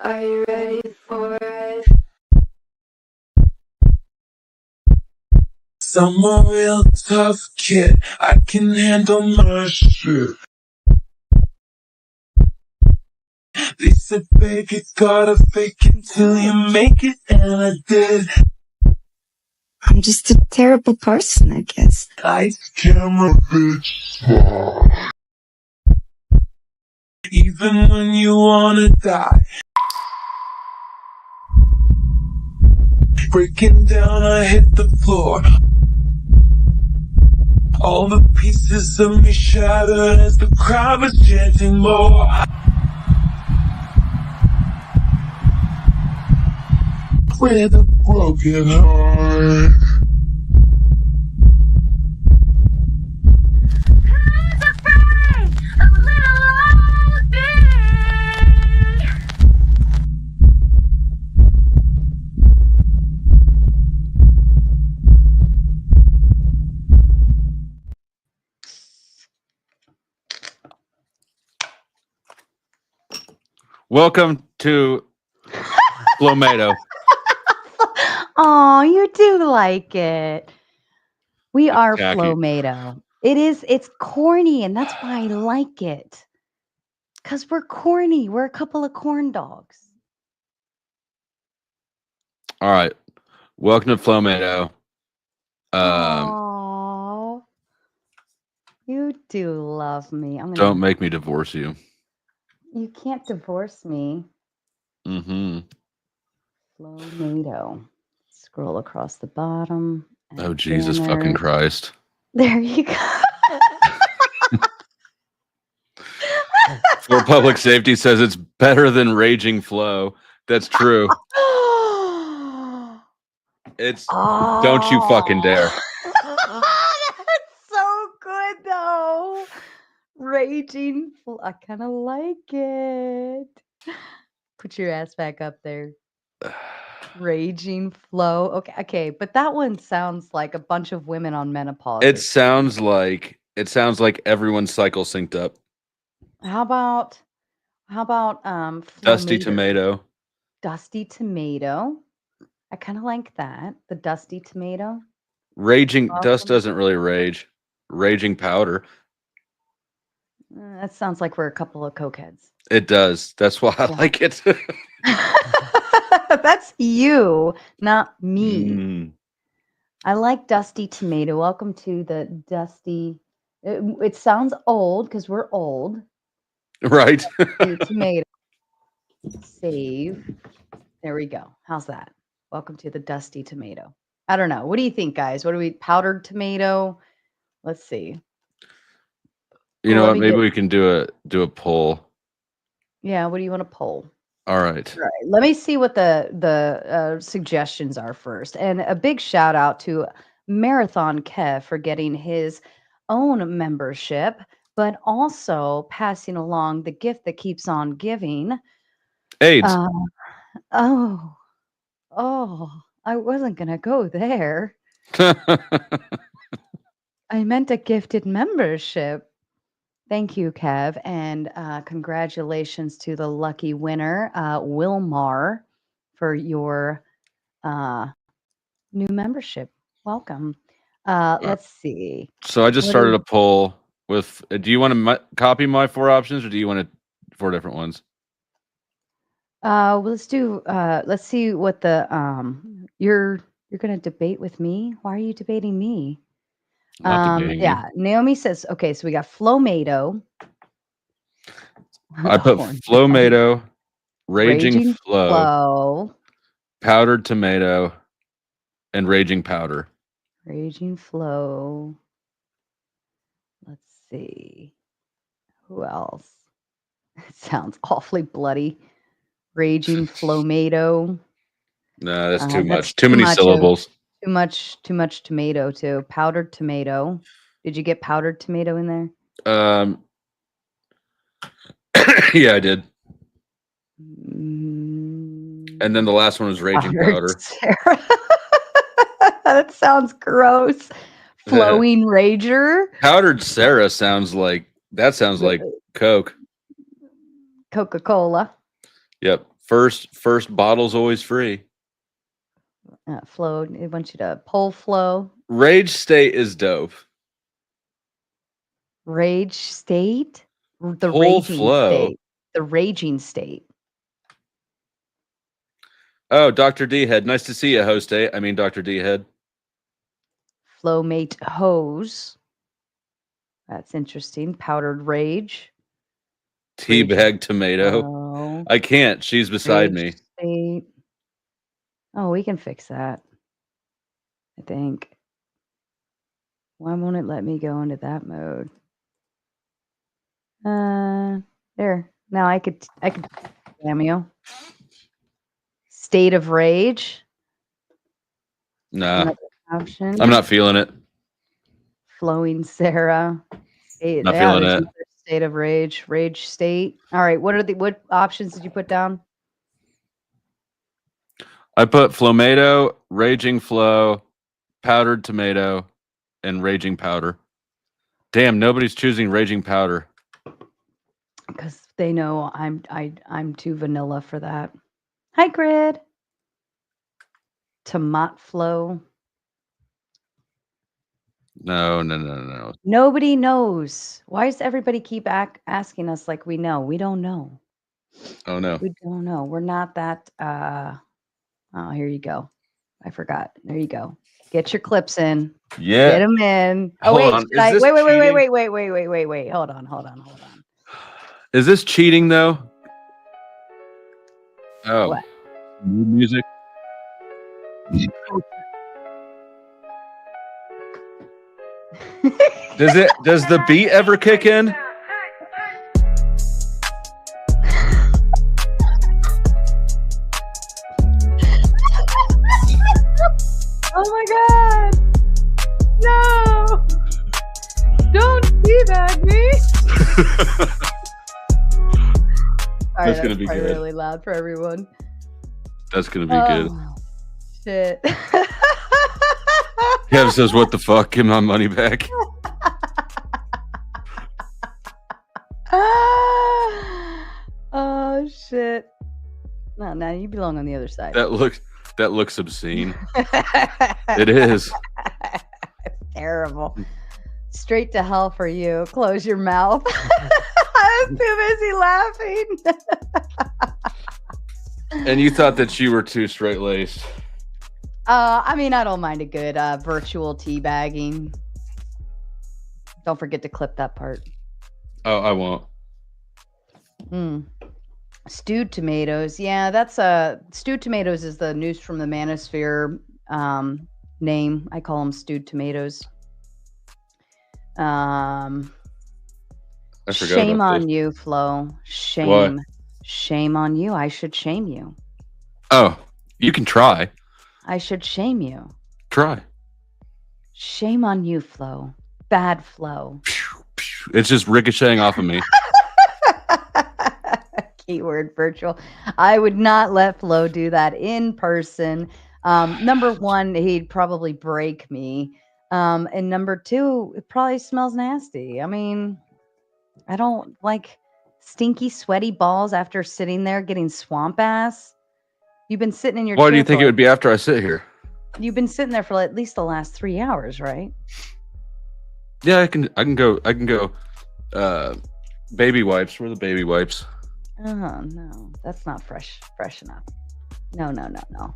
Are you ready for it? I'm a real tough kid. I can handle my shit. They said fake it, gotta fake it till you make it, and I did. I'm just a terrible person, I guess. Lights, camera, bitch. Even when you wanna die. Breaking down, I hit the floor. All the pieces of me shattered as the crowd was chanting more. With a broken heart. Who's afraid of little old me? Welcome to Flomato. Oh, you do like it. We are tacky. Flomato. It's corny, and that's why I like it. Because we're corny. We're a couple of corn dogs. All right. Welcome to Flomato. Oh, you do love me. Don't make me divorce you. You can't divorce me. Mm-hmm. Flomato. Scroll across the bottom. Oh, Jesus fucking Christ. There you go. For Public Safety says it's better than Raging Flow. That's true. It's don't you fucking dare. That's so good though. Raging I kind of like it. Put your ass back up there. Raging Flow. Okay, but that one sounds like a bunch of women on menopause. It sounds like everyone's cycle synced up. How about Dusty Flomator? Tomato. Dusty Tomato. I kind of like that. The Dusty Tomato. Raging Awesome. Dust doesn't really rage. Raging Powder. That sounds like we're a couple of cokeheads. It does. That's why I like it. That's you, not me. Mm. I like Dusty Tomato. Welcome to the Dusty. It sounds old because we're old. Right. Dusty Tomato. Save. There we go. How's that? Welcome to the Dusty Tomato. I don't know. What do you think, guys? What do we powdered tomato? Let's see. You know what? Maybe we can do a poll. Yeah. What do you want to poll? All right. All right. Let me see what the suggestions are first. And a big shout out to Marathon Kev for getting his own membership, but also passing along the gift that keeps on giving. AIDS. Oh, I wasn't going to go there. I meant a gifted membership. Thank you, Kev, and congratulations to the lucky winner, Wilmar, for your new membership. Welcome. Let's see. So I just started a poll with. Do you want to copy my 4 options, or do you want 4 different ones? Well, let's do. Let's see what the you're going to debate with me. Why are you debating me? Yeah, Naomi says, okay, so we got Flomato. I put Flomato, Raging Flow, Powdered Tomato, and Raging Powder. Raging Flow. Let's see. Who else? It sounds awfully bloody. Raging Flomato. No, that's too much. Too many syllables. Too much tomato too. Powdered tomato. Did you get powdered tomato in there? Yeah, I did. And then the last one was Raging Powder. That sounds gross. Flowing Rager. Powdered Sarah sounds like Coke. Coca-Cola. Yep. First bottle's always free. Flow. I want you to pull flow. Rage state is dope. Rage state. The Pull raging flow. state. The raging state. Oh, Dr. D Head. Nice to see you, host A. I mean, Dr. D Head. Flowmate hose. That's interesting. Powdered rage. Teabag tomato. Flow. I can't. She's beside me. Rage state. Oh, we can fix that. I think. Why won't it let me go into that mode? There. Now I could cameo. State of rage. Nah, Another option. I'm not feeling it. Flowing Sarah. Not feeling there's it. another state of rage. Rage state. All right. What options did you put down? I put Flomato, Raging Flow, Powdered Tomato, and Raging Powder. Damn, nobody's choosing Raging Powder. Because they know I'm too vanilla for that. Hi, Grid. Tomat flow. No. Nobody knows. Why does everybody keep asking us like we know? We don't know. Oh no. We don't know. We're not that. Oh, here you go. I forgot. There you go. Get your clips in. Yeah. Get them in. Oh Hold wait. on. should Is I- this wait. cheating? Wait. Hold on. Is this cheating though? Oh. What? New music. Does the beat ever kick in? Oh my god! No! Don't teabag me! All That's gonna be probably good. really loud for everyone. That's gonna be good. Oh, shit. Kev says, "What the fuck? Give my money back." Oh shit. No, now you belong on the other side. That looks obscene. It is. Terrible. Straight to hell for you. Close your mouth. I was too busy laughing. And you thought that you were too straight laced. I mean, I don't mind a good virtual teabagging. Don't forget to clip that part. Oh, I won't. Stewed tomatoes. Yeah, that's stewed tomatoes is the news from the manosphere name. I call them stewed tomatoes. I forgot Shame about on this. you, Flo. Shame. What? Shame on you. I should shame you. Oh, you can try. I should shame you. Try. Shame on you, Flo. Bad Flo. It's just ricocheting off of me. Keyword virtual. I would not let Flo do that in person. Number one, he'd probably break me. And number two, it probably smells nasty. I mean, I don't like stinky, sweaty balls after sitting there getting swamp ass. You've been sitting in your Why chair do you think for it would be after I sit here? You've been sitting there for at least the last 3 hours, right? Yeah, I can go. Baby wipes. Where are the baby wipes? Oh no, that's not fresh enough. No.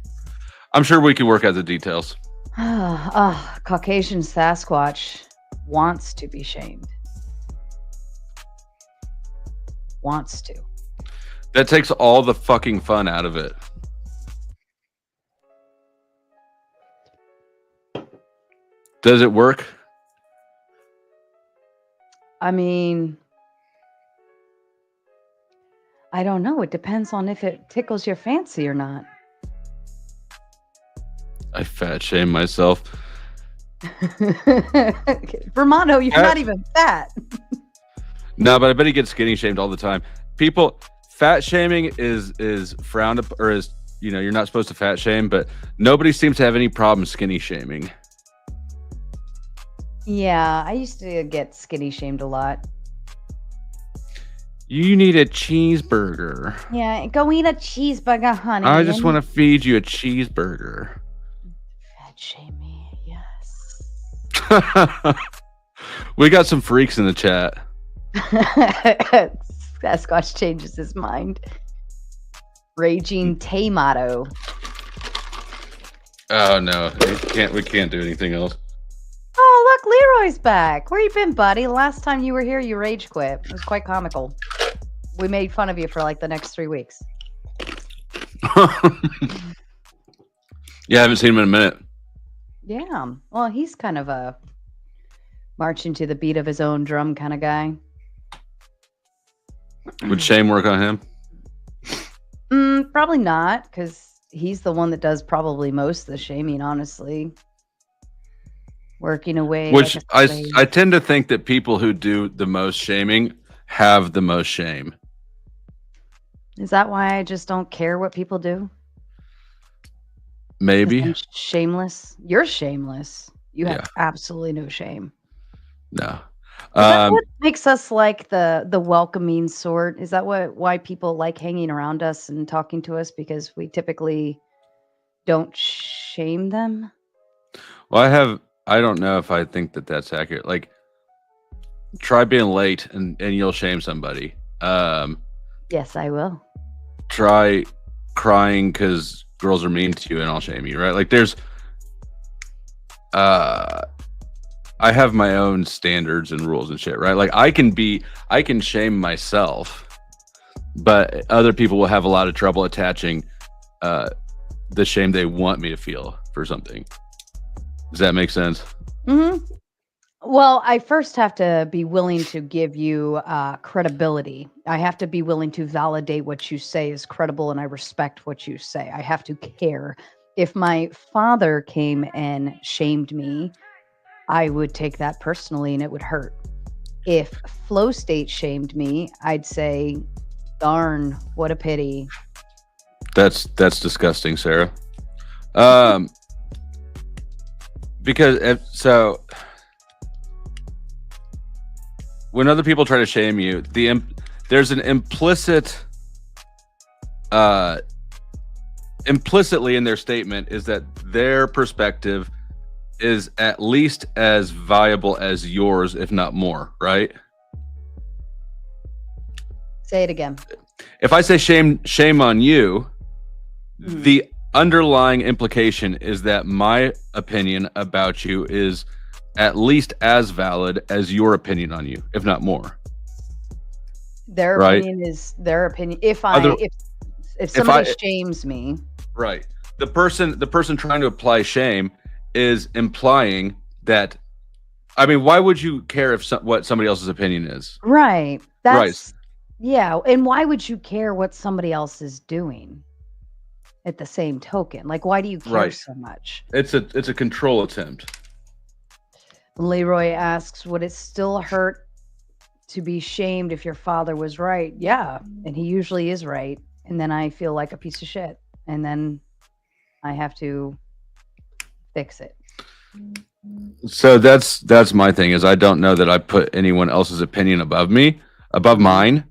I'm sure we can work out the details. Caucasian Sasquatch wants to be shamed. Wants to. That takes all the fucking fun out of it. Does it work? I mean, I don't know. It depends on if it tickles your fancy or not. I fat shame myself. Vermano, you're not even fat. No, but I bet he gets skinny shamed all the time. People, fat shaming is frowned upon, or is, you know, you're not supposed to fat shame, but nobody seems to have any problem skinny shaming. Yeah, I used to get skinny shamed a lot. You need a cheeseburger. Yeah, go eat a cheeseburger, honey. I just want to feed you a cheeseburger. Fat shame me, yes. We got some freaks in the chat. Sasquatch changes his mind. Raging Tamato. Oh no, we can't do anything else. Oh, look, Leroy's back. Where you been, buddy? Last time you were here, you rage quit. It was quite comical. We made fun of you for like the next 3 weeks. Yeah, I haven't seen him in a minute. Yeah. Well, he's kind of a marching to the beat of his own drum kind of guy. Would shame work on him? Probably not, because he's the one that does probably most of the shaming, honestly. Working away. Which like a slave. I tend to think that people who do the most shaming have the most shame. Is that why I just don't care what people do? Maybe. I'm shameless. You're shameless. You have absolutely no shame. No. Is that what makes us like the welcoming sort? Is that why people like hanging around us and talking to us? Because we typically don't shame them? Well, I don't know if I think that that's accurate. Like, try being late and you'll shame somebody. Yes, I will. Try crying because girls are mean to you and I'll shame you, right? Like, there's I have my own standards and rules and shit, right? Like, I can shame myself, but other people will have a lot of trouble attaching the shame they want me to feel for something. Does that make sense? Mm-hmm. Well, I first have to be willing to give you credibility. I have to be willing to validate what you say is credible, and I respect what you say. I have to care. If my father came and shamed me, I would take that personally and it would hurt. If Flow State shamed me, I'd say, darn, what a pity. That's disgusting, Sarah. Because when other people try to shame you, there's an implicitly in their statement is that their perspective is at least as valuable as yours, if not more, right? Say it again. If I say shame on you, the underlying implication is that my opinion about you is at least as valid as your opinion on you, if not more. Their opinion is their opinion. If somebody shames me, right? The person trying to apply shame is implying that. I mean, why would you care if what somebody else's opinion is? Right. Right. Yeah, and why would you care what somebody else is doing? At the same token, like, why do you care so much? It's a control attempt. Leroy asks, would it still hurt to be shamed if your father was right? Yeah, and he usually is right. And then I feel like a piece of shit. And then I have to fix it. So that's my thing, is I don't know that I put anyone else's opinion above mine.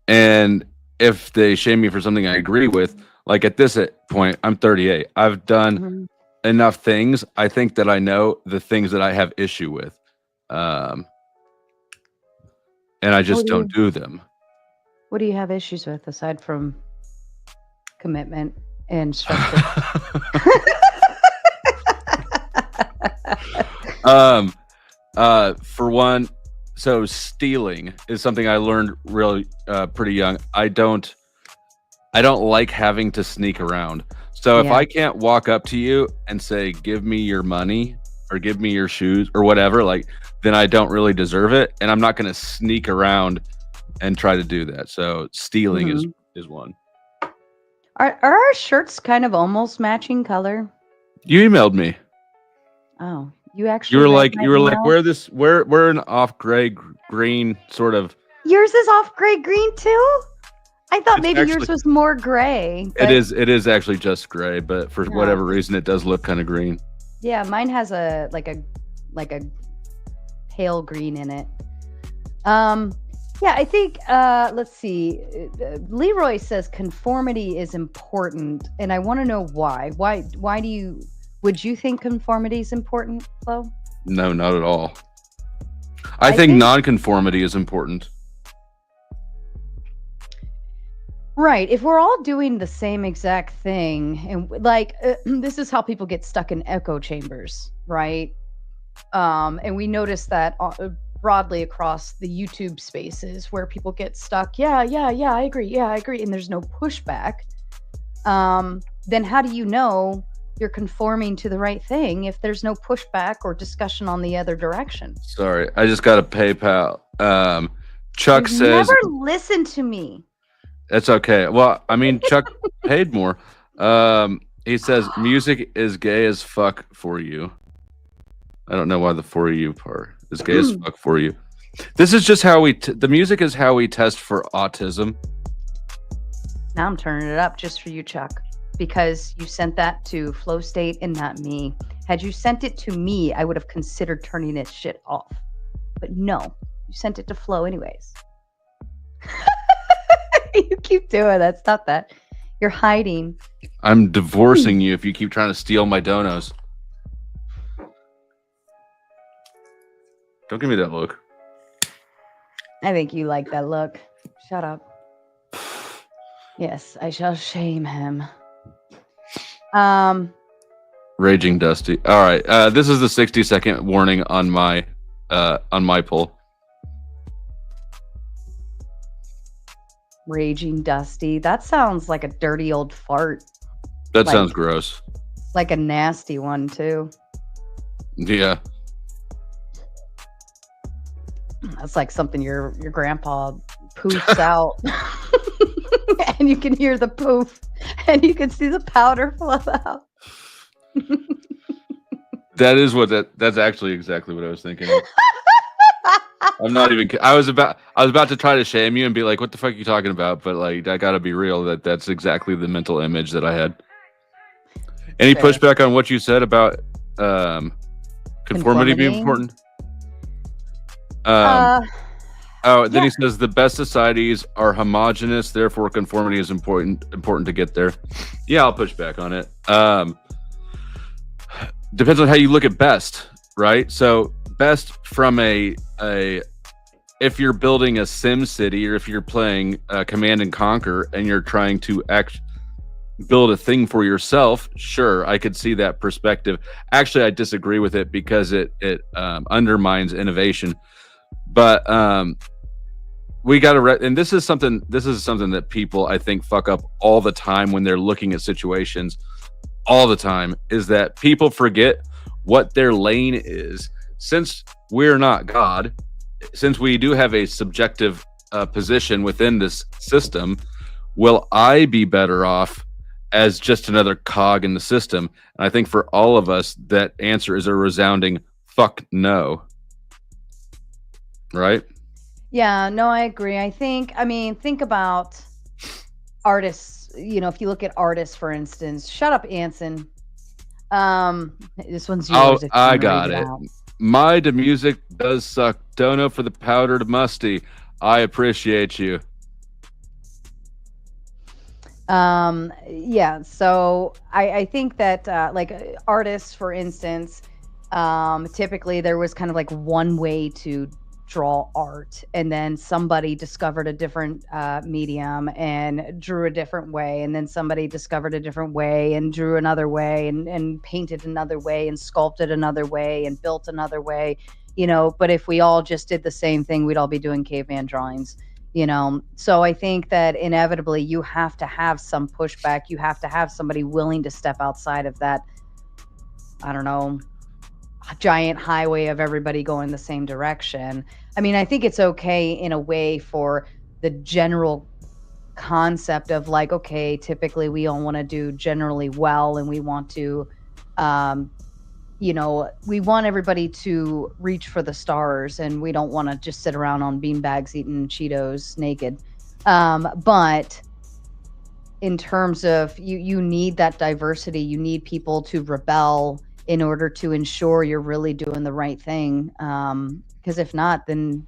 And if they shame me for something I agree with, like at this point, I'm 38. I've done enough things. I think that I know the things that I have issue with. And I just don't do them. What do you have issues with aside from commitment and structure? For one, so stealing is something I learned really pretty young. I don't like having to sneak around. So if I can't walk up to you and say, give me your money or give me your shoes or whatever, like, then I don't really deserve it. And I'm not going to sneak around and try to do that. So stealing is one. Are our shirts kind of almost matching color? You emailed me. Oh, you actually. You were like, we're an off gray green sort of. Yours is off gray green too? I thought maybe yours was more gray. It is actually just gray, but for whatever reason, it does look kind of green. Yeah, mine has a like a pale green in it. Yeah, I think, let's see. Leroy says conformity is important, and I want to know why. Why would you think conformity is important, Flo? No, not at all. I think non-conformity is important. Right. If we're all doing the same exact thing, and like this is how people get stuck in echo chambers, right? And we notice that broadly across the YouTube spaces where people get stuck. Yeah, I agree. Yeah, I agree. And there's no pushback. Then how do you know you're conforming to the right thing if there's no pushback or discussion on the other direction? Sorry, I just got a PayPal. Chuck says, never listen to me. That's okay. Well, I mean, Chuck paid more. He says music is gay as fuck for you. I don't know why the for you part is gay as fuck for you. This is just how we. The music is how we test for autism. Now I'm turning it up just for you, Chuck, because you sent that to Flow State and not me. Had you sent it to me, I would have considered turning this shit off. But no, you sent it to Flow anyways. You keep doing that. Stop that. You're hiding. I'm divorcing you if you keep trying to steal my donos. Don't give me that look. I think you like that look. Shut up. Yes, I shall shame him. Raging Dusty. All right. This is the 60-second warning on my poll. Raging Dusty. That sounds like a dirty old fart. That sounds gross. Like a nasty one too. Yeah. That's like something your grandpa poofs out. And you can hear the poof and you can see the powder flow out. That's actually exactly what I was thinking of. I'm not even. I was about to try to shame you and be like, "What the fuck are you talking about?" But like, I gotta be real. That's exactly the mental image that I had. Any pushback on what you said about conformity being important? Then he says the best societies are homogenous, therefore conformity is important to get there. Yeah, I'll push back on it. Depends on how you look at best, right? So best from if you're building a Sim City or if you're playing Command and Conquer and you're trying to build a thing for yourself, sure, I could see that perspective. Actually, I disagree with it because it undermines innovation. But we got to, and this is something that people I think fuck up all the time when they're looking at situations. All the time is that people forget what their lane is. Since we're not God, since we do have a subjective position within this system, will I be better off as just another cog in the system? And I think for all of us, that answer is a resounding fuck no. Right? Yeah, no, I agree. Think about artists. You know, if you look at artists, for instance, shut up, Anson. This one's yours. I got it. My music does suck. Dono for the powdered musty. I appreciate you. Yeah, so I think that like artists, for instance, typically there was kind of like one way to draw art, and then somebody discovered a different medium and drew a different way, and then somebody discovered a different way and drew another way and painted another way and sculpted another way and built another way, you know. But if we all just did the same thing, we'd all be doing caveman drawings, you know. So I think that inevitably you have to have some pushback. You have to have somebody willing to step outside of that, I don't know, giant highway of everybody going the same direction. I mean, I think it's okay in a way for the general concept of like, okay, typically we all want to do generally well, and we want to, you know, we want everybody to reach for the stars, and we don't want to just sit around on beanbags eating Cheetos naked. But in terms of you need that diversity, you need people to rebel in order to ensure you're really doing the right thing. Because if not, then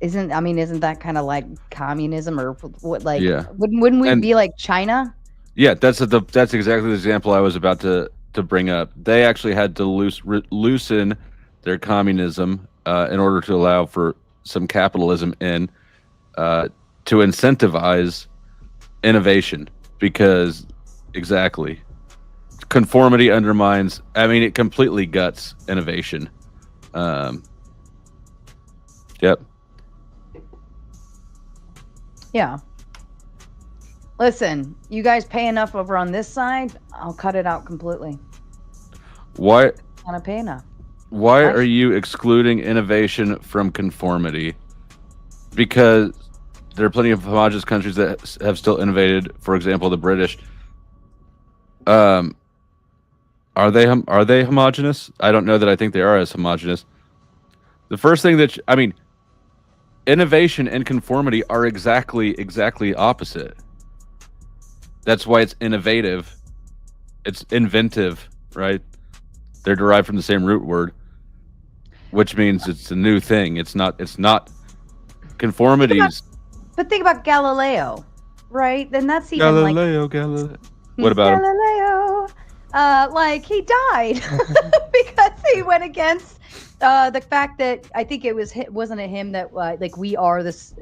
Isn't that kind of like communism or what? Like, Yeah. wouldn't we And be like China? yeah, that's exactly the example I was about to bring up. They actually had to loosen their communism in order to allow for some capitalism to incentivize innovation, because exactly, conformity undermines. I mean, it completely guts innovation. Yep. Yeah. Listen, you guys pay enough over on this side, I'll cut it out completely. Why? Gonna pay enough. Why are you excluding innovation from conformity? Because there are plenty of homogenous countries that have still innovated. For example, the British. Are they homogenous? I don't know that I think they are as homogenous. The first thing that innovation and conformity are exactly opposite. That's why it's innovative. It's inventive, right? They're derived from the same root word, which means it's a new thing. It's not conformities. But think about Galileo, right? Then that's even Galileo. What about him? Galileo? Like, he died because he went against the fact that, I think wasn't it him that like, we are this.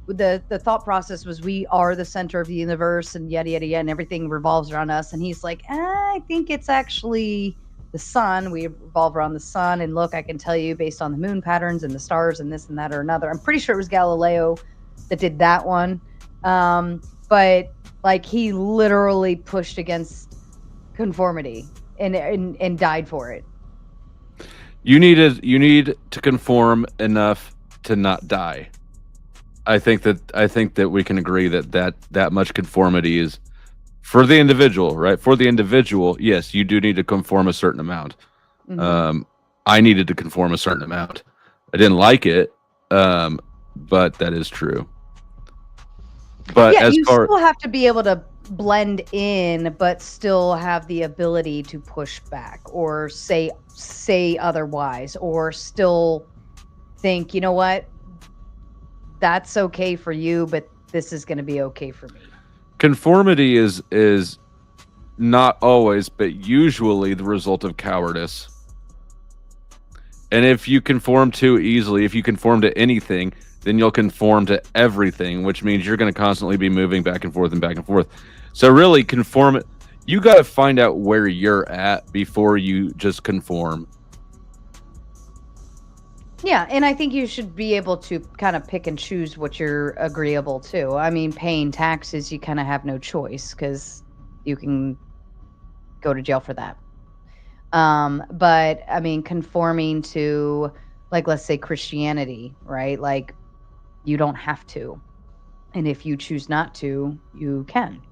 The thought process was, we are the center of the universe, and yada yada yada, and everything revolves around us. And he's like, I think it's actually the sun. We revolve around the sun, and look, I can tell you based on the moon patterns and the stars and this and that or another. I'm pretty sure it was Galileo that did that one. But like, he literally pushed against conformity and died for it. You need to conform enough to not die. I think that we can agree that much conformity is for the individual, right? For the individual, yes, you do need to conform a certain amount. Mm-hmm. I needed to conform a certain amount. I didn't like it, but that is true. But yeah, you still have to be able to blend in, but still have the ability to push back or say otherwise, or still think, you know what, that's okay for you, but this is going to be okay for me. Conformity is not always, but usually the result of cowardice. And if you conform too easily, if you conform to anything, then you'll conform to everything, which means you're going to constantly be moving back and forth and back and forth. So really, you got to find out where you're at before you just conform. Yeah, and I think you should be able to kind of pick and choose what you're agreeable to. I mean, paying taxes, you kind of have no choice because you can go to jail for that. But I mean, conforming to, like, let's say Christianity, right? Like, you don't have to. And if you choose not to, you can.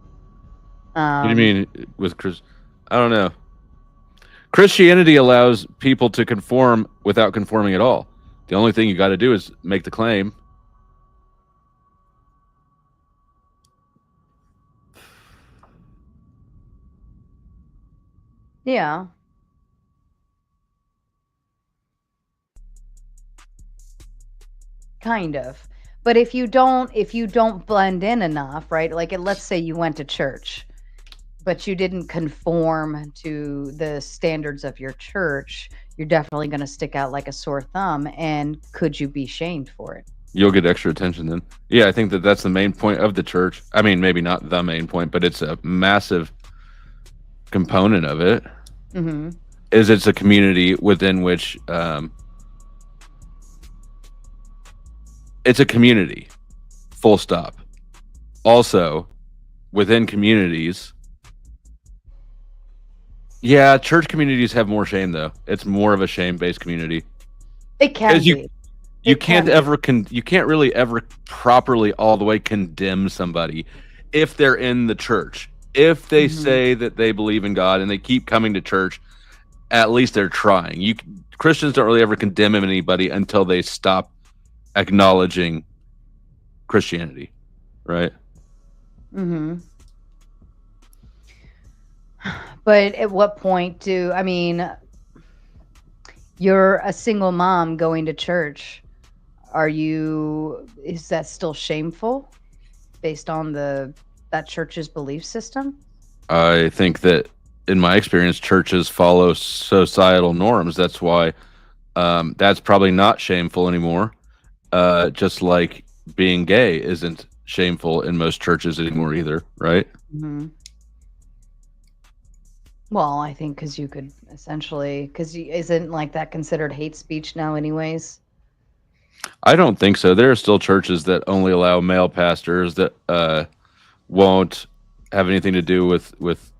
What do you mean with Chris? I don't know. Christianity allows people to conform without conforming at all. The only thing you got to do is make the claim. Yeah. Kind of. But if you don't blend in enough, right? Like, let's say you went to church, but you didn't conform to the standards of your church, you're definitely going to stick out like a sore thumb. And could you be shamed for it? You'll get extra attention then. Yeah, I think that's the main point of the church. I mean, maybe not the main point, but it's a massive component of it. Mm-hmm. Is it's a community within which it's a community, full stop. Also, within communities, yeah, church communities have more shame though. It's more of a shame-based community. It can be. You can't really ever properly all the way condemn somebody if they're in the church. If they say that they believe in God and they keep coming to church, at least they're trying. Christians don't really ever condemn anybody until they stop acknowledging Christianity, right? Mm-hmm. But at what point you're a single mom going to church. is that still shameful based on that church's belief system? I think that in my experience, churches follow societal norms. That's why that's probably not shameful anymore. Just like being gay isn't shameful in most churches anymore either, right? Mm-hmm. Well, I think because you could essentially, isn't like that considered hate speech now, anyways? I don't think so. There are still churches that only allow male pastors that won't have anything to do with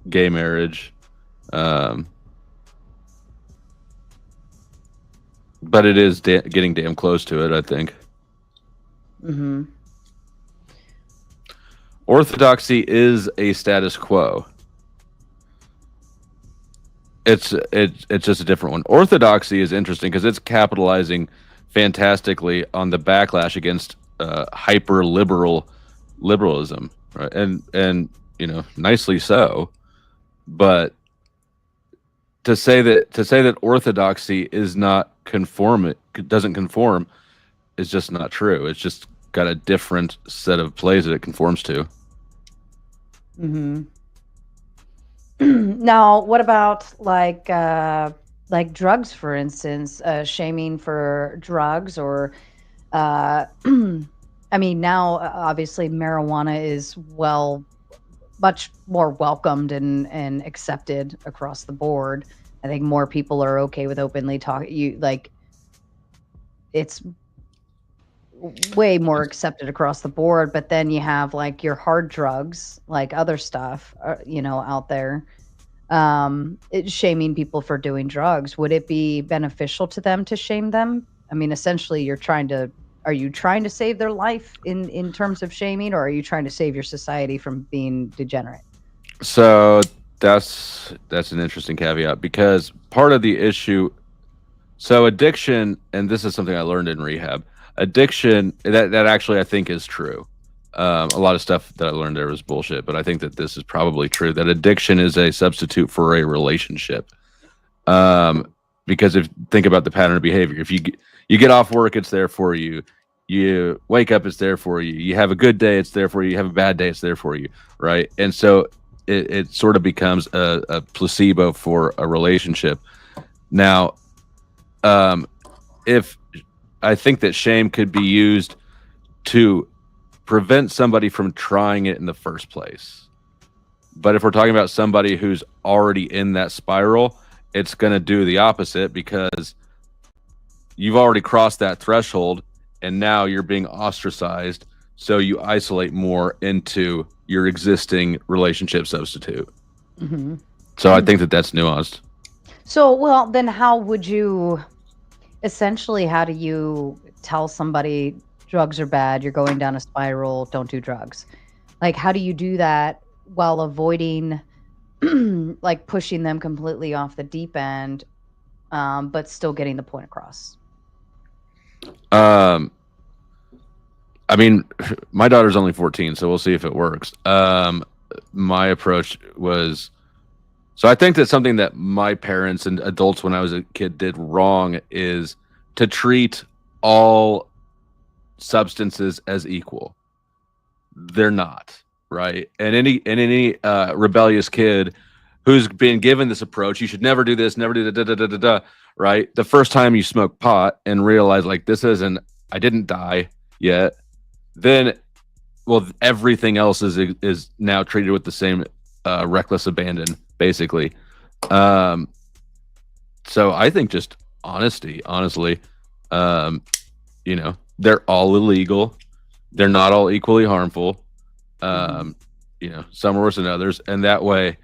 gay marriage. But it is getting damn close to it, I think. Mm-hmm. Orthodoxy is a status quo. It's just a different one. Orthodoxy is interesting because it's capitalizing fantastically on the backlash against hyper liberalism, right? And nicely so. But to say that orthodoxy is not doesn't conform is just not true. It's just got a different set of plays that it conforms to. Mm-hmm. Now, what about like drugs, for instance, shaming for drugs, or I mean, now obviously marijuana is much more welcomed and accepted across the board. I think more people are okay with openly talking. It's way more accepted across the board, but then you have like your hard drugs, like other stuff, out there, shaming people for doing drugs. Would it be beneficial to them to shame them? I mean, essentially, are you trying to save their life in terms of shaming, or are you trying to save your society from being degenerate? So that's an interesting caveat, because part of the issue, so addiction, and this is something I learned in rehab, addiction, that actually I think is true. A lot of stuff that I learned there was bullshit, but I think that this is probably true, that addiction is a substitute for a relationship. Because if think about the pattern of behavior, if you get off work, it's there for you. You wake up, it's there for you. You have a good day, it's there for you. You have a bad day, it's there for you, right? And so it sort of becomes a placebo for a relationship. Now, if I think that shame could be used to prevent somebody from trying it in the first place. But if we're talking about somebody who's already in that spiral, it's going to do the opposite, because you've already crossed that threshold and now you're being ostracized. So you isolate more into your existing relationship substitute. Mm-hmm. So I think that that's nuanced. So, well, then how do you tell somebody drugs are bad, you're going down a spiral, don't do drugs? Like, how do you do that while avoiding like pushing them completely off the deep end, but still getting the point across? I mean, my daughter's only 14, so we'll see if it works. My approach was, so I think that something that my parents and adults when I was a kid did wrong is to treat all substances as equal. They're not, right? And any rebellious kid who's been given this approach, you should never do this, never do da, right? The first time you smoke pot and realize like I didn't die yet, then everything else is now treated with the same reckless abandon, basically. So I think just honesty, honestly, they're all illegal. They're not all equally harmful. Some are worse than others. And that way,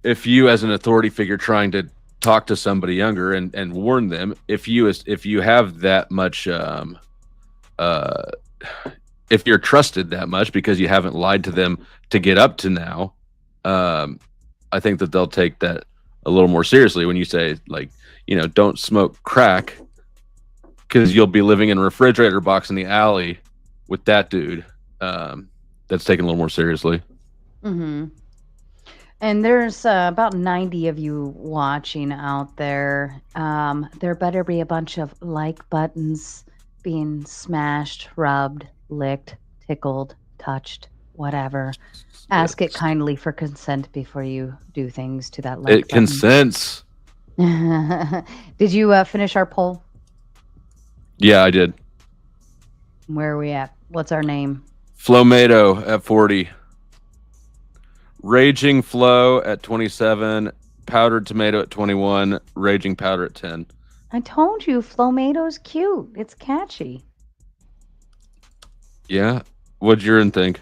if you as an authority figure trying to talk to somebody younger and warn them, if you have that much, if you're trusted that much because you haven't lied to them to get up to now, I think that they'll take that a little more seriously when you say, like, don't smoke crack because you'll be living in a refrigerator box in the alley with that dude. That's taken a little more seriously. Mm-hmm. And there's about 90 of you watching out there. There better be a bunch of like buttons being smashed, rubbed, licked, tickled, touched, whatever. Ask it kindly for consent before you do things to that like It consents. Did you finish our poll? Yeah, I did. Where are we at? What's our name? Flomato at 40. Raging Flow at 27. Powdered Tomato at 21. Raging Powder at 10. I told you, Flomato's cute. It's catchy. Yeah. What'd Urine think?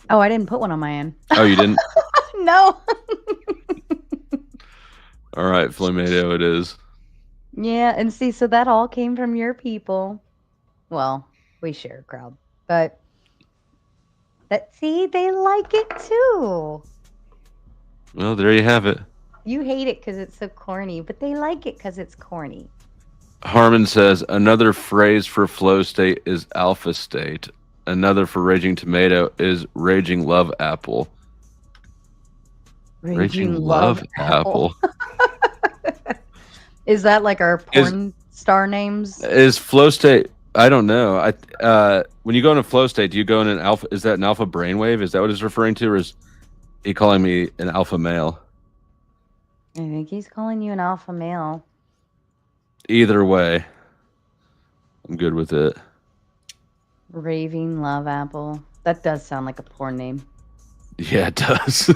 Oh, I didn't put one on my end. Oh, you didn't? No. All right, Flomato it is. Yeah, and see, so that all came from your people. Well, we share a crowd, but see, they like it too. Well, there you have it. You hate it because it's so corny, but they like it because it's corny. Harmon says another phrase for flow state is alpha state. Another for Raging Tomato is Raging Love Apple. Raging Love Apple. Is that like our porn star names? Is flow state? I don't know. When you go into flow state, do you go in an alpha? Is that an alpha brainwave? Is that what it's referring to, or is he calling me an alpha male? I think he's calling you an alpha male. Either way, I'm good with it. Raving Love Apple. That does sound like a porn name. Yeah, it does.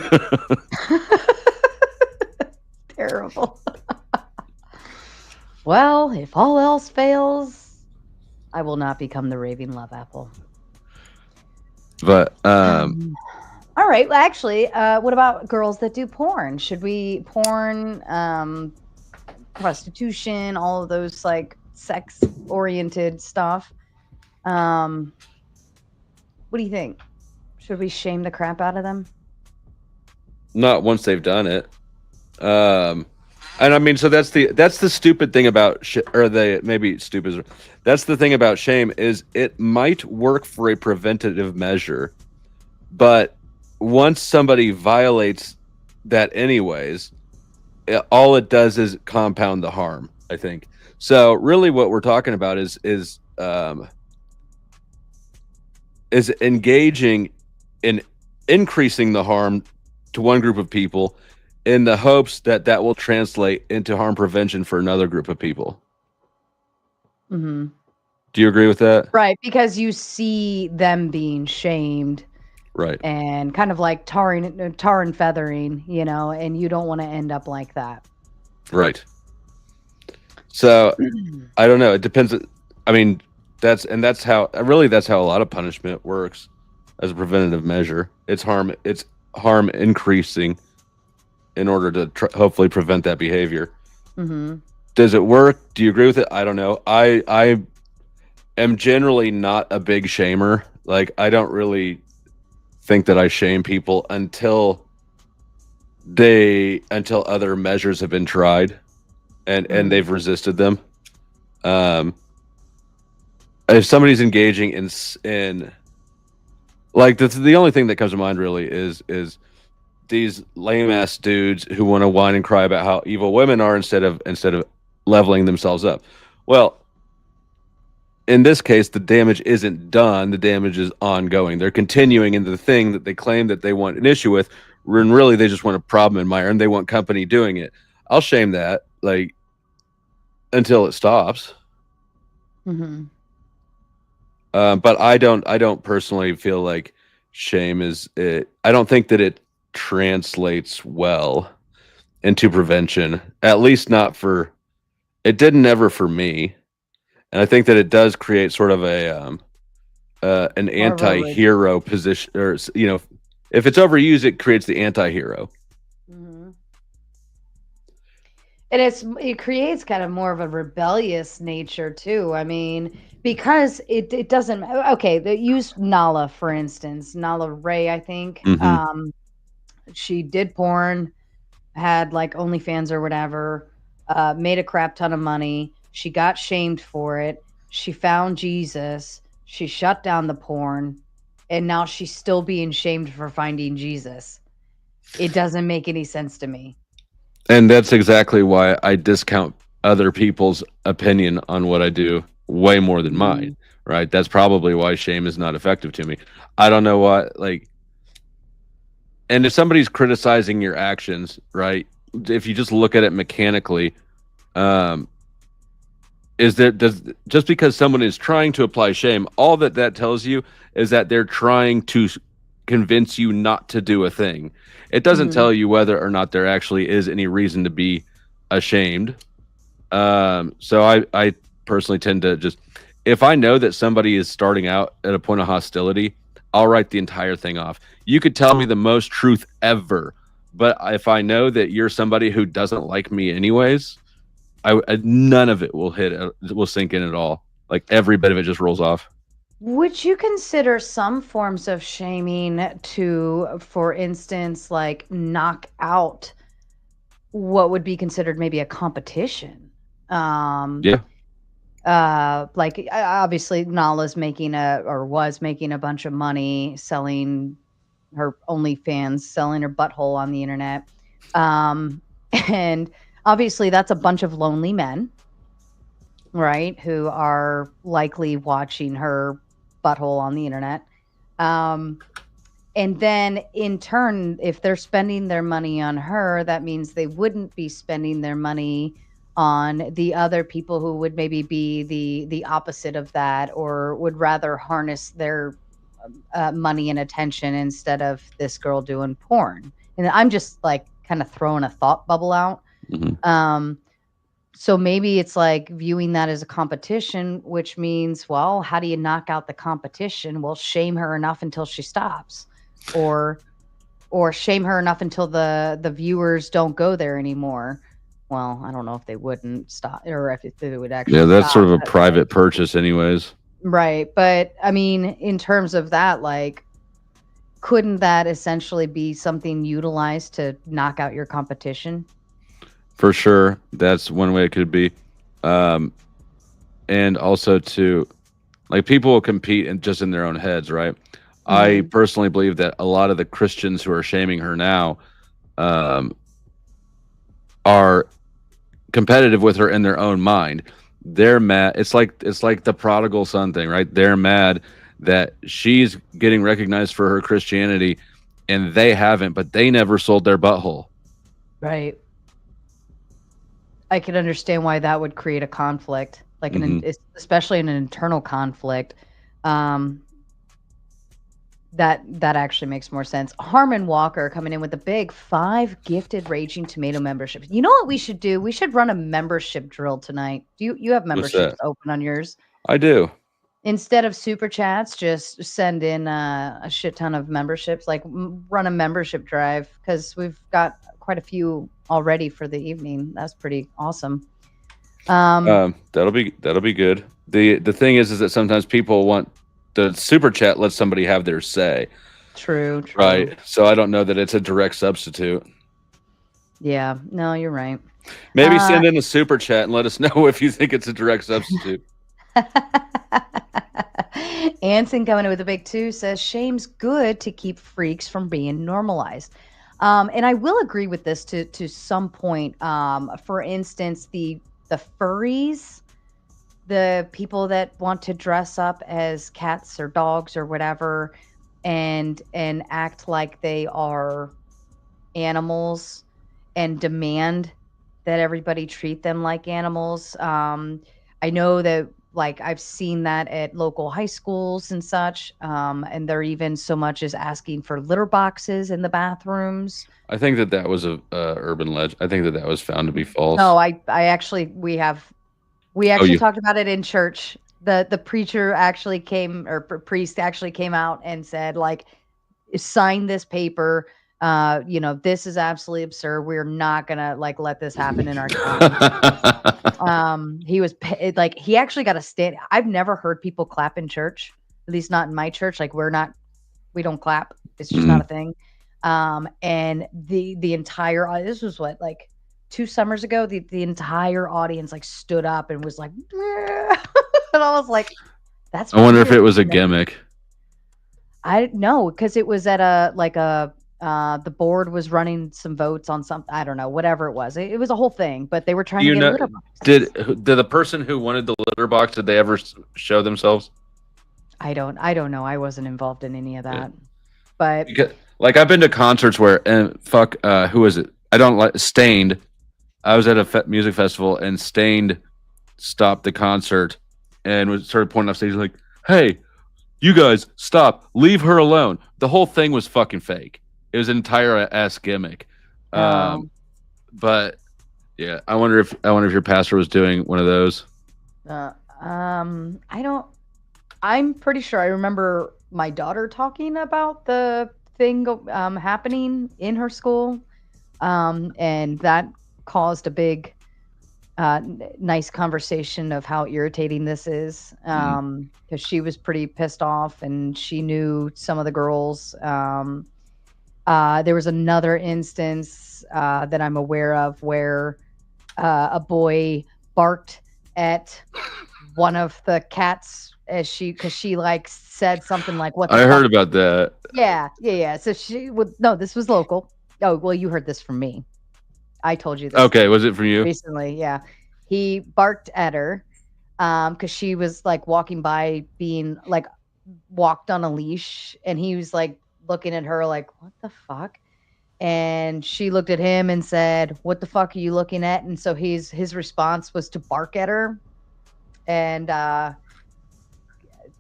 Terrible. Well, if all else fails, I will not become the Raving Love Apple. But all right. Well, actually, what about girls that do porn? Should we porn, prostitution, all of those like sex-oriented stuff? What do you think? Should we shame the crap out of them? not once they've done it. And I mean, so that's the stupid thing about maybe stupid. That's the thing about shame is it might work for a preventative measure, but once somebody violates that anyways, all it does is compound the harm, I think. So really what we're talking about is engaging in increasing the harm to one group of people in the hopes that that will translate into harm prevention for another group of people. Mm-hmm. Do you agree with that? Right, because you see them being shamed. Right. And kind of like tar and feathering, you know, and you don't want to end up like that. Right. So I don't know. It depends. I mean, that's how a lot of punishment works as a preventative measure. It's harm increasing in order to hopefully prevent that behavior. Mm-hmm. Does it work? Do you agree with it? I don't know. I am generally not a big shamer. Like, I don't really think that I shame people until other measures have been tried and they've resisted them. If somebody's engaging in like the only thing that comes to mind really is these lame ass dudes who want to whine and cry about how evil women are instead of leveling themselves up. Well, in this case, the damage isn't done. The damage is ongoing. They're continuing into the thing that they claim that they want an issue with, when really they just want a problem admire and they want company doing it. I'll shame that, like, until it stops. Mm-hmm. But I don't personally feel like shame is it. I don't think that it translates well into prevention. At least not for. It didn't ever for me. And I think that it does create sort of an anti-hero position, or, you know, if it's overused, it creates the anti-hero. Mm-hmm. And it creates kind of more of a rebellious nature too. I mean, because it doesn't. Okay, use Nala for instance. Nala Ray, I think. Mm-hmm. She did porn, had like OnlyFans or whatever. Made a crap ton of money. She got shamed for it. She found Jesus. She shut down the porn. And now she's still being shamed for finding Jesus. It doesn't make any sense to me. And that's exactly why I discount other people's opinion on what I do. way more than mine, right? That's probably why shame is not effective to me. I don't know what, like, and if somebody's criticizing your actions, right? If you just look at it mechanically, um, just because someone is trying to apply shame, all that tells you is that they're trying to convince you not to do a thing. It doesn't tell you whether or not there actually is any reason to be ashamed. So I personally tend to just, if I know that somebody is starting out at a point of hostility, I'll write the entire thing off. You could tell me the most truth ever, but if I know that you're somebody who doesn't like me anyways, none of it will sink in at all. Like every bit of it just rolls off. Would you consider some forms of shaming to, for instance, like knock out what would be considered maybe a competition? Yeah. Like obviously Nala's was making a bunch of money selling her OnlyFans, selling her butthole on the internet. And obviously that's a bunch of lonely men, right? Who are likely watching her butthole on the internet. And then in turn, if they're spending their money on her, that means they wouldn't be spending their money on the other people who would maybe be the opposite of that, or would rather harness their money and attention instead of this girl doing porn. And I'm just like kind of throwing a thought bubble out. So maybe it's like viewing that as a competition, which means, well, how do you knock out the competition? Well, shame her enough until she stops, or shame her enough until the viewers don't go there anymore. Well, I don't know if they wouldn't stop, or if they would actually. Yeah, that's stop, sort of a private purchase, anyways. Right, but I mean, in terms of that, like, couldn't that essentially be something utilized to knock out your competition? For sure, that's one way it could be, and also to, like, people will compete just in their own heads, right? I personally believe that a lot of the Christians who are shaming her now are competitive with her in their own mind. They're mad. It's like the prodigal son thing, right? They're mad that she's getting recognized for her Christianity and they haven't, but they never sold their butthole. Right. I could understand why that would create a conflict, like especially in an internal conflict. That actually makes more sense. Harmon Walker coming in with a big 5 gifted Raging Tomato memberships. You know what we should do? We should run a membership drill tonight. Do you have memberships open on yours? I do. Instead of super chats, just send in a shit ton of memberships. Like run a membership drive, because we've got quite a few already for the evening. That's pretty awesome. That'll be good. The thing is that sometimes people want the super chat lets somebody have their say. True. Right. So I don't know that it's a direct substitute. Yeah. No, you're right. Maybe send in a super chat and let us know if you think it's a direct substitute. Anson coming in with a big 2 says shame's good to keep freaks from being normalized. And I will agree with this to some point. For instance, the furries, the people that want to dress up as cats or dogs or whatever, and act like they are animals and demand that everybody treat them like animals. I know that, like, I've seen that at local high schools and such, and they're even so much as asking for litter boxes in the bathrooms. I think that was a urban legend. I think that was found to be false. No, we actually talked about it in church. The preacher actually came, or priest actually came out and said, like, sign this paper. This is absolutely absurd. We're not gonna let this happen in our county. He was like, he actually got a stand. I've never heard people clap in church, at least not in my church. Like, we don't clap. It's just not a thing. And the entire, this was what, like 2 summers ago, the entire audience stood up and was like, and I was like, that's. I wonder if it was a gimmick. I know, because it was at a The board was running some votes on something. I don't know, whatever it was. It was a whole thing, but they were trying to get litter boxes. Did the person who wanted the litter box, did they ever show themselves? I don't know. I wasn't involved in any of that. Yeah. But like I've been to concerts where who is it? I don't like Stained. I was at a music festival and Stained stopped the concert and started pointing off stage like, "Hey, you guys, stop! Leave her alone." The whole thing was fucking fake. It was an entire ass gimmick. But yeah, I wonder if your pastor was doing one of those. I don't. I'm pretty sure I remember my daughter talking about the thing happening in her school, and that caused a big, nice conversation of how irritating this is, because she was pretty pissed off, and she knew some of the girls. There was another instance that I'm aware of where a boy barked at one of the cats because she like said something like, "What?" I heard about that. Yeah. So she would. No, this was local. Oh, well, you heard this from me. I told you this. Okay, was it from you? Recently, yeah. He barked at her because she was like walking by, being like walked on a leash, and he was like looking at her like, "What the fuck?" And she looked at him and said, "What the fuck are you looking at?" And so his response was to bark at her, and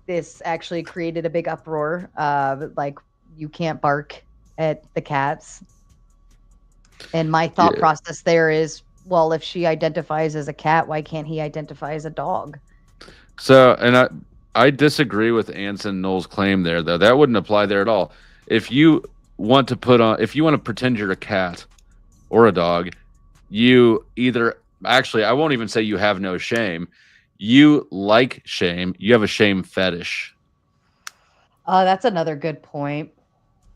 this actually created a big uproar. Like, you can't bark at the cats. And my thought process there is, well, if she identifies as a cat, why can't he identify as a dog? So, and I disagree with Anson Knowles' claim there, though. That wouldn't apply there at all. If you want to pretend you're a cat or a dog, you either, actually, I won't even say you have no shame. You like shame. You have a shame fetish. Oh, that's another good point.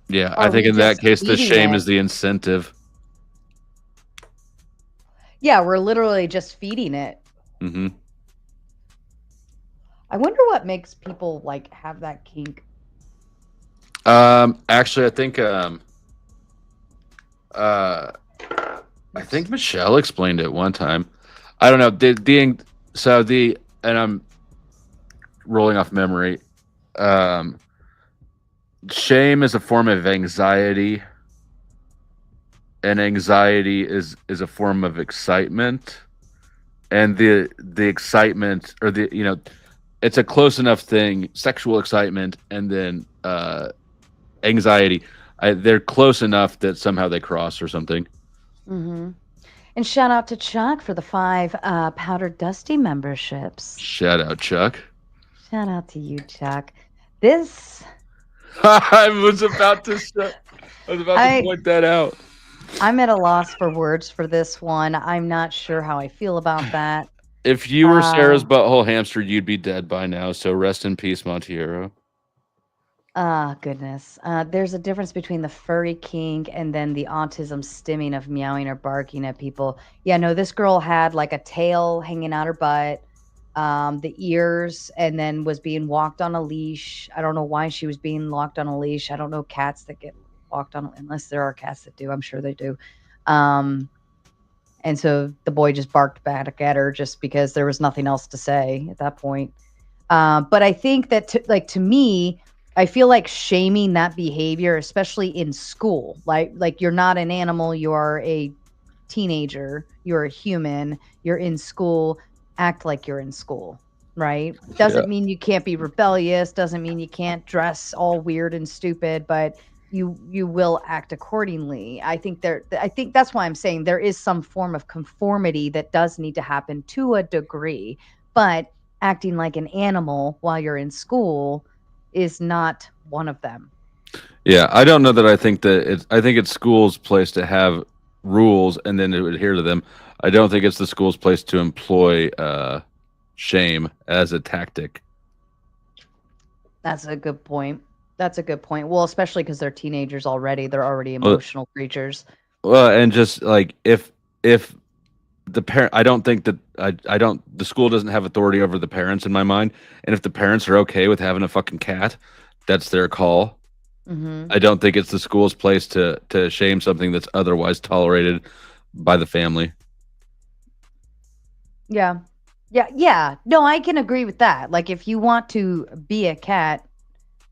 Yeah, I think in that case, the shame is the incentive. Yeah, we're literally just feeding it. Mm-hmm. I wonder what makes people like have that kink. Actually, I think I think Michelle explained it one time. I don't know. And I'm rolling off memory. Shame is a form of anxiety, and anxiety is a form of excitement, and the excitement, or it's a close enough thing, sexual excitement, and then anxiety. They're close enough that somehow they cross or something. Mm-hmm. And shout out to Chuck for the 5 Powder Dusty memberships. Shout out, Chuck. Shout out to you, Chuck. This... I was about to point that out. I'm at a loss for words for this one. I'm not sure how I feel about that. If you were Sarah's butthole hamster, you'd be dead by now. So rest in peace, Montiero. Goodness. There's a difference between the furry kink and then the autism stimming of meowing or barking at people. Yeah, no, this girl had like a tail hanging out her butt, the ears, and then was being walked on a leash. I don't know why she was being locked on a leash. I don't know cats that get walked on, unless there are cats that do. I'm sure they do. And so the boy just barked back at her just because there was nothing else to say at that point. But I think that to me, I feel like shaming that behavior, especially in school, like you're not an animal, you are a teenager, you're a human, you're in school, act like you're in school, right? Doesn't mean you can't be rebellious, doesn't mean you can't dress all weird and stupid, but you will act accordingly. I think that's why I'm saying there is some form of conformity that does need to happen to a degree, but acting like an animal while you're in school is not one of them. Yeah, I don't know that I think it's school's place to have rules and then to adhere to them. I don't think it's the school's place to employ shame as a tactic. That's a good point. Well, especially because they're teenagers already. They're already emotional creatures. Well, and just like if the parent, I don't think that the school doesn't have authority over the parents in my mind. And if the parents are okay with having a fucking cat, that's their call. I don't think it's the school's place to shame something that's otherwise tolerated by the family. Yeah. No, I can agree with that. Like, if you want to be a cat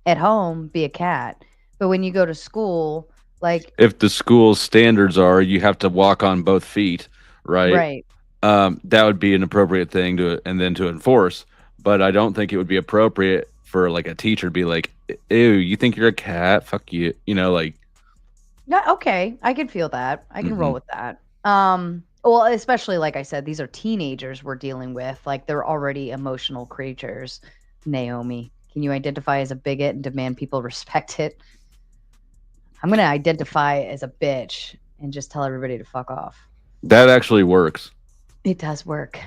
at home, be a cat. But when you go to school, like, if the school's standards are you have to walk on both feet, right? That would be an appropriate thing to enforce. But I don't think it would be appropriate for like a teacher to be like, "Ew, you think you're a cat? Fuck you," like. Yeah, okay, I can feel that. I can roll with that. Well, especially like I said, these are teenagers we're dealing with. Like, they're already emotional creatures. Naomi, can you identify as a bigot and demand people respect it? I'm gonna identify as a bitch and just tell everybody to fuck off. That actually works. It does work.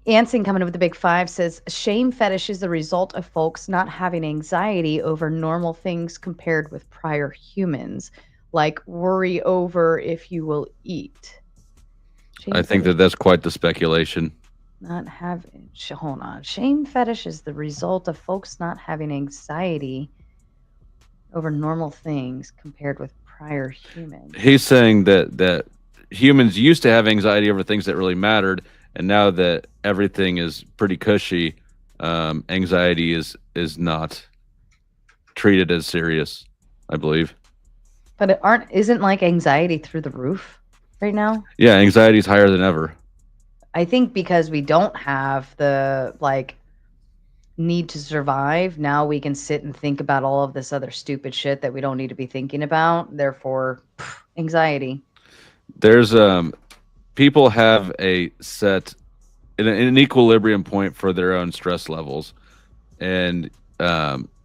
Anson, coming in with the big 5, says shame fetish is the result of folks not having anxiety over normal things compared with prior humans, like worry over if you will eat. I think that's quite the speculation. Hold on. Shame fetish is the result of folks not having anxiety over normal things compared with prior humans. He's saying that humans used to have anxiety over things that really mattered, and now that everything is pretty cushy, anxiety is not treated as serious, I believe. But isn't like anxiety through the roof right now? Yeah, anxiety is higher than ever. I think because we don't have the need to survive, now we can sit and think about all of this other stupid shit that we don't need to be thinking about. Therefore, anxiety. There's people have a set an equilibrium point for their own stress levels, and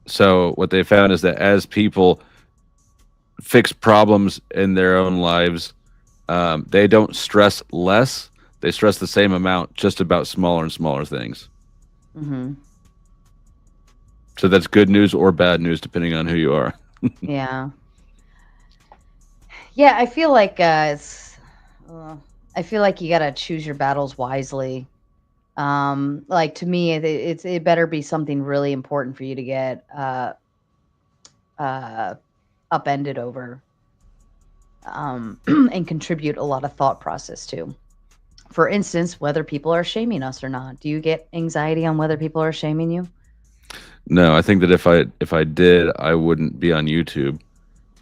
so what they found is that as people fix problems in their own lives, they don't stress less. They stress the same amount, just about smaller and smaller things. So that's good news or bad news, depending on who you are. Yeah. Yeah, I feel like I feel like you gotta choose your battles wisely. Like, to me, it better be something really important for you to get upended over, and contribute a lot of thought process to. For instance, whether people are shaming us or not. Do you get anxiety on whether people are shaming you? No, I think that if I did, I wouldn't be on YouTube.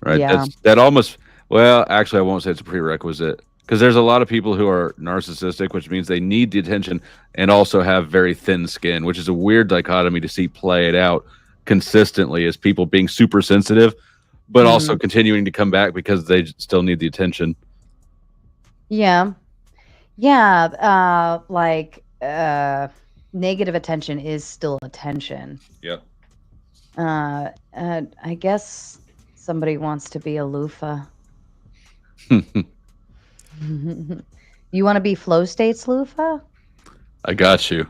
Right? Yeah. That almost, well, actually, I won't say it's a prerequisite, because there's a lot of people who are narcissistic, which means they need the attention and also have very thin skin, which is a weird dichotomy to see play it out consistently as people being super sensitive, but also continuing to come back because they still need the attention. Yeah. Negative attention is still attention. Yep. I guess somebody wants to be a loofah. You want to be flow states loofah? I got you.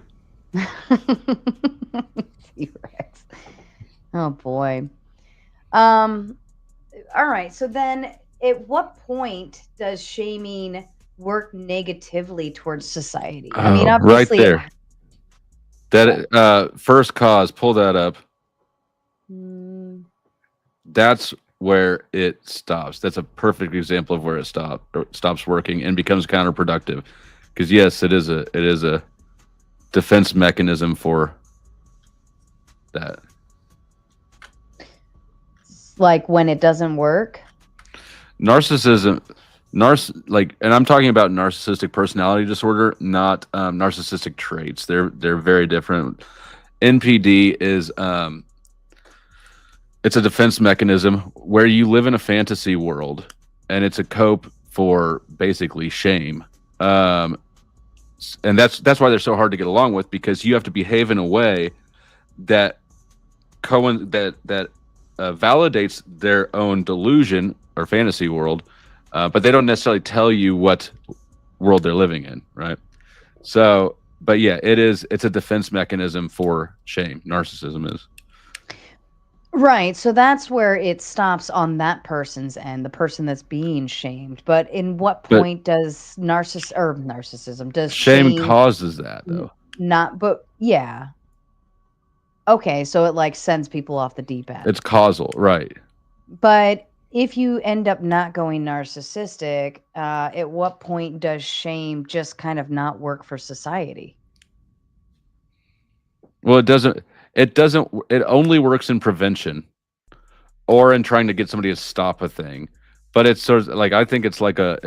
T-Rex. Oh boy. All right. So then, at what point does shaming work negatively towards society? I mean, obviously, right there. That first cause, pull that up. That's where it stops. That's a perfect example of where it stops working and becomes counterproductive. Because yes, it is a defense mechanism for that. Like, when it doesn't work. Narcissism, and I'm talking about narcissistic personality disorder, not narcissistic traits. They're very different. NPD is it's a defense mechanism where you live in a fantasy world, and it's a cope for basically shame. And that's why they're so hard to get along with, because you have to behave in a way that validates their own delusion or fantasy world, but they don't necessarily tell you what world they're living in, right? So, but yeah, it's a defense mechanism for shame. Narcissism is. Right. So that's where it stops on that person's end, the person that's being shamed. But in what point does narcissism does shame causes that, though? Yeah. Okay, so it sends people off the deep end. It's causal, right? But if you end up not going narcissistic, at what point does shame just kind of not work for society? Well, it doesn't. It only works in prevention or in trying to get somebody to stop a thing. But it's sort of like, I think it's like a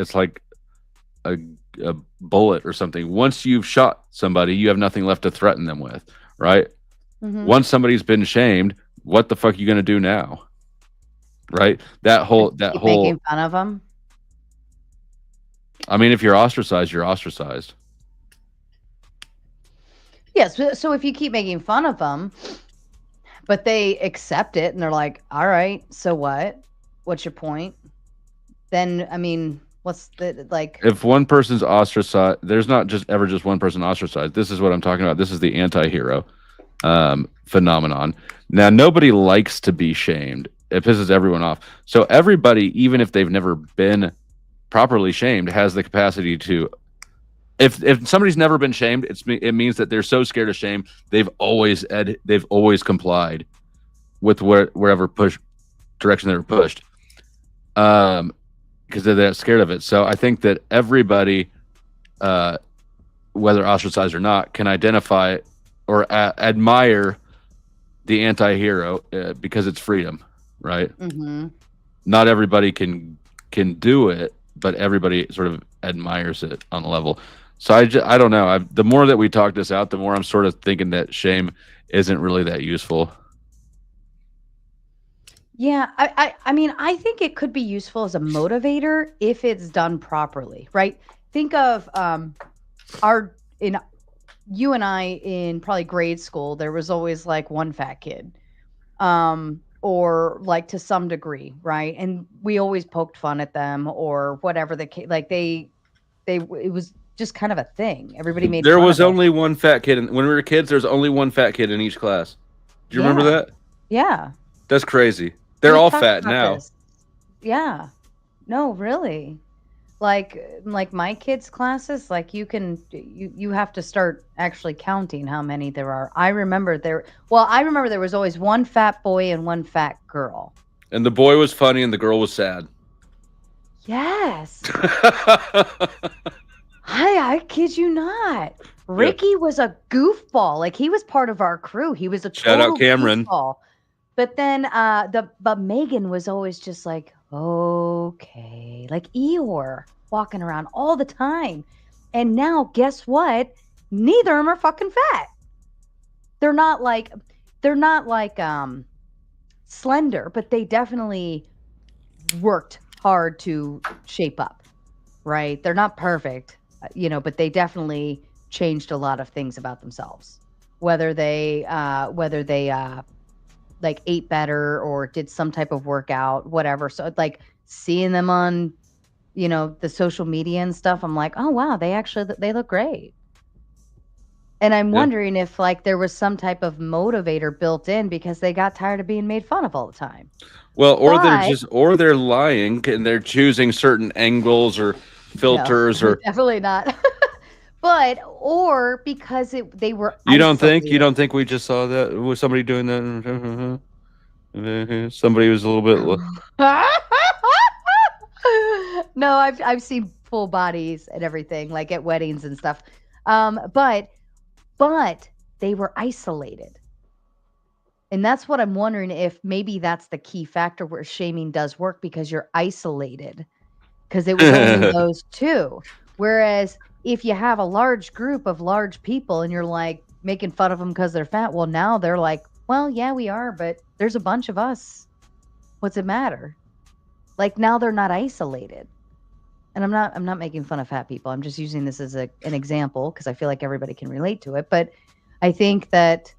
bullet or something. Once you've shot somebody, you have nothing left to threaten them with, right? Mhm. Once somebody's been shamed, what the fuck are you going to do now? Right? That whole Keep making fun of them. I mean, if you're ostracized, you're ostracized. Yes. So if you keep making fun of them, but they accept it and they're like, all right, so what? What's your point? Then, I mean, what's the, like, If one person's ostracized, there's not just ever just one person ostracized. This is what I'm talking about. This is the anti-hero phenomenon. Now, nobody likes to be shamed. It pisses everyone off. So everybody, even if they've never been properly shamed, has the capacity to. If somebody's never been shamed, it means that they're so scared of shame, they've always complied with wherever direction they were pushed, because they're that scared of it. So I think that everybody, whether ostracized or not, can identify or admire the anti-hero because it's freedom, right? mm-hmm. Not everybody can do it, but everybody sort of admires it on a level. So I don't know. The more that we talk this out, the more I'm sort of thinking that shame isn't really that useful. Yeah, I mean, I think it could be useful as a motivator if it's done properly, right? Think of you and I in probably grade school, there was always like one fat kid, or like to some degree, right? And we always poked fun at them or whatever like it was just kind of a thing. Everybody made There fun was of it. only one fat kid. When we were kids, there was only one fat kid in each class. Do you remember that? Yeah. That's crazy. They're We all talked fat about now. this. Yeah. No, really. Like my kids' classes, like you have to start actually counting how many there are. I remember there was always one fat boy and one fat girl. And the boy was funny and the girl was sad. Yes. I kid you not. Ricky was a goofball. Like he was part of our crew. He was a Shout total out Cameron. goofball. But then but Megan was always just like, okay, like Eeyore walking around all the time. And now guess what? Neither of them are fucking fat. They're not like slender, but they definitely worked hard to shape up. Right? They're not perfect, but they definitely changed a lot of things about themselves. Whether they like ate better or did some type of workout, whatever. So like seeing them on, the social media and stuff, I'm like, oh wow, they look great. And I'm wondering if like there was some type of motivator built in because they got tired of being made fun of all the time. Well, or they're lying and they're choosing certain angles or filters or definitely not. But or because they were You don't think we just saw that? Was somebody doing that? Somebody was a little bit. No, I've seen full bodies and everything, like at weddings and stuff. But they were isolated. And that's what I'm wondering, if maybe that's the key factor where shaming does work, because you're isolated. Because it was only those two. Whereas if you have a large group of large people and you're like making fun of them because they're fat, well, now they're like, well, yeah, we are, but there's a bunch of us. What's it matter? Like now they're not isolated. And I'm not making fun of fat people. I'm just using this as an example because I feel like everybody can relate to it. But I think that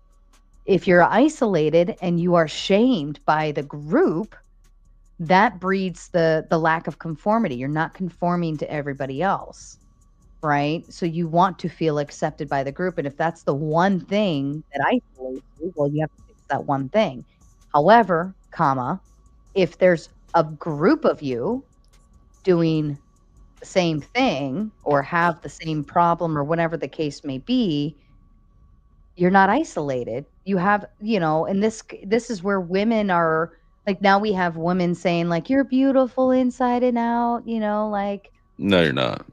if you're isolated and you are shamed by the group, that breeds the lack of conformity. You're not conforming to everybody else, right? So you want to feel accepted by the group. And if that's the one thing that isolates you, well, you have to fix that one thing. However, if there's a group of you doing the same thing or have the same problem or whatever the case may be, you're not isolated. You have, and this is where women are Like now we have women saying like you're beautiful inside and out, like No, you're not.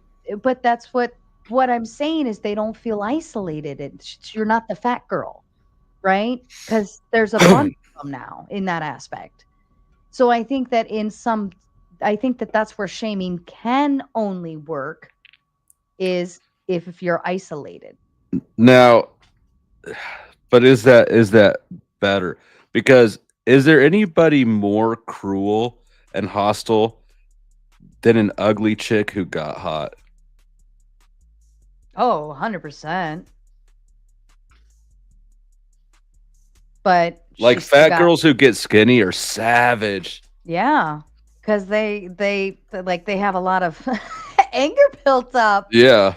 but that's what I'm saying is they don't feel isolated. You're not the fat girl, right? Because there's a bunch of them now in that aspect. So I think that that's where shaming can only work is if you're isolated. Now, but is that better? Because is there anybody more cruel and hostile than an ugly chick who got hot? Oh, 100%. But Like she still fat got, girls who get skinny are savage. yeah, because they have a lot of anger built up. Yeah.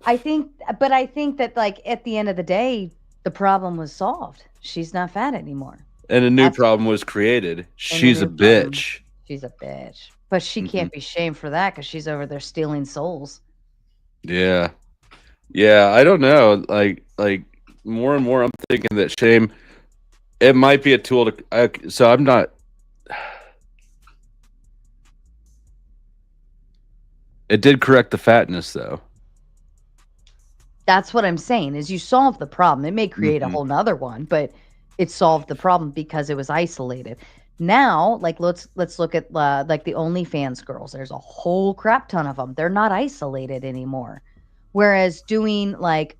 I think that like at the end of the day, the problem was solved. She's not fat anymore. And a new That's- problem was created. and She's a new problem- bitch. She's a bitch. But she can't be shamed for that because she's over there stealing souls. Yeah. Yeah, I don't know. Like more and more I'm thinking that shame it might be a tool to so I'm not it did correct the fatness though. That's what I'm saying is you solve the problem. It may create a whole nother one, but it solved the problem because it was isolated. Now, like let's look at like the OnlyFans girls. There's a whole crap ton of them. They're not isolated anymore. Whereas doing like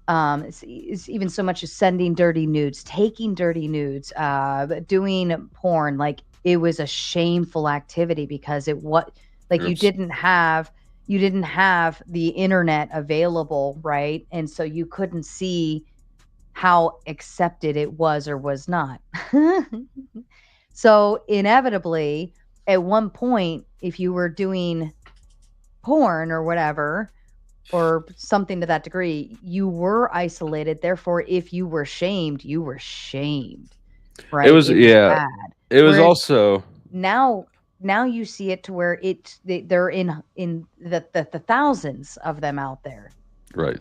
it's even so much as sending dirty nudes, taking dirty nudes, doing porn, like it was a shameful activity because you didn't have the internet available, right? And so you couldn't see how accepted it was or was not. So inevitably, at one point, if you were doing porn or whatever, or something to that degree, you were isolated. Therefore, if you were shamed, you were shamed. Right? It was bad. It was Whereas also now you see it to where they're in the thousands of them out there. right.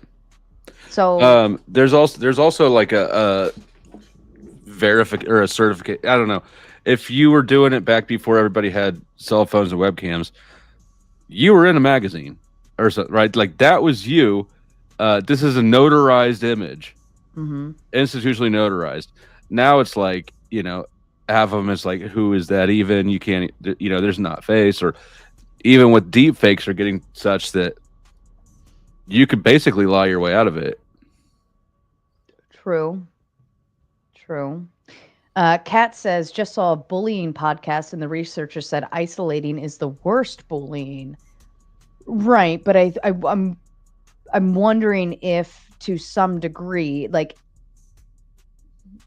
So there's also like a verification or a certificate. I don't know. If you were doing it back before everybody had cell phones and webcams, you were in a magazine or something, right? Like that was you. This is a notarized image, institutionally notarized. Now it's like, half of them is like, who is that even? You can't, there's not face, or even with deep fakes are getting such that you could basically lie your way out of it. True. Kat says, just saw a bullying podcast and the researcher said isolating is the worst bullying. Right, but I'm wondering if to some degree, like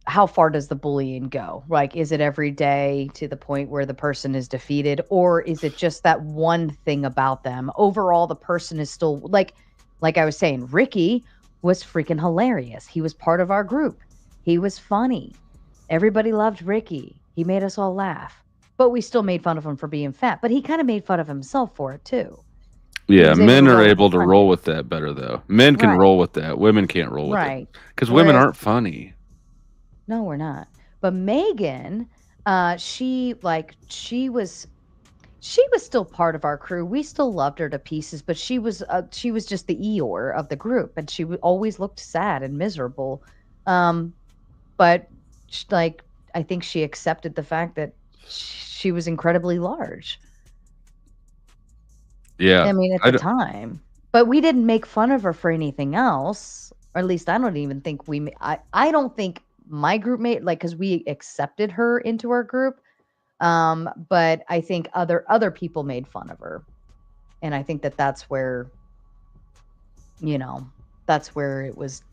how far does the bullying go? Like, is it every day to the point where the person is defeated, or is it just that one thing about them? Overall, the person is still like I was saying, Ricky was freaking hilarious. He was part of our group. He was funny. Everybody loved Ricky. He made us all laugh, but we still made fun of him for being fat, but he kind of made fun of himself for it too. Yeah, men are able to roll with that better though. Men can roll with that. Women can't roll with it. Because women aren't funny. No, we're not. But Megan, she was still part of our crew. We still loved her to pieces, but she was just the Eeyore of the group, and she always looked sad and miserable. But I think she accepted the fact that she was incredibly large. Yeah. I mean, at the time. But we didn't make fun of her for anything else. Or at least I don't even think I don't think my group made, because we accepted her into our group. But I think other people made fun of her. And I think that's where, that's where it was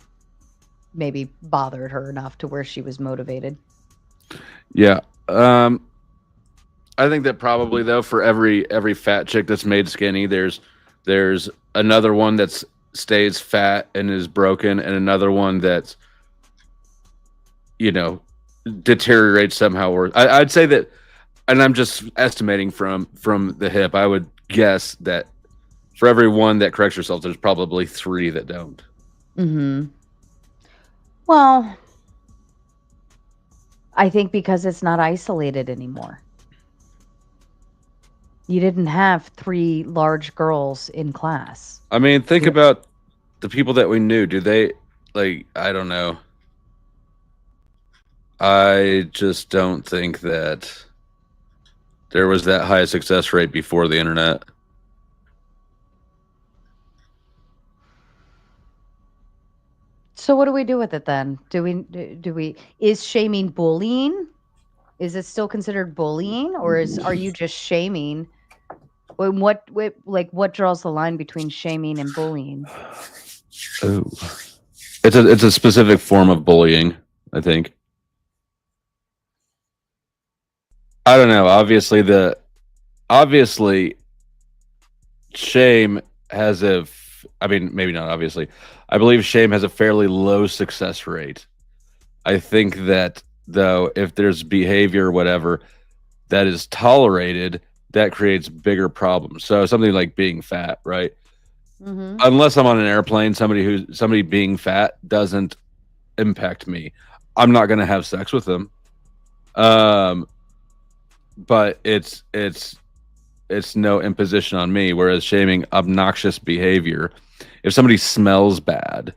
maybe bothered her enough to where she was motivated. Yeah. I think that probably though, for every fat chick that's made skinny, there's another one that's stays fat and is broken, and another one that's deteriorates somehow. Or I'd say that, and I'm just estimating from the hip, I would guess that for every one that corrects herself, there's probably 3 that don't. Well, I think because it's not isolated anymore. You didn't have 3 large girls in class. I mean, think about the people that we knew. Do they, like, I don't know. I just don't think that there was that high success rate before the internet. So what do we do with it then? Do we is shaming bullying? Is it still considered bullying, or are you just shaming? What draws the line between shaming and bullying? Oh, it's a specific form of bullying, I think. I don't know. Obviously, shame has I mean, maybe not obviously. I believe shame has a fairly low success rate. I think that, though, if there's behavior or whatever that is tolerated, that creates bigger problems. So something like being fat, right? Mm-hmm. Unless I'm on an airplane, somebody being fat doesn't impact me. I'm not going to have sex with them. But it's no imposition on me. Whereas shaming obnoxious behavior, if somebody smells bad,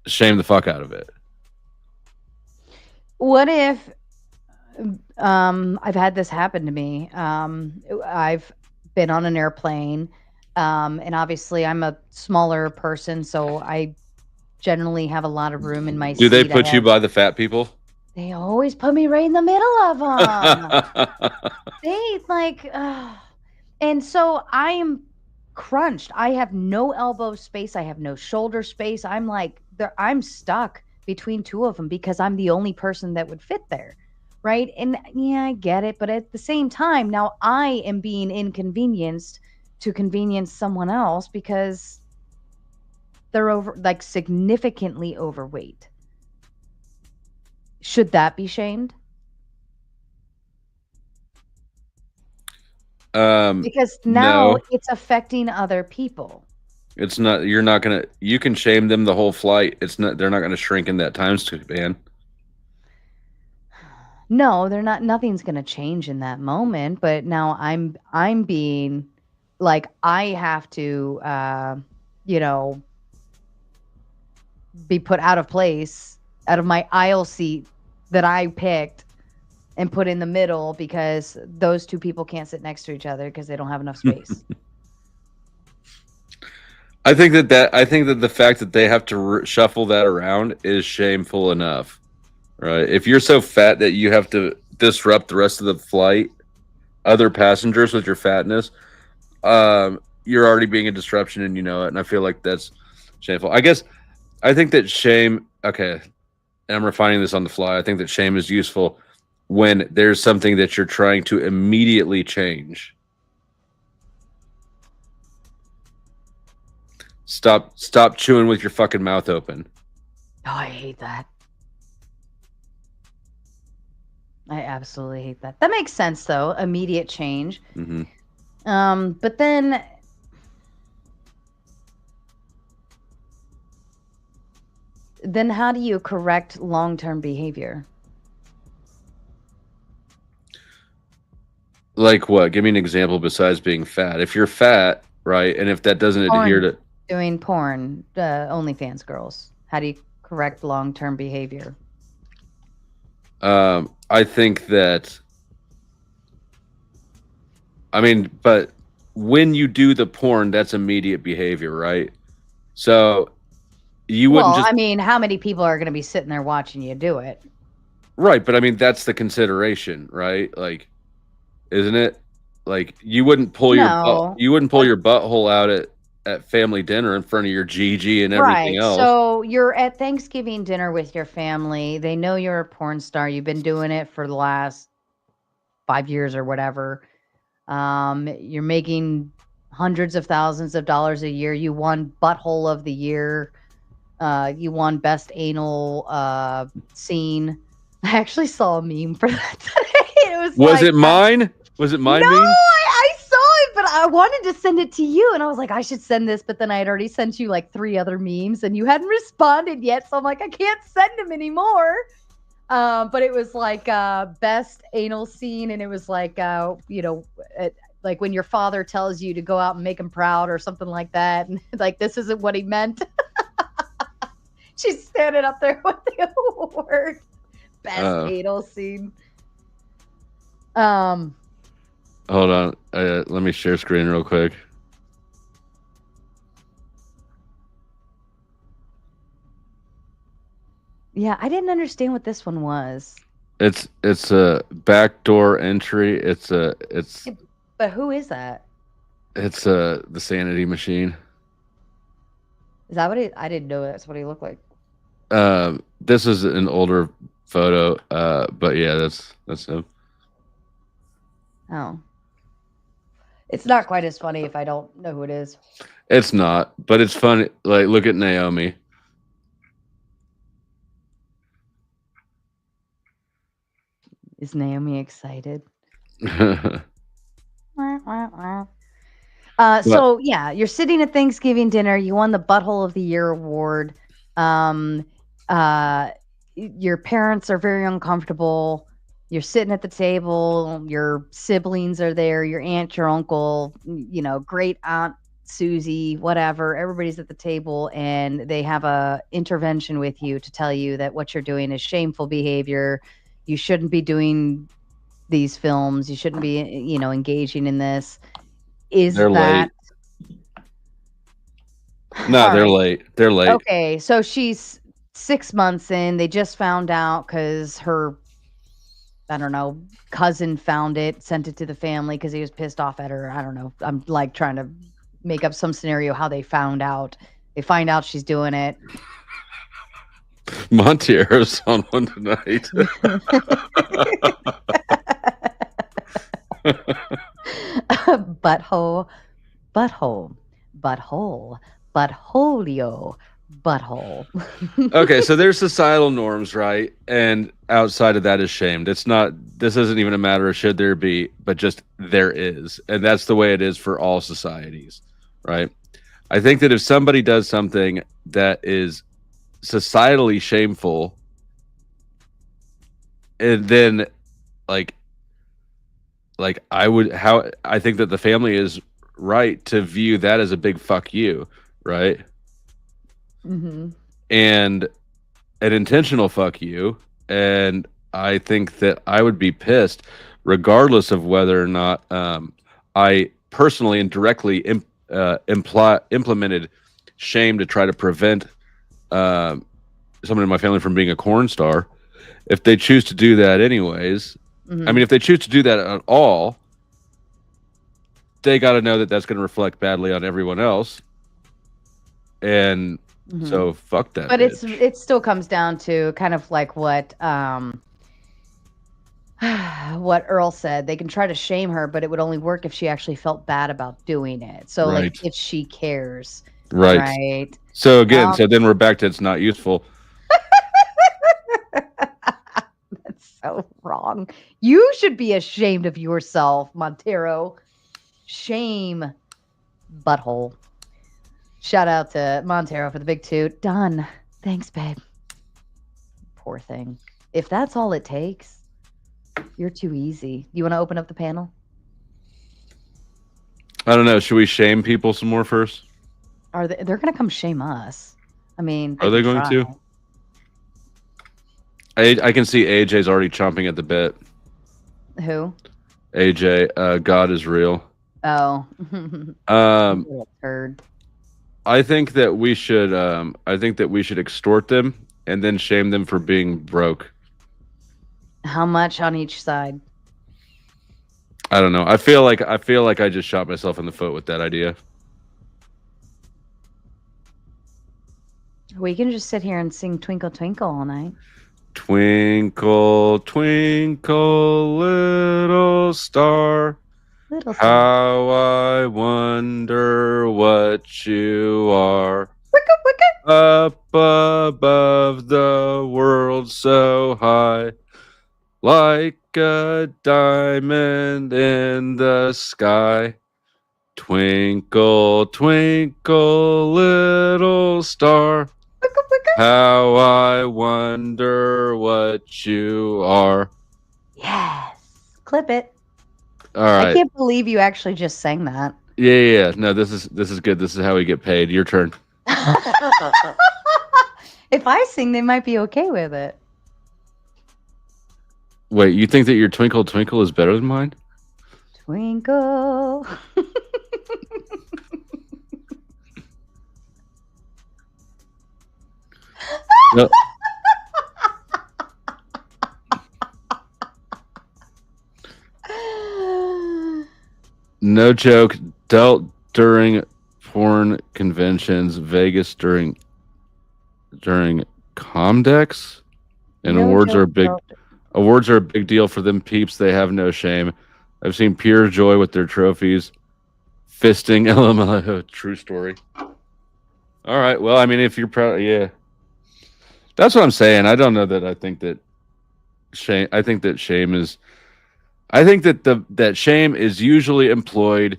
shame the fuck out of it. What if I've had this happen to me? I've been on an airplane, and obviously I'm a smaller person, so I generally have a lot of room in my seat. Do they put you by the fat people? They always put me right in the middle of them. They and so I am crunched. I have no elbow space. I have no shoulder space. I'm stuck between 2 of them because I'm the only person that would fit there. Right. And yeah, I get it. But at the same time, now I am being inconvenienced to convenience someone else because they're significantly overweight. Should that be shamed? Because now it's affecting other people. It's not. You're not gonna. You can shame them the whole flight. It's not. They're not gonna shrink in that time span. No, they're not. Nothing's gonna change in that moment. But now I'm being like I have to, be put out of place, out of my aisle seat that I picked and put in the middle because those 2 people can't sit next to each other because they don't have enough space. I think that the fact that they have to shuffle that around is shameful enough, right? If you're so fat that you have to disrupt the rest of the flight, other passengers with your fatness, you're already being a disruption and you know it. And I feel like that's shameful. I think that shame, okay, and I'm refining this on the fly. I think that shame is useful when there's something that you're trying to immediately change. Stop chewing with your fucking mouth open. Oh, I hate that. I absolutely hate that. That makes sense, though. Immediate change. Mm-hmm. But then how do you correct long-term behavior? Like what? Give me an example besides being fat. If you're fat, right, and if that doesn't adhere to doing porn, OnlyFans girls, how do you correct long-term behavior? I think that. I mean, but when you do the porn, that's immediate behavior, right? So you wouldn't just. I mean, how many people are going to be sitting there watching you do it? Right, but I mean that's the consideration, right? Like, isn't it? Like you wouldn't pull your butthole out at family dinner in front of your GG and everything else. So you're at Thanksgiving dinner with your family. They know you're a porn star. You've been doing it for the last 5 years or whatever. You're making hundreds of thousands of dollars a year. You won Butthole of the Year. You won Best Anal Scene. I actually saw a meme for that today. Was it mine? Was it mine? No, meme? I saw it, but I wanted to send it to you, and I was like, I should send this, but then I had already sent you like 3 other memes, and you hadn't responded yet, so I'm like, I can't send them anymore. But it was like best anal scene, and it was like like when your father tells you to go out and make him proud or something like that, and like this isn't what he meant. She's standing up there with the award. Best anal scene. Hold on, let me share screen real quick. Yeah, I didn't understand what this one was. It's a backdoor entry. But who is that? It's the sanity machine. Is that what I didn't know that's what he looked like. This is an older photo. But yeah, that's him. Oh. It's not quite as funny if I don't know who it is. It's not, but it's funny. Like, look at Naomi. Is Naomi excited? So yeah, you're sitting at Thanksgiving dinner. You won the Butthole of the Year award. Your parents are very uncomfortable. You're sitting at the table. Your siblings are there. Your aunt, your uncle, great aunt Susie, whatever. Everybody's at the table, and they have a intervention with you to tell you that what you're doing is shameful behavior. You shouldn't be doing these films. You shouldn't be, engaging in this. They're late. No, they're late. They're late. Okay, so she's 6 months in. They just found out because her, I don't know, cousin found it, sent it to the family because he was pissed off at her. I don't know. I'm like trying to make up some scenario how they found out. They find out she's doing it. Montiero's on one tonight. Butthole, buttholio, butthole. Okay, so there's societal norms, right? And outside of that is shamed. This isn't even a matter of should there be, but just there is. And that's the way it is for all societies, right? I think that if somebody does something that is societally shameful, and then like I think that the family is right to view that as a big fuck you, right? Mm-hmm. And an intentional fuck you. And I think that I would be pissed regardless of whether or not I personally and directly implemented shame to try to prevent someone in my family from being a corn star. If they choose to do that anyways, I mean, if they choose to do that at all, they got to know that that's going to reflect badly on everyone else. And so fuck that. But bitch. it still comes down to kind of like what Earl said. They can try to shame her, but it would only work if she actually felt bad about doing it. So Right. like if she cares. Right. Right. So again, so then we're back to it's not useful. That's so wrong. You should be ashamed of yourself, Montero. Shame, butthole. Shout out to Montero for the big toot. Done. Thanks, babe. Poor thing. If that's all it takes, you're too easy. You want to open up the panel? I don't know. Should we shame people some more first? They're going to come shame us. I mean, are they going to? I can see AJ's already chomping at the bit. Who? AJ, God is real. Oh. Little turd. I think that we should extort them and then shame them for being broke. How much on each side? I don't know. I feel like I just shot myself in the foot with that idea. We can just sit here and sing Twinkle Twinkle all night. Twinkle, twinkle, little star. Little star. How I wonder what you are. Wicka, wicka. Up above the world so high, like a diamond in the sky. Twinkle, twinkle, little star. Wicka, How I wonder what you are. Yes. Clip it. All right. I can't believe you actually just sang that. Yeah. No, this is good. This is how we get paid. Your turn. If I sing, they might be okay with it. Wait, you think that your Twinkle Twinkle is better than mine? Twinkle. No. No joke. Dealt during porn conventions, Vegas during Comdex, and No awards are joke, big. no. Awards are a big deal for them peeps. They have no shame. I've seen pure joy with their trophies. Fisting, LMLO, true story. All right. Well, I mean, if you're proud, yeah. That's what I'm saying. I don't know that I think that shame. I think that shame is. I think that that shame is usually employed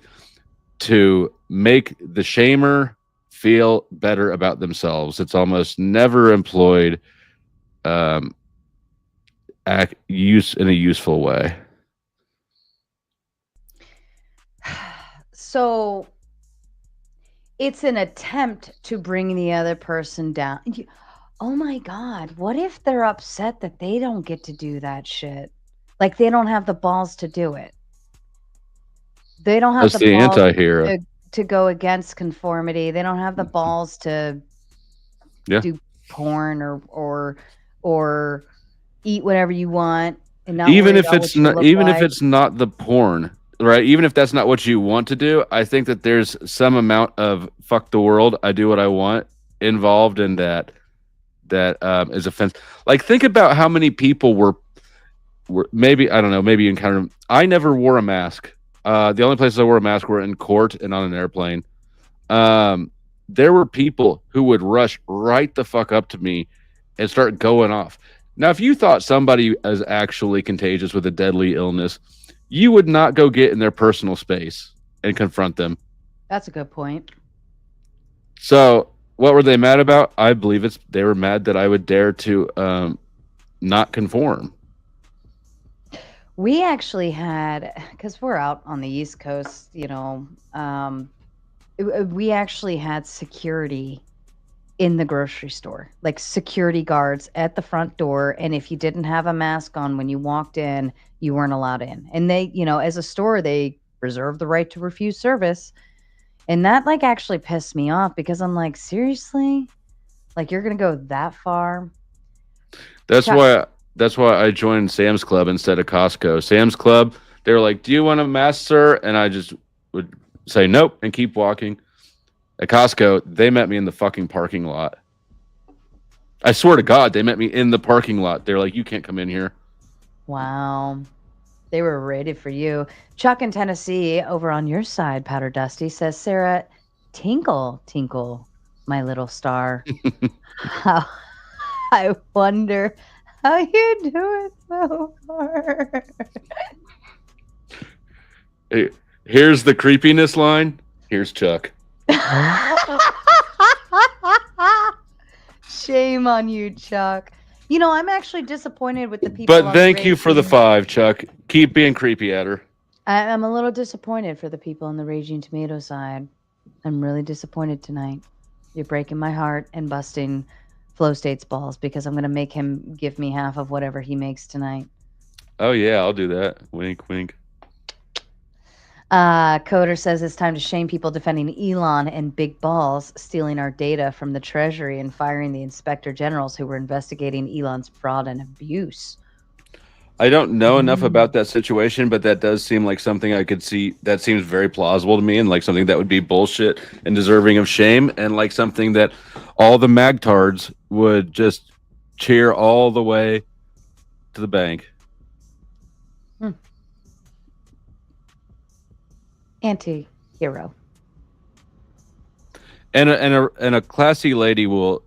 to make the shamer feel better about themselves. It's almost never employed use in a useful way. So it's an attempt to bring the other person down. Oh my God, what if they're upset that they don't get to do that shit? Like they don't have the balls to do it. They don't have That's the the balls anti-hero. to go against conformity. They don't have the balls to do porn or eat whatever you want and not even worry if about it's what you not look even like. if it's not the porn, right? Even if that's not what you want to do, I think that there's some amount of fuck the world, I do what I want involved in that is offense. Like think about how many people were maybe, I don't know, maybe you encountered. I never wore a mask. The only places I wore a mask were in court and on an airplane. There were people who would rush right the fuck up to me and start going off. Now, if you thought somebody is actually contagious with a deadly illness, you would not go get in their personal space and confront them. That's a good point. So, what were they mad about? I believe they were mad that I would dare to not conform. We actually had, because we're out on the East Coast, we actually had security in the grocery store, like security guards at the front door. And if you didn't have a mask on when you walked in, you weren't allowed in. And they, as a store, they reserve the right to refuse service. And that like actually pissed me off because I'm like, seriously? Like you're going to go that far? That's why I joined Sam's Club instead of Costco. Sam's Club, they were like, "Do you want a mask, sir?" And I just would say nope and keep walking. At Costco, they met me in the fucking parking lot. I swear to God, they met me in the parking lot. They're like, "You can't come in here." Wow. They were ready for you. Chuck in Tennessee, over on your side, Powder Dusty, says, Sarah, tinkle, tinkle, my little star. How I wonder how you're doing so far. Hey, here's the creepiness line. Here's Chuck. Shame on you, Chuck. I'm actually disappointed with the people. But thank you for the 5, Chuck. Keep being creepy at her. I'm a little disappointed for the people on the Raging Tomato side. I'm really disappointed tonight. You're breaking my heart and busting Flow State's balls because I'm going to make him give me half of whatever he makes tonight. Oh, yeah, I'll do that. Wink, wink. Coder says it's time to shame people defending Elon and Big Balls stealing our data from the Treasury and firing the inspector generals who were investigating Elon's fraud and abuse. I don't know enough about that situation, but that does seem like something I could see. That seems very plausible to me, and like something that would be bullshit and deserving of shame, and like something that all the magtards would just cheer all the way to the bank. Anti-hero. And a classy lady will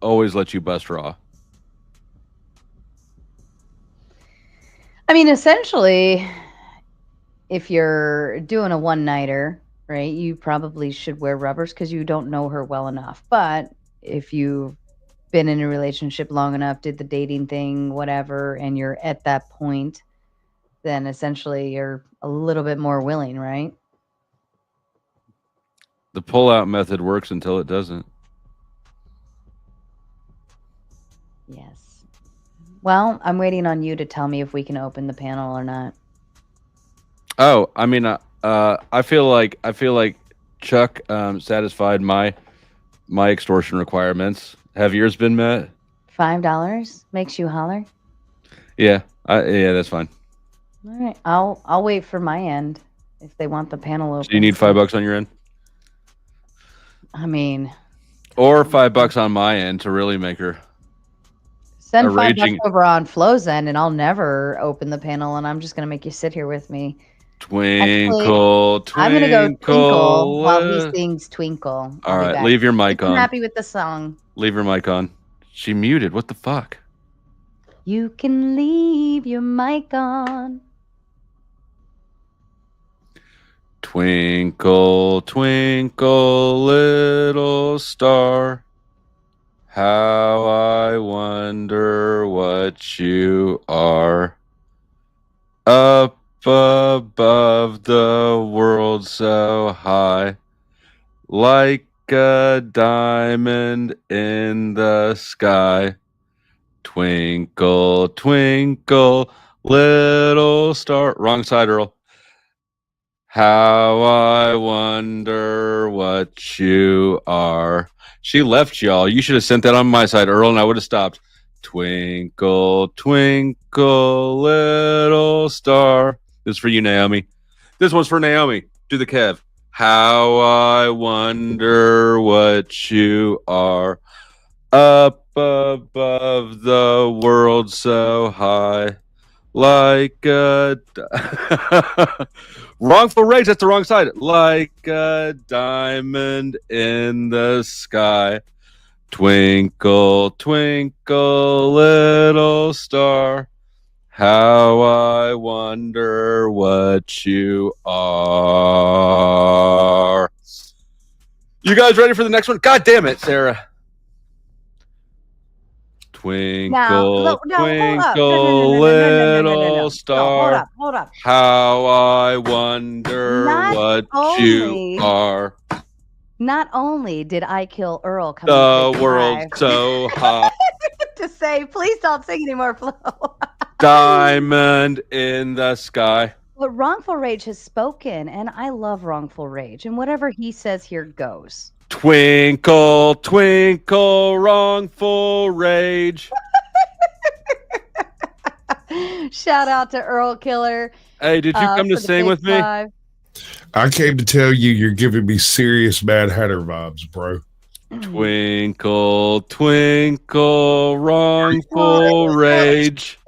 always let you bust raw. I mean, essentially, if you're doing a one-nighter, right, you probably should wear rubbers because you don't know her well enough. But if you been in a relationship long enough, did the dating thing, whatever, and you're at that point, then essentially you're a little bit more willing, right? The pull-out method works until it doesn't. Yes. Well, I'm waiting on you to tell me if we can open the panel or not. Oh, I mean, I feel like Chuck satisfied my extortion requirements. Have yours been met? $5 makes you holler. Yeah, yeah, that's fine. All right, I'll wait for my end if they want the panel open. So you need $5 on your end, I mean, or $5 on my end to really make her send a $5 raging over on Flo's end, and I'll never open the panel, and I'm just gonna make you sit here with me. twinkle, Actually, I'm gonna go twinkle while he twinkle. sings Twinkle. All right, leave your mic on. I'm happy with the song. Leave your mic on. She muted. What the fuck? You can leave your mic on. Twinkle, twinkle, little star, how I wonder what you are. Up above the world so high, like a diamond in the sky. Twinkle, twinkle, little star. Wrong side, Earl. How I wonder what you are. She left, y'all. You should have sent that on my side, Earl, and I would have stopped. Twinkle, twinkle, little star. This is for you, Naomi. This one's for Naomi. Do the Kev. How I wonder what you are. Up above the world so high. Like a wrongful rage. That's the wrong side. Like a diamond in the sky. Twinkle, twinkle, little star. How I wonder what you are. You guys ready for the next one? God damn it, Sarah. Twinkle, twinkle, little star. Hold up. How I wonder what you are. Not only did I kill Earl coming The to world live, so high. to say, please don't sing anymore, Flo. Diamond in the sky. But Wrongful Rage has spoken, and I love Wrongful Rage, and whatever he says here goes. Twinkle, twinkle, wrongful rage. Shout out to Earl Killer. Hey, did you come to sing with me? I came to tell you you're giving me serious Mad Hatter vibes, bro. Twinkle, twinkle, wrongful rage.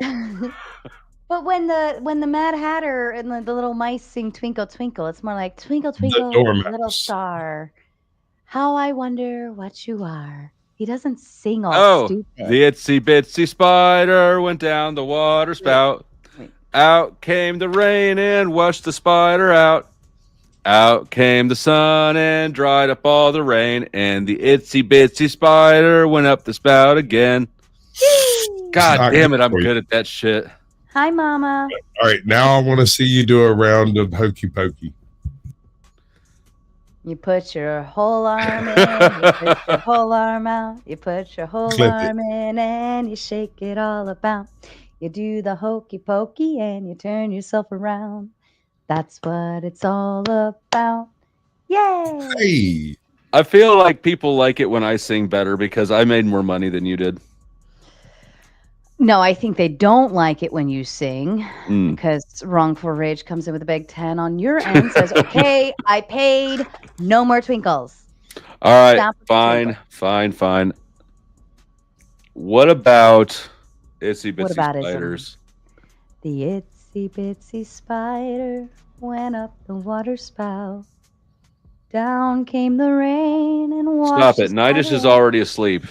But when the Mad Hatter and the little mice sing Twinkle Twinkle, it's more like Twinkle Twinkle, little star. How I wonder what you are. He doesn't sing all stupid. The itsy bitsy spider went down the water spout. Wait. Out came the rain and washed the spider out. Out came the sun and dried up all the rain. And the itsy bitsy spider went up the spout again. God damn it, I'm good at that shit. Hi, Mama. All right, now I want to see you do a round of hokey pokey. You put your whole arm in, you put your whole arm out, you put your whole arm in, and you shake it all about. You do the hokey pokey and you turn yourself around. That's what it's all about. Yay! Hey! I feel like people like it when I sing better because I made more money than you did. No, I think they don't like it when you sing because Wrongful Rage comes in with a big 10 on your end, says, okay, I paid, no more twinkles. All right, fine. What about itsy bitsy spiders? The itsy bitsy spider went up the water spout. Down came the rain and washed. Stop it. Nidus is already asleep.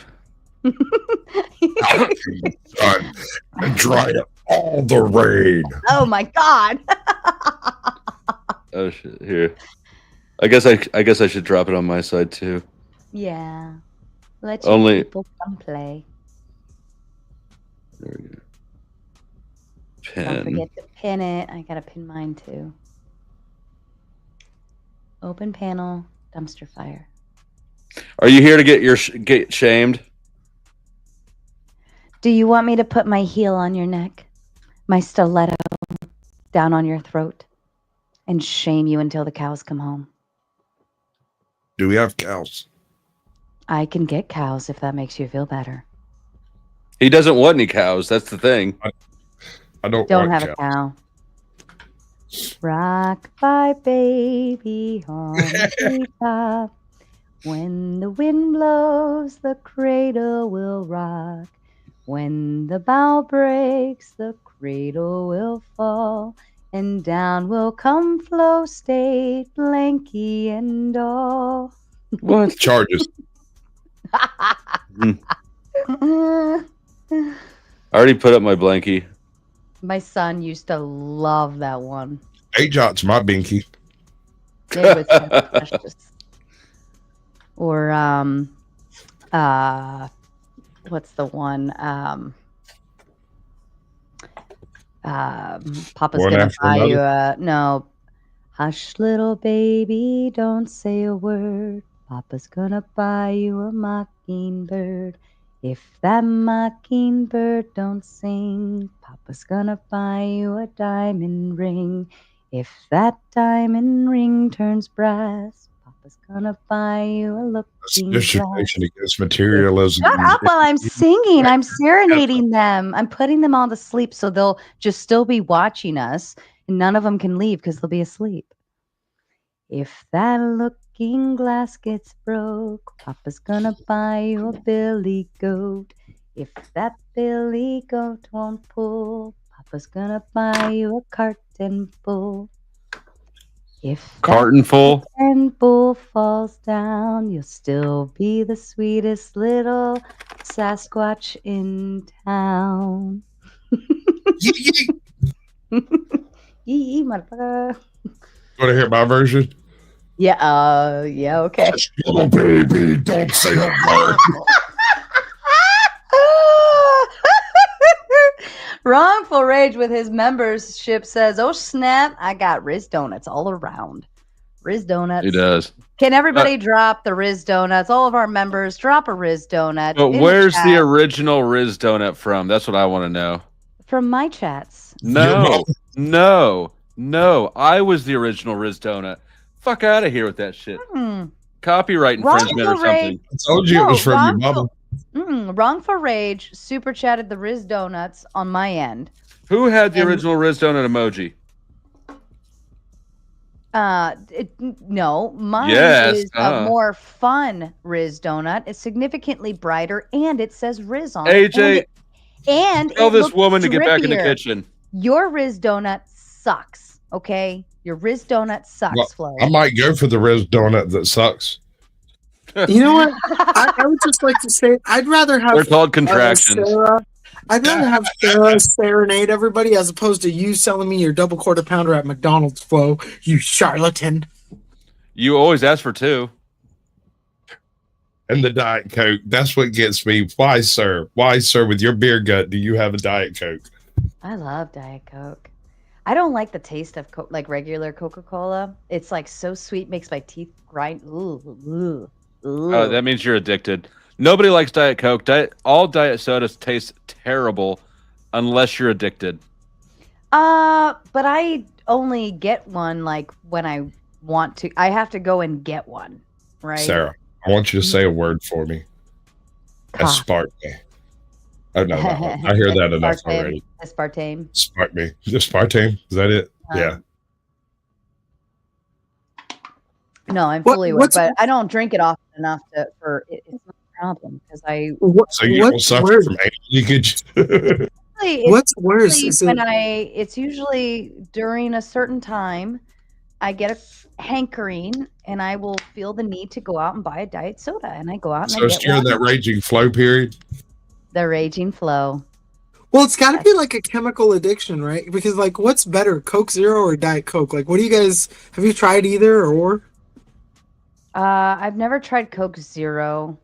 Dry up all the rain. Oh my god. Oh shit. Here. I guess I should drop it on my side too. Yeah. Let your people come play. There we go. Don't Pin. forget to pin it. I gotta pin mine too. Open panel, dumpster fire. Are you here to get shamed? Do you want me to put my heel on your neck, my stiletto down on your throat, and shame you until the cows come home? Do we have cows? I can get cows if that makes you feel better. He doesn't want any cows. That's the thing. I don't have cows. a cow. Rock my baby on the top. When the wind blows, the cradle will rock. When the bow breaks, the cradle will fall. And down will come Flow State, blankie and all. What? Charges. I already put up my blankie. My son used to love that one. Ajot's my binky. It was so precious. Or what's the one? Papa's One gonna after buy you another? a no. Hush, little baby, don't say a word. Papa's gonna buy you a mockingbird. If that mockingbird don't sing, Papa's gonna buy you a diamond ring. If that diamond ring turns brass, Papa's gonna buy you a looking glass. Dissertation against materialism. Shut up while I'm singing. I'm serenading them. I'm putting them all to sleep so they'll just still be watching us, and none of them can leave because they'll be asleep. If that looking glass gets broke, Papa's gonna buy you a billy goat. If that billy goat won't pull, Papa's gonna buy you a carton full. If Carton full? and bull falls down, you'll still be the sweetest little Sasquatch in town. Yee, motherfucker. Want to hear my version? Yeah, yeah, okay. Little baby, don't say a word. Wrongful Rage with his membership says, "Oh snap, I got Riz Donuts all around." Riz Donuts. He does. Can everybody drop the Riz Donuts? All of our members, drop a Riz Donut. But in where's chat the original Riz donut from? That's what I want to know. from my chats? No, no. I was the original Riz donut. Fuck out of here with that shit. Copyright infringement or something. I told you it was from your mama. Wrongful Rage super chatted the Riz Donuts on my end. Who had the original Riz donut emoji? No, mine Yes, is a more fun Riz donut. It's significantly brighter, and it says Riz on it. AJ, and tell it this looks woman to get back in the drippier. kitchen. Your Riz donut sucks. Okay, your Riz donut sucks, Well, Flo. I might go for the Riz donut that sucks. You know what? I would just like to say I'd rather have They're called contractions. I'd rather have Sarah serenade everybody as opposed to you selling me your double quarter pounder at McDonald's, Flo. You charlatan. You always ask for two. And the Diet Coke. That's what gets me. Why, sir? Why, sir, with your beer gut, do you have a Diet Coke? I love Diet Coke. I don't like the taste of like regular Coca-Cola. It's like so sweet, makes my teeth grind. Ooh. Oh, that means you're addicted. Nobody likes Diet Coke. All diet sodas taste terrible unless you're addicted. But I only get one like when I want to. I have to go and get one, right? Sarah, I want you to say a word for me. Aspartame. Oh, no. I hear that enough already. Aspartame. Aspartame. Aspartame? Is that it? Yeah. No, I'm fully aware, but I don't drink it often enough for it's not a problem because I. So you don't suffer from anal leakage? What's worse? It's usually during a certain time, I get a hankering and I will feel the need to go out and buy a diet soda, and I go out and So I it's get during one. that raging flow period? The raging flow. Well, it's got to be like a chemical addiction, right? Because like, what's better, Coke Zero or Diet Coke? Like, what do you guys have you tried either or? I've never tried Coke Zero.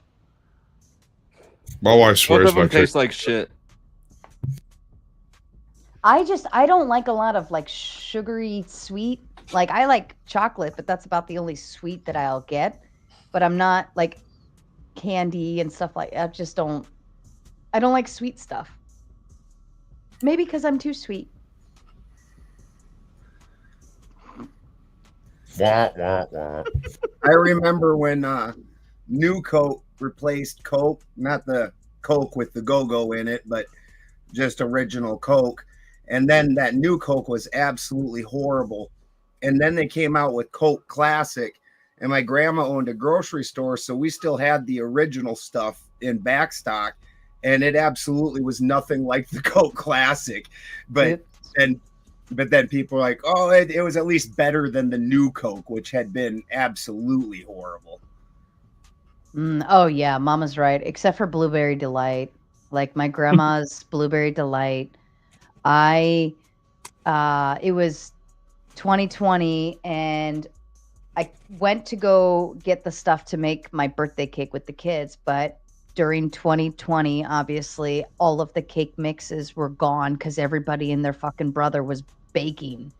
My wife Both swears of them by taste like shit. I don't like a lot of like sugary sweet. Like I like chocolate, but that's about the only sweet that I'll get. But I'm not like candy and stuff like I don't like sweet stuff. Maybe because I'm too sweet. Wah, wah, wah. I remember when New Coke replaced Coke, not the Coke with the go-go in it, but just original Coke. And then that New Coke was absolutely horrible. And then they came out with Coke Classic. And my grandma owned a grocery store, so we still had the original stuff in backstock. And it absolutely was nothing like the Coke Classic. But then people were like, oh, it was at least better than the New Coke, which had been absolutely horrible. Oh yeah, Mama's right. Except for Blueberry Delight, like my grandma's Blueberry Delight. It was 2020, and I went to go get the stuff to make my birthday cake with the kids, but during 2020, obviously, all of the cake mixes were gone because everybody and their fucking brother was baking.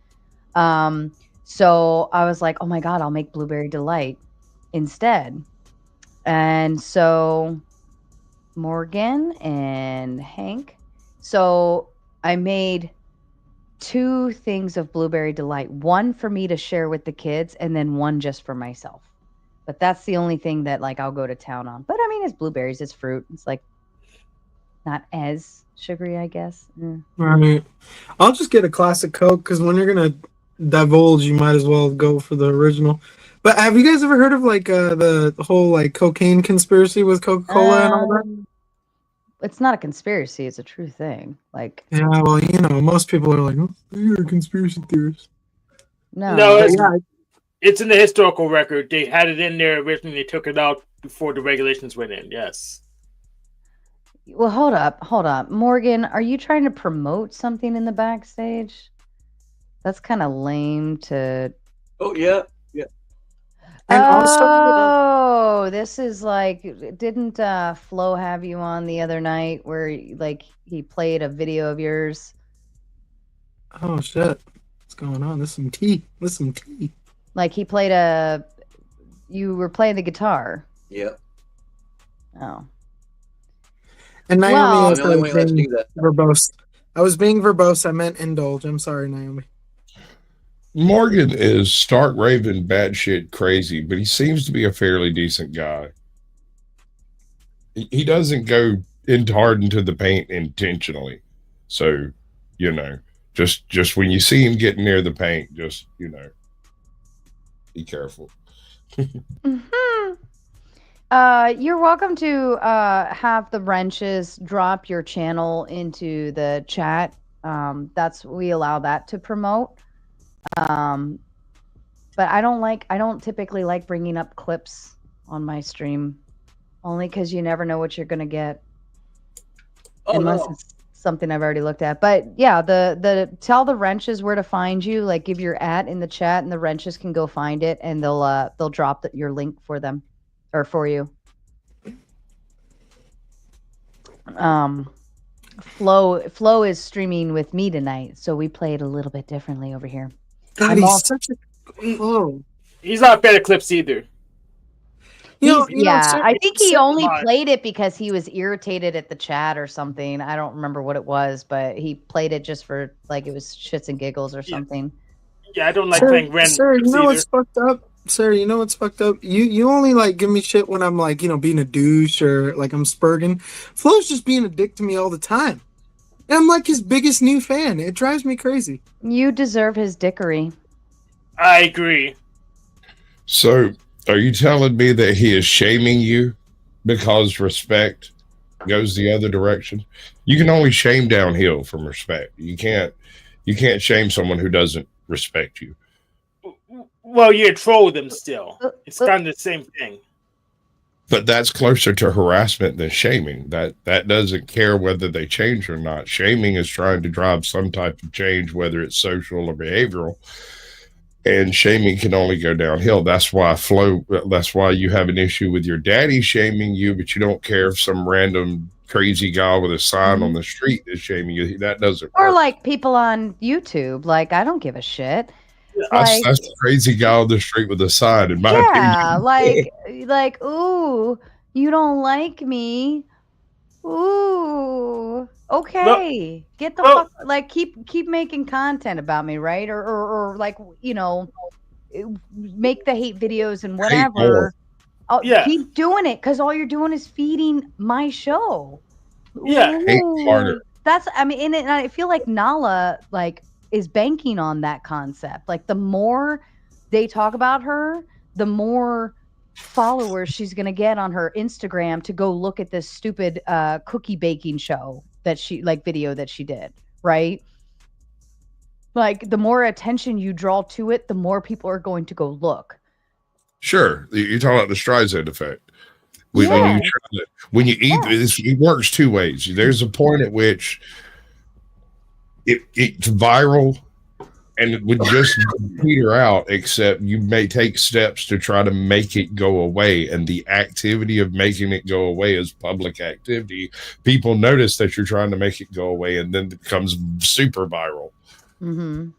So I was like, oh my God, I'll make Blueberry Delight instead. And so Morgan and Hank. So I made 2 things of Blueberry Delight, one for me to share with the kids and then one just for myself. But that's the only thing that like I'll go to town on. But I mean, it's blueberries, it's fruit. It's like not as sugary, I guess. Right. I'll just get a classic Coke because when you're gonna divulge, you might as well go for the original. But have you guys ever heard of like the whole like cocaine conspiracy with Coca-Cola and all that? It's not a conspiracy; it's a true thing. Like, yeah, well, most people are like, "Oh, you're a conspiracy theorist." No, it's in the historical record. They had it in there originally. They took it out before the regulations went in. Yes. Well, hold up, Morgan. Are you trying to promote something in the backstage? That's kind of lame to. Oh yeah. And also, this is like, didn't Flo have you on the other night where like he played a video of yours? Oh shit! What's going on? There's some tea. Like he played you were playing the guitar. Yep. Oh. And Naomi, I'm the only one that lets me do that. verbose. I was being verbose. I meant indulge. I'm sorry, Naomi. Morgan is stark raving batshit crazy, but he seems to be a fairly decent guy. He doesn't go hard into the paint intentionally. So, just when you see him getting near the paint, just, be careful. You're welcome to have the wrenches drop your channel into the chat. We allow that to promote. But I don't typically like bringing up clips on my stream, only because you never know what you're gonna get, unless it's something I've already looked at. But yeah, the tell the wrenches where to find you. Like give your @ in the chat, and the wrenches can go find it, and they'll drop your link for them or for you. Flo is streaming with me tonight, so we play it a little bit differently over here. God, he's such a Flo. He's not bad at clips either. I think he only played it because he was irritated at the chat or something. I don't remember what it was, but he played it just for like it was shits and giggles or something. Yeah, I don't like playing random. Sir, you know what's fucked up? Sir, you know what's fucked up? You only like give me shit when I'm like, being a douche or like I'm spurging. Flo's just being a dick to me all the time. And I'm like his biggest new fan. It drives me crazy. You deserve his dickery. I agree. So, are you telling me that he is shaming you because respect goes the other direction? You can only shame downhill from respect. You can't shame someone who doesn't respect you. Well, you troll them still. It's kind of the same thing. But that's closer to harassment than shaming. That doesn't care whether they change or not. Shaming is trying to drive some type of change, whether it's social or behavioral. and shaming can only go downhill. That's why you have an issue with your daddy shaming you, but you don't care if some random crazy guy with a sign on the street is shaming you. That doesn't Or work. like people on YouTube. Like, I don't give a shit. That's the crazy guy on the street with a sign, in my opinion. like, ooh, you don't like me. Ooh, okay. Get the fuck, like, keep making content about me, right? Or like, you know, make the hate videos and whatever. Keep doing it, because all you're doing is feeding my show. Hate harder. That's, I mean, and I feel like Nala, like, is banking on that concept. Like, the more they talk about her, the more followers she's gonna get on her Instagram to go look at this stupid cookie baking show that she, like, video that she did, right? Like, the more attention you draw to it, the more people are going to go look. Sure, you're talking about the Streisand effect. When you eat, it works two ways. There's a point at which it's viral and it would just peter out, except you may take steps to try to make it go away. And the activity of making it go away is public activity. People notice that you're trying to make it go away, and then it becomes super viral. Mm-hmm.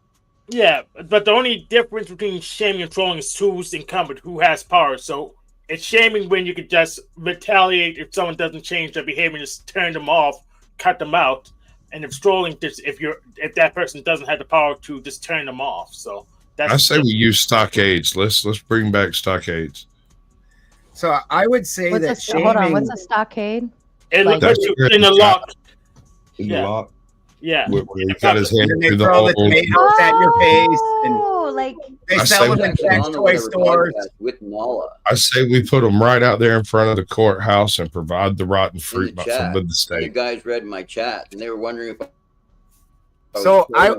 Yeah, but the only difference between shaming and trolling is who's incumbent, who has power. So it's shaming when you could just retaliate if someone doesn't change their behavior, just turn them off, cut them out. And if trolling, if that person doesn't have the power to just turn them off. So that's, I say we use stockades. Let's bring back stockades. So I would say that shaming. Hold on, what's a stockade? It Like, puts you in a lock. In the lock. Yeah. Where he got his hand They through the throw hole. the tomatoes at your face, and like they I sell say them in sex toy stores. With Nala. I say we put them right out there in front of the courthouse and provide the rotten In fruit the from chat. the You state. guys read my chat, and they were wondering if. So I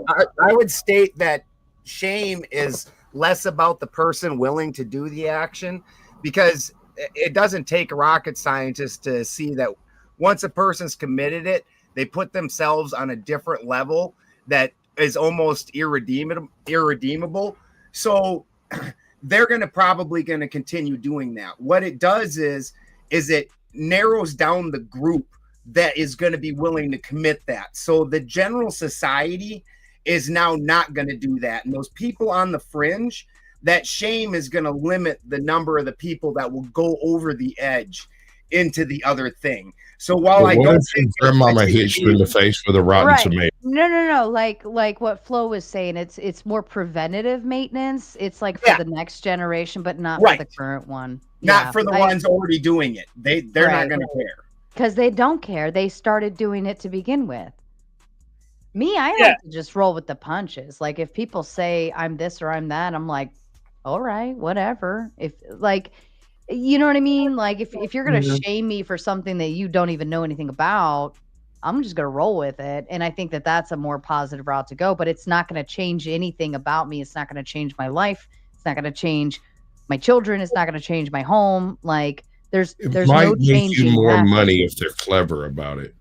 would state that shame is less about the person willing to do the action, because it doesn't take a rocket scientist to see that once a person's committed it, they put themselves on a different level that is almost irredeemable. So they're probably going to continue doing that. What it does is it narrows down the group that is going to be willing to commit that. So the general society is now not going to do that. And those people on the fringe, that shame is going to limit the number of the people that will go over the edge into the other thing. So while I don't think grandmama hits you in the face with a rotten tomato. No. Like what Flo was saying, it's more preventative maintenance. It's like for the next generation, but not for the current one. Not for the ones already doing it. They're not going to care. Because they don't care. They started doing it to begin with. Me, I like to just roll with the punches. Like, if people say I'm this or I'm that, I'm like, all right, whatever. If, like, you know what I mean? Like, if you're going to shame me for something that you don't even know anything about, I'm just going to roll with it. And I think that that's a more positive route to go. But it's not going to change anything about me. It's not going to change my life. It's not going to change my children. It's not going to change my home. Like, there's might no make change. you more money if they're clever about it.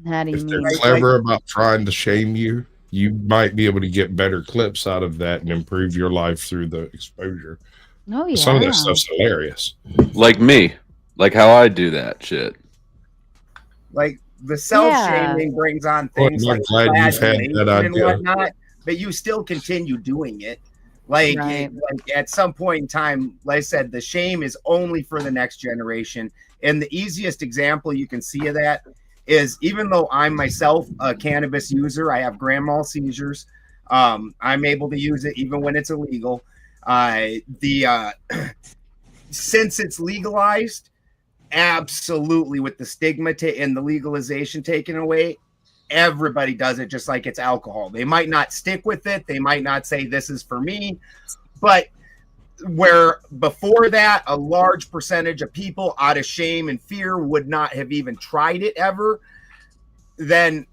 How do you If mean? they're clever about trying to shame you, you might be able to get better clips out of that and improve your life through the exposure. Oh yeah. Some of that stuff's hilarious. Like me, like how I do that shit. Like the self-shaming brings on things I'm like glad you've had that and idea. whatnot, but you still continue doing it. Like, like at some point in time, like I said, the shame is only for the next generation. And the easiest example you can see of that is, even though I'm myself a cannabis user, I have grand mal seizures. I'm able to use it even when it's illegal. Since it's legalized, absolutely, with the stigma and the legalization taken away, everybody does it just like it's alcohol. They might not stick with it. They might not say this is for me, but where before that, a large percentage of people out of shame and fear would not have even tried it ever, then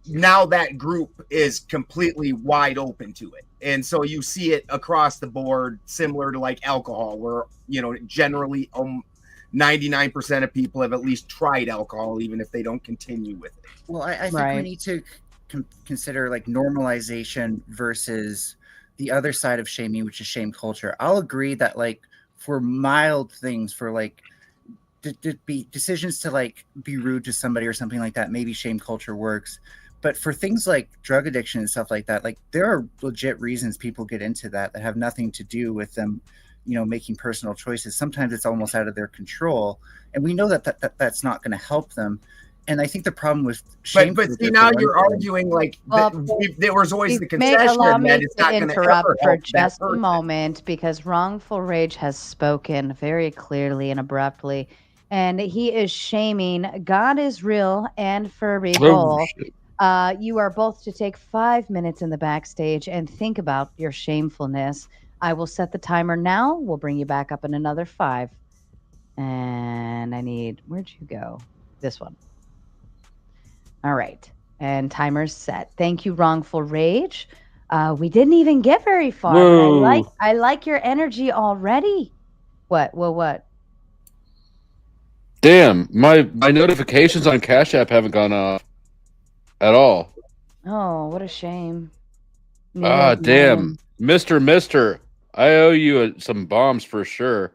now that group is completely wide open to it. And so you see it across the board, similar to like alcohol, where, you know, generally 99% of people have at least tried alcohol, even if they don't continue with it. Well, I think we need to consider like normalization versus the other side of shaming, which is shame culture. I'll agree that like for mild things, for like be decisions to like be rude to somebody or something like that, maybe shame culture works. But for things like drug addiction and stuff like that, like there are legit reasons people get into that have nothing to do with them, you know, making personal choices. Sometimes it's almost out of their control, and we know that's not going to help them. And I think the problem with shame, but see, now you're arguing like there was always the concession that it's not going to ever for help that just a moment, because wrongful rage has spoken very clearly and abruptly, and he is shaming God is real and furry bowl. You are both to take 5 minutes in the backstage and think about your shamefulness. I will set the timer now. We'll bring you back up in another 5. And I need, where'd you go? This one. All right. And timer's set. Thank you, Wrongful Rage. We didn't even get very far. But I like your energy already. What? What? Damn, my notifications on Cash App haven't gone off at all. Oh, what a shame. Damn. Mister, I owe you some bombs for sure.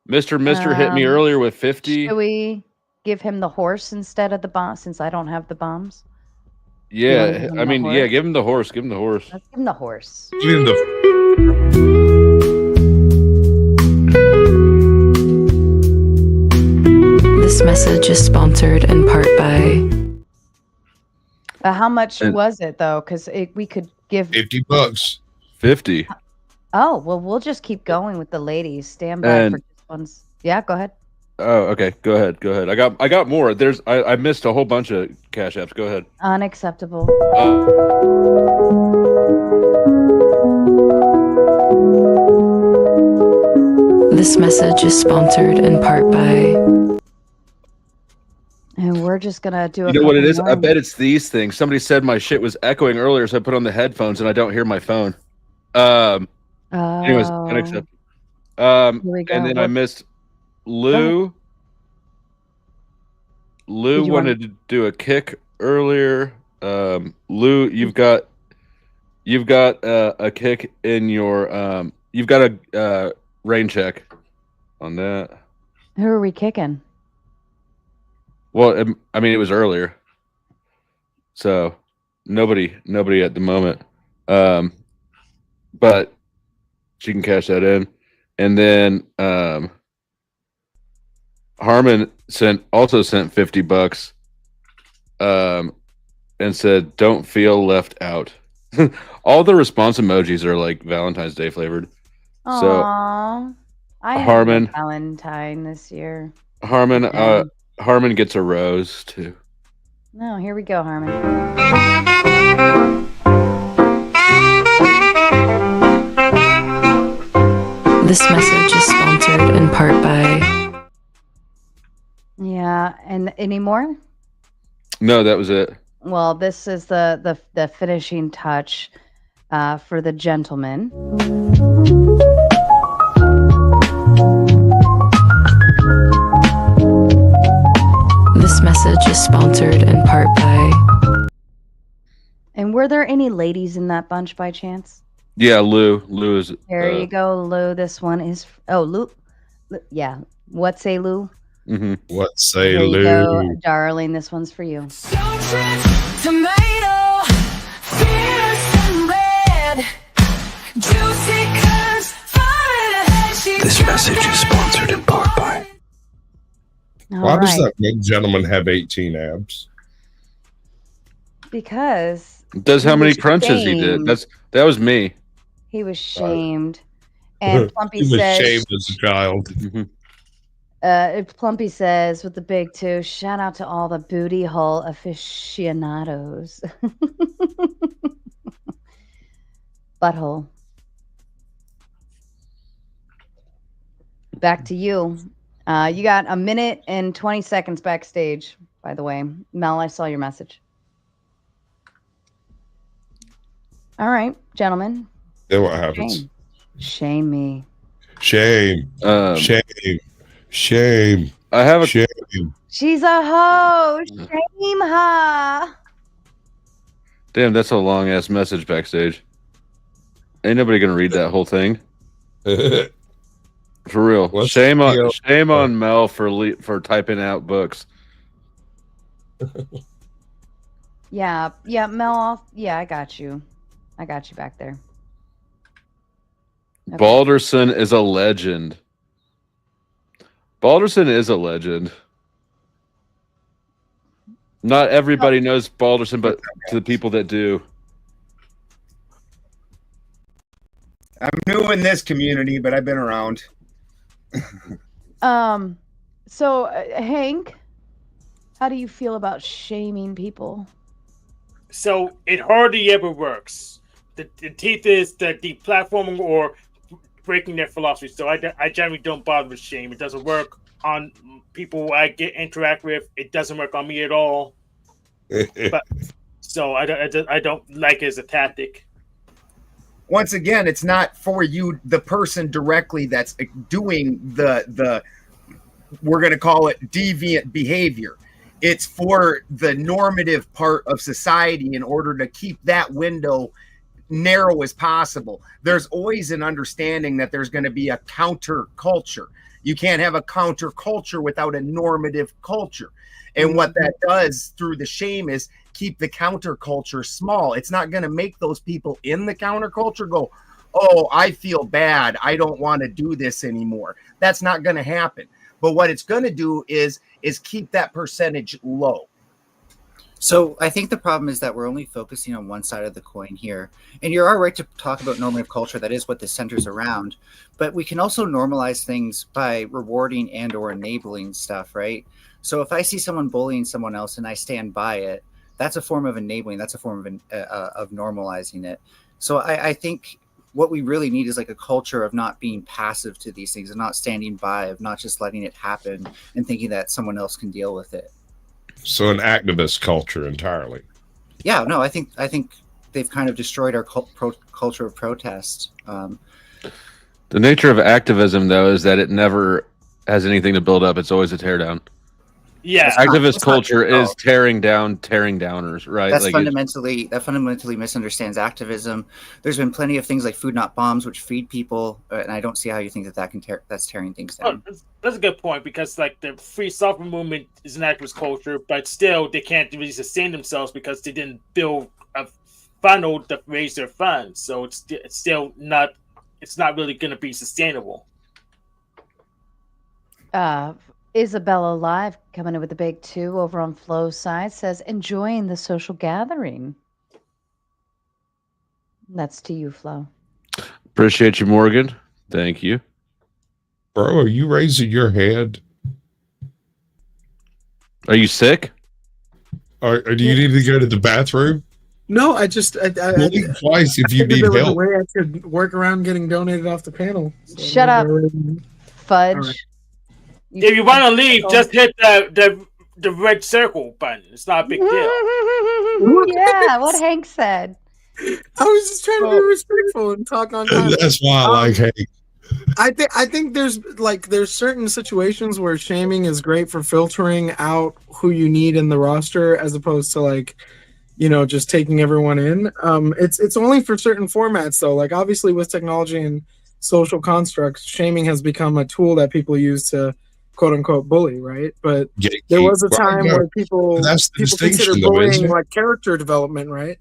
Mister hit me earlier with 50. Should we give him the horse instead of the bomb, since I don't have the bombs? Yeah, I mean, yeah, give him the horse. Give him the horse. Let's give him the horse. Give him the. This message is sponsored in part by. How much was it though? Because we could give $50. 50. Oh well, we'll just keep going with the ladies. Stand by for this ones. Yeah, go ahead. Oh, okay. Go ahead. I got more. I missed a whole bunch of Cash Apps. Go ahead. Unacceptable. This message is sponsored in part by. And we're just gonna do. You know what it is? I bet it's these things. Somebody said my shit was echoing earlier, so I put on the headphones and I don't hear my phone. Anyways, unacceptable. Here we go. And then I missed Lou. Lou wanted to do a kick earlier. Lou, you've got a kick in your you've got a rain check on that. Who are we kicking? Well, I mean, it was earlier, so nobody at the moment. But she can cash that in, and then Harmon also sent $50, and said, "Don't feel left out." All the response emojis are like Valentine's Day flavored. Aww, So I Harmon, had a Valentine this year. Harmon gets a rose too. No, here we go, Harmon. This message is sponsored in part by. Yeah, and any more? No, that was it. Well, this is the finishing touch for the gentleman. This message is sponsored in part by. And were there any ladies in that bunch by chance? Yeah, Lou is. There you go, Lou. This one is. Oh, Lou. Yeah. What say, Lou? Mm-hmm. What say, There Lou? you go, darling. This one's for you. Tomato, fierce and red, juicy curves, This message is sponsored in part by. Why does that big gentleman have 18 abs? Because Does how he many was crunches he did? shamed. That was me. He was shamed. And Plumpy He was says, shamed as a child. Plumpy says with the big 2, shout out to all the booty hole aficionados. Butthole. Back to you. You got a minute and 20 seconds backstage, by the way. Mel, I saw your message. All right, gentlemen. Then what happens? Shame me. Shame. Shame. I have a shame. She's a hoe. Shame her. Damn, that's a long ass message backstage. Ain't nobody gonna read that whole thing. What's For real. the Shame deal? on Mel for typing out books. Yeah, Mel. I got you. I got you back there. Okay. Balderson is a legend. Balderson is a legend. Not everybody knows Balderson, but to the people that do. I'm new in this community, but I've been around. So Hank, how do you feel about shaming people? So it hardly ever works. The teeth is the deplatforming or breaking their philosophy. So I generally don't bother with shame. It doesn't work on people I interact with. It doesn't work on me at all. But so I don't like it as a tactic. Once again, it's not for you, the person directly that's doing the we're going to call it deviant behavior. It's for the normative part of society in order to keep that window narrow as possible. There's always an understanding that there's going to be a counter culture. You can't have a counter culture without a normative culture. And what that does through the shame is keep the counterculture small. It's not going to make those people in the counterculture go, oh, I feel bad. I don't want to do this anymore. That's not going to happen. But what it's going to do is keep that percentage low. So I think the problem is that we're only focusing on one side of the coin here. And you're all right to talk about normative culture. That is what this centers around. But we can also normalize things by rewarding and or enabling stuff, right? So if I see someone bullying someone else and I stand by it, that's a form of enabling. That's a form of normalizing it. So I think what we really need is like a culture of not being passive to these things and not standing by, of not just letting it happen and thinking that someone else can deal with it. So an activist culture entirely. Yeah, no, I think they've kind of destroyed our culture of protest. The nature of activism, though, is that it never has anything to build up. It's always a teardown. Yeah, activist culture is tearing downers, right? That's like fundamentally misunderstands activism. There's been plenty of things like food not bombs, which feed people, and I don't see how you think that's tearing things down. That's a good point, because like the free software movement is an activist culture, but still they can't really sustain themselves because they didn't build a funnel to raise their funds. So it's still not. It's not really going to be sustainable. Isabella Live coming in with the big 2 over on Flo's side says, enjoying the social gathering. That's to you, Flo. Appreciate you, Morgan. Thank you. Bro, are you raising your head? Are you sick? Or do you need to go to the bathroom? No, I just Blink twice if you need there was a help. way I could work around getting donated off the panel. So Shut up, fudge. Right. If you want to leave, just hit the red circle button. It's not a big deal. Yeah, what Hank said. I was just trying to be respectful and talk on time. That's why I like Hank. I think there's certain situations where shaming is great for filtering out who you need in the roster, as opposed to like, just taking everyone in. It's only for certain formats though. Like obviously with technology and social constructs, shaming has become a tool that people use to quote unquote bully, right? But there was a time where people consider bullying like character development, right?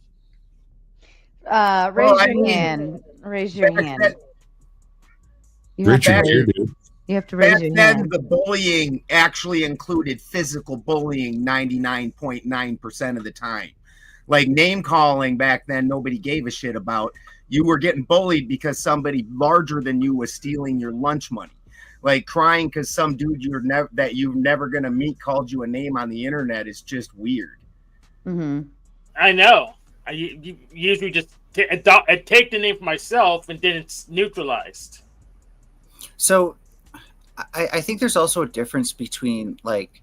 Raise your hand. Raise your hand. You have to raise your hand. The bullying actually included physical bullying 99.9% of the time. Like name calling back then, nobody gave a shit about. You were getting bullied because somebody larger than you was stealing your lunch money. Like crying because some dude that you're never gonna meet called you a name on the internet is just weird. Mm-hmm. I know. I usually just take the name for myself, and then it's neutralized. So I think there's also a difference between like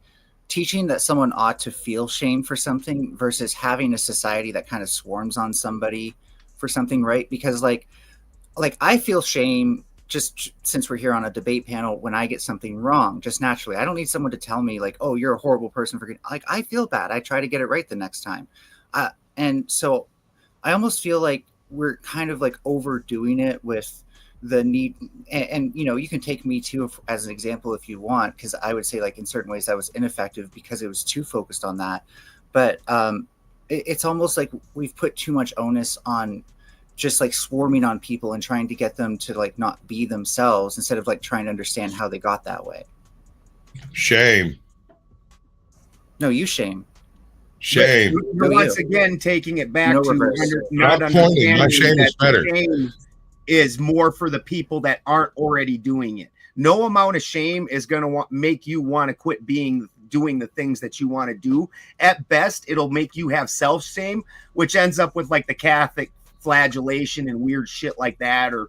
teaching that someone ought to feel shame for something versus having a society that kind of swarms on somebody for something, right? Because like I feel shame just since we're here on a debate panel when I get something wrong, just naturally. I don't need someone to tell me like, oh, you're a horrible person for like, I feel bad. I try to get it right the next time. And so I almost feel like we're kind of like overdoing it with the need, and you know, you can take Me Too as an example if you want, because I would say like in certain ways that was ineffective because it was too focused on that. But it's almost like we've put too much onus on just like swarming on people and trying to get them to like not be themselves instead of like trying to understand how they got that way. Shame. No, you shame. Shame. But once again, taking it back No to reverse. not Not pointing. My understanding shame that is better. shame is more for the people that aren't already doing it. No amount of shame is going to make you want to quit doing the things that you want to do. At best, it'll make you have self-shame, which ends up with like the Catholic flagellation and weird shit like that, or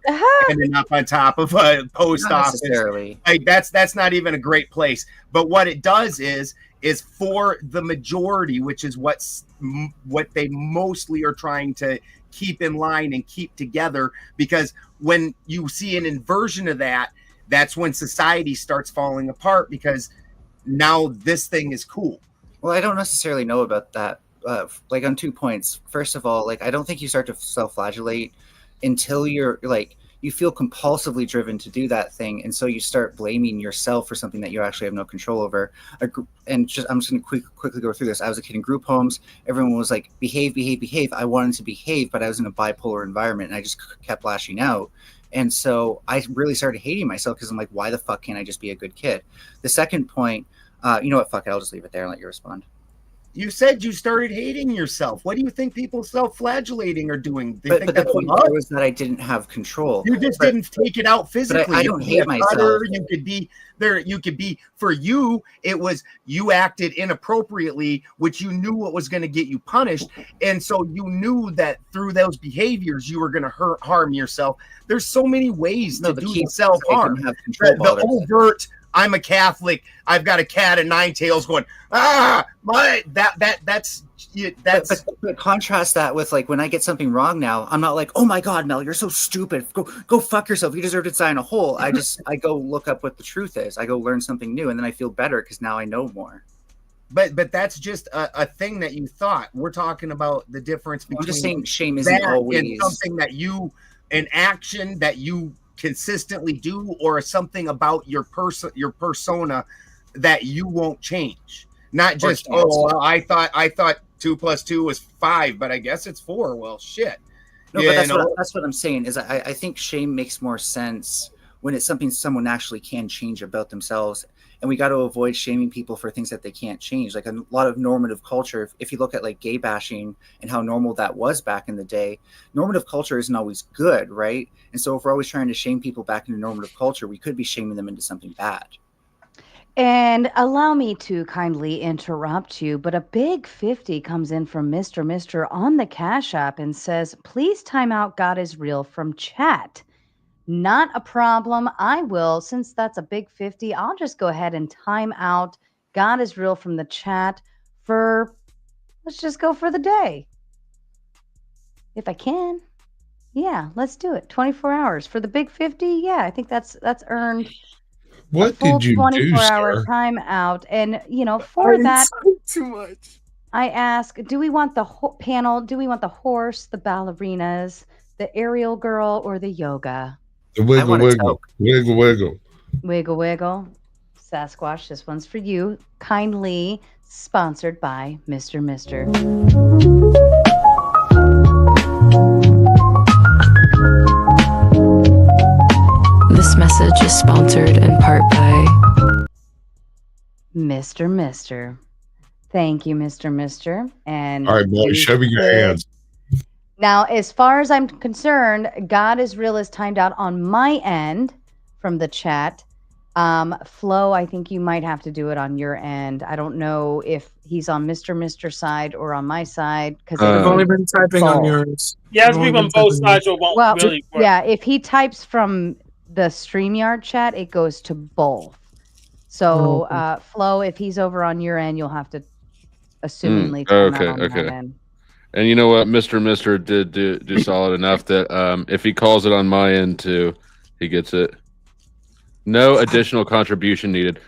ending up on top of a post Not office. necessarily. Like that's not even a great place. But what it does is for the majority, which is what they mostly are trying to keep in line and keep together, because when you see an inversion of that, that's when society starts falling apart, because now this thing is cool. Well, I don't necessarily know about that. Like on 2 points. First of all, like I don't think you start to self-flagellate until you're like you feel compulsively driven to do that thing, and so you start blaming yourself for something that you actually have no control over. And I'm just going to quickly go through this. I was a kid in group homes. Everyone was like, behave, behave, behave. I wanted to behave, but I was in a bipolar environment, and I just kept lashing out. And so I really started hating myself because I'm like, why the fuck can't I just be a good kid? The second point, you know what? Fuck it. I'll just leave it there and let you respond. You said you started hating yourself. What do you think people self-flagellating are doing? But the point there was that I didn't have control. You just didn't take it out physically. But I don't hate myself. You could be there. You could be, for you, it was you acted inappropriately, which you knew what was going to get you punished. And so you knew that through those behaviors, you were going to harm yourself. There's so many ways to do self-harm. The overt, I'm a Catholic, I've got a cat of nine tails going, that's but contrast that with like when I get something wrong now, I'm not like, oh my God, Mel, you're so stupid. Go fuck yourself. You deserve to die in a hole. I go look up what the truth is. I go learn something new, and then I feel better because now I know more. But that's just a thing that you thought. We're talking about the difference between. I'm just saying shame isn't always and something that an action that you consistently do, or something about your persona that you won't change. Not just I thought 2 + 2 was 5, but I guess it's 4. Well, shit. No, but that's what I'm saying is I think shame makes more sense when it's something someone actually can change about themselves. And we got to avoid shaming people for things that they can't change. Like a lot of normative culture, if you look at like gay bashing and how normal that was back in the day, normative culture isn't always good, right? And so if we're always trying to shame people back into normative culture, we could be shaming them into something bad. And allow me to kindly interrupt you, but a big 50 comes in from Mr. on the Cash App and says, please time out God is Real from chat. Not a problem. I will, since that's a big 50, I'll just go ahead and time out God is Real from the chat let's just go for the day. If I can. Yeah, let's do it. 24 hours for the big 50. Yeah, I think that's earned what did you 24-hour time out. And, for that, too much. I ask, do we want the panel? Do we want the horse, the ballerinas, the aerial girl, or the yoga? The wiggle. Wiggle, wiggle. Sasquatch, this one's for you. Kindly sponsored by Mr. This message is sponsored in part by Mr. Thank you, Mr. And all right, boy, show me your hands. Now, as far as I'm concerned, God is Real is timed out on my end from the chat. Flo, I think you might have to do it on your end. I don't know if he's on Mr. side or on my side. Because I've only been typing on yours. Yeah, it's on both sides, so it won't really work. Yeah, if he types from the StreamYard chat, it goes to both. So, Flo, if he's over on your end, you'll have to assumingly turn that on that end. And you know what, Mr. did do solid enough that if he calls it on my end too, he gets it. No additional contribution needed.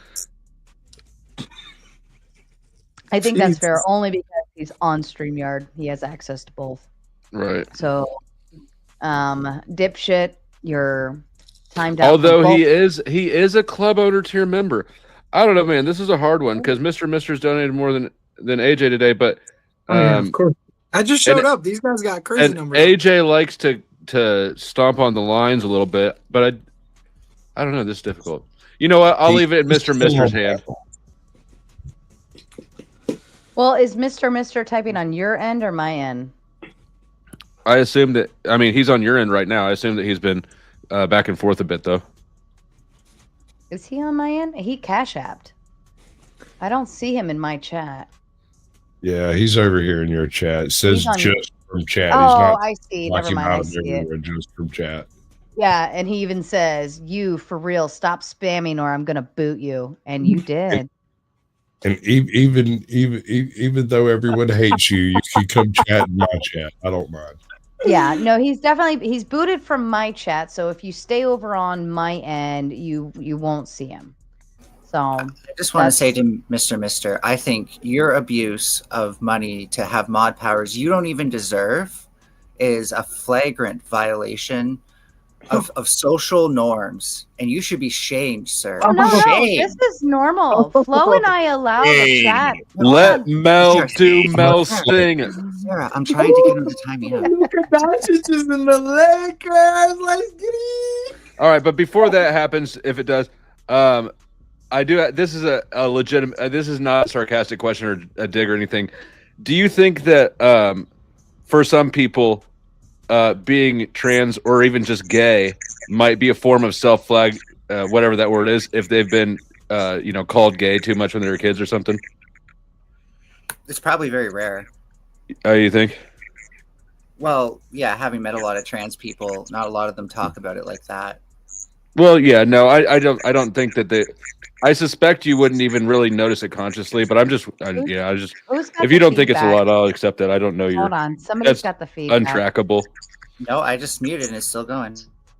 I think that's fair, only because he's on StreamYard. He has access to both. Right. So Dipshit, you're timed out. Although he is a club owner tier member. I don't know, man. This is a hard one because Mister's donated more than AJ today, but of course. I just showed up. These guys got crazy numbers. AJ likes to stomp on the lines a little bit, but I don't know. This is difficult. You know what? I'll leave it in Mister's hand. Well, is Mister typing on your end or my end? I assume that. I mean, he's on your end right now. I assume that he's been back and forth a bit, though. Is he on my end? He cash apped. I don't see him in my chat. Yeah, he's over here in your chat. It says just from chat. Oh, he's not I see. Never mind. I see it. Just from chat. Yeah, and he even says, "You for real? Stop spamming, or I'm gonna boot you." And you did. And even though everyone hates you, you can come chat in my chat. I don't mind. Yeah, no, he's booted from my chat. So if you stay over on my end, you won't see him. So I just want to say to Mister, I think your abuse of money to have mod powers you don't even deserve is a flagrant violation of social norms, and you should be shamed, sir. Oh, no, this is normal. Flo and I allow the chat. Let Mel do Mel's thing. Sarah, I'm trying to get him to time me out. Luka Doncic is in the Lakers. Let's get it. All right, but before that happens, if it does, I do. This is a legitimate. This is not a sarcastic question or a dig or anything. Do you think that for some people, being trans or even just gay might be a form of self-flag, whatever that word is, if they've been, called gay too much when they were kids or something? It's probably very rare. You think? Well, yeah, having met a lot of trans people, not a lot of them talk about it like that. Well, yeah, no, I don't think that they. I suspect you wouldn't even really notice it consciously, but if you don't think it's a lot, I'll accept it. I don't know you. Hold on, somebody's got the feedback. Untrackable. No, I just muted and it's still going.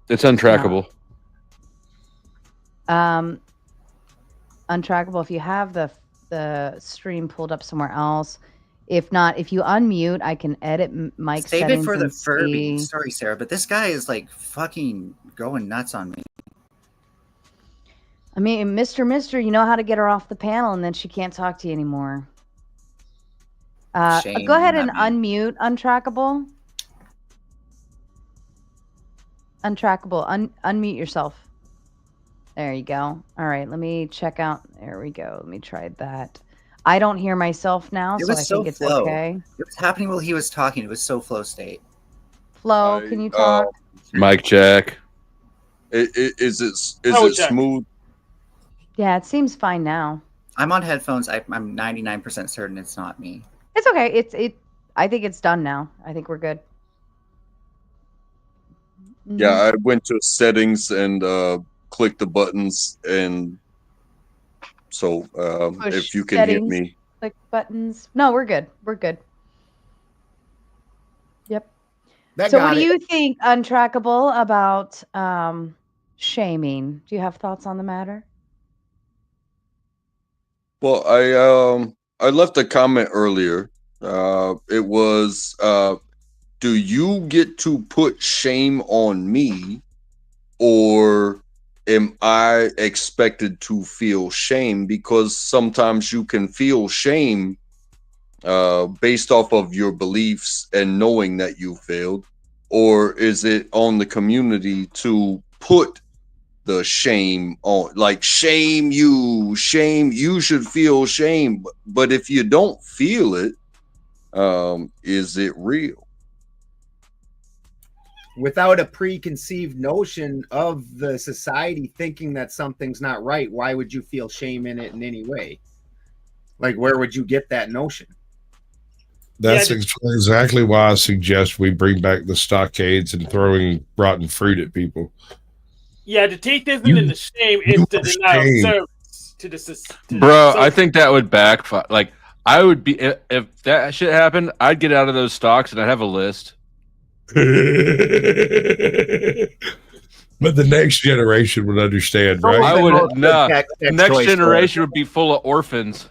It's untrackable. Untrackable. If you have the stream pulled up somewhere else, if not, if you unmute, I can edit mic Save settings. it for the and Furby. see. Sorry, Sarah, but this guy is like fucking going nuts on me. I mean, Mister, you know how to get her off the panel, and then she can't talk to you anymore. Shame, go ahead and not unmute Untrackable. Untrackable, unmute yourself. There you go. All right, let me check out. There we go. Let me try that. I don't hear myself now, so I think it's okay. It was happening while he was talking. It was so flow state. Flo, can you talk? Mic check. Is it smooth? Yeah, it seems fine now. I'm on headphones. I'm 99% certain it's not me. It's okay. I think it's done now. I think we're good. Yeah, I went to settings and clicked the buttons, and so if you can settings, hear me. Click buttons. No, we're good. We're good. Yep. So what do you think, Untrackable, about shaming? Do you have thoughts on the matter? Well, I left a comment earlier. It was, do you get to put shame on me, or am I expected to feel shame? Because sometimes you can feel shame based off of your beliefs and knowing that you failed, or is it on the community to put the shame on, like shame you should feel shame, but if you don't feel it, is it real? Without a preconceived notion of the society thinking that something's not right, why would you feel shame in it in any way? Like, where would you get that notion? That's exactly why I suggest we bring back the stockades and throwing rotten fruit at people. Yeah, the teeth isn't in the shame, it's the denial of service to the system. Bro, I think that would backfire. Like, I would be, if that shit happened, I'd get out of those stocks and I'd have a list. But the next generation would understand, right? I would. No, the next generation would be full of orphans.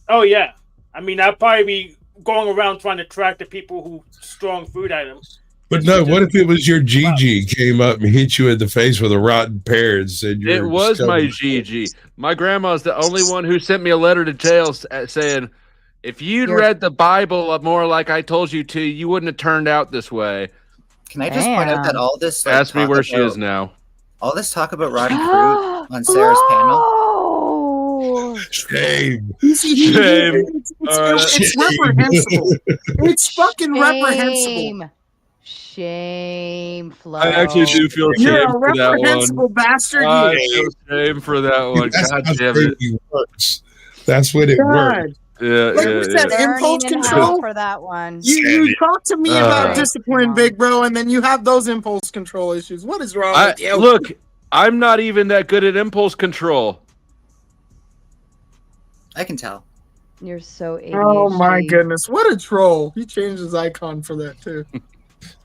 Oh yeah, I mean, I'd probably be going around trying to track the people who strong food items. But no, what if it was your Gigi came up and hit you in the face with a rotten pear and said you're It was my disgusting? Gigi. My grandma's the only one who sent me a letter to jail saying, if you'd You're- read the Bible more like I told you to, you wouldn't have turned out this way. Can I just point out that all this like, Ask me talk where she about- is now. All this talk about rotten fruit on Sarah's panel. Oh, Shame. Shame. It's reprehensible. It's fucking reprehensible. Shame, Flo. I actually do feel You're shame a for that reprehensible one. bastard. I You. feel shame for that one. That's God how damn it. it works. That's when it God. works. Yeah, Like yeah, we said, yeah. impulse Burning in hell control. for that one. You talk to me about Uh. discipline, big bro, and then you have those impulse control issues. What is wrong with you? Look, I'm not even that good at impulse control. I can tell. You're so ADHD. Oh my goodness, what a troll! He changed his icon for that too.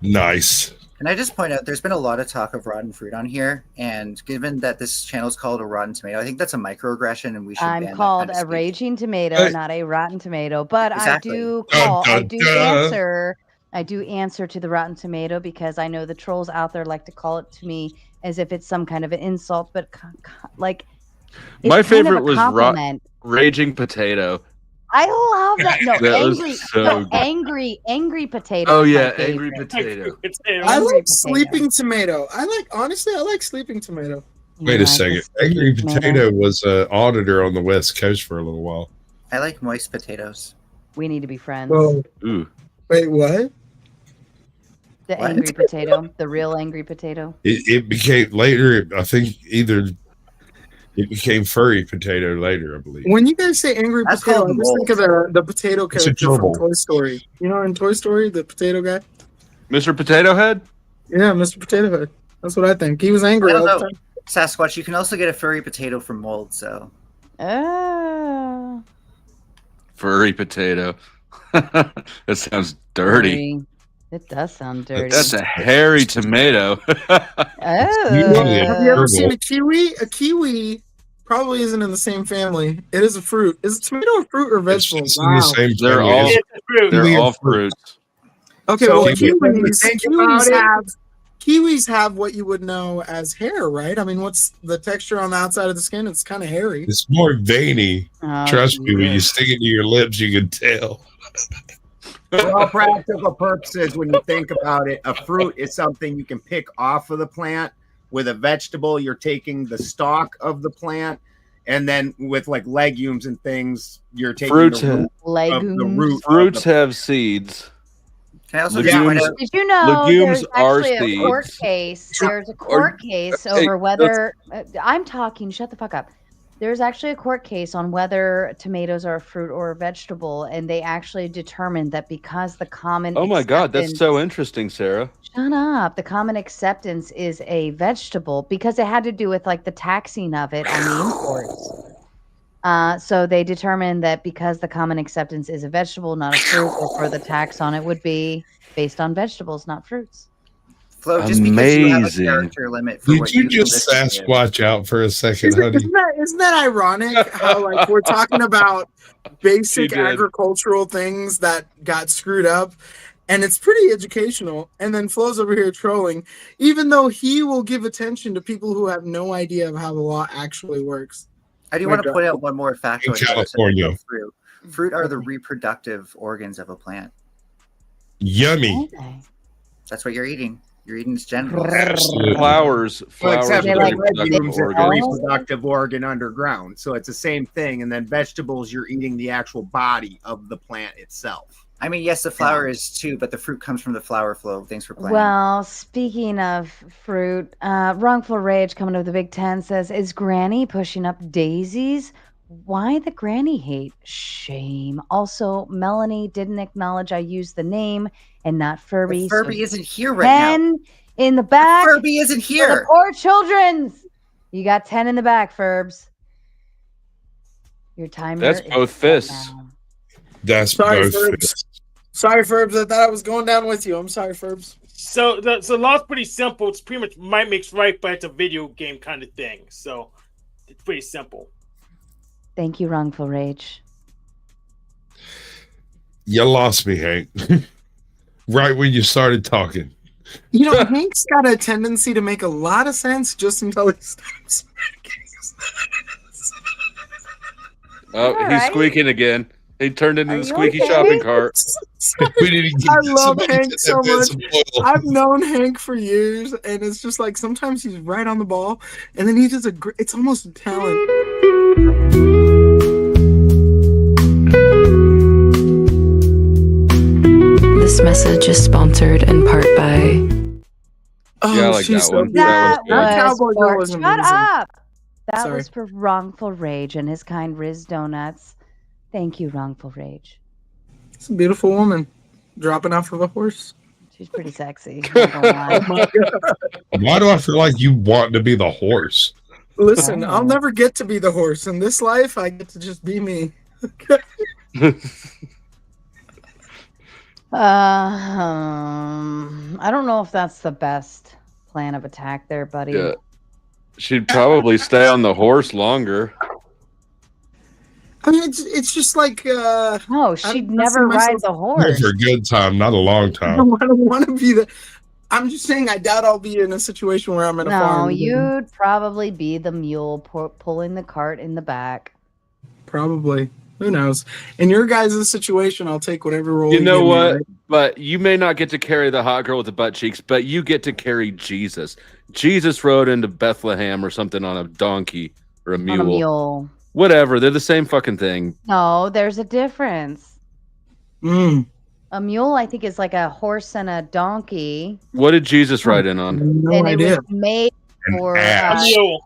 Nice. Can I just point out there's been a lot of talk of rotten fruit on here, and given that this channel is called a rotten tomato, I think that's a microaggression, and we should. I'm ban called that kind a of speech. raging tomato, not a rotten tomato. But Exactly. I do Dun, call, I dun, do dun. answer, I do answer to the rotten tomato because I know the trolls out there like to call it to me as if it's some kind of an insult, but like it's My kind of favorite a was compliment. Raging Potato. I love that. No, That was angry, so no, good. angry potato. Oh is my yeah, angry favorite. potato. I Angry like potato. sleeping tomato. I like sleeping tomato. Wait a second. Angry Potato was an auditor on the West Coast for a little while. I like moist potatoes. We need to be friends. Whoa. Ooh. Wait, what? The What? angry potato, the real angry potato. It became later, I think it became furry potato later, I believe. When you guys say angry That's potato, I called just think of the potato It's a character from gerbil. Toy Story. You know, in Toy Story, the potato guy. Mr. Potato Head? Yeah, Mr. Potato Head. That's what I think. He was angry I all don't the know. time. Sasquatch, you can also get a furry potato from mold, so Oh. Furry potato. That sounds dirty. It does sound dirty. That's a hairy tomato. Oh. Have you ever seen a kiwi? A kiwi probably isn't in the same family. It is a fruit. Is a tomato a fruit or vegetable? It's in the same They're family all as- they're all fruits. Okay, So well, if you think about it- kiwis have what you would know as hair, right? I mean, what's the texture on the outside of the skin? It's kind of hairy. It's more veiny. Oh, Trust me, when you Jesus. stick it to your lips, you can tell. For all practical purposes, when you think about it, a fruit is something you can pick off of the plant. With a vegetable, you're taking the stalk of the plant, and then with like legumes and things, you're taking Fruits the root have- of the Legumes. root. of Fruits the- have seeds. can I also just point Legumes, out Did you know legumes there's are actually a court seeds. case? There's a Are- court case hey, over whether I'm talking. Shut the fuck up. There's actually a court case on whether tomatoes are a fruit or a vegetable, and they actually determined that because the common Oh my god, that's acceptance- so interesting, Sarah. Shut up. The common acceptance is a vegetable because it had to do with like the taxing of it on the imports. So they determined that because the common acceptance is a vegetable, not a fruit, therefore the tax on it would be based on vegetables, not fruits. Flo, just because you have a Amazing. character limit for Did what you can just listen to. Sasquatch out for a second, honey? Isn't that ironic how like we're talking about basic did. agricultural things that got screwed up, and it's pretty educational, and then Flo's over here trolling, even though he will give attention to people who have no idea of how the law actually works. I do My want to God. point out one more factoid. In about California. Fruit. Fruit are the reproductive organs of a plant. Yummy. Okay. That's what you're eating. You're eating its genitals. Absolutely. Flowers. Well, Flowers except They are for like- reproductive legumes, it's a organs. reproductive organ underground. So it's the same thing. And then vegetables, you're eating the actual body of the plant itself. I mean, yes, the flower is too, but the fruit comes from the flower flow. Thanks for playing. Well, speaking of fruit, Wrongful Rage coming to the Big Ten says, is Granny pushing up daisies? Why the granny hate? Shame. Also, Melanie didn't acknowledge I used the name and not Furby. The Furby so isn't here right now. 10 in the back. Furby isn't For the here. poor children's. You got 10 in the back, Furbs. Your timer. That's is both set fists. now. That's Sorry, both. Furbs. Sorry, Furbs. I thought I was going down with you. I'm sorry, Furbs. So the law's pretty simple. It's pretty much might makes right, but it's a video game kind of thing. So it's pretty simple. Thank you, Wrongful Rage. You lost me, Hank. Right when you started talking. You know, Hank's got a tendency to make a lot of sense just until he stops. Oh, he's right. squeaking again. He turned into Are the you squeaky okay? shopping cart. We didn't get I love somebody Hank get so that bit much. some oil. I've known Hank for years, and it's just like sometimes he's right on the ball, and then he does it's almost a talent. This message is sponsored in part by. Oh, Yeah, I like she's that so one. good. That That was That cowboy girl was shut amazing. up. That Sorry. was for Wrongful Rage and his kind Riz Donuts. Thank you, Wrongful Rage. It's a beautiful woman dropping off of a horse. She's pretty sexy. Not gonna lie. Oh my God. Why do I feel like you want to be the horse? Listen, I'll Oh. never get to be the horse. In this life, I get to just be me. I don't know if that's the best plan of attack there, buddy. Yeah. She'd probably stay on the horse longer. I mean, it's just like No, she'd I'm never messing ride myself- the Go horse. for a good time, not a long I time. don't want to be the. I'm just saying, I doubt I'll be in a situation where I'm in a No, farm. you'd probably be the mule pulling the cart in the back. Probably. Who knows? In your guys' situation, I'll take whatever role. You know give me, what? right? But you may not get to carry the hot girl with the butt cheeks, but you get to carry Jesus. Jesus rode into Bethlehem or something on a donkey or a mule. On a mule. Whatever. They're the same fucking thing. No, there's a difference. Mm. A mule, I think, is like a horse and a donkey, What did Jesus ride in on? No and idea. it was made An for ass. A mule.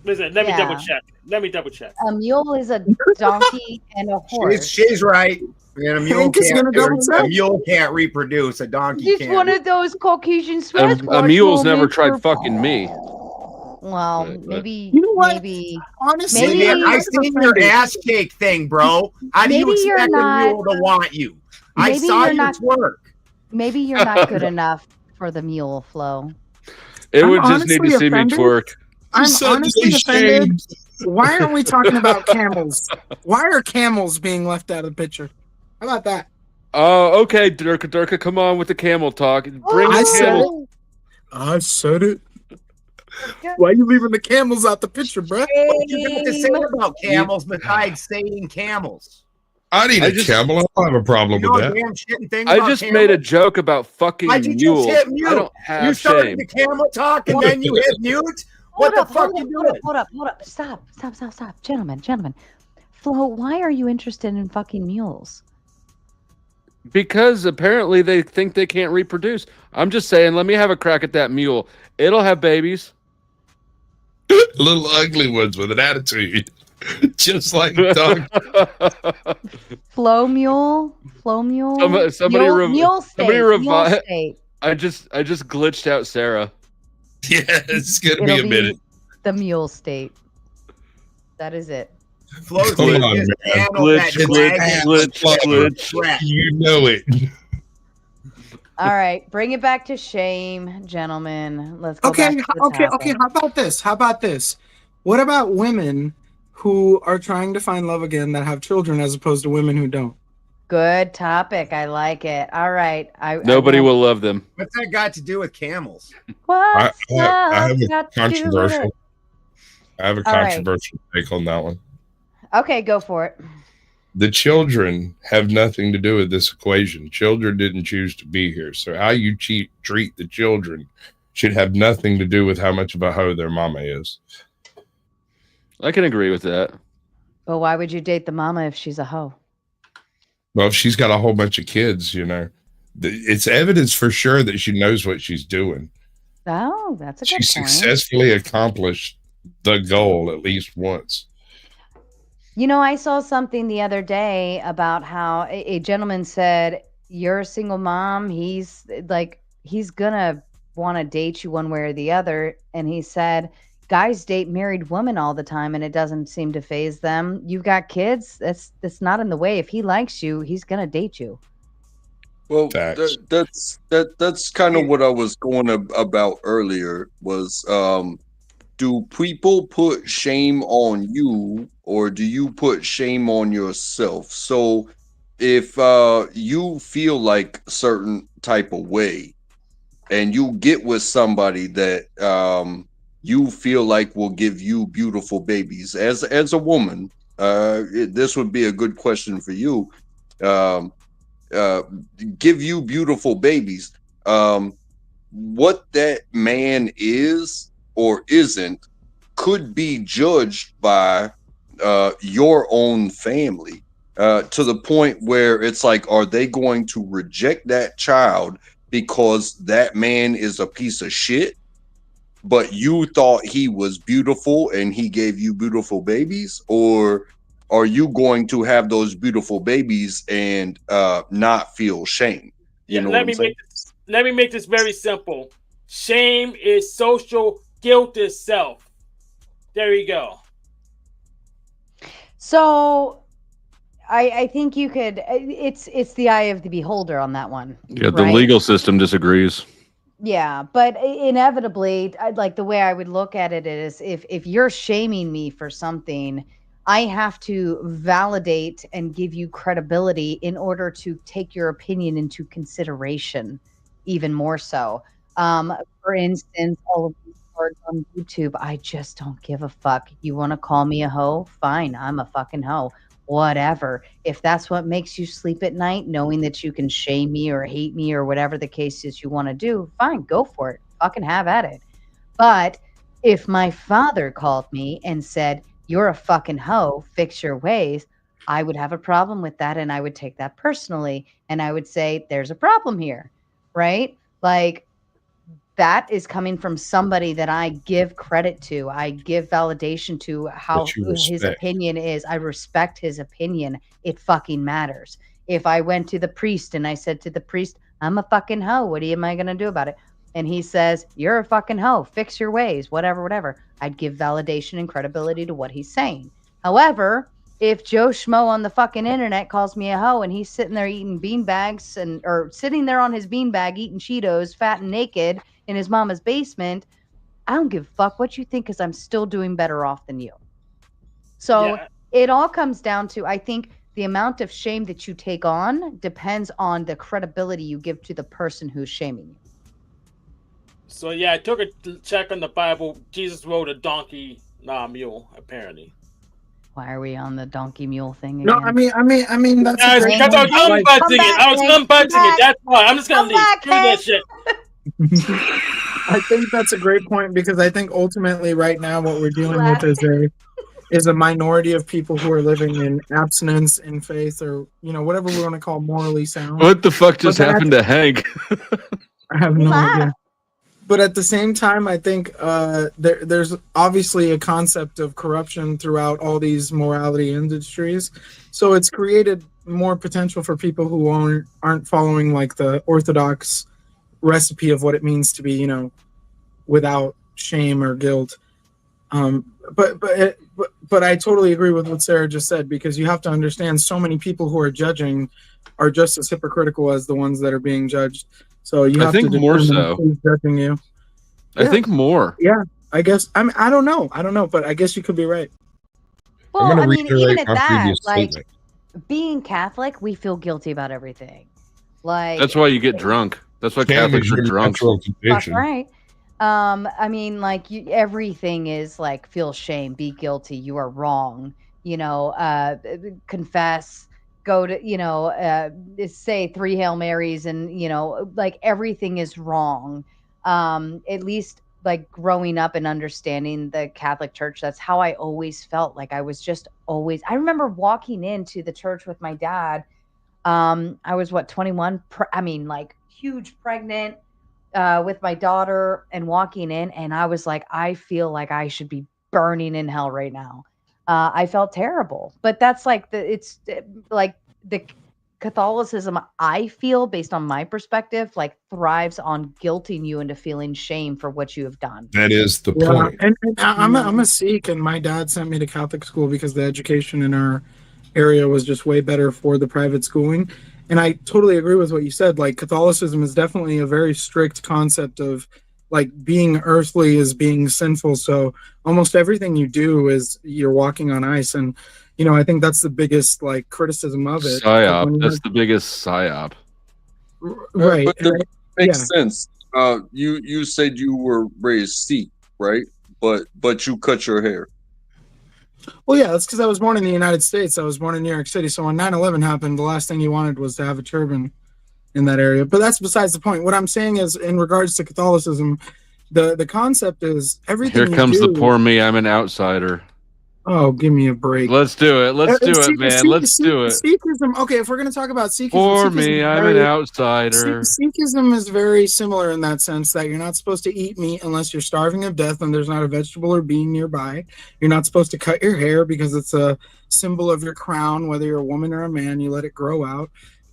Listen, let me Yeah. double check. Let me double check. a mule is a donkey and a horse. She's right. And a mule Hank is can't. gonna double check. A mule can't reproduce. A donkey It's can't. one of those Caucasian Sasquatch A mule's never moments tried where- fucking me. Well, But- maybe. You know what? Maybe. Honestly, Maybe- Man, I seen your ass cake thing, bro. How do you Maybe you're expect not- a mule to want you? I Maybe saw you're your not- twerk. Maybe you're not good enough for the mule, Flo. It I'm would just need to honestly see offended. me twerk. I'm So honestly they offended. shamed. Why aren't we talking about camels? Why are camels being left out of the picture? How about that? Oh, okay, Durka, come on with the camel talk. Bring I the said camel. I said it. Why are you leaving the camels out the picture, bro? What you got to say about camels besides saying camels? I need I a just- camel. I don't have a problem You know with a that. damn shitting thing I about just camels? made a joke about fucking Why'd you mules. just hit mute? I don't have You started shame. the camel talk and then you hit mute? What the fuck you doing? Hold up. Stop. Gentlemen. Flo, why are you interested in fucking mules? Because apparently they think they can't reproduce. I'm just saying, let me have a crack at that mule. It'll have babies. Little ugly ones with an attitude, just like dog. Flow mule? Somebody mule state. somebody Mule state. I just glitched out Sarah. Yeah, it's gonna be It'll a minute. the mule state. That is it. Flo's Come gonna on, just man. handle Glitch, that dragon glitch. threat. You know it. All right, bring it back to shame, gentlemen. Let's go Okay, back to the okay. topic. How about this? What about women who are trying to find love again that have children as opposed to women who don't? Good topic. I like it. All right. Nobody will love them. What's that got to do with camels? I What's have a got to do with controversial. it? I have a All right. controversial take on that one. Okay, go for it. The children have nothing to do with this equation. Children didn't choose to be here. So how you treat the children should have nothing to do with how much of a hoe their mama is. I can agree with that. But why would you date the mama if she's a hoe? Well, if she's got a whole bunch of kids, it's evidence for sure that she knows what she's doing. Oh, that's a She good point. successfully accomplished the goal at least once. You know, I saw something the other day about how a gentleman said, "You're a single mom. He's gonna want to date you one way or the other." And he said, "Guys date married women all the time, and it doesn't seem to phase them. You've got kids. That's not in the way. If he likes you, he's gonna date you." Well, Facts. that's kind of what I was going about earlier. Was do people put shame on you, or do you put shame on yourself? So, if you feel like certain type of way, and you get with somebody that you feel like will give you beautiful babies, as a woman, this would be a good question for you. Give you beautiful babies. What that man is or isn't could be judged by your own family, to the point where it's like, are they going to reject that child because that man is a piece of shit, but you thought he was beautiful and he gave you beautiful babies? Or are you going to have those beautiful babies and not feel shame? You know what I'm saying? Let me make this very simple. Shame is social, guilt is self. There you go. So I think you could, it's the eye of the beholder on that one. Yeah, the legal system disagrees. Yeah, but inevitably, like the way I would look at it is if you're shaming me for something, I have to validate and give you credibility in order to take your opinion into consideration, even more so. For instance, all of these words on YouTube, I just don't give a fuck. You want to call me a hoe? Fine, I'm a fucking hoe. Whatever. If that's what makes you sleep at night, knowing that you can shame me or hate me or whatever the case is you want to do, fine, go for it. Fucking have at it. But if my father called me and said, "You're a fucking hoe, fix your ways," I would have a problem with that, and I would take that personally, and I would say, there's a problem here, right? Like, that is coming from somebody that I give credit to. I give validation to how his opinion is. I respect his opinion. It fucking matters. If I went to the priest and I said to the priest, "I'm a fucking hoe. What am I going to do about it?" And he says, "You're a fucking hoe. Fix your ways," whatever. I'd give validation and credibility to what he's saying. However, if Joe Schmo on the fucking internet calls me a hoe and he's sitting there eating beanbags or sitting there on his beanbag eating Cheetos, fat and naked, in his mama's basement, I don't give a fuck what you think, because I'm still doing better off than you. So it all comes down to, I think, the amount of shame that you take on depends on the credibility you give to the person who's shaming you. So yeah, I took a check on the Bible. Jesus rode a donkey, not a mule, apparently. Why are we on the donkey mule thing again? No, I mean that's because I was unbudging it. I was unbudging it. That's why. I'm just gonna leave. Screw that shit. I think that's a great point, because I think ultimately right now what we're dealing with is a minority of people who are living in abstinence, in faith, or whatever we want to call morally sound. What the fuck just happened to Hank? I have no idea. But at the same time, I think there's obviously a concept of corruption throughout all these morality industries. So it's created more potential for people who aren't following like the orthodox recipe of what it means to be, without shame or guilt. But I totally agree with what Sarah just said, because you have to understand so many people who are judging are just as hypocritical as the ones that are being judged. So you have to determine more so. who's judging you. I think more. Yeah, I guess. I don't know, but I guess you could be right. Well, I mean, even at that, like being Catholic, we feel guilty about everything. Like that's why you get drunk. That's why Catholics are drunk. That's right. I mean, like everything is like, feel shame, be guilty, you are wrong. Confess, go to say 3 Hail Marys, and like everything is wrong. At least like growing up and understanding the Catholic Church, that's how I always felt. Like I was just always. I remember walking into the church with my dad. I was 21. Like huge pregnant with my daughter, and walking in, and I was like, I feel like I should be burning in hell right now. I felt terrible, but that's like it's like the Catholicism, I feel, based on my perspective, like thrives on guilting you into feeling shame for what you have done. That is the point. And I'm a Sikh, and my dad sent me to Catholic school because the education in our area was just way better for the private schooling. And I totally agree with what you said. Like Catholicism is definitely a very strict concept of like being earthly is being sinful. So almost everything you do is you're walking on ice. And, I think that's the biggest like criticism of it. Psyop. That's the biggest psyop. Right. But makes sense. You said you were raised Sikh, right? But you cut your hair. Well, yeah, that's because I was born in the United States. I was born in New York City. So when 9/11 happened, the last thing you wanted was to have a turban in that area. But that's besides the point. What I'm saying is, in regards to Catholicism, the concept is everything. Here comes the poor me. I'm an outsider. Oh, give me a break. Let's do it. Let's do it, man. Let's do it. Sikhism. Okay, if we're going to talk about Sikhism, For me, I'm an outsider. Sikhism is very similar in that sense that you're not supposed to eat meat unless you're starving of death and there's not a vegetable or bean nearby. You're not supposed to cut your hair because it's a symbol of your crown, whether you're a woman or a man. You let it grow out.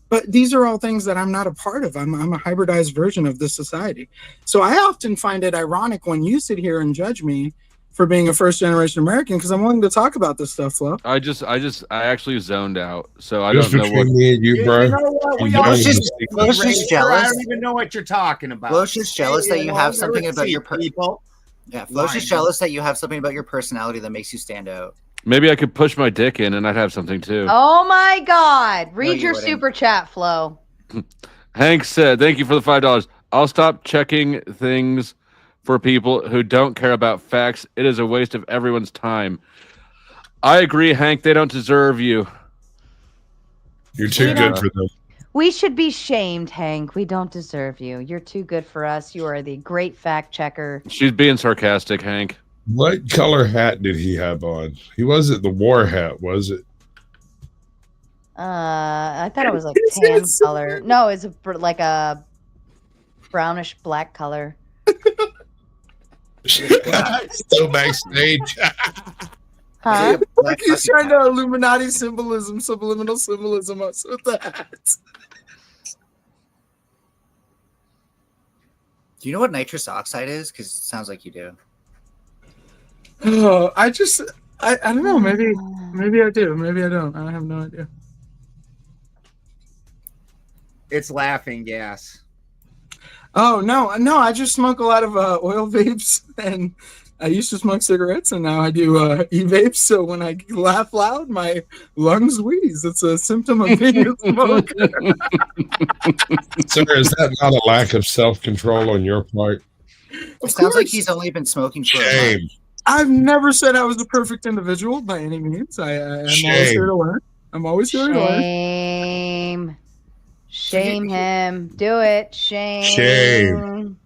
But these are all things that I'm not a part of. I'm a hybridized version of this society. So I often find it ironic when you sit here and judge me for being a first-generation American, because I'm willing to talk about this stuff, Flo. I actually zoned out, so I Just don't know what. between me and you, bro. You know what? We You all know just what? just jealous. I don't even know what you're talking about. Flo's just jealous that you have something about your people. Yeah, Flo's just jealous that you have something about your personality that makes you stand out. Maybe I could push my dick in and I'd have something too. Oh my God! Read you your wouldn't. super chat, Flo. Hank said, "Thank you for the $5. I'll stop checking things for people who don't care about facts. It is a waste of everyone's time." I agree, Hank. They don't deserve you. You're too good for them. We should be shamed, Hank. We don't deserve you. You're too good for us. You are the great fact checker. She's being sarcastic, Hank. What color hat did he have on? He wasn't the war hat, was it? I thought it was like tan color. No, it's like a brownish black color. Still backstage. Huh? Like he's trying to Illuminati symbolism, subliminal symbolism us with that. Do you know what nitrous oxide is? Because it sounds like you do. Oh, I don't know. Maybe I do. Maybe I don't. I have no idea. It's laughing gas. Oh no! I just smoke a lot of oil vapes, and I used to smoke cigarettes, and now I do e-vapes. So when I laugh loud, my lungs wheeze. It's a symptom of being a smoker. Sir, is that not a lack of self-control on your part? It sounds like he's only been smoking for a month. I've never said I was a perfect individual by any means. I'm always here to learn. I'm always here to learn. Shame him. Do it. Shame. Shame.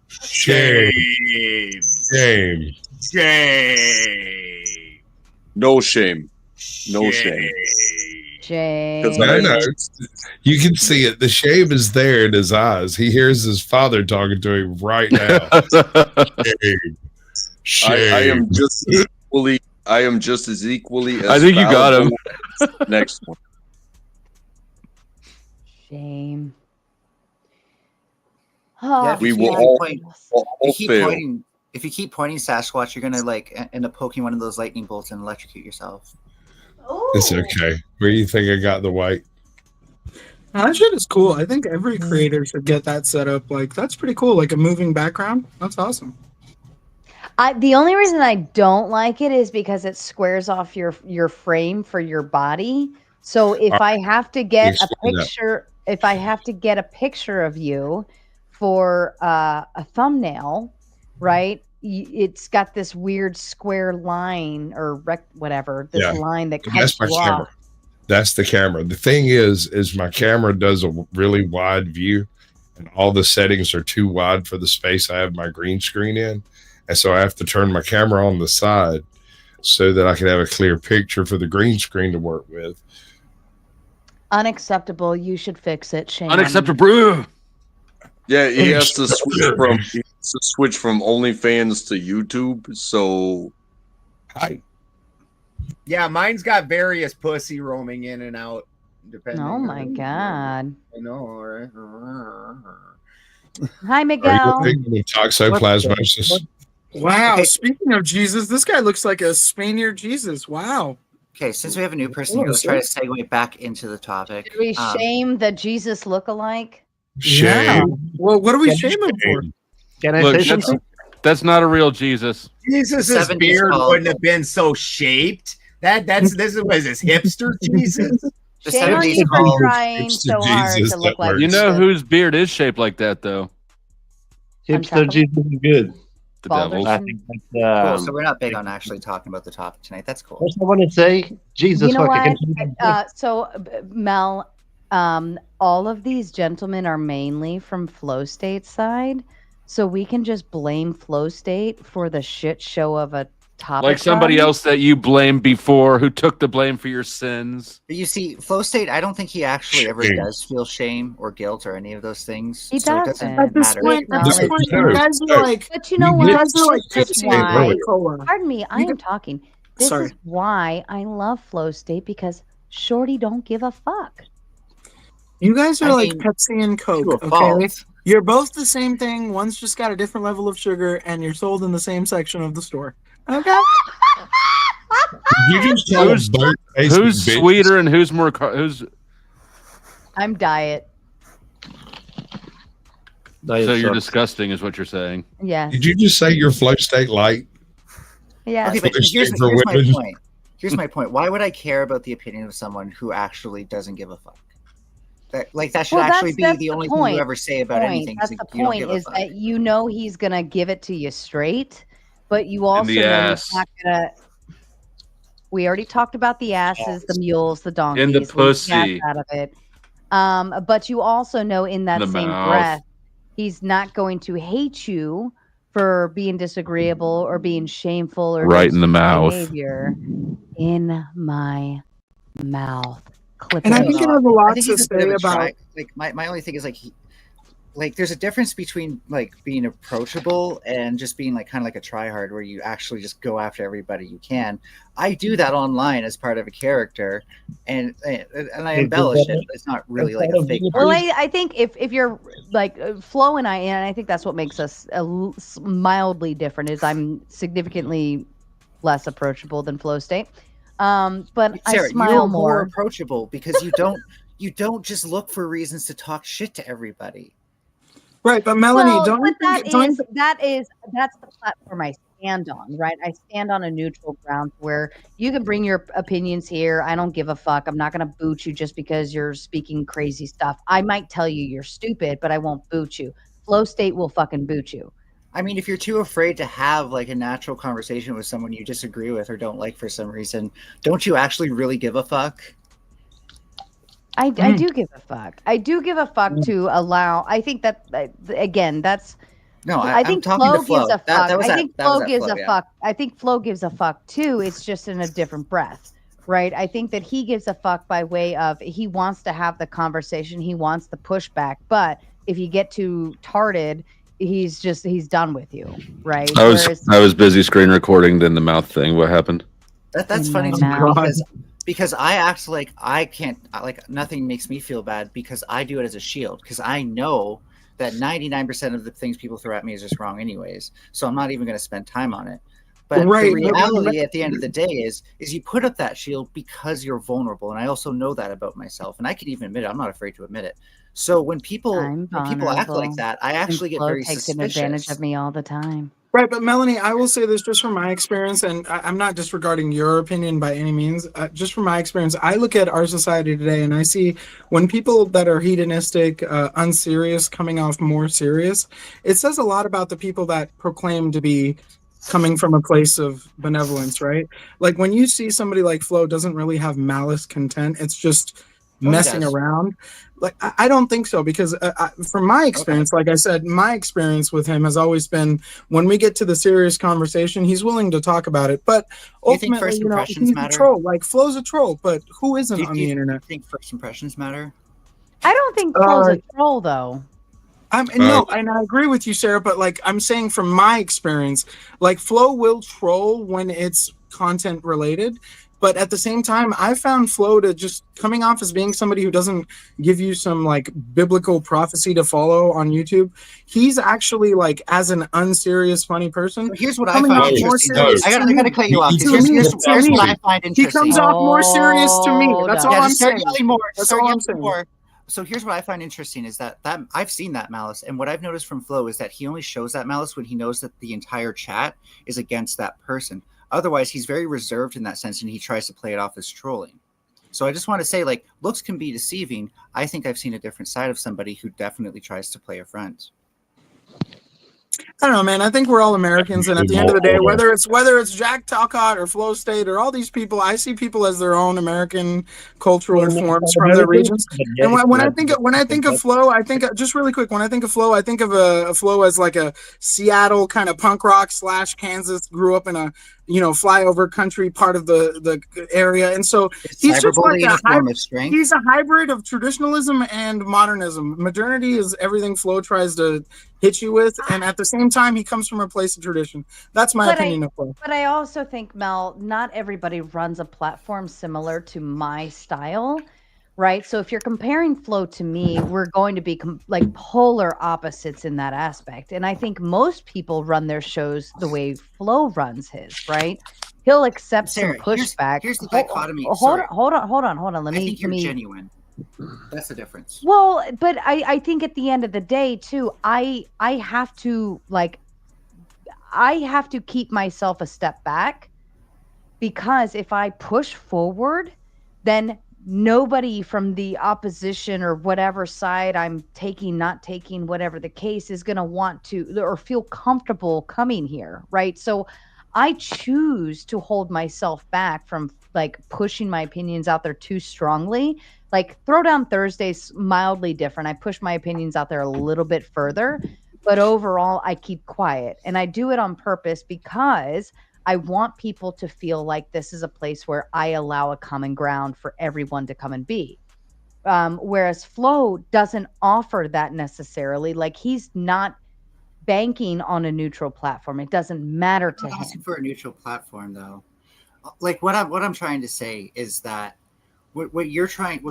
No shame. No shame. Shame. I know. You can see it. The shame is there in his eyes. He hears his father talking to him right now. Shame. I am just equally. I am just as equally. As I think you got him. Next one. Shame. Yeah, We will all fail. If you keep pointing Sasquatch, you're gonna like end up poking one of those lightning bolts and electrocute yourself. It's okay. Where do you think I got the white? That shit is cool. I think every creator should get that set up. Like that's pretty cool. Like a moving background. That's awesome. The only reason I don't like it is because it squares off your frame for your body. So if I have to get a picture, of you for a thumbnail, right? It's got this weird square line or whatever, this line that cuts you off. That's the camera. The thing is my camera does a really wide view, and all the settings are too wide for the space I have my green screen in. And so I have to turn my camera on the side so that I can have a clear picture for the green screen to work with. Unacceptable. You should fix it. Shame. Unacceptable. Yeah, he has to switch from OnlyFans to YouTube. So, yeah, mine's got various pussy roaming in and out. Depending. Oh my God. I know, right? Hi, Miguel. Are you with toxoplasmosis? Wow. Speaking of Jesus, this guy looks like a Spaniard Jesus. Wow. Okay, since we have a new person here, let's try to segue back into the topic. Should we shame the Jesus lookalike? Shame. Yeah. Well, what do we shame him for? Can I Look, say something? that's not a real Jesus. Jesus' beard wouldn't have been so shaped. This was his hipster Jesus. Shame on you for trying so hard to look like You know whose beard is shaped like that, though? Hipster Jesus is good. The devil. I think that's, Cool. So we're not big on actually talking about the topic tonight. That's cool. First, I want to say, Jesus, You know fucking what? Mel, all of these gentlemen are mainly from Flow State side, so we can just blame Flow State for the shit show of a topic. Like somebody else that you blamed before who took the blame for your sins. But you see, Flow State, I don't think he actually ever does feel shame or guilt or any of those things. He so doesn't. it doesn't matter. At this point, you guys are like, But you know you what? guys are like This is Pepsi and why. Coca-Cola. Pardon me, I You am talking. This Sorry. is why I love Flow State, because Shorty don't give a fuck. You guys are I like mean, Pepsi and Coke, to a okay? fault. You're both the same thing. One's just got a different level of sugar, and you're sold in the same section of the store. Okay. You just call Who's, them both who's basic bitches. sweeter and who's more? Who's I'm diet. so you're disgusting, is what you're saying? Yes. Did you just say your Flow State light? Yeah. Okay, but Flow here's State for my women? point. Here's my point. Why would I care about the opinion of someone who actually doesn't give a fuck? That should actually be the only thing you ever say about anything. That's is the you don't point, give a is fuck. that you know he's gonna give it to you straight, but you also the know ass. he's not gonna. We already talked about the asses, the mules, the donkeys, In the leave pussy. ass out of it. But you also know in that The same mouth. breath, he's not going to hate you for being disagreeable or being shameful or Right doing in the stupid mouth. behavior. In my mouth. Clip And I it. think it has a lot I think to he's a bit of say a about. try. Like my only thing is like there's a difference between like being approachable and just being like kind of like a tryhard where you actually just go after everybody you can. I do that online as part of a character, and I embellish it, but it's not really like a fake. Well, I think if you're like Flo and I think that's what makes us mildly different. Is I'm significantly less approachable than Flow State, but Sarah, I smile you're more more. approachable because you don't just look for reasons to talk shit to everybody. Right, but Melanie, Well, don't you but think, that's the platform I stand on, right? I stand on a neutral ground where you can bring your opinions here. I don't give a fuck. I'm not going to boot you just because you're speaking crazy stuff. I might tell you you're stupid, but I won't boot you. Flow State will fucking boot you. I mean, if you're too afraid to have like a natural conversation with someone you disagree with or don't like for some reason, don't you actually really give a fuck? I do give a fuck. I do give a fuck to allow. I think that again, that's No, I think I'm talking Flo to Flo. gives a That fuck. was I that- think that was Flo that gives Flo, a yeah. fuck. I think Flo gives a fuck too. It's just in a different breath, right? I think that he gives a fuck by way of he wants to have the conversation. He wants the pushback. But if you get too tarded, he's done with you, right? I was busy screen recording. Then the mouth thing. What happened? That's In funny my to me mouth. because I act like I can't like nothing makes me feel bad because I do it as a shield because I know that 99% of the things people throw at me is just wrong anyways. So I'm not even going to spend time on it. But Right, the but- reality at the end of the day is you put up that shield because you're vulnerable, and I also know that about myself, and I can even admit it. I'm not afraid to admit it. So when people act vulnerable, like that, I actually get Flo very takes suspicious. advantage of me all the time. Right, but Melanie, I will say this just from my experience, and I'm not disregarding your opinion by any means. Just from my experience, I look at our society today, and I see when people that are hedonistic, unserious, coming off more serious, it says a lot about the people that proclaim to be coming from a place of benevolence, right? Like when you see somebody like Flo doesn't really have malice content, it's just messing does. around. Like I don't think so, because from my experience, like I said, my experience with him has always been when we get to the serious conversation, he's willing to talk about it. But Do you think ultimately, first you know, impressions he's matter? a troll. Like Flo's a troll, but who isn't Do on the internet? you think first impressions matter? I don't think Flo's a troll though. No, and I agree with you, Sarah, but like I'm saying from my experience, like Flo will troll when it's content related, but at the same time, I found Flo to just coming off as being somebody who doesn't give you some like biblical prophecy to follow on YouTube. He's actually like as an unserious, funny person. So here's what I coming find off more interesting. serious I to gotta me. cut you off. To Here's me, here's what I find he interesting. comes off more serious to me. That's all Yeah, I'm just start saying. yelling more. That's Start all I'm yelling saying. more. So here's what I find interesting is that I've seen that malice, and what I've noticed from Flo is that he only shows that malice when he knows that the entire chat is against that person. Otherwise, he's very reserved in that sense, and he tries to play it off as trolling. So I just want to say, like, looks can be deceiving. I think I've seen a different side of somebody who definitely tries to play a front. I don't know, man. I think we're all Americans, and at the end of the day, whether it's Jack Talcott or Flow State or all these people, I see people as their own American cultural forms from their regions. And when I think of Flow, I think just really quick. When I think of Flow, I think of a Flow as like a Seattle kind of punk rock / Kansas. Grew up in a flyover country part of the area, and so he's just like he's a hybrid of traditionalism and modernism. Modernity is everything Flow tries to hit you with, and at the same time he comes from a place of tradition. That's my opinion of Flow. But I also think, Mel, not everybody runs a platform similar to my style, right? So if you're comparing Flow to me, we're going to be like polar opposites in that aspect. And I think most people run their shows the way Flow runs his, right? He'll accept some pushback. Here's the dichotomy. Hold on. Let I me think you're genuine. That's the difference. Well, but I think at the end of the day too, I have to keep myself a step back, because if I push forward, then nobody from the opposition or whatever side I'm taking, not taking, whatever the case, is going to want to or feel comfortable coming here, right? So I choose to hold myself back from like pushing my opinions out there too strongly. Like Throwdown Thursday's mildly different. I push my opinions out there a little bit further, but overall I keep quiet, and I do it on purpose because I want people to feel like this is a place where I allow a common ground for everyone to come and be. Whereas Flow doesn't offer that necessarily. Like he's not banking on a neutral platform. It doesn't matter to him. Asking for a neutral platform, though. Like what I'm trying to say is that what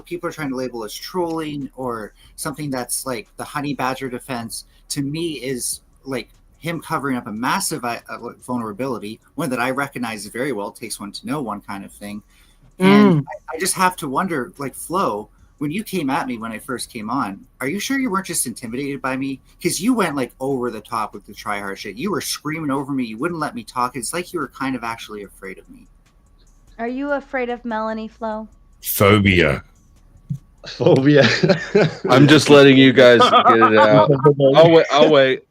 people are trying to label as trolling or something that's like the honey badger defense, to me is like him covering up a massive vulnerability, one that I recognize very well. It takes one to know one kind of thing. And I just have to wonder, like Flo, when you came at me when I first came on, are you sure you weren't just intimidated by me? Because you went like over the top with the try hard shit. You were screaming over me. You wouldn't let me talk. It's like you were kind of actually afraid of me. Are you afraid of Melanie, Flo? Phobia. I'm just letting you guys get it out. I'll wait.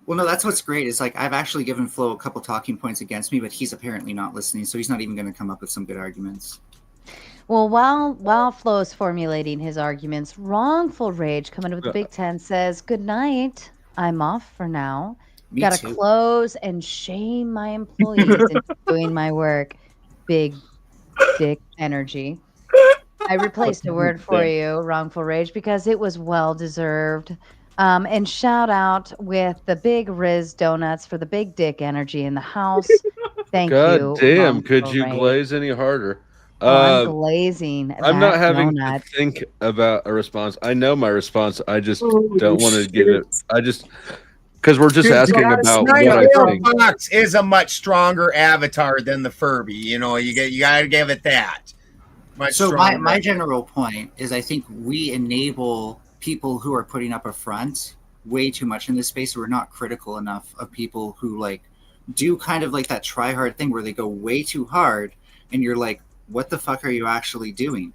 Well, no, that's what's great. Is like I've actually given Flo a couple talking points against me, but he's apparently not listening, so he's not even going to come up with some good arguments. Well, while Flo is formulating his arguments, Wrongful Rage coming up with the Big Ten says, "Good night. I'm off for now. Gotta close and shame my employees into doing my work. Big dick energy." I replaced a word for you, Wrongful Rage, because it was well deserved. And shout out with the big Riz Donuts for the big dick energy in the house. Thank you. God damn, Wrongful could you Rage. glaze any harder? I'm glazing. I'm not that having donut. to think about a response. I know my response. I just don't want to give it. I just because we're just asking about what I think. Fox is a much stronger avatar than the Furby. You know, you got to give it that. So my general point is I think we enable people who are putting up a front way too much in this space. We're not critical enough of people who like do kind of like that try hard thing where they go way too hard and you're like, what the fuck are you actually doing?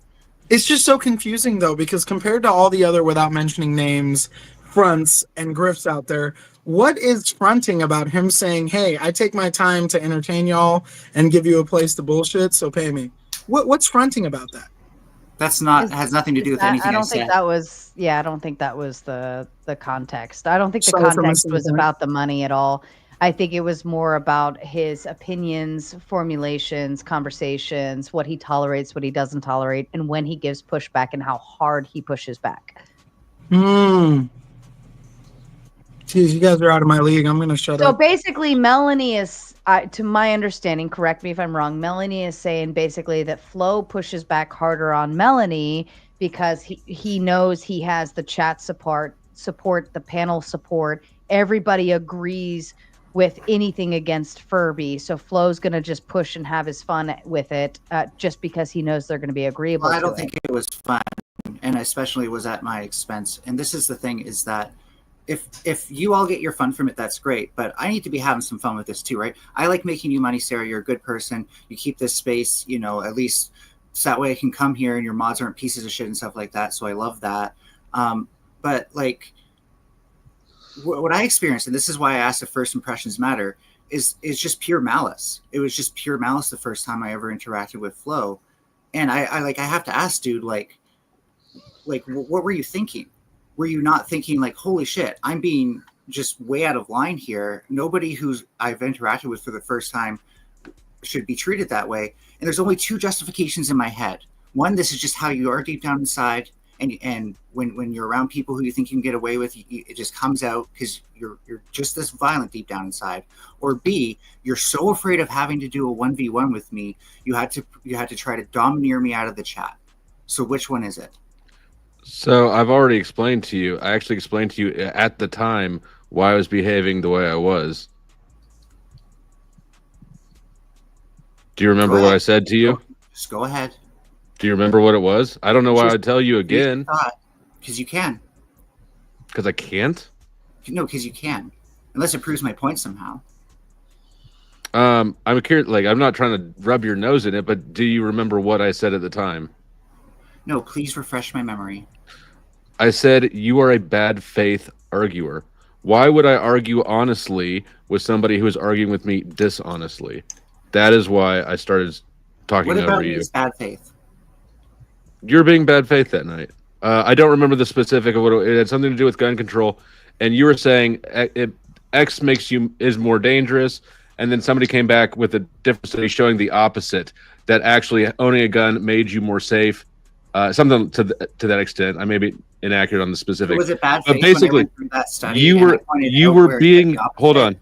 It's just so confusing though, because compared to all the other, without mentioning names, fronts and grifts out there, what is fronting about him saying, hey, I take my time to entertain y'all and give you a place to bullshit, so pay me? What's fronting about that? That's not has nothing to do with anything. I don't think that was the context. I don't think the context was about the money at all. I think it was more about his opinions, formulations, conversations, what he tolerates, what he doesn't tolerate, and when he gives pushback and how hard he pushes back. Jeez, you guys are out of my league. I'm going to shut up. So basically, Melanie is, to my understanding, correct me if I'm wrong, Melanie is saying basically that Flo pushes back harder on Melanie because he knows he has the chat support, the panel support. Everybody agrees with anything against Furby. So Flo's going to just push and have his fun with it just because he knows they're going to be agreeable. Well, I don't think it was fun, and especially was at my expense. And this is the thing is that if you all get your fun from it, that's great. But I need to be having some fun with this too, right? I like making you money, Sarah. You're a good person. You keep this space, you know, at least so that way I can come here and your mods aren't pieces of shit and stuff like that. So I love that. But like, what I experienced, and this is why I asked if first impressions matter, is just pure malice. It was just pure malice the first time I ever interacted with Flo. And I have to ask, dude, like what were you thinking? Were you not thinking like, holy shit, I'm being just way out of line here. Nobody who's I've interacted with for the first time should be treated that way. And there's only two justifications in my head. One, this is just how you are deep down inside. And when you're around people who you think you can get away with, it just comes out because you're just this violent deep down inside. Or B, you're so afraid of having to do a 1v1 with me, you had to try to domineer me out of the chat. So which one is it? So I've already explained to you. I actually explained to you at the time why I was behaving the way I was. Do you remember what I said to you? Just go ahead. Do you remember what it was? I don't know why I'd tell you again. Because you can. Because I can't? No, because you can. Unless it proves my point somehow. I'm curious. Like, I'm not trying to rub your nose in it, but do you remember what I said at the time? No, please refresh my memory. I said you are a bad faith arguer. Why would I argue honestly with somebody who is arguing with me dishonestly? That is why I started talking over you. What about me as bad faith? You're being bad faith that night. I don't remember the specific of what it had something to do with gun control, and you were saying X is more dangerous, and then somebody came back with a different study showing the opposite, that actually owning a gun made you more safe. Something to that extent. I may be inaccurate on the specifics. So was it bad faith? But basically, that study you were being hold on.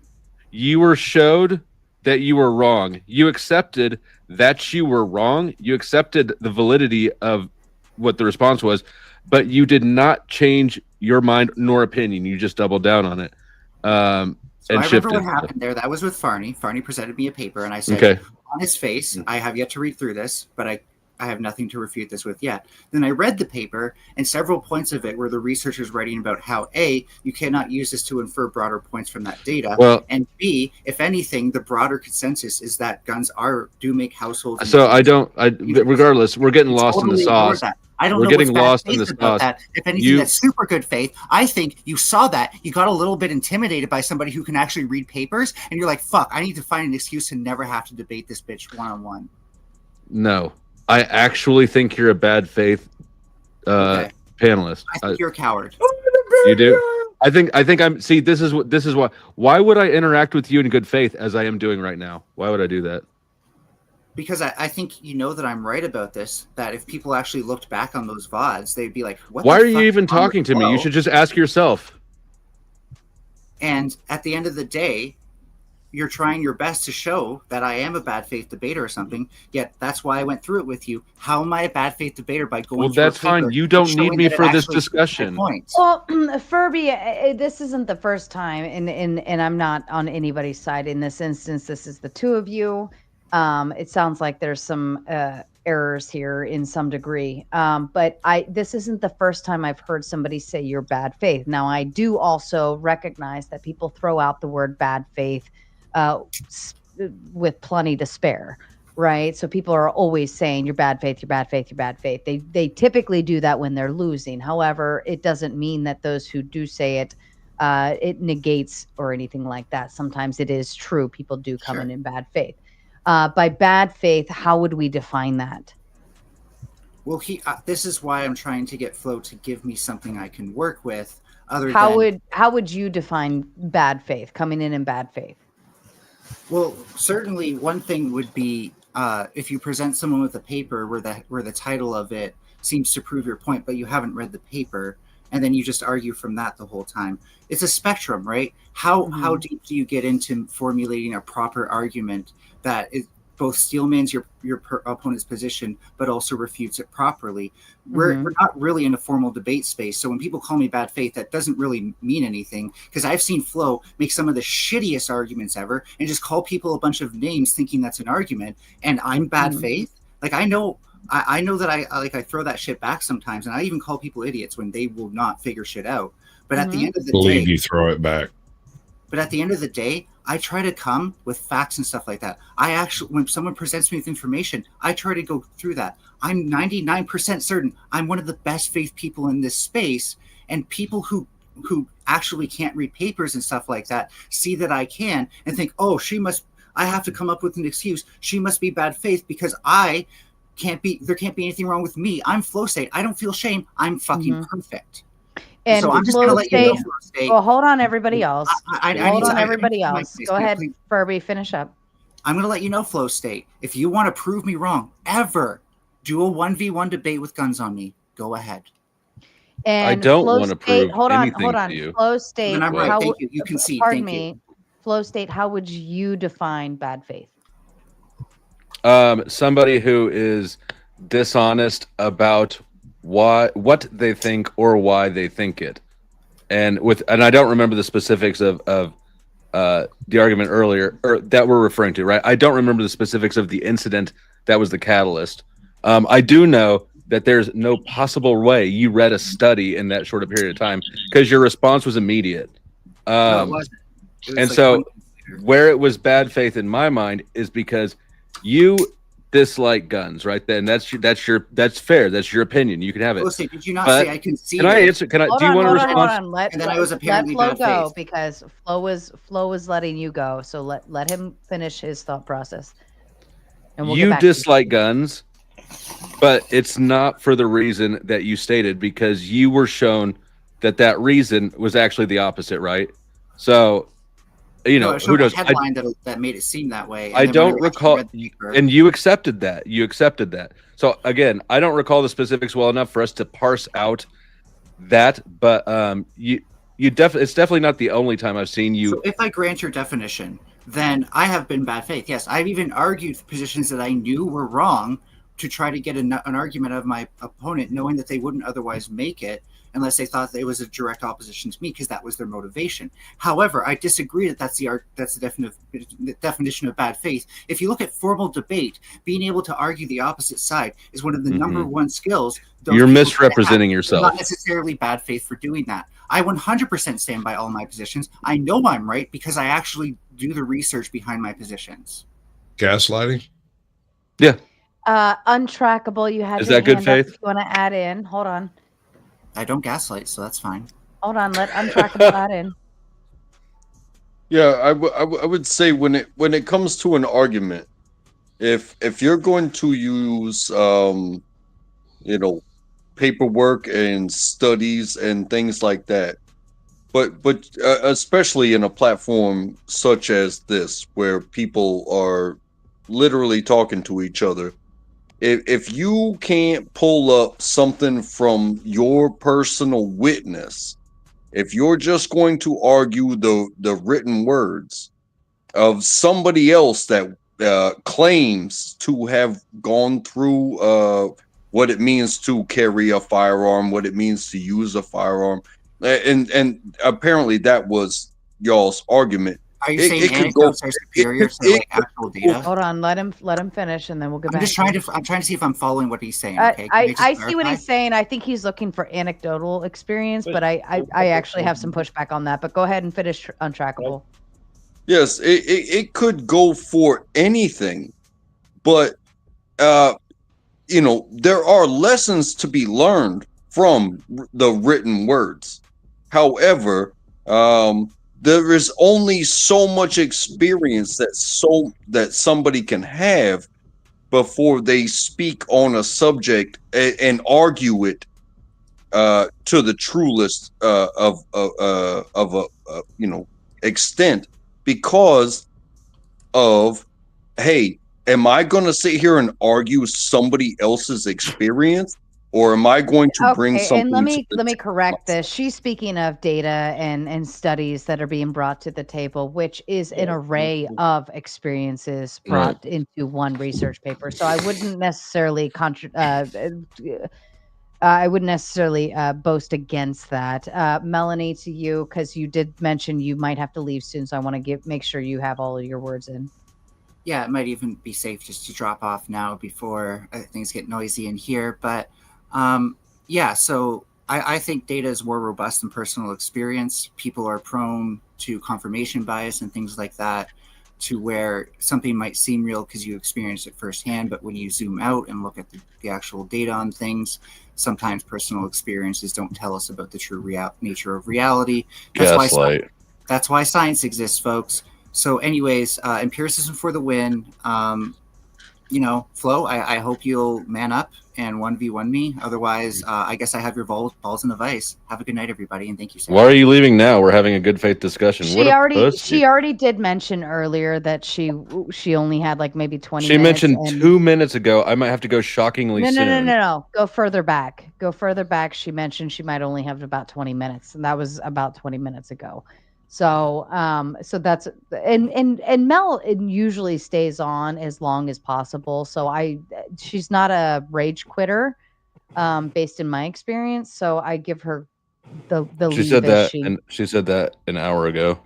You were showed that you were wrong. You accepted that you were wrong. You accepted the validity of what the response was, but you did not change your mind nor opinion. You just doubled down on it. So I remember shifted. what happened there. That was with Farney. Farney presented me a paper, and I said, okay, on his face, I have yet to read through this, but I have nothing to refute this with yet. Then I read the paper, and several points of it were the researchers writing about how A, you cannot use this to infer broader points from that data, and B, if anything, the broader consensus is that guns do make households. So regardless, we're getting lost in the sauce. I don't We're know getting what's lost bad in the faith about sauce. that. If anything, that's super good faith. I think you saw that. You got a little bit intimidated by somebody who can actually read papers, and you're like, fuck, I need to find an excuse to never have to debate this bitch one-on-one. No, I actually think you're a bad faith panelist. I think you're a coward. You do? I think I'm. See, this is why would I interact with you in good faith as I am doing right now? Why would I do that? Because I think you know that I'm right about this, that if people actually looked back on those VODs, they'd be like, what Why the are you fuck even is wrong talking with to me? Flo? You should just ask yourself. And at the end of the day, you're trying your best to show that I am a bad faith debater or something, yet that's why I went through it with you. How am I a bad faith debater by going Well, through that's a paper fine. You don't showing need me that it for this actually proves my discussion. point? Well, Furby, this isn't the first time, and I'm not on anybody's side in this instance. This is the two of you. It sounds like there's some errors here in some degree, but this isn't the first time I've heard somebody say you're bad faith. Now, I do also recognize that people throw out the word bad faith with plenty to spare, right? So people are always saying you're bad faith, you're bad faith, you're bad faith. They typically do that when they're losing. However, it doesn't mean that those who do say it, it negates or anything like that. Sometimes it is true. People do come in bad faith. By bad faith, how would we define that? Well, this is why I'm trying to get Flo to give me something I can work with. How would you define bad faith? Coming in bad faith? Well, certainly one thing would be if you present someone with a paper where the title of it seems to prove your point, but you haven't read the paper, and then you just argue from that the whole time. It's a spectrum, right? How deep do you get into formulating a proper argument that is both steelmans your opponent's position, but also refutes it properly? We're not really in a formal debate space. So when people call me bad faith, that doesn't really mean anything, because I've seen Flo make some of the shittiest arguments ever and just call people a bunch of names thinking that's an argument, and I'm bad faith. Like, I know that I throw that shit back sometimes, and I even call people idiots when they will not figure shit out. But at the end of the day, you throw it back. But at the end of the day, I try to come with facts and stuff like that. I actually, when someone presents me with information, I try to go through that. I'm 99% certain I'm one of the best faith people in this space, and people who who actually can't read papers and stuff like that see that I can and think, oh, I have to come up with an excuse. She must be bad faith because there can't be anything wrong with me. I'm flow state. I don't feel shame. I'm fucking perfect. And so I'm just flow gonna let you know, state. flow state. Well, hold on, everybody else. Hold on, I everybody else. Go ahead, please. Furby. Finish up. I'm going to let you know, flow state. If you want to prove me wrong, ever do a 1v1 debate with guns on me. Go ahead. And I don't flow want to state, prove hold on, anything hold on. to you. Flow state. Then I'm right. Thank you. You concede. Pardon Thank me. Flow state. How would you define bad faith? Somebody who is dishonest about what they think or why they think it, and I don't remember the specifics of the argument earlier or that we're referring to, right? I don't remember the specifics of the incident that was the catalyst. I do know that there's no possible way you read a study in that short a period of time because your response was immediate. No, it wasn't. It was And like so where it was bad faith in my mind is because you dislike guns, right? Then that's fair. That's your opinion. You can have it. Flow state, did you not But say I concede? can I answer? Do you want to respond? And then I was apparently let bad Flo go faith. because Flo was letting you go. So let him finish his thought process. And we'll get You back to dislike guns, but it's not for the reason that you stated because you were shown that reason was actually the opposite, right? So, No, it who showed a knows? headline that made it seem that way. I And then when don't actually recall, read the paper- and you accepted that. You accepted that. So again, I don't recall the specifics well enough for us to parse out that. But it's definitely not the only time I've seen you. So if I grant your definition, then I have been bad faith. Yes, I've even argued positions that I knew were wrong to try to get an argument of my opponent, knowing that they wouldn't otherwise make it unless they thought it was a direct opposition to me, because that was their motivation. However, I disagree that that's the definition of bad faith. If you look at formal debate, being able to argue the opposite side is one of the number one skills. You're misrepresenting yourself. Not necessarily bad faith for doing that. I 100% stand by all my positions. I know I'm right because I actually do the research behind my positions. Gaslighting? Yeah. Untrackable. You had Is your that good hand up faith? if you want to add in. Hold on. I don't gaslight, so that's fine. Hold on. Let Untrackable add in. Yeah, I would say when it comes to an argument, if you're going to use paperwork and studies and things like that, but especially in a platform such as this where people are literally talking to each other, if you can't pull up something from your personal witness, if you're just going to argue the written words of somebody else that claims to have gone through what it means to carry a firearm, what it means to use a firearm, and apparently that was y'all's argument. Are you saying anecdotes are superior to like actual data? Hold on. Let him finish, and then we'll get back. I'm trying to see if I'm following what he's saying. Okay. I see what he's saying. I think he's looking for anecdotal experience, but I actually have some pushback on that. But go ahead and finish Untrackable. Yes, it could go for anything, but there are lessons to be learned from the written words. However, there is only so much experience that somebody can have before they speak on a subject and argue it to the truest extent, because of, hey, am I going to sit here and argue somebody else's experience, or am I going to bring something? And let me correct this. She's speaking of data and studies that are being brought to the table, which is an array of experiences brought into one research paper. So I wouldn't necessarily boast against that. Melanie, to you, because you did mention you might have to leave soon, so I want to make sure you have all of your words in. Yeah, it might even be safe just to drop off now before things get noisy in here. But so I think data is more robust than personal experience. People are prone to confirmation bias and things like that. to where something might seem real because you experienced it firsthand, but when you zoom out and look at the actual data on things, sometimes personal experiences don't tell us about the true nature of reality. That's why science exists, folks. So anyways, empiricism for the win. Flo, I hope you'll man up and 1v1 me. Otherwise, I guess I have your balls in the vice. Have a good night, everybody, and thank you, Sarah. Why are you leaving now? We're having a good faith discussion. She already did mention earlier that she only had like maybe 20 She minutes. mentioned 2 minutes ago. I might have to go shockingly soon. No. Go further back. She mentioned she might only have about 20 minutes, and that was about 20 minutes ago. So so that's and Mel usually stays on as long as possible. So she's not a rage quitter, based in my experience. So I give her the She leave said that, she... and she said that an hour ago.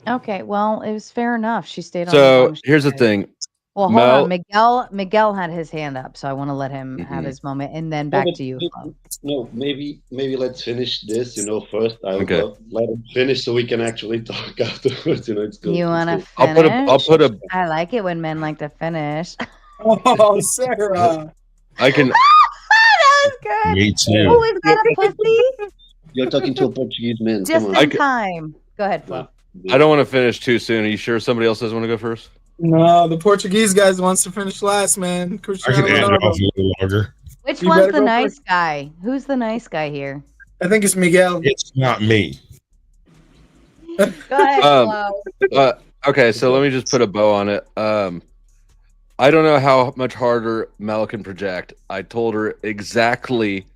Okay, well, it was fair enough. She stayed on. So here's the thing. Well, hold on. Miguel had his hand up, so I want to let him have his moment, and then back to you, Flo. No, maybe let's finish this, first. I'll Okay. let him finish so we can actually talk afterwards. It's good. You want to I'll finish? put a. I like it when men like to finish. Oh, Sarah. I can. That was good. Me too. Who is that, a pussy? You're talking to a Portuguese man. Just Come on. in time. Go ahead, Flo. I don't want to finish too soon. Are you sure somebody else doesn't want to go first? No, the Portuguese guys wants to finish last, man. I Cristiano can end it off Ronaldo. a little longer. Which You one's better the go nice first. guy? Who's the nice guy here? I think it's Miguel. It's not me. Go ahead, Flo. Okay, so let me just put a bow on it. I don't know how much harder Mel can project. I told her exactly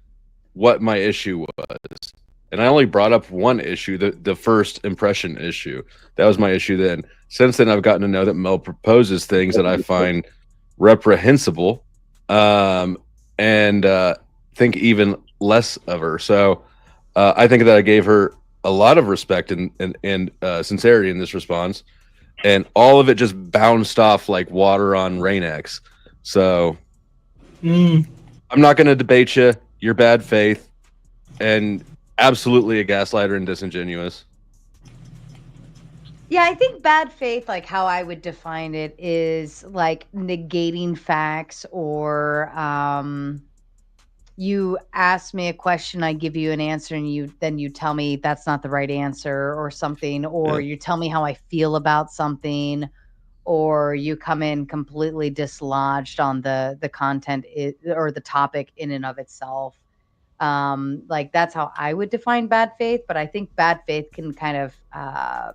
what my issue was. And I only brought up one issue, the first impression issue. That was my issue then. Since then, I've gotten to know that Mel proposes things that I find reprehensible, and think even less of her. So I think that I gave her a lot of respect and sincerity in this response, and all of it just bounced off like water on Rain-X. So I'm not going to debate you. You're bad faith and absolutely a gaslighter and disingenuous. Yeah, I think bad faith, like how I would define it, is like negating facts, or you ask me a question, I give you an answer, and then you tell me that's not the right answer or something, or you tell me how I feel about something, or you come in completely dislodged on the content or the topic in and of itself. Like that's how I would define bad faith, but I think bad faith can kind of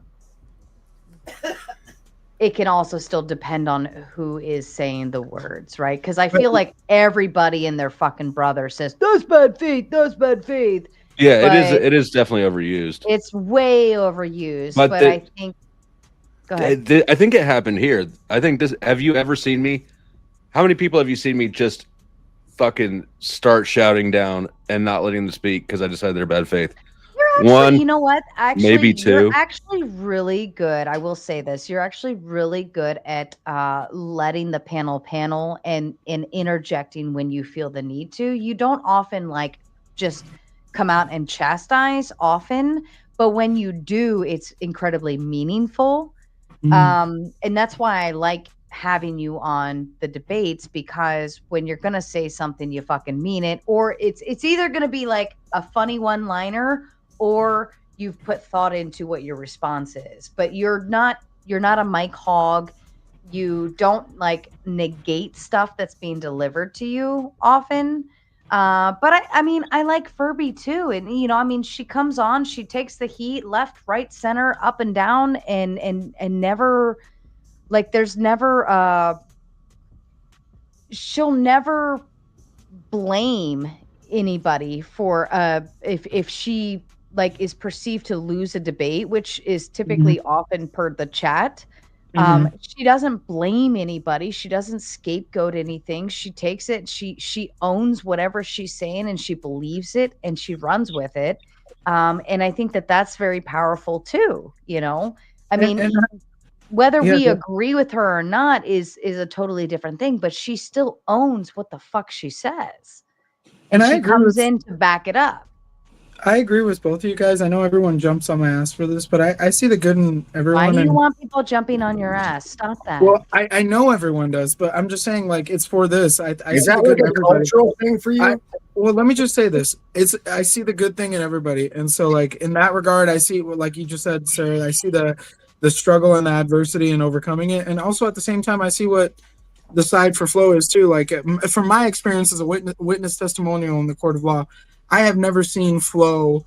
it can also still depend on who is saying the words, right? Because I feel like everybody and their fucking brother says that's bad faith, that's bad faith. Yeah, it is definitely overused. It's way overused, but I think. Go ahead. I think it happened here. I think this. Have you ever seen me? How many people have you seen me just fucking start shouting down and not letting them speak because I decided they're bad faith? You're actually, you know what? Actually, maybe two. You're actually really good. I will say this. You're actually really good at letting the panel and interjecting when you feel the need to. You don't often like just come out and chastise often, but when you do, it's incredibly meaningful. And that's why I like having you on the debates, because when you're gonna say something, you fucking mean it, or it's either gonna be like a funny one-liner, or you've put thought into what your response is. But you're not a mic hog. You don't like negate stuff that's being delivered to you often. But I mean, I like Furby too. And, I mean, she comes on, she takes the heat left, right, center, up and down, and never, like, there's never, she'll never blame anybody for, if she, like, is perceived to lose a debate, which is typically often per the chat. She doesn't blame anybody. She doesn't scapegoat anything. She takes it. She owns whatever she's saying, and she believes it, and she runs with it. And I think that that's very powerful too. I mean, whether we agree with her or not is a totally different thing. But she still owns what the fuck she says, and she comes in to back it up. I agree with both of you guys. I know everyone jumps on my ass for this, but I see the good in everyone. Why do you and, want people jumping on your ass? Stop that. Well, I know everyone does, but I'm just saying, like, it's for this. I Is see that the good like in a everybody. cultural thing for you? Well, let me just say this. I see the good thing in everybody. And so, like, in that regard, I see, like you just said, Sarah, I see the struggle and the adversity and overcoming it. And also at the same time, I see what the side for Flo is too. Like, from my experience as a witness testimonial in the court of law, I have never seen Flo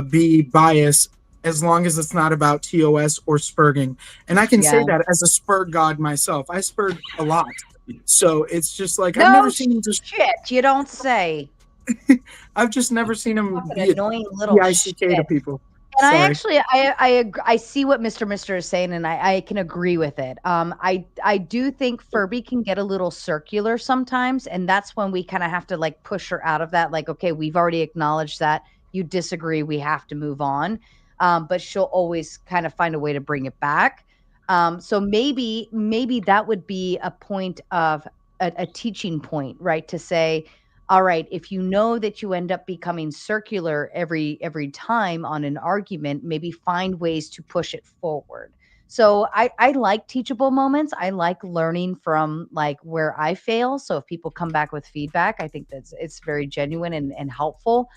be biased as long as it's not about TOS or spurging. And I can say that as a spurg god myself. I spurg a lot. So it's just like, I've never seen him just shit. You don't say. I've just never seen him be annoying little PICK to people. And Sorry. I actually, I see what Mr. is saying, and I can agree with it. I do think Furby can get a little circular sometimes, and that's when we kind of have to like push her out of that. Like, okay, we've already acknowledged that you disagree, we have to move on. But she'll always kind of find a way to bring it back. So maybe that would be a point of a teaching point, right? To say, all right, if you know that you end up becoming circular every time on an argument, maybe find ways to push it forward. So I like teachable moments. I like learning from like where I fail. So if people come back with feedback, I think it's very genuine and helpful.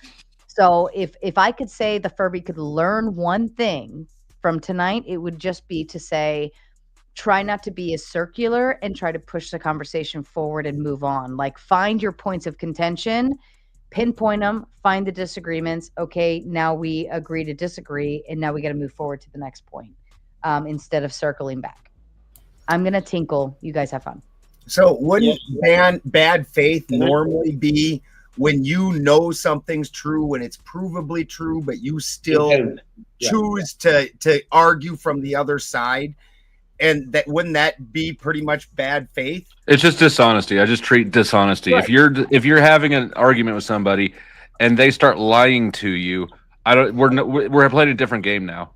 So if I could say the Furby could learn one thing from tonight, it would just be to say, try not to be as circular and try to push the conversation forward and move on. Like, find your points of contention, pinpoint them, find the disagreements. Okay, now we agree to disagree, and now we got to move forward to the next point instead of circling back. I'm going to tinkle. You guys have fun. So wouldn't bad faith normally be when you know something's true, when it's provably true, but you still choose to argue from the other side? And that wouldn't that be pretty much bad faith? It's just dishonesty. I just treat dishonesty. Right. If you're having an argument with somebody and they start lying to you, we're playing a different game now.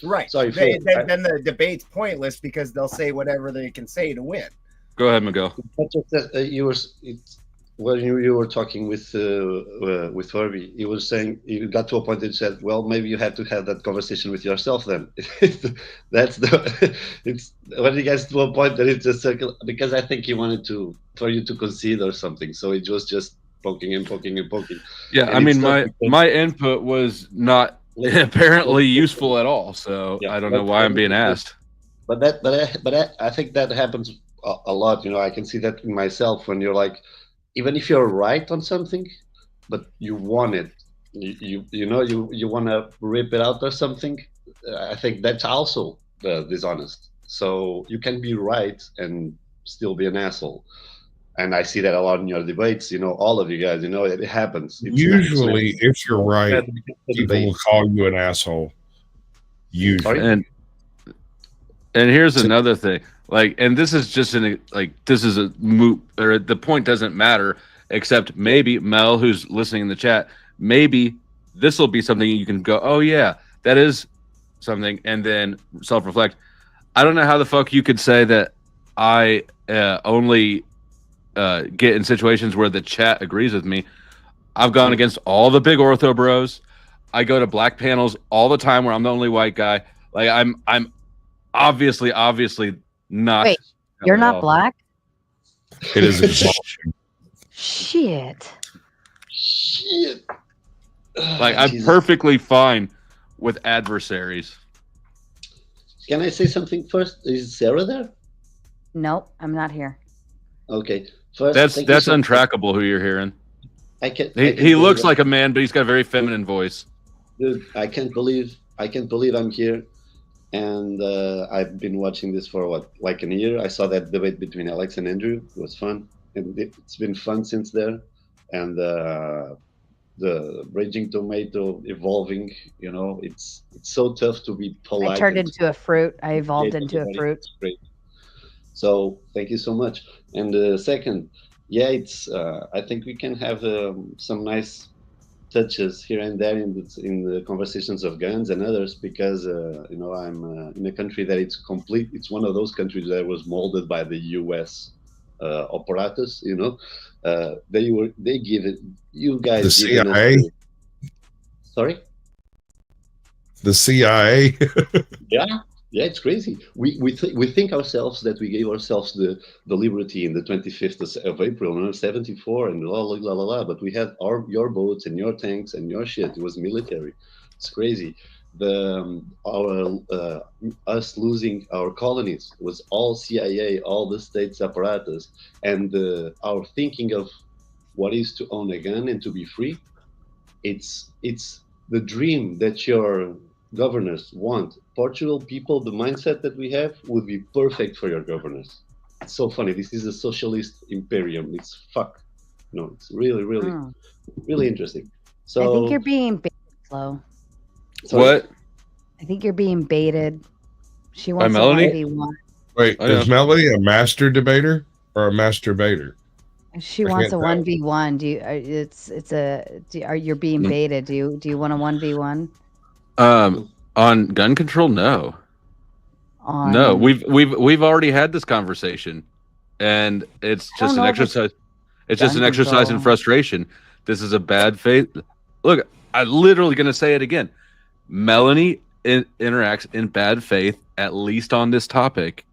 Right. Sorry, then the debate's pointless because they'll say whatever they can say to win. Go ahead, Miguel. When you were talking with Furby, he was saying you got to a point that you said, well, maybe you have to have that conversation with yourself then. It's when you guys to a point that it's a circle, because I think he wanted for you to concede or something. So it was just poking and poking and poking. Yeah, and I mean, my input was not apparently useful at all. So I don't know why I'm being asked. But I think that happens a lot. You know, I can see that in myself when you're like, even if you're right on something, but you want it, you want to rip it out or something, I think that's also dishonest. So you can be right and still be an asshole. And I see that a lot in your debates, all of you guys, it happens. Usually, if you're right, people will call you an asshole. Usually. And here's another thing. Like, and this is just this is a moot, or the point doesn't matter, except maybe Mel, who's listening in the chat, maybe this will be something you can go, oh yeah, that is something, and then self-reflect. I don't know how the fuck you could say that I only get in situations where the chat agrees with me. I've gone against all the big ortho bros. I go to black panels all the time where I'm the only white guy. Like, I'm obviously not. Wait, you're not black? It is exhausting. Shit. Like, I'm perfectly fine with adversaries. Can I say something first? Is Sarah there? Nope, I'm not here. Okay. First, that's untrackable who you're hearing. He looks like a man, but he's got a very feminine voice. Dude, I can't believe I'm here. And I've been watching this for like a year. I saw that debate between Alex and Andrew. It was fun, and it's been fun since there. And the Raging Tomato evolving, it's so tough to be polite. I turned into a fruit. I evolved into a fruit. Great. So thank you so much. And second, it's I think we can have some nice touches here and there in the conversations of guns and others, because I'm in a country that it's one of those countries that was molded by the US apparatus. They give it, you guys, the CIA. Sorry? The CIA. Yeah, it's crazy. We think ourselves that we gave ourselves the liberty in the 25th of April, 1974, and la la la la la. But we had your boats and your tanks and your shit. It was military. It's crazy. Us losing our colonies was all CIA, all the state's apparatus, and our thinking of what is to own a gun and to be free. It's the dream that your governors want. Portugal people, the mindset that we have would be perfect for your governors. It's so funny. This is a socialist imperium. It's fuck. No, it's really, really, really interesting. So I think you're being baited, Flo. What? I think you're being baited. She By wants a Melanie? 1v1. Wait, is Melody a master debater or a masturbator? She I wants a can't tell. 1v1. Are you being baited? Do you want a 1v1? On gun control, no. No, we've already had this conversation, and it's just an exercise. It's just an exercise in frustration. This is a bad faith. Look, I'm literally going to say it again. Melanie interacts in bad faith, at least on this topic.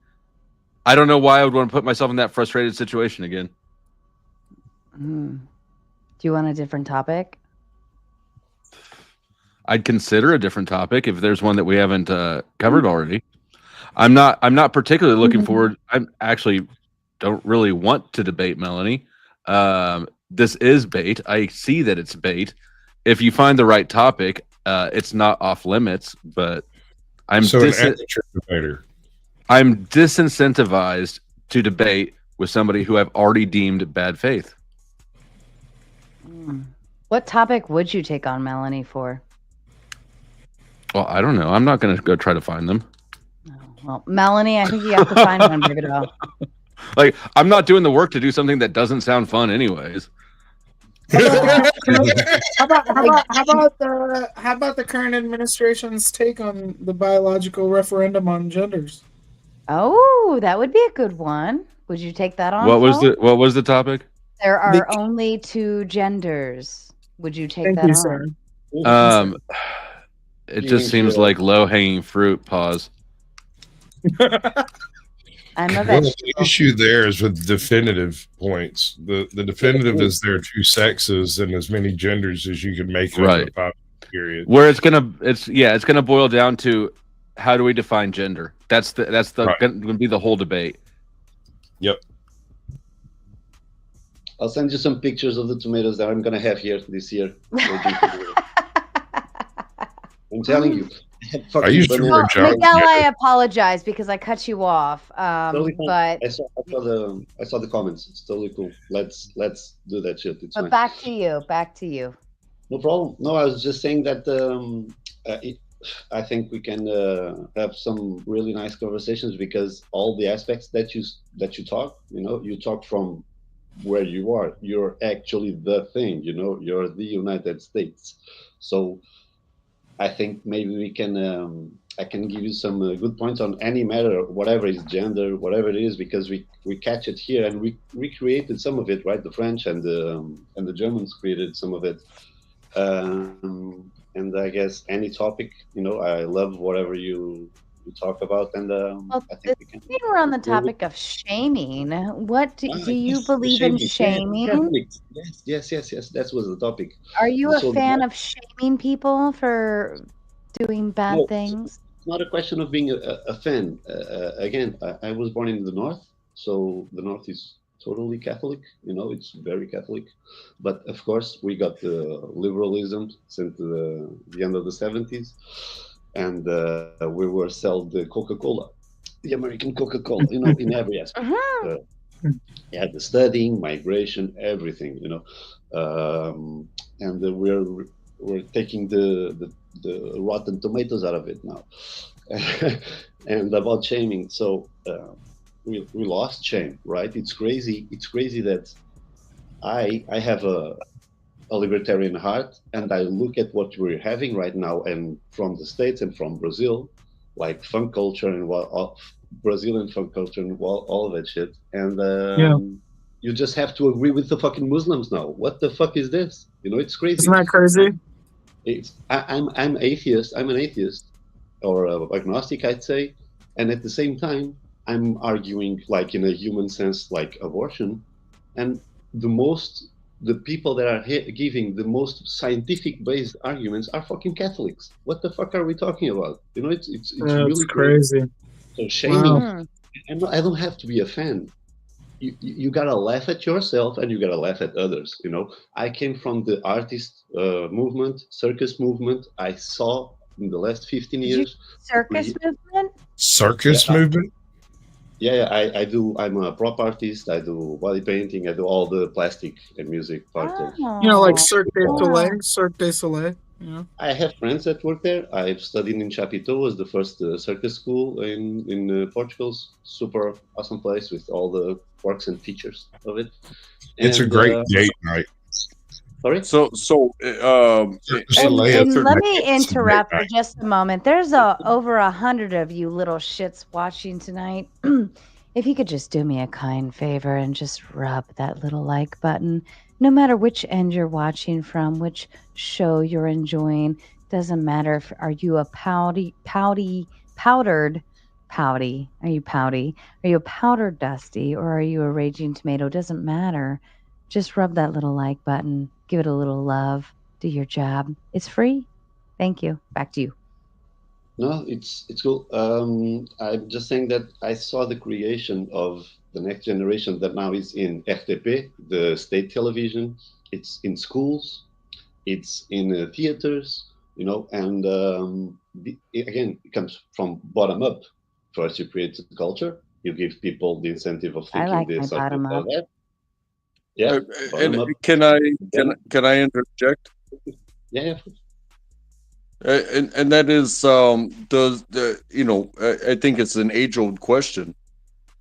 I don't know why I would want to put myself in that frustrated situation again. Do you want a different topic? I'd consider a different topic if there's one that we haven't covered already. I'm not particularly looking forward. I'm actually don't really want to debate Melanie. This is bait. I see that it's bait. If you find the right topic, it's not off limits. But I'm an amateur debater. I'm disincentivized to debate with somebody who I've already deemed bad faith. What topic would you take on Melanie for? Well, I don't know. I'm not going to go try to find them. Well, Melanie, I think you have to find one, baby doll. Like, I'm not doing the work to do something that doesn't sound fun anyways. How about the current administration's take on the biological referendum on genders? Oh, that would be a good one. Would you take that on? What was the topic? There are only two genders. Would you take that on? Sir. It just seems like low-hanging fruit. Pause. I'm a Well, vegetable. the issue there is with definitive points. The definitive is there are two sexes and as many genders as you can make in a pop period. Where it's gonna boil down to how do we define gender? That's gonna be the whole debate. Yep. I'll send you some pictures of the tomatoes that I'm gonna have here this year. I'm telling you. I used to Miguel, I apologize because I cut you off. Totally fine. But I saw the comments. It's totally cool. Let's do that shit. It's fine. back to you. No problem. No, I was just saying that I think we can have some really nice conversations because all the aspects that you talk, you talk from where you are. You're actually the thing. You're the United States. So I think maybe we can. I can give you some good points on any matter, whatever is gender, whatever it is, because we catch it here and we recreated some of it, right? The French and the Germans created some of it, and I guess any topic, I love whatever you talk about, and I think we can. We're on the topic of shaming. What do you believe in shaming? Yes. That was the topic. Are you a So fan of shaming people for doing bad things? It's not a question of being a fan. Again, I was born in the North, so the North is totally Catholic. It's very Catholic. But of course, we got the liberalism since the end of the 70s. And we were sold the Coca-Cola, the American Coca-Cola, in every aspect. Yeah, the studying, migration, everything, and we're taking the rotten tomatoes out of it now. And about shaming, so we lost shame, right? It's crazy. It's crazy that I have a libertarian heart, and I look at what we're having right now, and from the States and from Brazil, like funk culture and Brazilian funk culture and all that shit. And you just have to agree with the fucking Muslims now. What the fuck is this? It's crazy. Isn't that crazy? I'm atheist. I'm an atheist or agnostic, I'd say, and at the same time, I'm arguing like in a human sense, like abortion, and the people that are giving the most scientific based arguments are fucking Catholics. What the fuck are we talking about? You know, it's That's really crazy. So shaming, Wow. I don't have to be a fan. You gotta laugh at yourself and you gotta laugh at others. You know, I came from the artist movement, circus movement. I saw in the last 15 years. Circus movement? Circus movement? Yeah, I do. I'm a prop artist. I do body painting. I do all the plastic and music part of. You know, like Cirque du Soleil, Cirque du Soleil. You know? I have friends that work there. I've studied in Chapiteau, was the first circus school in Portugal. Super awesome place with all the works and features of it. It's a great date night. Sorry. So And let me interrupt for just a moment. There's over 100 of you little shits watching tonight. If you could just do me a kind favor and just rub that little like button, no matter which end you're watching from, which show you're enjoying, doesn't matter. Are you a pouty? Are you pouty? Are you a powdered dusty, or are you a raging tomato? Doesn't matter. Just rub that little like button. Give it a little love. Do your job. It's free. Thank you. Back to you. No, it's cool. I'm just saying that I saw the creation of the next generation that now is in FTP, the state television. It's in schools. It's in theaters. You know, and again, it comes from bottom up. First, you create the culture. You give people the incentive of thinking like this my bottom or up. that. Yeah. and can I interject? Yeah. And that is does the I think it's an age-old question.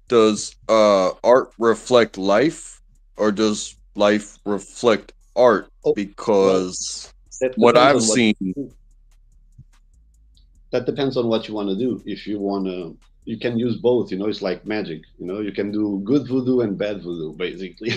Does art reflect life, or does life reflect art? Because what I've seen, that depends on what you want to do. If you want to, you can use both. You know, it's like magic. You know, you can do good voodoo and bad voodoo, basically.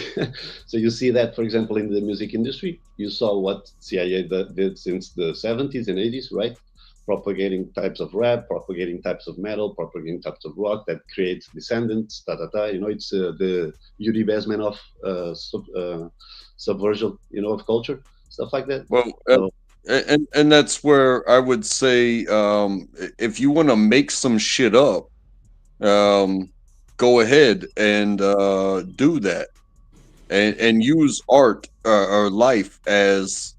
So you see that, for example, in the music industry, you saw what CIA did since the 70s and 80s, right? Propagating types of rap, propagating types of metal, propagating types of rock that creates descendants, You know, it's the Yuri Bezmen of subversion, you know, of culture, stuff like that. Well, and that's where I would say, if you want to make some shit up, go ahead and do that, and use art or life as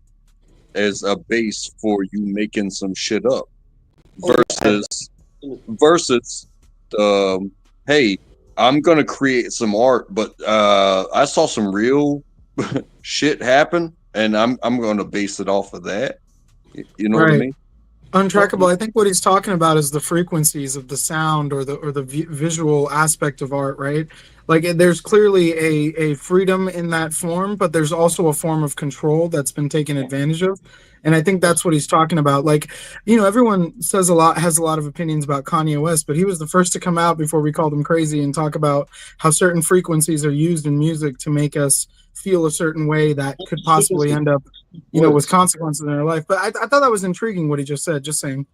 a base for you making some shit up, versus hey, I'm gonna create some art, but I saw some real shit happen, and I'm gonna base it off of that. You know what I mean? Untrackable. I think what he's talking about is the frequencies of the sound or the visual aspect of art, right? Like there's clearly a freedom in that form, but there's also a form of control that's been taken advantage of. And I think that's what he's talking about. Like, you know, everyone has a lot of opinions about Kanye West, but he was the first to come out before we called him crazy and talk about how certain frequencies are used in music to make us feel a certain way that could possibly end up, you know, with consequences in our life. But I thought that was intriguing what he just said. Just saying.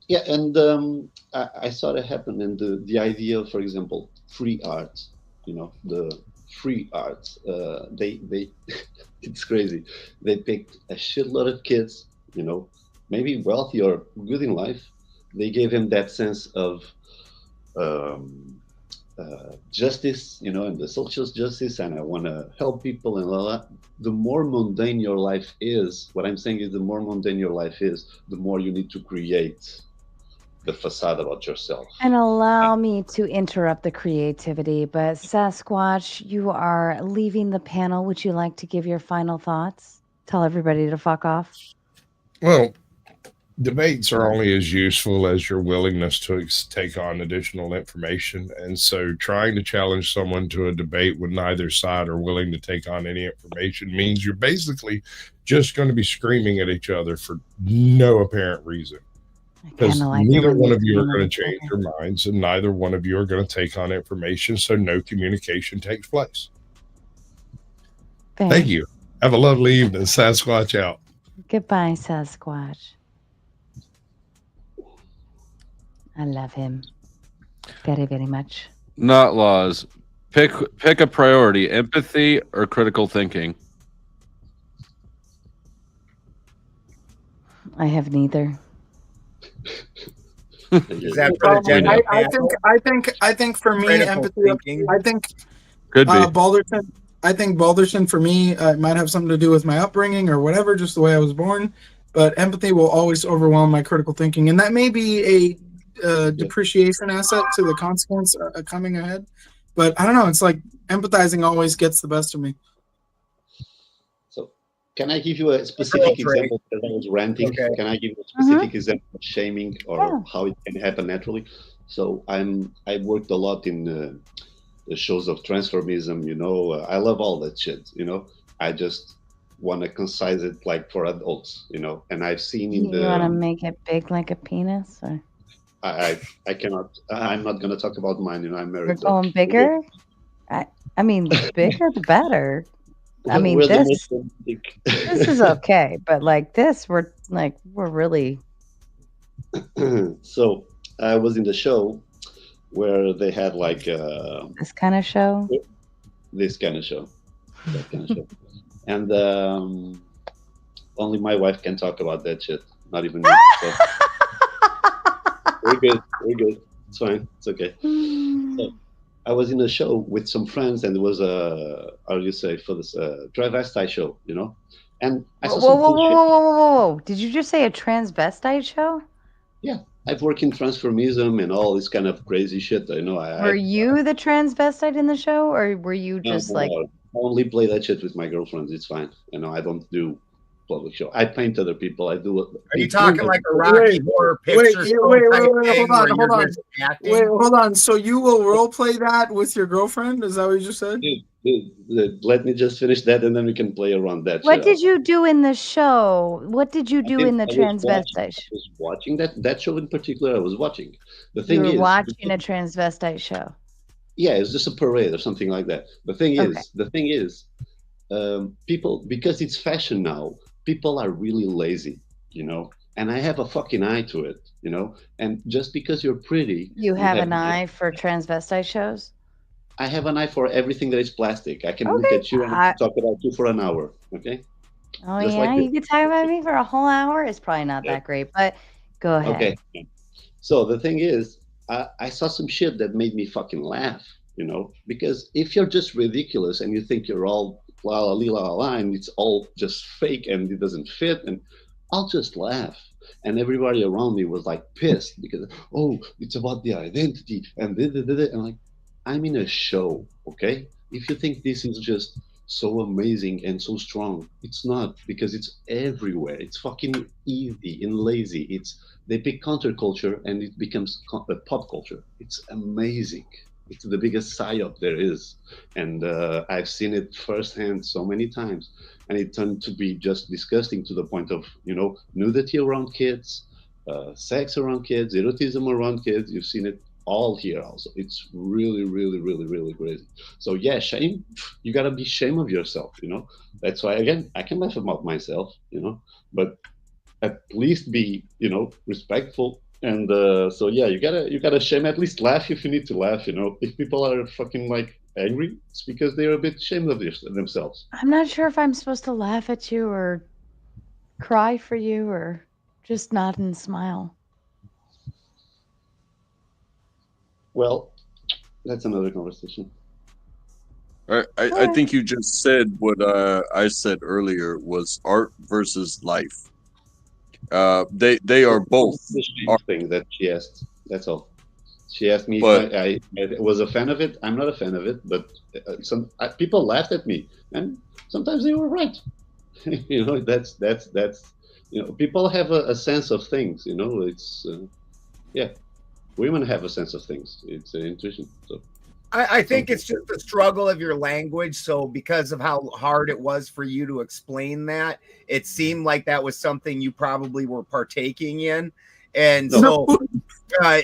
Yeah, and I saw that happen in the idea of, for example, free art. You know, the free art. They it's crazy. They picked a shitload of kids, you know, maybe wealthy or good in life. They gave him that sense of justice, you know, and the social justice, and I want to help people and all that. The more mundane your life is, what I'm saying is the more mundane your life is, the more you need to create the facade about yourself. And allow me to interrupt the creativity, but Sasquatch, you are leaving the panel. Would you like to give your final thoughts? Tell everybody to fuck off. Well, debates are only as useful as your willingness to take on additional information. And so trying to challenge someone to a debate when neither side are willing to take on any information means you're basically just going to be screaming at each other for no apparent reason. Because neither one of you are going to change your minds, and neither one of you are going to take on information, so no communication takes place. Thank you. Have a lovely evening. Sasquatch out. Goodbye, Sasquatch. I love him very, very much. Not laws. Pick a priority: empathy or critical thinking. I have neither. Is that for the gender? I think for me, Critical empathy. thinking. I think Could be. Balderson. I think Balderson for me might have something to do with my upbringing or whatever, just the way I was born. But empathy will always overwhelm my critical thinking, and that may be a depreciation asset to the consequence coming ahead. But I don't know. It's like empathizing always gets the best of me. So, can I give you a specific example? Because I was ranting. Okay. Can I give you a specific example of shaming or how it can happen naturally? So, I worked a lot in the shows of transformism. You know, I love all that shit. You know, I just want to concise it like for adults. You know, and I've seen in You want to make it big like a penis? Or? I cannot. I'm not gonna talk about mine. You know, I'm married. We're going bigger? I mean, the bigger the better. I mean, We're the this most romantic. this is okay, but like this, we're really. So I was in the show where they had like This kind of show. this kind of show, that kind of show, and only my wife can talk about that shit. Not even me. So. We're good. It's fine. It's okay. So I was in a show with some friends, and it was how do you say, for this travesti show, you know? And I saw some cool shit. Whoa! Did you just say a transvestite show? Yeah, I've worked in transformism and all this kind of crazy shit. You know, Were you the transvestite in the show, or were you just no, like? I only play that shit with my girlfriends. It's fine. You know, I don't do public show. I paint other people. I do. Are you talking like a Rocky Horror Picture Show type thing where you're just acting? Wait, hold on. So you will role play that with your girlfriend? Is that what you just said? Let me just finish that, and then we can play around that. What did you do in the show? What did you do in the transvestite show? I was watching that show in particular. I was watching. The thing You were is, watching a transvestite show. yeah, it's just a parade or something like that. The thing is, people, because it's fashion now, people are really lazy, you know. And I have a fucking eye to it, you know. And just because you're pretty, You have an eye for transvestite shows? I have an eye for everything that is plastic. I can look at you and talk about you for an hour. Okay. Oh Just yeah, like you could talk about me for a whole hour. It's probably not that great, but go ahead. Okay. So the thing is, I saw some shit that made me fucking laugh, you know, because if you're just ridiculous and you think you're all la la la la la and it's all just fake and it doesn't fit, and I'll just laugh. And everybody around me was like pissed because, oh, it's about the identity and and like, I'm in a show, okay? If you think this is just so amazing and so strong, it's not, because it's everywhere. It's fucking easy and lazy. They pick counterculture and it becomes pop culture. It's amazing. It's the biggest psyop there is, and I've seen it firsthand so many times, and it turned to be just disgusting to the point of, you know, nudity around kids, sex around kids, erotism around kids. You've seen it all here also. It's really, really, really, really crazy. So yeah, shame. You gotta be ashamed of yourself, you know. That's why, again, I can laugh about myself, you know, but at least be, you know, respectful. And so yeah, you gotta shame, at least laugh if you need to laugh, you know. If people are fucking like angry, it's because they're a bit ashamed of themselves. I'm not sure if I'm supposed to laugh at you or cry for you or just nod and smile. Well, that's another conversation. I think you just said what I said earlier was art versus life. They are both the thing that she asked. That's all. She asked me if I was a fan of it. I'm not a fan of it, but some people laughed at me, and sometimes they were right. You know, that's you know, people have a sense of things. You know, it's yeah, women have a sense of things. It's an intuition. So I think it's just the struggle of your language. So because of how hard it was for you to explain that, it seemed like that was something you probably were partaking in. And so,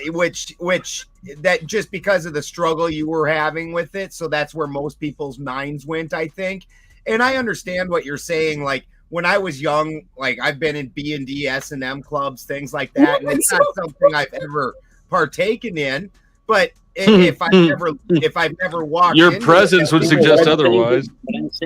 which that just because of the struggle you were having with it. So that's where most people's minds went, I think. And I understand what you're saying. Like when I was young, like I've been in B&D, S&M clubs, things like that, and it's not something I've ever partaken in. But if I've never walked, your presence would suggest otherwise.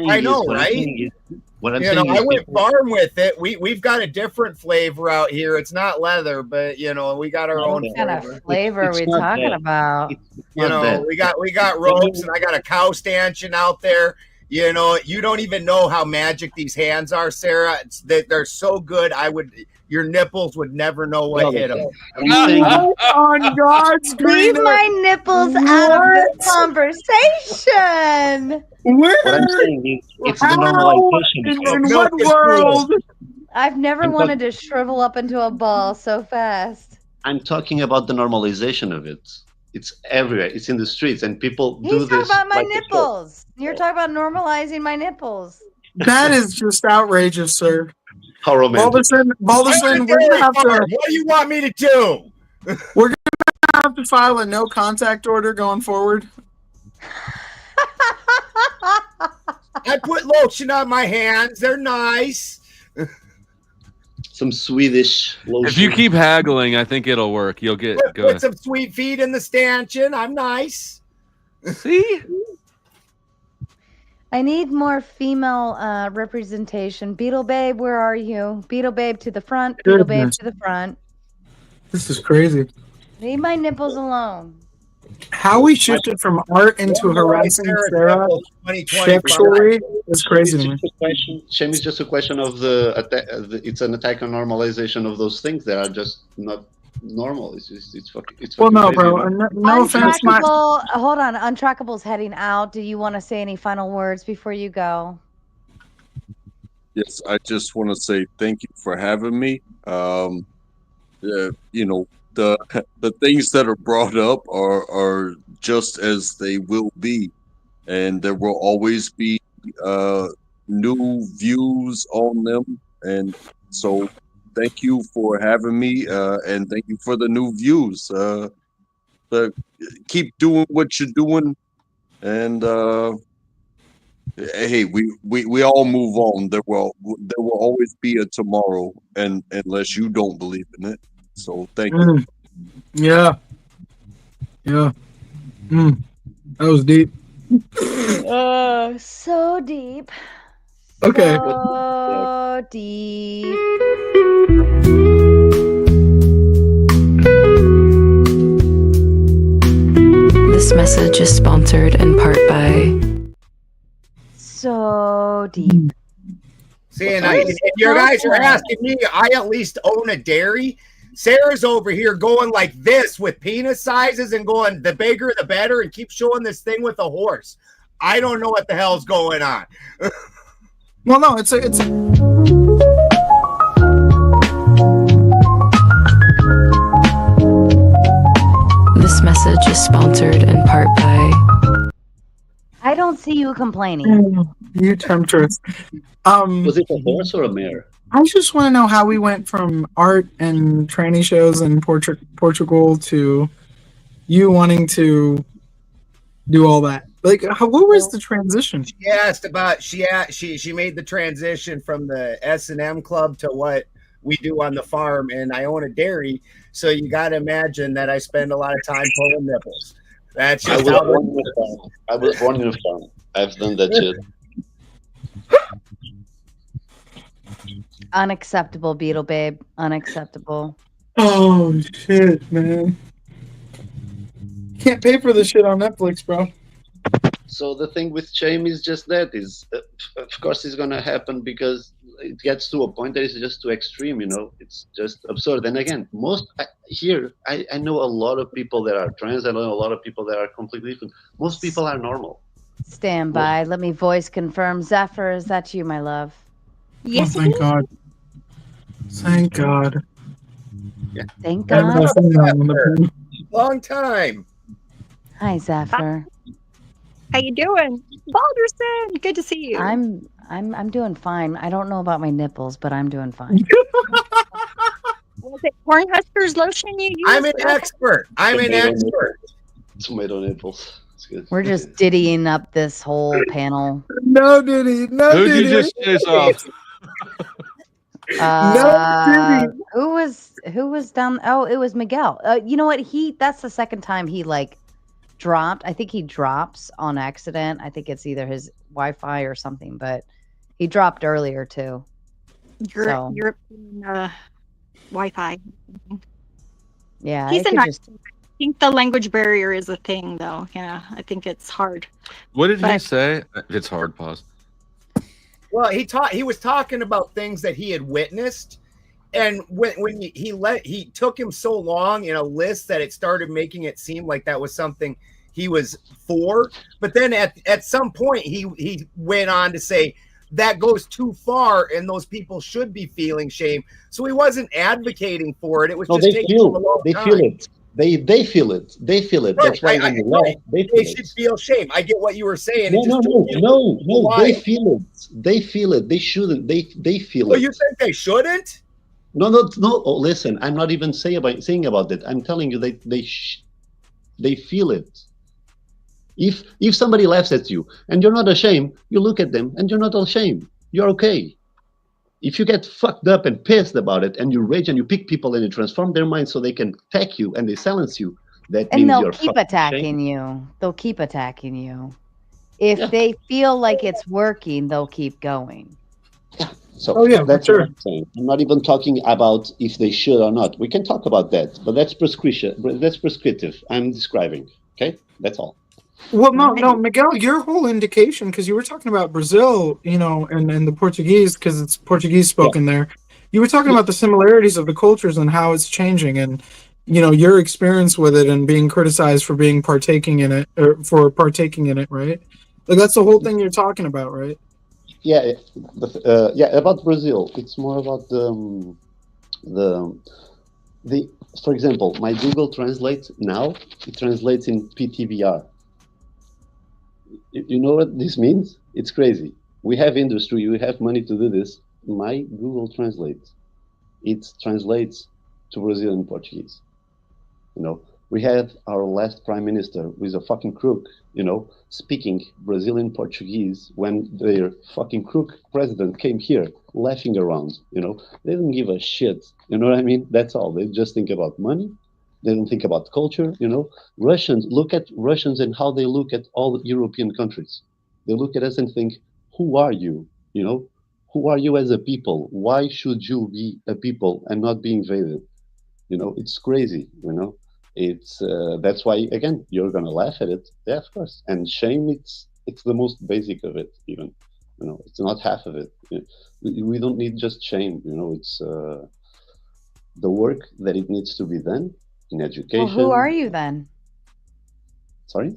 I know, right? What I'm you saying know, is I went farm with it. We've got a different flavor out here. It's not leather, but you know, we got our own What kind flavor. of flavor are we talking about? You know, we got ropes, and I got a cow stanchion out there. You know, you don't even know how magic these hands are, Sarah. They're so good. Your nipples would never know what hit them. On God's green Leave my nipples out of this conversation. What I'm saying is, it's the normalization. In what world? I've never wanted to shrivel up into a ball so fast. I'm talking about the normalization of it. It's everywhere. It's in the streets, and people do He's this. talking about my like nipples. You're talking about normalizing my nipples. That is just outrageous, sir. How romantic. Balderson, we're gonna have to. What do you want me to do? We're gonna have to file a no contact order going forward. I put lotion on my hands. They're nice. Some Swedish lotion. If you keep haggling, I think it'll work. You'll get Put some sweet feet in the stanchion. I'm nice. See? I need more female representation. Beetle Babe, where are you? Beetle Babe to the front. Beetle Babe to the front. This is crazy. Leave my nipples alone. How we shifted from art into harassing Sarah sexually is crazy to me. Shame is just a question of it's an attack on normalization of those things that are just not normal. It's fucking. Well, no, crazy, bro. No offense, Hold on. Untrackable's heading out. Do you want to say any final words before you go? Yes, I just want to say thank you for having me. You know, the things that are brought up are just as they will be, and there will always be new views on them. And so, thank you for having me, and thank you for the new views. Keep doing what you're doing, and hey, we all move on. There will always be a tomorrow, and unless you don't believe in it. So thank you. Yeah. That was deep. So deep. Okay. So deep. This message is sponsored in part by So deep. See, and you guys are asking me, I at least own a dairy. Sarah's over here going like this with penis sizes and going the bigger the better and keep showing this thing with a horse. I don't know what the hell's going on. Well, no, it's This message is sponsored in part by I don't see you complaining. You temptress. Was it a horse or a mare? I just want to know how we went from art and tranny shows in Portugal to you wanting to do all that. Like, what was the transition? She asked about she made the transition from the S&M club to what we do on the farm, and I own a dairy, so you got to imagine that I spend a lot of time pulling nipples. That's just I was born in a farm. I've done that shit. Unacceptable, Beetle Babe. Unacceptable. Oh shit, man! Can't pay for this shit on Netflix, bro. So the thing with shame is just that of course it's gonna happen because it gets to a point that it's just too extreme, you know. It's just absurd. And again, I know a lot of people that are trans. I know a lot of people that are completely different. Most people are normal. Stand by. Let me voice confirm. Zephyr, is that you, my love? Yes. Oh, thank God. Thank God. Yeah. Thank God. Long time. Hi, Zephyr. How you doing, Balderson? Good to see you. I'm doing fine. I don't know about my nipples, but I'm doing fine. Was it Cornhuskers lotion you used? I'm an expert. Tomato nipples. It's good. We're just diddying up this whole panel. No diddy. Who'd you just chase off? Who was down? Oh, it was Miguel. You know what? That's the second time he like dropped. I think he drops on accident. I think it's either his Wi-Fi or something, but he dropped earlier too. European Wi-Fi. Yeah, He's it a could nice. just. I think the language barrier is a thing, though. Yeah, I think it's hard. What did he But- say? It's hard. Pause. Well, he was talking about things that he had witnessed, and when he took him so long in a list that it started making it seem like that was something he was for. But then at some point he went on to say that goes too far, and those people should be feeling shame. So he wasn't advocating for it. It was No, just they taking him a long they time. feel it. They feel it. They feel it. That's why when you laugh, They should feel shame. I get what you were saying. No, It just no, took me a no, little no. while. They feel it. They feel it. They shouldn't. They feel Well, it. you think they shouldn't? No. Oh, listen, I'm not even saying about that. I'm telling you, they feel it. If somebody laughs at you and you're not ashamed, you look at them and you're not ashamed. You're okay. If you get fucked up and pissed about it and you rage and you pick people and you transform their minds so they can attack you and they silence you, that And means they'll you're keep fucking attacking ashamed. you. They'll keep attacking you. If they feel like it's working, they'll keep going. So that's what I'm saying. I'm not even talking about if they should or not. We can talk about that, but that's prescription. That's prescriptive. I'm describing. Okay, that's all. Well, no, Miguel, your whole indication, because you were talking about Brazil, and the Portuguese, because it's Portuguese spoken there. You were talking about the similarities of the cultures and how it's changing, and your experience with it and being criticized for partaking in it, right? Like that's the whole thing you're talking about, right? Yeah, about Brazil. It's more about the. For example, my Google Translate now it translates in PTBR. You know what this means? It's crazy. We have industry, we have money to do this. My Google Translate, it translates to Brazilian Portuguese. We had our last prime minister, who is a fucking crook, speaking Brazilian Portuguese when their fucking crook president came here, laughing around. They didn't give a shit. You know what I mean? That's all. They just think about money. They don't think about culture. Russians, look at Russians and how they look at all the European countries. They look at us and think, who are you? Who are you as a people? Why should you be a people and not be invaded? It's crazy, It's that's why again you're gonna laugh at it, yeah, of course. And shame, it's the most basic of it. Even, it's not half of it. We don't need just shame. It's the work that it needs to be done in education. Well, who are you then? Sorry.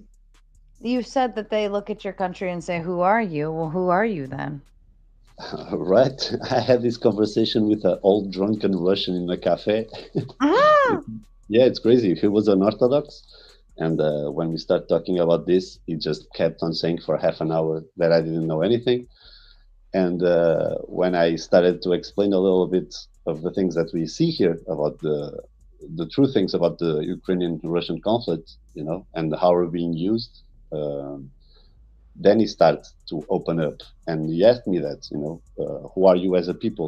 You said that they look at your country and say, "Who are you?" Well, who are you then? Right. I had this conversation with an old drunken Russian in a cafe. Yeah, it's crazy. He was an Orthodox. And when we start talking about this, he just kept on saying for half an hour that I didn't know anything. And when I started to explain a little bit of the things that we see here about the true things about the Ukrainian-Russian conflict, and how we're being used, then he started to open up. And he asked me that, who are you as a people,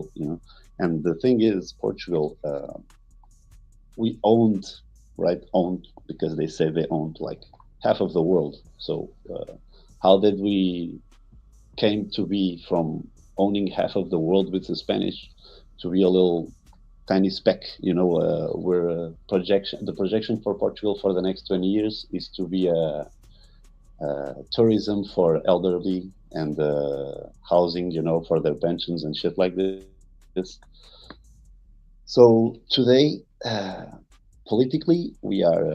And the thing is, Portugal, we owned, because they say they owned like half of the world. So how did we came to be from owning half of the world with the Spanish to be a little tiny speck? Where the projection for Portugal for the next 20 years is to be tourism for elderly and housing, for their pensions and shit like this. So today, politically, we are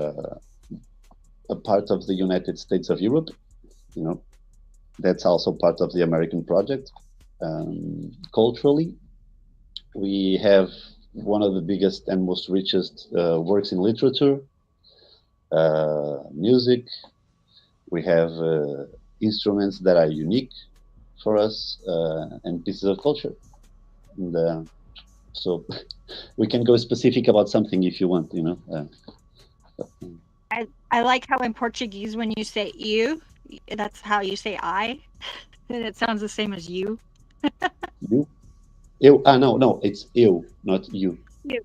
a part of the United States of Europe. That's also part of the American project. Culturally, we have one of the biggest and most richest works in literature, music. We have instruments that are unique for us, and pieces of culture. And so we can go specific about something if you want, I like how in Portuguese when you say you, that's how you say I, and it sounds the same as you. You? Ew. No, it's ew, not you. Ew.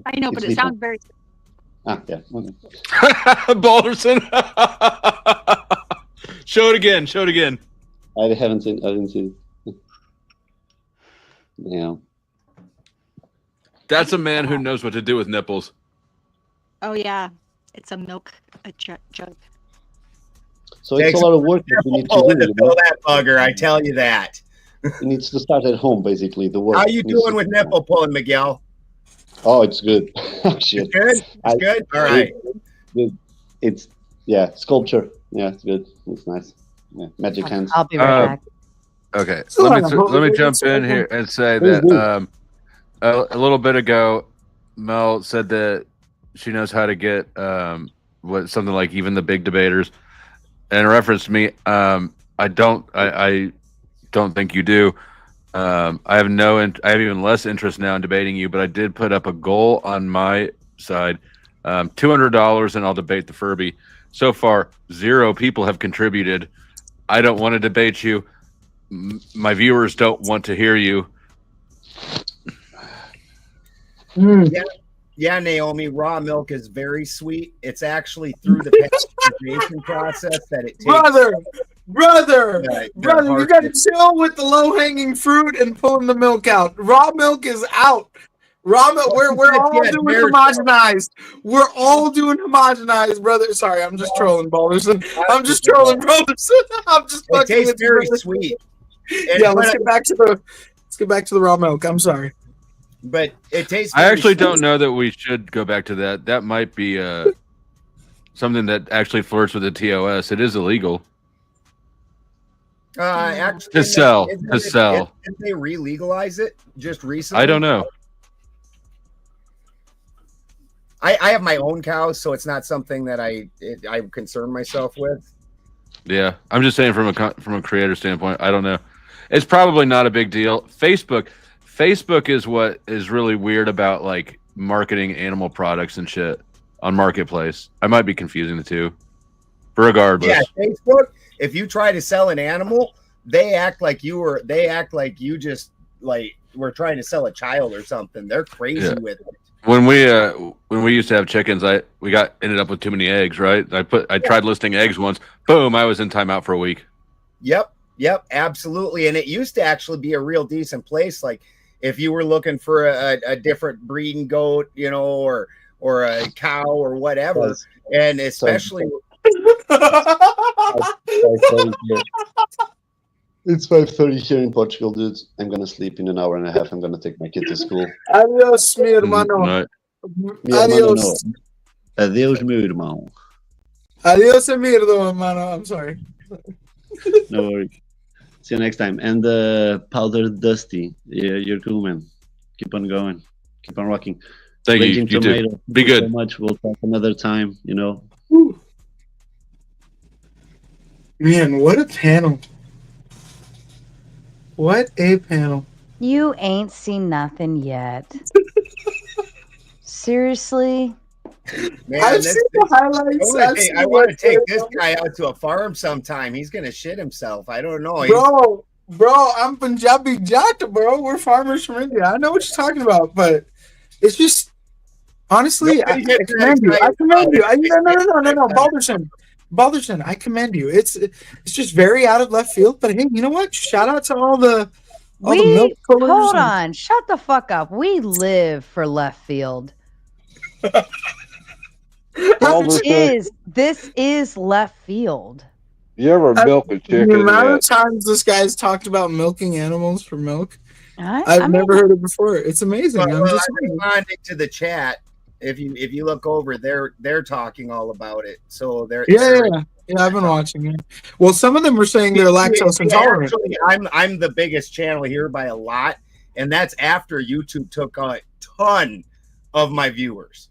I know, It's but it legal. sounds very. Yeah. Okay. Balderson. Show it again. Show it again. I didn't see it. Yeah. That's a man who knows what to do with nipples. Oh yeah, it's a jug. So it's a lot of work that you need to do. To fill that bugger, I tell you that. It needs to start at home, basically. The work. How you doing with nipple pulling, Miguel? Oh, it's good. Shit. It's good? It's good? All right. It's sculpture. Yeah, it's good. It's nice. Yeah, magic hands. I'll be right back. Okay, let me jump in here and say that a little bit ago, Mel said that she knows how to get something like even the big debaters. And in reference to me, I don't think you do. I have even less interest now in debating you, but I did put up a goal on my side, $200, and I'll debate the Furby. So far, 0 people have contributed. I don't want to debate you. My viewers don't want to hear you. Yeah, Naomi, raw milk is very sweet. It's actually through the pasteurization process that it takes. Brother, you got to chill with the low-hanging fruit and pulling the milk out. Raw milk is out. Raw milk, we're all doing homogenized. We're all doing homogenized, brother. Sorry, I'm just trolling Balderson. I'm just trolling Balderson. I'm just fucking. It tastes very sweet. Yeah, let's get back to the raw milk. I'm sorry. But it tastes. I actually don't know that we should go back to that. That might be something that actually flirts with the TOS. It is illegal. Actually, To sell. Didn't they re-legalize it just recently? I don't know. I have my own cows, so it's not something that I concern myself with. Yeah, I'm just saying from a creator standpoint. I don't know. It's probably not a big deal. Facebook is what is really weird about like marketing animal products and shit on Marketplace. I might be confusing the two. But regardless. Yeah, Facebook, if you try to sell an animal, they act like you just like were trying to sell a child or something. They're crazy with it. When we used to have chickens, we ended up with too many eggs, right? I tried listing eggs once. Boom, I was in timeout for a week. Yep, absolutely. And it used to actually be a real decent place. Like if you were looking for a different breeding goat, or a cow or whatever, and especially It's 5:30 here in Portugal, dudes. I'm gonna sleep in an hour and a half. I'm gonna take my kid to school. Adiós, mi hermano. Adiós. Adeus, meu irmão. Adiós, mi hermano. I'm sorry. No worries. See you next time. And Powder Dusty, you're cool, man. Keep on going. Keep on rocking. Thank Raging you. Tomato, Too. Be good. So much. We'll talk another time. Man, what a panel. What a panel. You ain't seen nothing yet. Seriously? Man, I've seen the highlights. I want to take this guy out to a farm sometime. He's gonna shit himself. I don't know. Bro, I'm Punjabi Jat, bro. We're farmers from India. I know what you're talking about, but it's just honestly, I commend you. No, Balderson, I commend you. It's just very out of left field, but hey, you know what? Shout out to all the milk pullers. Hold on, shut the fuck up. We live for left field. This is left field. You ever milk a chicken? The amount of times this guy's talked about milking animals for milk, I've never heard it before. It's amazing. I'm responding to the chat. If you look over, they're talking all about it. So they're I've been watching it. Well, some of them are saying they're lactose intolerant. Actually, I'm the biggest channel here by a lot, and that's after YouTube took a ton of my viewers.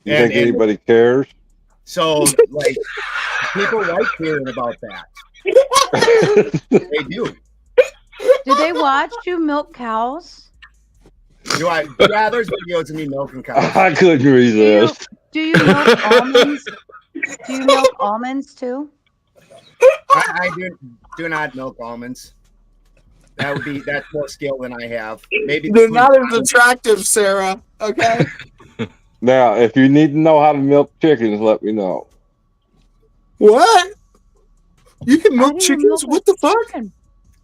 You think anybody cares? So, like, people like hearing about that. They do. Do they watch you milk cows? Yeah, there's videos of me milking cows. I couldn't resist. Do you milk almonds? Do you milk almonds too? I do not milk almonds. That's more skill than I have. Maybe they're not as attractive, Sarah. Okay. Now, if you need to know how to milk chickens, let me know. What? You can milk chickens? What the fuck?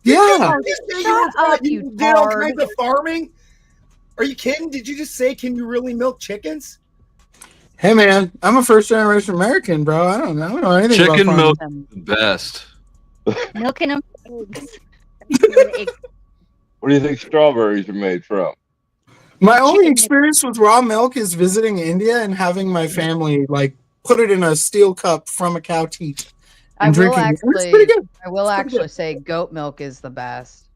Yeah. Shut up, you did all tard. kinds of farming? Are you kidding? Did you just say, can you really milk chickens? Hey man, I'm a first generation American, bro. I don't know anything Chicken about milk farming. is the best. Milking them for eggs. What do you think strawberries are made from? My only experience with raw milk is visiting India and having my family like put it in a steel cup from a cow teat. I And will drinking it. It's actually, pretty good. I will It's pretty actually good. say goat milk is the best.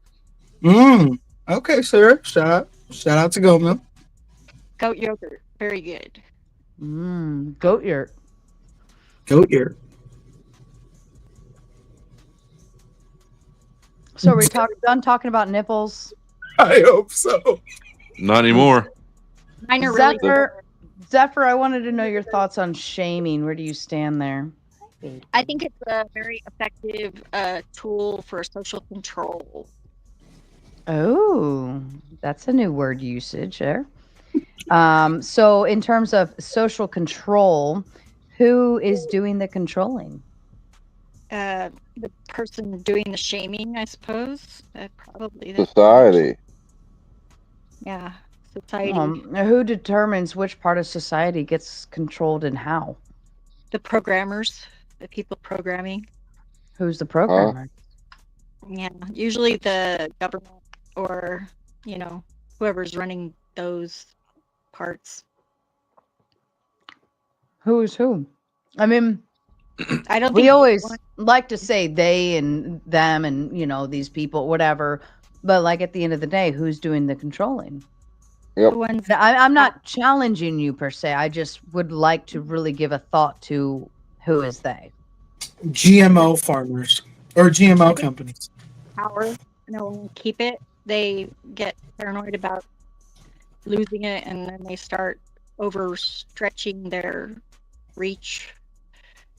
Okay, Sarah. Shout out to goat milk. Goat yogurt, very good. Goat yurt. Goat yurt. So are we done talking about nipples? I hope so. Not anymore. Mine are really Zephyr, I wanted to know your thoughts on shaming. Where do you stand there? I think it's a very effective tool for social control. Oh, that's a new word usage there. So in terms of social control, who is doing the controlling? The person doing the shaming, I suppose. Probably. Society. Yeah, society. Who determines which part of society gets controlled and how? The programmers, the people programming. Who's the programmer? Yeah, usually the government or, whoever's running those parts. Who is who? I mean, I don't we think always like to say they and them and, these people, whatever. But like at the end of the day, who's doing the controlling? Yep. I'm not challenging you per se. I just would like to really give a thought to who is they. GMO farmers or GMO companies. Power, keep it. They get paranoid about losing it, and then they start overstretching their reach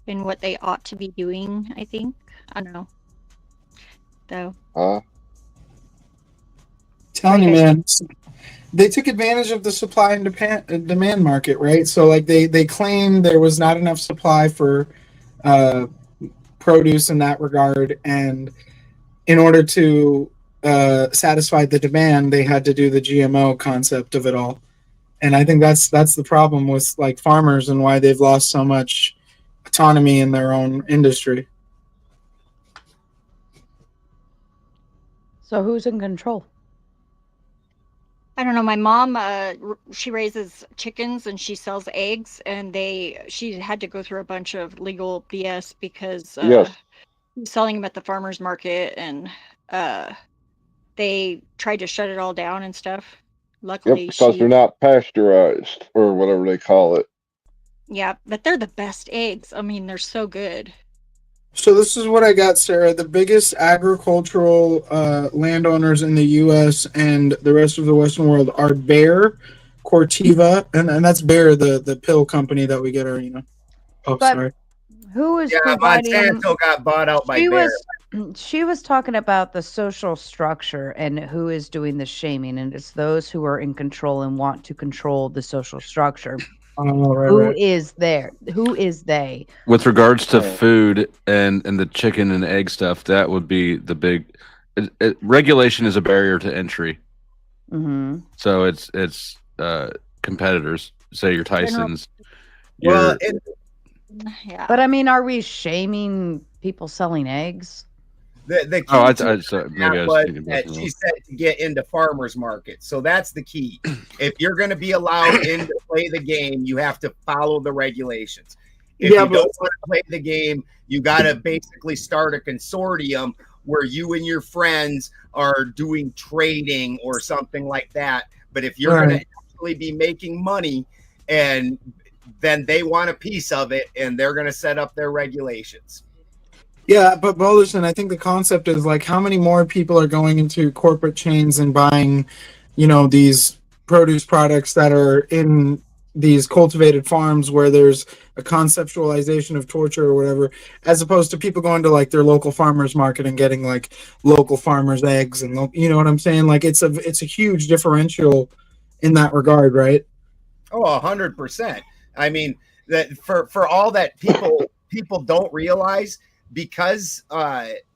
in what they ought to be doing. I think. I don't know. Though. Telling you, man, they took advantage of the supply and demand market, right? So, like, they claimed there was not enough supply for produce in that regard, and in order to satisfy the demand, they had to do the GMO concept of it all. And I think that's the problem with like farmers and why they've lost so much autonomy in their own industry. So who's in control? I don't know. My mom, she raises chickens and she sells eggs, and she had to go through a bunch of legal BS because selling them at the farmer's market, and they tried to shut it all down and stuff. Luckily, because they're not pasteurized or whatever they call it. Yeah, but they're the best eggs. I mean, they're so good. So this is what I got, Sarah. The biggest agricultural landowners in the U.S. and the rest of the Western world are Bayer, Corteva, and that's Bayer, the pill company that we get our, Oh, but sorry. Who is providing? Monsanto got bought out by Bayer. She was talking about the social structure and who is doing the shaming, and it's those who are in control and want to control the social structure. Who is there? Who is they? With regards to food and the chicken and egg stuff, that would be the big regulation is a barrier to entry. Mm-hmm. So it's competitors, say your Tysons. Well, yeah. But I mean, are we shaming people selling eggs? The key that she said to get into farmers market. So that's the key. If you're going to be allowed in to play the game, you have to follow the regulations. If you don't want to play the game, you got to basically start a consortium where you and your friends are doing trading or something like that. But if you're going to actually be making money, and then they want a piece of it, and they're going to set up their regulations. Yeah, but listen, I think the concept is like how many more people are going into corporate chains and buying, these produce products that are in these cultivated farms where there's a conceptualization of torture or whatever, as opposed to people going to like their local farmers market and getting like local farmers eggs and you know what I'm saying? Like it's a huge differential in that regard, right? Oh, 100%. I mean, that for all that people don't realize, because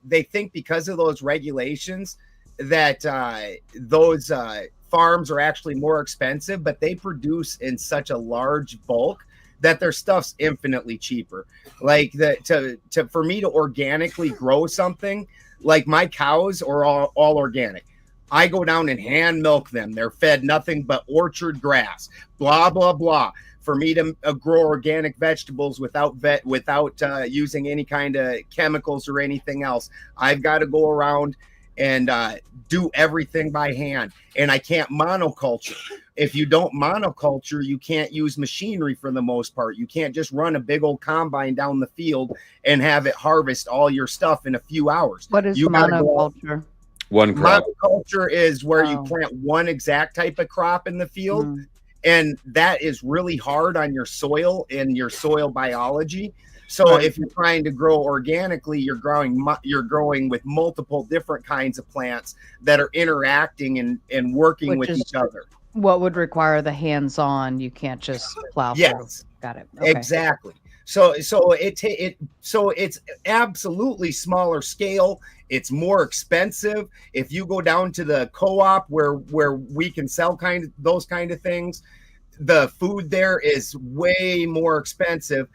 they think because of those regulations that those farms are actually more expensive, but they produce in such a large bulk that their stuff's infinitely cheaper. Like for me to organically grow something, like my cows are all organic. I go down and hand milk them. They're fed nothing but orchard grass, blah, blah, blah. For me to grow organic vegetables without using any kind of chemicals or anything else, I've got to go around and do everything by hand. And I can't monoculture. If you don't monoculture, you can't use machinery for the most part. You can't just run a big old combine down the field and have it harvest all your stuff in a few hours. What is you monoculture? One crop. Monoculture is where you plant one exact type of crop in the field. And that is really hard on your soil and your soil biology. So if you're trying to grow organically, you're growing with multiple different kinds of plants that are interacting and working with each other. What would require the hands-on? You can't just plow through. Got it. Okay. Exactly. So it's absolutely smaller scale. It's more expensive. If you go down to the co-op where we can sell those kind of things, the food there is way more expensive,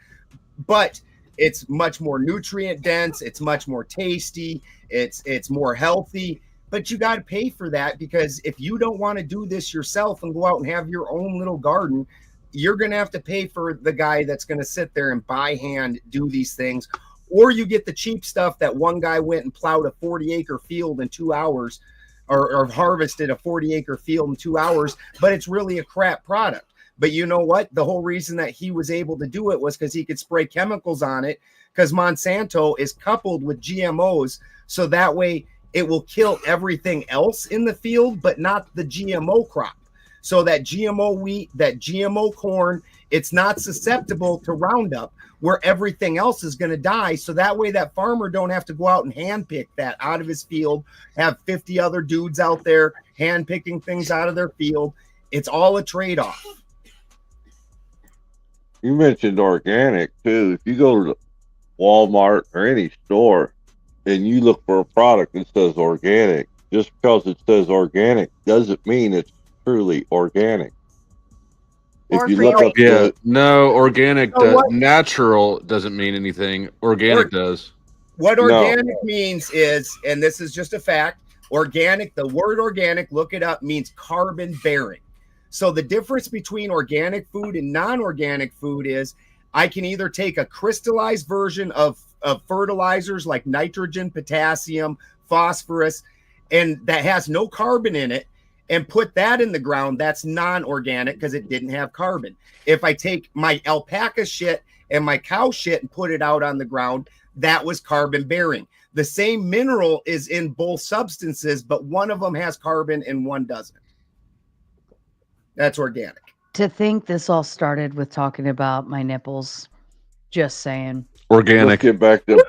but it's much more nutrient dense. It's much more tasty. It's more healthy. But you got to pay for that, because if you don't want to do this yourself and go out and have your own little garden, you're going to have to pay for the guy that's going to sit there and by hand do these things. Or you get the cheap stuff that one guy went and plowed a 40-acre field in 2 hours, or harvested a 40-acre field in 2 hours, but it's really a crap product. But you know what? The whole reason that he was able to do it was because he could spray chemicals on it, because Monsanto is coupled with GMOs. So that way it will kill everything else in the field, but not the GMO crop. So that GMO wheat, that GMO corn, it's not susceptible to Roundup, where everything else is going to die. So that way that farmer don't have to go out and handpick that out of his field, have 50 other dudes out there handpicking things out of their field. It's all a trade-off. You mentioned organic too. If you go to Walmart or any store and you look for a product that says organic, just because it says organic doesn't mean it's truly organic. If you look up organic, natural doesn't mean anything. Organic does. What organic means is, and this is just a fact, organic, the word organic, look it up, means carbon bearing. So the difference between organic food and non-organic food is I can either take a crystallized version of fertilizers like nitrogen, potassium, phosphorus, and that has no carbon in it, and put that in the ground. That's non-organic because it didn't have carbon. If I take my alpaca shit and my cow shit and put it out on the ground, that was carbon bearing. The same mineral is in both substances, but one of them has carbon and one doesn't. That's organic. To think this all started with talking about my nipples. Just saying. Organic. Let's get back to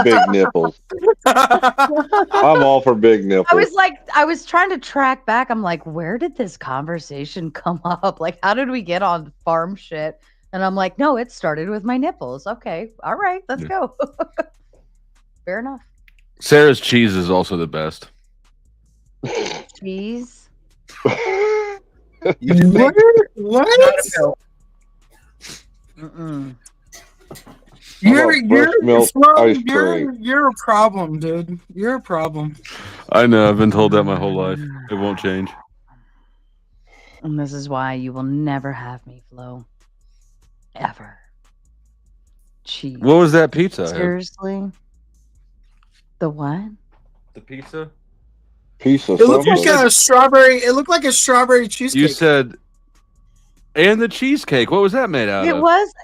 big nipples. I'm all for big nipples. I was trying to track back. I'm like, where did this conversation come up? Like, how did we get on farm shit? And I'm like, no, it started with my nipples. Okay. All right. Let's go. Fair enough. Sarah's cheese is also the best. Cheese? What? Mm-mm. You're a problem, dude. You're a problem. I know. I've been told that my whole life. It won't change. And this is why you will never have me, Flo. Ever. Cheese. What was that pizza? Seriously? The what? The pizza? It looked like a strawberry. It looked like a strawberry cheesecake. You said, and the cheesecake. What was that made out of?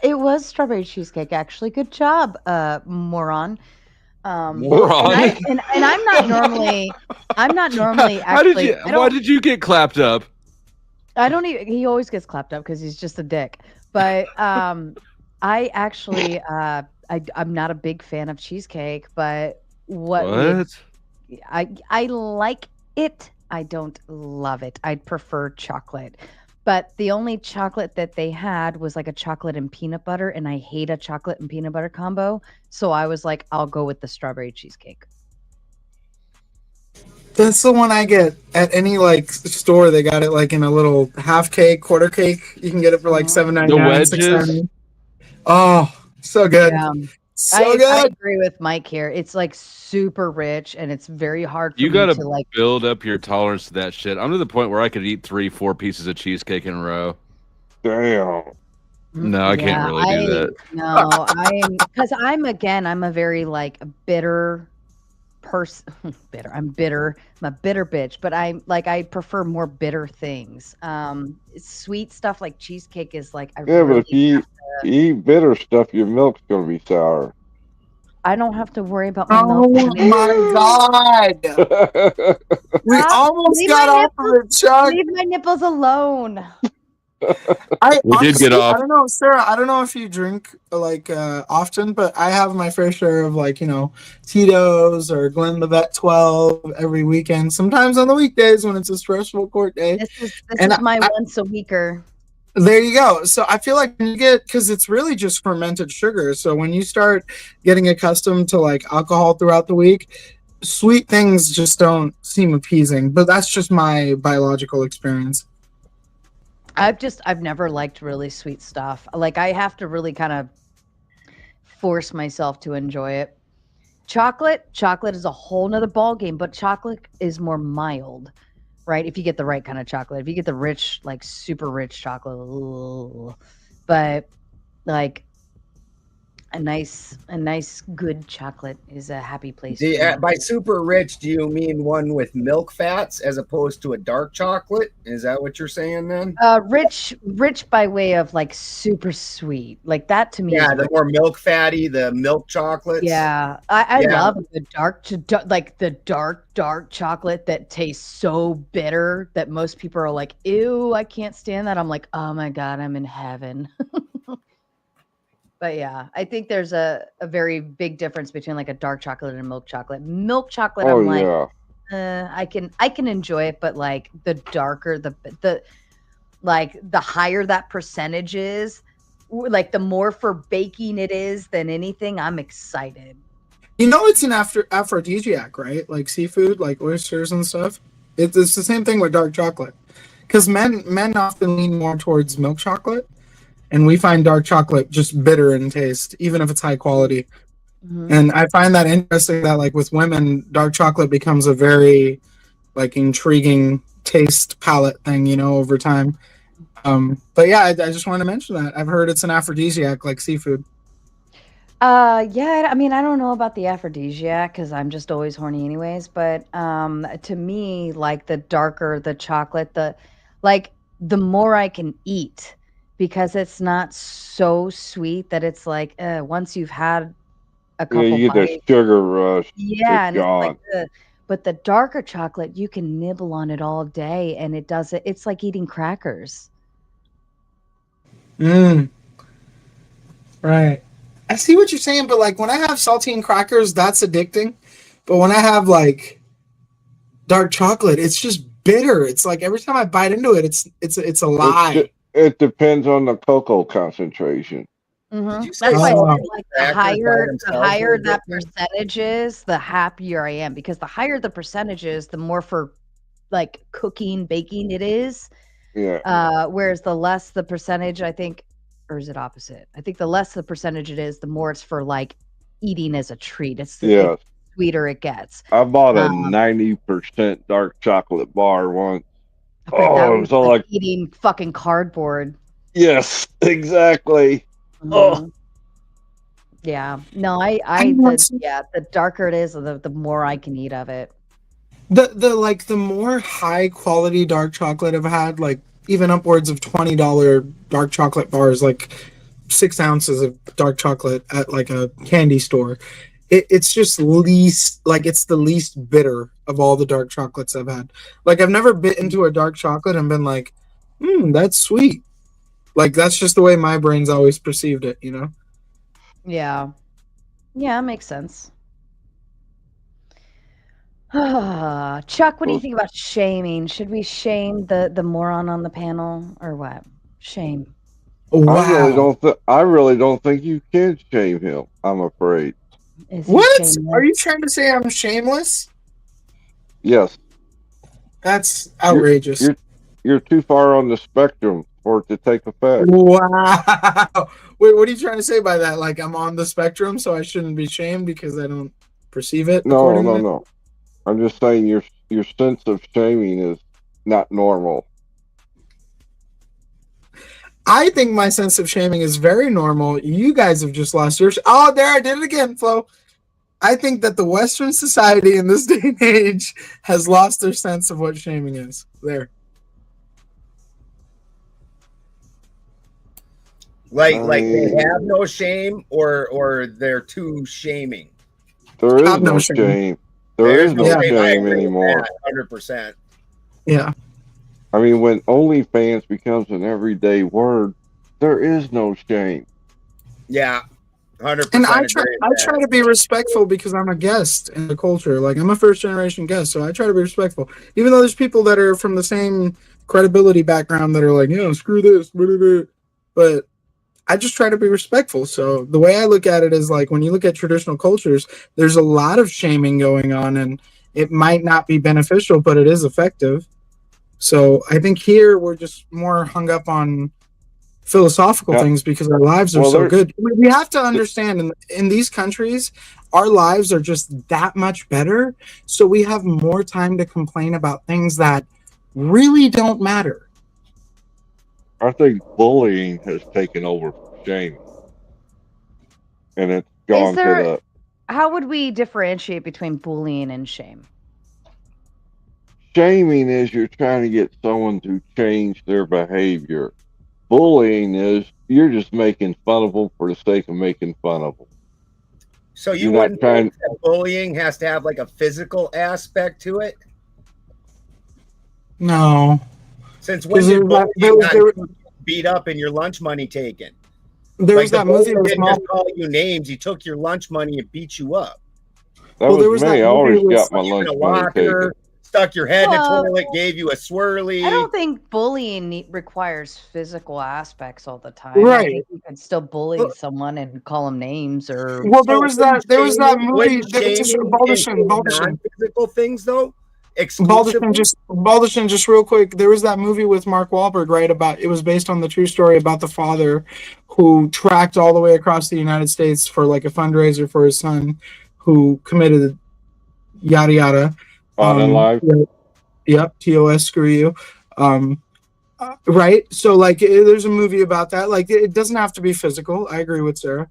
It was strawberry cheesecake. Actually, good job, moron. Moron. And I'm not normally. Actually. Why did you get clapped up? I don't even. He always gets clapped up because he's just a dick. But I actually, I'm not a big fan of cheesecake. But What? I like it. I don't love it. I'd prefer chocolate. But the only chocolate that they had was like a chocolate and peanut butter, and I hate a chocolate and peanut butter combo. So I was like, I'll go with the strawberry cheesecake. That's the one I get at any like store. They got it like in a little half cake, quarter cake. You can get it for like $7.99, The wedges? $6.99. Oh, so good. Yeah. So I good. agree with Mike here. It's like super rich, and it's very hard for You me gotta to like. build up your tolerance to that shit. I'm to the point where I could eat 3-4 pieces of cheesecake in a row. Damn. No, I can't really do that. No, I'm a very like bitter person. Bitter. I'm bitter. I'm a bitter bitch, but I prefer more bitter things. Sweet stuff like cheesecake is like I Yeah, but really if you eat bitter stuff, your milk's gonna be sour. I don't have to worry about my milk. Oh my god. We almost Leave got my off of it, Chuck. Leave my nipples alone. We did get off. I don't know, Sarah. I don't know if you drink like often, but I have my fair share of like Tito's or Glenlivet 12 every weekend. Sometimes on the weekdays when it's a stressful court day. This is my once a weeker. There you go. So I feel like when you get, because it's really just fermented sugar. So when you start getting accustomed to like alcohol throughout the week, sweet things just don't seem appeasing. But that's just my biological experience. I've never liked really sweet stuff. Like I have to really kind of force myself to enjoy it. Chocolate is a whole nother ball game, but chocolate is more mild, right? If you get the right kind of chocolate. If you get the rich, like super rich chocolate, ugh. But like a nice good chocolate is a happy place. By super rich, do you mean one with milk fats as opposed to a dark chocolate? Is that what you're saying then? Rich by way of like super sweet. Like that to me. Yeah, is the more milk fatty, the milk chocolates. Yeah, I love the dark chocolate that tastes so bitter that most people are like, ew, I can't stand that. I'm like, oh my God, I'm in heaven. But yeah, I think there's a very big difference between like a dark chocolate and milk chocolate. Milk chocolate, I'm like, I can enjoy it, but like the darker, the higher that percentage is, like the more for baking it is than anything, I'm excited. It's an aphrodisiac, right? Like seafood, like oysters and stuff. It's the same thing with dark chocolate, because men often lean more towards milk chocolate. And we find dark chocolate just bitter in taste, even if it's high quality. Mm-hmm. And I find that interesting that like with women, dark chocolate becomes a very like intriguing taste palette thing, over time. But yeah, I just wanted to mention that. I've heard it's an aphrodisiac like seafood. Yeah, I mean, I don't know about the aphrodisiac because I'm just always horny anyways. But to me, like the darker the chocolate, the more I can eat. Because it's not so sweet that it's like once you've had a couple you get bites, that sugar rush. Yeah, and it's like but the darker chocolate, you can nibble on it all day, and it does it. It's like eating crackers. Right. I see what you're saying, but like when I have saltine crackers, that's addicting. But when I have like dark chocolate, it's just bitter. It's like every time I bite into it, it's a lie. It depends on the cocoa concentration. Mm-hmm. That's why I said, like the higher that percentage is, the happier I am. Because the higher the percentage is, the more for like cooking, baking it is. Yeah. Whereas the less the percentage, I think, or is it opposite? I think the less the percentage it is, the more it's for like eating as a treat. It's the sweeter it gets. I bought a 90% dark chocolate bar once. That was like eating fucking cardboard. Yes, exactly. Mm-hmm. Oh. Yeah. No, the darker it is, the more I can eat of it. The more high quality dark chocolate I've had, like even upwards of $20 dark chocolate bars, like 6 ounces of dark chocolate at like a candy store. It's just it's the least bitter of all the dark chocolates I've had. Like I've never bit into a dark chocolate and been like, That's sweet. Like, that's just the way my brain's always perceived it, you know? Yeah. Yeah, makes sense. Chuck, what do you think about shaming? Should we shame the moron on the panel or what? Shame. Wow. I really don't think you can shame him. I'm afraid. Is he What? shameless? Are you trying to say I'm shameless? Yes. That's outrageous. You're too far on the spectrum for it to take effect. Wow. Wait, what are you trying to say by that? Like, I'm on the spectrum, so I shouldn't be shamed because I don't perceive it accordingly? No. I'm just saying your sense of shaming is not normal. I think my sense of shaming is very normal. You guys have just lost yours. Oh, there, I did it again, Flo. I think that the Western society in this day and age has lost their sense of what shaming is. There. Like they have no shame, or they're too shaming. There is no shame. There is no shame anymore. 100%. Yeah. I mean, when OnlyFans becomes an everyday word, there is no shame. Yeah, 100%. And I try to be respectful because I'm a guest in the culture. Like, I'm a first generation guest, so I try to be respectful. Even though there's people that are from the same credibility background that are like, screw this, but I just try to be respectful. So the way I look at it is like, when you look at traditional cultures, there's a lot of shaming going on, and it might not be beneficial, but it is effective. So I think here we're just more hung up on philosophical things because our lives are so good. We have to understand in these countries, our lives are just that much better. So we have more time to complain about things that really don't matter. I think bullying has taken over shaming. And it's gone to the... How would we differentiate between bullying and shame? Shaming is you're trying to get someone to change their behavior. Bullying is you're just making fun of them for the sake of making fun of them. So you wouldn't think that bullying has to have like a physical aspect to it? No. Since when did bullying beat up and your lunch money taken? There was that movie with didn't just call you names. He took your lunch money and beat you up. That was me. I always got my lunch money taken. Stuck your head in a toilet, gave you a swirly. I don't think bullying requires physical aspects all the time. Right. I think you can still bully someone and call them names or. Well, there was that movie. Balderson. Physical things though. Balderson, just real quick. There was that movie with Mark Wahlberg, right? It was based on the true story about the father who tracked all the way across the United States for like a fundraiser for his son, who committed yada yada. Yep. TOS. Screw you. Right. So like, there's a movie about that. Like, it doesn't have to be physical. I agree with Sarah.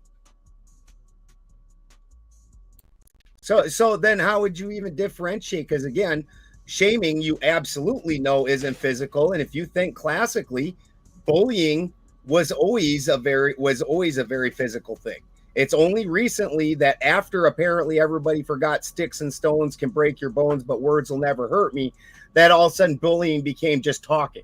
So then how would you even differentiate? Because again, shaming you absolutely know isn't physical. And if you think classically, bullying was always a very physical thing. It's only recently that after apparently everybody forgot sticks and stones can break your bones, but words will never hurt me, that all of a sudden bullying became just talking.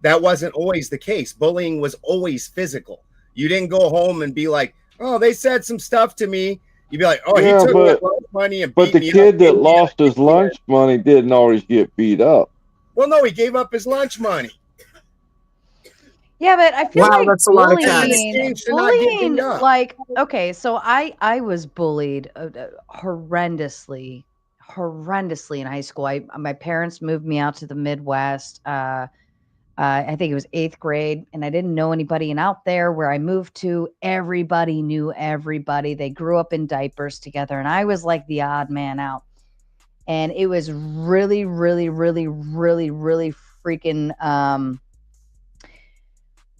That wasn't always the case. Bullying was always physical. You didn't go home and be like, oh, they said some stuff to me. You'd be like, oh, he took my lunch money and beat me up. But the kid that lost his lunch money didn't always get beat up. Well, no, he gave up his lunch money. Yeah, but I feel like that's a lot of cats. bullying, like, okay, so I was bullied horrendously in high school. My parents moved me out to the Midwest. I think it was 8th grade, and I didn't know anybody. And out there where I moved to, everybody knew everybody. They grew up in diapers together, and I was like the odd man out. And it was really, really, really, really, really freaking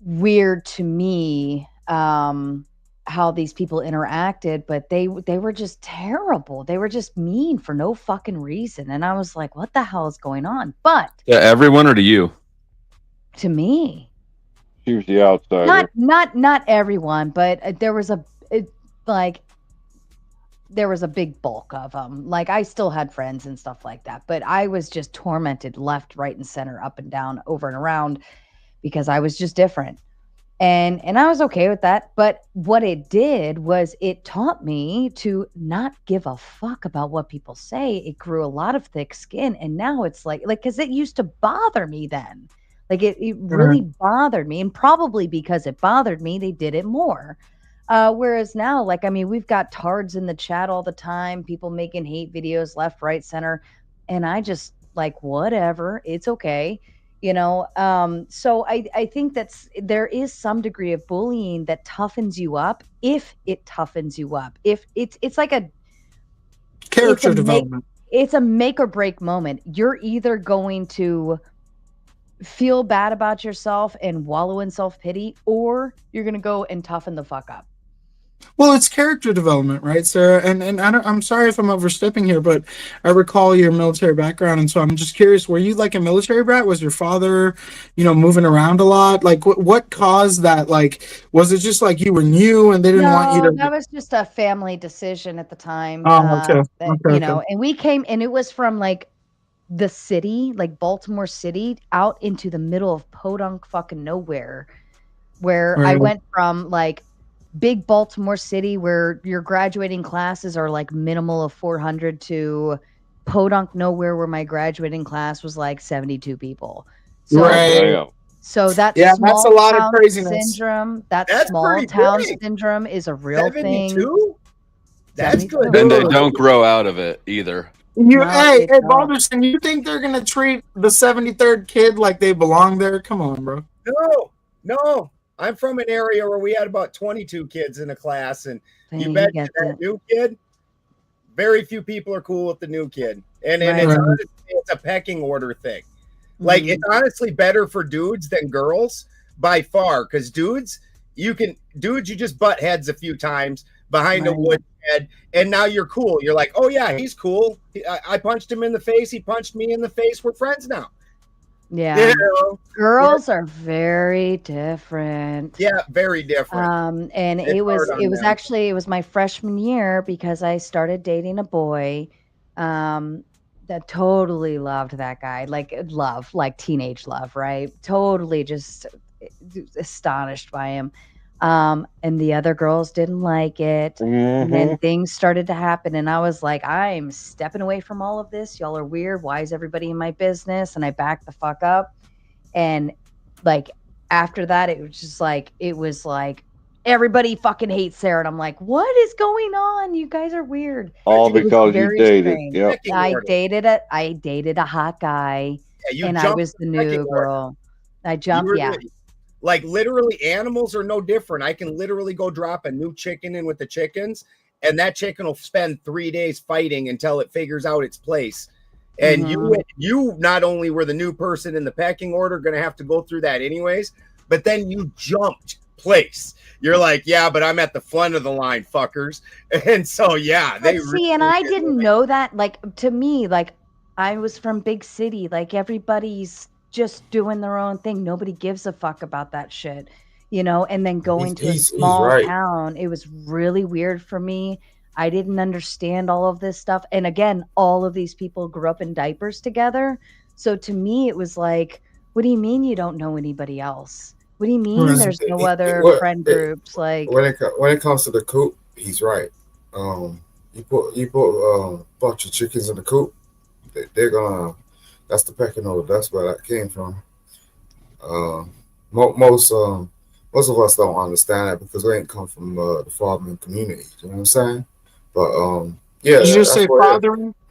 weird to me how these people interacted, but they were just terrible. They were just mean for no fucking reason. And I was like, what the hell is going on? But to everyone or to you? To me. She was the outsider. Not everyone, but there was like there was a big bulk of them. Like I still had friends and stuff like that, but I was just tormented left, right, and center, up and down, over and around, because I was just different. And I was okay with that. But what it did was it taught me to not give a fuck about what people say. It grew a lot of thick skin. And now it's like, because it used to bother me then. Like it really bothered me. And probably because it bothered me, they did it more. Whereas now, like, I mean, we've got tards in the chat all the time, people making hate videos left, right, center. And I just like, whatever, it's okay. So I think there is some degree of bullying that toughens you up if it toughens you up. If it's like a character development. It's a make or break moment. You're either going to feel bad about yourself and wallow in self-pity, or you're going to go and toughen the fuck up. Well, it's character development, right, Sarah? And I'm sorry if I'm overstepping here, but I recall your military background, and so I'm just curious: were you like a military brat? Was your father, moving around a lot? Like, what caused that? Like, was it just like you were new and they didn't want you to? That was just a family decision at the time. Oh, okay. And we came, and it was from like the city, like Baltimore City, out into the middle of podunk fucking nowhere, where I went from like big Baltimore City, where your graduating classes are like minimal of 400, to podunk nowhere, where my graduating class was like 72 people. So, so that that's a lot of craziness. Syndrome, that's small town syndrome is a real 72? Thing. That's good. And they don't grow out of it either. Hey, Balderson, you think they're gonna treat the 73rd kid like they belong there? Come on, bro. No. I'm from an area where we had about 22 kids in a class, and you bet that new kid, very few people are cool with the new kid. And it's a pecking order thing. Like, it's honestly better for dudes than girls by far, because dudes, you just butt heads a few times behind a wood shed, and now you're cool. You're like, oh yeah, he's cool. I punched him in the face. He punched me in the face. We're friends now. Yeah, girls are very different. Yeah, very different. And it was my freshman year, because I started dating a boy that totally loved that guy, like teenage love, right? Totally just astonished by him. And the other girls didn't like it. And then things started to happen, and I was like, I'm stepping away from all of this. Y'all are weird. Why is everybody in my business? And I backed the fuck up. And like after that, it was like everybody fucking hates Sarah. And I'm like, what is going on? You guys are weird. All because you dated. Yep. I dated a hot guy, and I was the new girl. I jumped, Like, literally, animals are no different. I can literally go drop a new chicken in with the chickens, and that chicken will spend 3 days fighting until it figures out its place. And you not only were the new person in the pecking order, going to have to go through that anyways, but then you jumped place. You're like, yeah, but I'm at the front of the line, fuckers. And so, yeah, and I didn't know that. Like, to me, like, I was from big city. Like, everybody's just doing their own thing. Nobody gives a fuck about that shit, and then going to a small town, it was really weird for me. I didn't understand all of this stuff. And again, all of these people grew up in diapers together. So to me, it was like, what do you mean you don't know anybody else? What do you mean there's no other friend groups? Like, when it comes to the coop, he's right. You put a bunch of chickens in the coop, they're gonna. That's the pecking order. That's where that came from. Most of us don't understand that because we ain't come from the farming community. You know what I'm saying? But yeah. Did you just say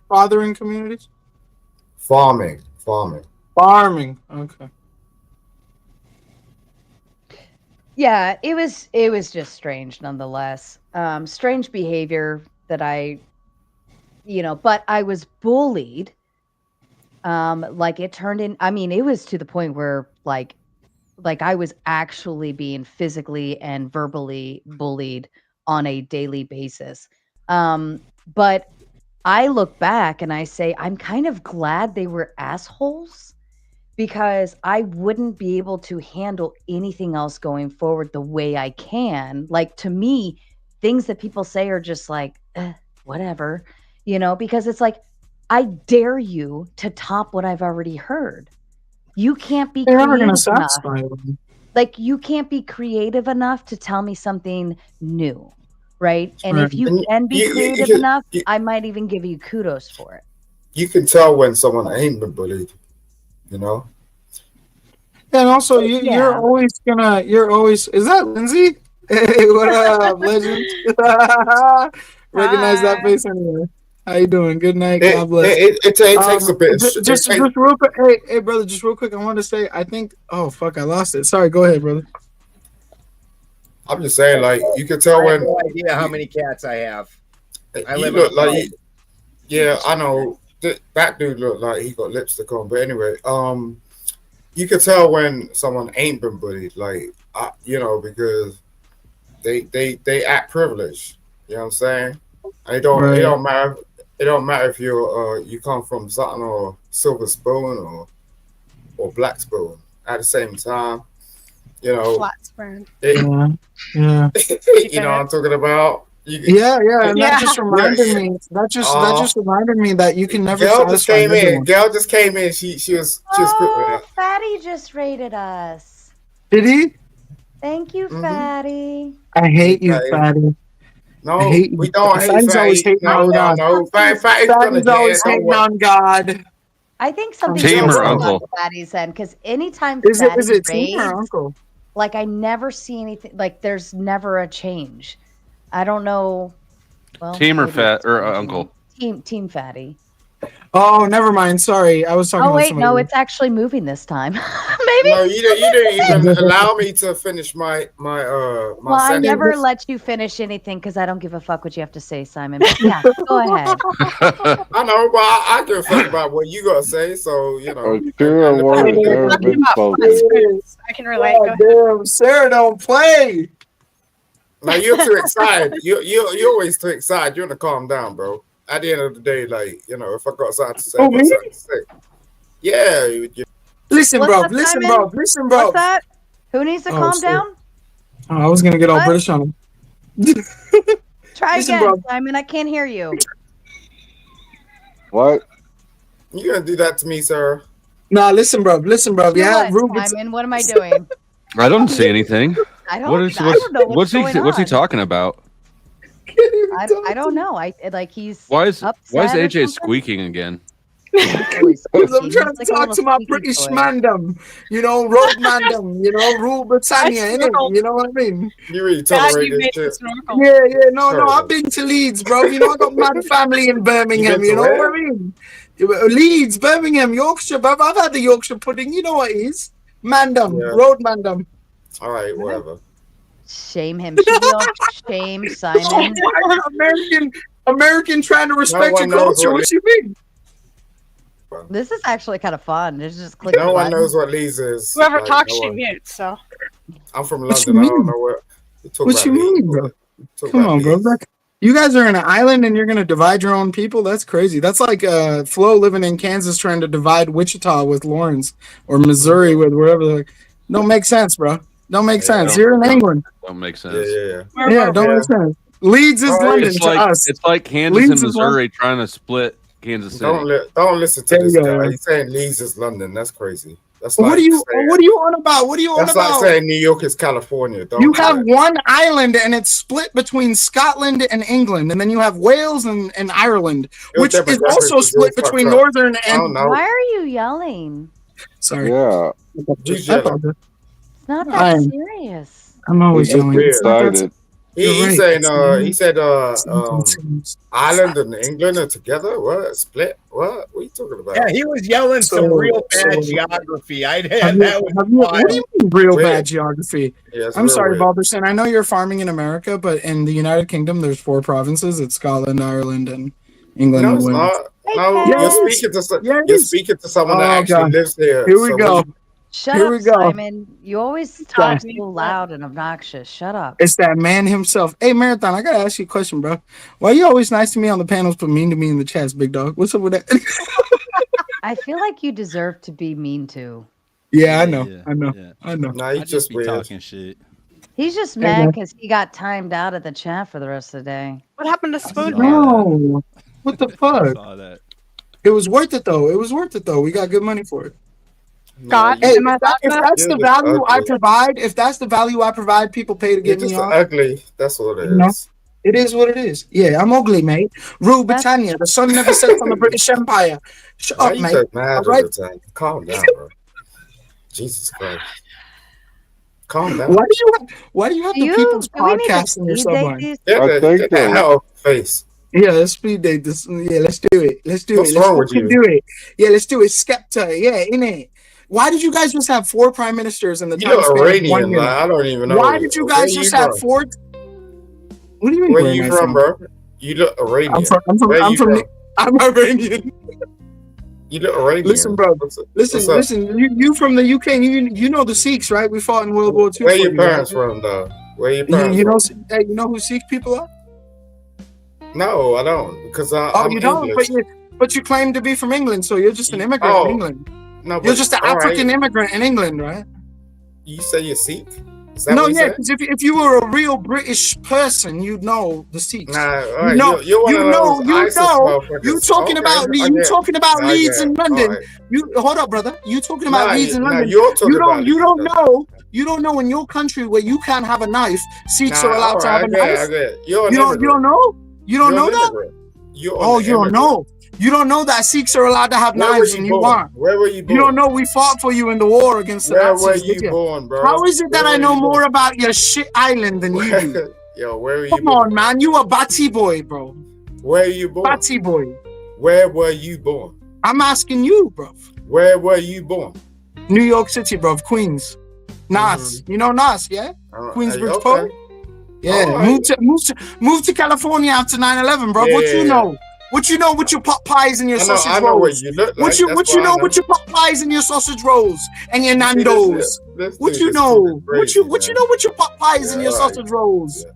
fathering communities? Farming. Okay. Yeah, it was just strange nonetheless. Strange behavior that but I was bullied. Like it turned in, I mean, it was to the point where like I was actually being physically and verbally bullied on a daily basis. But I look back and I say, I'm kind of glad they were assholes, because I wouldn't be able to handle anything else going forward the way I can. Like, to me, things that people say are just like, whatever, because it's like, I dare you to top what I've already heard. You can't be They're never going to creative enough. satisfy them. Like, you can't be creative enough to tell me something new, right? And if you can be creative enough, I might even give you kudos for it. You can tell when someone ain't been bullied, you know? And also, you're always, is that Lindsay? Hey, what up, legend? Recognize that face anyway. How you doing? Good night. God bless. It takes a bit. Just real quick. Hey, brother, just real quick. I wanted to say, I think, oh, fuck, I lost it. Sorry, go ahead, brother. I'm just saying, like, you can tell when. I have no idea how many cats I have. I live look in like, yeah, I know. That dude looked like he got lipstick on. But anyway, you can tell when someone ain't been bullied, like, because they act privileged. You know what I'm saying? And it don't matter. It don't matter if you come from something or silver spoon or black spoon. At the same time, flat spoon. Yeah. You know what I'm talking about. Yeah. And that just reminded me. That just reminded me that you can never. Gail just came in. Gail just came in. She was quick with that. Fatty just rated us. Did he? Thank you, Fatty. I hate you, Fatty. No, I hate you. we don't hate Fatty's always Fatty. hating on God. Fatty's always hating on God. I think something Team or on uncle? Fatty's end, because anytime Is Fatty it team or raids, uncle? like, I never see anything. Like, there's never a change. I don't know. Well, Team or maybe fat it's or uncle? Team Fatty. Oh, never mind. Sorry, I was talking. Oh about wait, somebody no, else. it's actually moving this time. Maybe. No, you didn't even allow me to finish my Well, I sentence. never let you finish anything because I don't give a fuck what you have to say, Simon. But yeah, go ahead. I know, but I give a fuck about what you gotta say. So Sure, a word has never been spoken. I can relate. Go ahead. Damn, Sarah don't play. Now you're too excited. You're always too excited. You're gonna calm down, bro. At the end of the day, like, if I got something to say, I got something to say. Yeah. Listen, What's bro. up, Listen, Simon? bro. Listen, bro. What's that? Who needs to calm shit. down? Oh, I was gonna get all What? British on him. Try Listen, again, bro. Simon. I can't hear you. What? You gonna do that to me, sir? Nah, listen, bro. Listen, bro. Do Yeah, what, Simon? What am I doing? I don't see anything. I don't. What is? I don't know what's going on. What's he talking about? I don't know. He's Why is upset or AJ something? squeaking again? Because I'm trying to talk to my British mandem, road mandem, rule Britannia, innit? You know what I mean? You really tolerate this shit. Yeah, no, I've been to Leeds, bro. I got mad family in Birmingham, you know what I mean? Leeds, Birmingham, Yorkshire, bro. I've had the Yorkshire pudding, you know what it is? Mandem, road mandem. All right, whatever. Shame him. Should we all shame Simon? American trying to respect your culture. What you mean? This is actually kind of fun. It's just clicking. No one knows what Leeds is. Whoever Like, talks, no she one. mutes. So I'm from What you London. I don't mean? know what. What you mean, bro? Come on, bro. You guys are in an island and you're gonna divide your own people? That's crazy. That's like Flo living in Kansas trying to divide Wichita with Lawrence or Missouri with wherever. Don't make sense, bro. Don't make sense. You're in England. Don't make sense. Yeah, don't make sense. Leeds is London It's to us. It's like Kansas Leeds and is London. Missouri trying to split Kansas City. Don't listen to There this you go, guy. yeah. He's saying Leeds is London. That's crazy. That's What like are you? saying, What are you on about? What are you on that's about? like saying New York is California. Don't You do have that. one island and it's split between Scotland and England, and then you have Wales and Ireland, Your which is demographics also is split all fucked between up. Northern I don't and. know. Why are you yelling? Sorry. Yeah. Who's I yelling? apologize. It's not that I'm- serious. I'm always He's yelling. It's not that- excited. You're He's right. saying It's he said not- Ireland and England are together. What split? What are you talking about? Yeah, he was yelling some real bad geography. What do you mean real bad geography? Yeah, it's I'm real sorry, weird. Balderson. I know you're farming in America, but in the United Kingdom, there's 4 provinces. It's Scotland, Ireland, and England. No, and it's Wales. not. No, you're speaking to you're speaking to someone that Oh, actually God. lives there. Here we So go. Shut Here up, we go. Simon. You always talk Sorry. so loud and obnoxious. Shut up. It's that man himself. Hey, Marathon, I gotta ask you a question, bro. Why you always nice to me on the panels, but mean to me in the chats, big dog? What's up with that? I feel like you deserve to be mean to. Yeah, I know. I know. Nah, you I just be weird. talking shit. He's just mad because he got timed out of the chat for the rest of the day. What happened to Spoon? No, what the fuck? Saw that. It was worth it though. It was worth it though. We got good money for it. God, Hey, am I if that's the Yeah, value I ugly. provide, people pay to You're get me just on. ugly. That's what it You know? is. It is what it is. Yeah, I'm ugly, mate. Rule Britannia. The sun never sets on the British Empire. Shut Why up, you mate. get mad All all right? the time? Calm down, bro. Jesus Christ. Calm down. Why do you have the people's podcast in your subline? Get I think that so. hell face. Yeah, let's speed date this. Yeah, let's do it. Let's do What's it. Let's wrong with fucking you? do it. Yeah, let's do it. Skepta. Yeah, innit? Why did you guys just have 4 prime ministers in the You time look span of 1 Iranian. year? Like, I don't even know. Why did you Where guys you just have from? 4? What do you mean? Where you from, bro? You look Iranian. Where you from? I'm Iranian. You look Iranian. Listen, bro. Listen, what's up? listen. You from the UK? You know the Sikhs, right? We fought in World War II. Where for your you, right? parents from, though? Where your parents You know, from? hey, you know who Sikh people are? No, I don't. Because I'm You don't, English. but you claim to be from England, so you're just an immigrant in England. No, You're but- just an all right. African immigrant in England, right? You say you're Sikh? Is that No, what you yeah, said? because if you were a real British person, you'd know the Sikhs. Nah, all you right, know, you're one you of know, those you ISIS know. motherfuckers. You talking Okay, about I you get- talking about I Leeds get in it. London. All right. You hold up, brother. You talking about Nah, Leeds in nah, London. you're talking You about don't Leeds, know. You don't know in your country where you can't have a knife. Sikhs are allowed all to right, have a I get it, knife. I get it. You're an You don't immigrant. know. You don't You're know an that. immigrant. You're Oh, an you don't immigrant. know. You don't know that Sikhs are allowed to have Where were knives you and you born? aren't. Where were you born? You don't know we fought for you in the war against the Where Nazis, were did you you? born, bro? How is it that Where I were know you more born? about your shit island than you do? Yo, where were you Come born? on, man. You a batty boy, bro. Where are you born? Batty boy. Where were you born? I'm asking you, bro. Where were you born? New York City, bro. Queens. Nas. You know Nas, yeah? Queensbridge okay. Poet? Yeah. All right. Move to California after 9/11, bro. Yeah, What yeah, you yeah. know? What you know with your pot pies and your sausage I know what rolls? you look like. What you That's know I know. with your pot pies and your sausage rolls and your See, Nando's? What dude you is know? fucking What crazy, you know with your pot pies Yeah, and your all right. sausage rolls?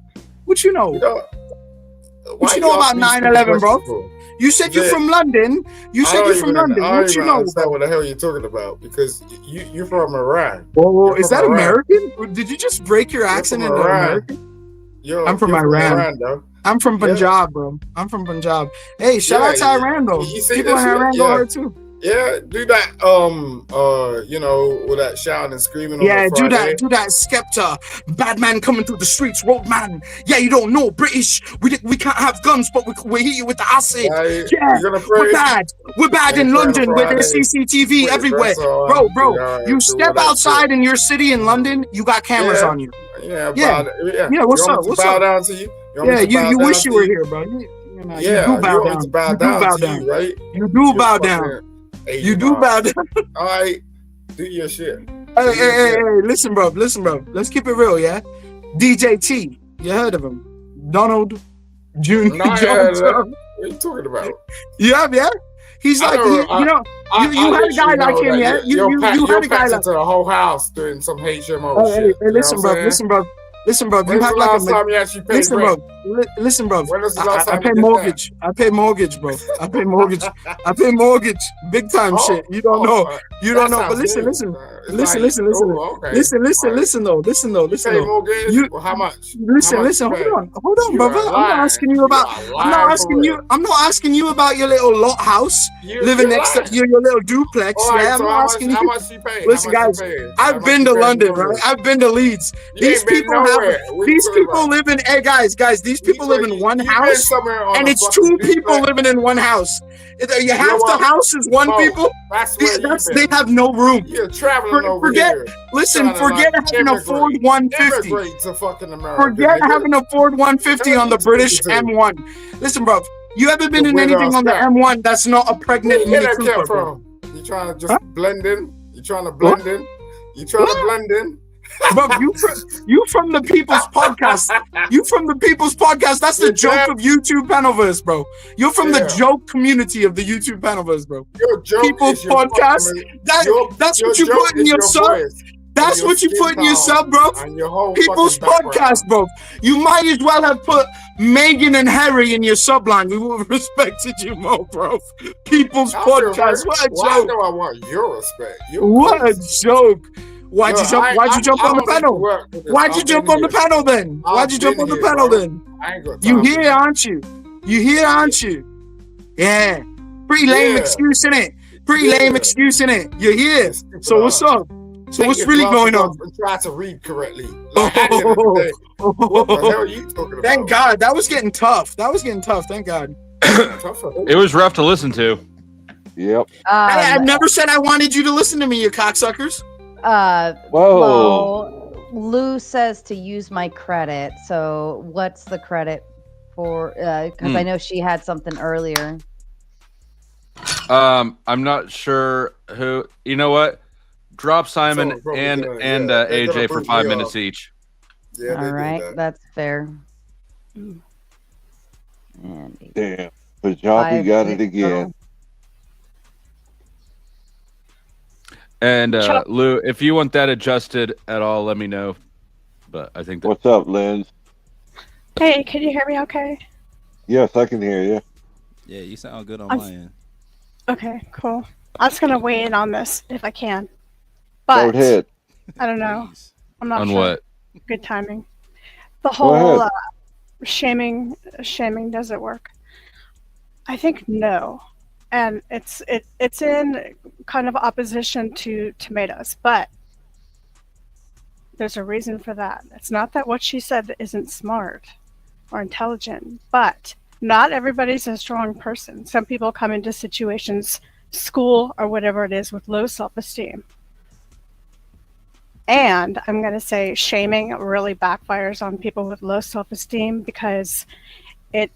What you know? Why What you you know about asking me stupid 9/11, bro? questions for? You said you're Yeah. from London. You I said don't you're from even- London. I don't What you even know? understand what the hell you're talking about because you're from Iran. Well, You're is from that Iran. American? Did you just break your accent from into Iran. American? You're I'm from you're Iran. though. I'm from Yeah. Punjab, bro. I'm from Punjab. Hey, shout Yeah, out to Iran, though. You see People this in shit? Iran go hard too. Yeah, do that. You know, with that shouting and screaming on Yeah, a do Friday. that, Skepta. Bad man coming through the streets, road man. Yeah, you don't know, British. We can't have guns, but we hit you with the acid. Right, Yeah, you're gonna pray. we're bad. We're bad Ain't in praying on London where there's Friday. CCTV Quit, everywhere. bro. Bro, Yeah, you do step all that outside in your city in London, you got cameras Yeah. on you. Yeah, Yeah. yeah. Yeah, what's you want up? Me to What's bow up? down to you? Want me Yeah, to bow you down wish to you were here, bro. You Yeah, do bow you want me down. to bow You do down bow to down. you, right? You do bow down. You do bow down. All right, do your shit. Hey, listen, bro. Let's keep it real, yeah? DJ T, you heard of him? Donald Jr. No, I heard Johnson. that. What are you talking about? You have, yeah? He's I like, know, you had a guy like him, yeah? You had a guy like to the whole house doing some HMO Oh, shit. hey, listen, bro. You When's have the like last time you actually paid listen, rent? bro. Listen, bro. When was the last I time pay you did mortgage. I pay mortgage, bro. I pay mortgage. I pay mortgage. Big time shit. You don't know. You don't know. But listen. Listen, though. You how much? Listen. Hold on, brother. I'm not asking you about. I'm not asking you about your little lot house living next to your little duplex. Yeah, I'm not asking you. How much you pay? Listen, guys. I've been to London, right? I've been to Leeds. These people live in. Hey, guys. These people live in one house, and it's two people living in one house. Half the house is one people. They have no room. You're traveling over here. Listen, forget having a Ford 150. To fucking America. Forget having a Ford 150 on the British M1. Listen, bro. You ever been in anything on the M1 that's not a pregnant Mini Cooper, bro? You trying to just blend in? You trying to blend in? You trying to blend in? Bro, you from the People's Podcast. You from the People's Podcast. That's the joke of YouTube Panelverse, bro. You're from the joke community of the YouTube Panelverse, bro. People's Podcast. That's what you put in your sub. That's what you put in your sub, bro. People's Podcast, bro. You might as well have put Megan and Harry in your subline. We would have respected you more, bro. People's Podcast. What a joke. Why do I want your respect? What a joke. Why'd you jump on the panel? Why'd you jump on the panel then? Why'd you jump on the panel then? You here, aren't you? You here, aren't you? Yeah. Pretty lame excuse, innit? Pretty lame excuse, innit? You're here. So what's up? So what's really going on? Try to read correctly. Like, at the end of the day, what the hell are you talking about? Thank God. That was getting tough. Thank God. It was rough to listen to. Yep. I've never said I wanted you to listen to me, you cocksuckers. Whoa. Well, Lou says to use my credit. So what's the credit for? Because I know she had something earlier. I'm not sure who. You know what? Drop Simon and AJ for 5 minutes each. Yeah, all right, that's fair. Damn, Kajabi got it again. And Lou, if you want that adjusted at all, let me know. But I think that. What's up, Lynn? Hey, can you hear me okay? Yes, I can hear you. Yeah, you sound good on my end. Okay, cool. I was going to weigh in on this if I can. Go ahead. I don't know. I'm not on sure. What? Good timing. The whole shaming does it work? I think no. And it's in kind of opposition to tomatoes, but there's a reason for that. It's not that what she said isn't smart or intelligent, but not everybody's a strong person. Some people come into situations, school or whatever it is, with low self-esteem. And I'm going to say shaming really backfires on people with low self-esteem because it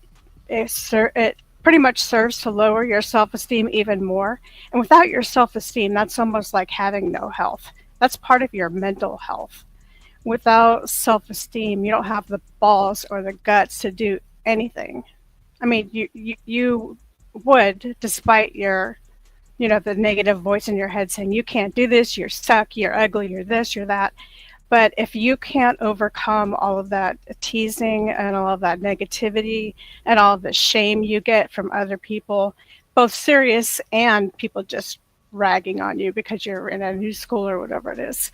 pretty much serves to lower your self-esteem even more. And without your self-esteem, that's almost like having no health. That's part of your mental health. Without self-esteem, you don't have the balls or the guts to do anything. I mean, you would, despite your, the negative voice in your head saying, you can't do this, you're stuck, you're ugly, you're this, you're that. But if you can't overcome all of that teasing and all of that negativity and all of the shame you get from other people, both serious and people just ragging on you because you're in a new school or whatever it is.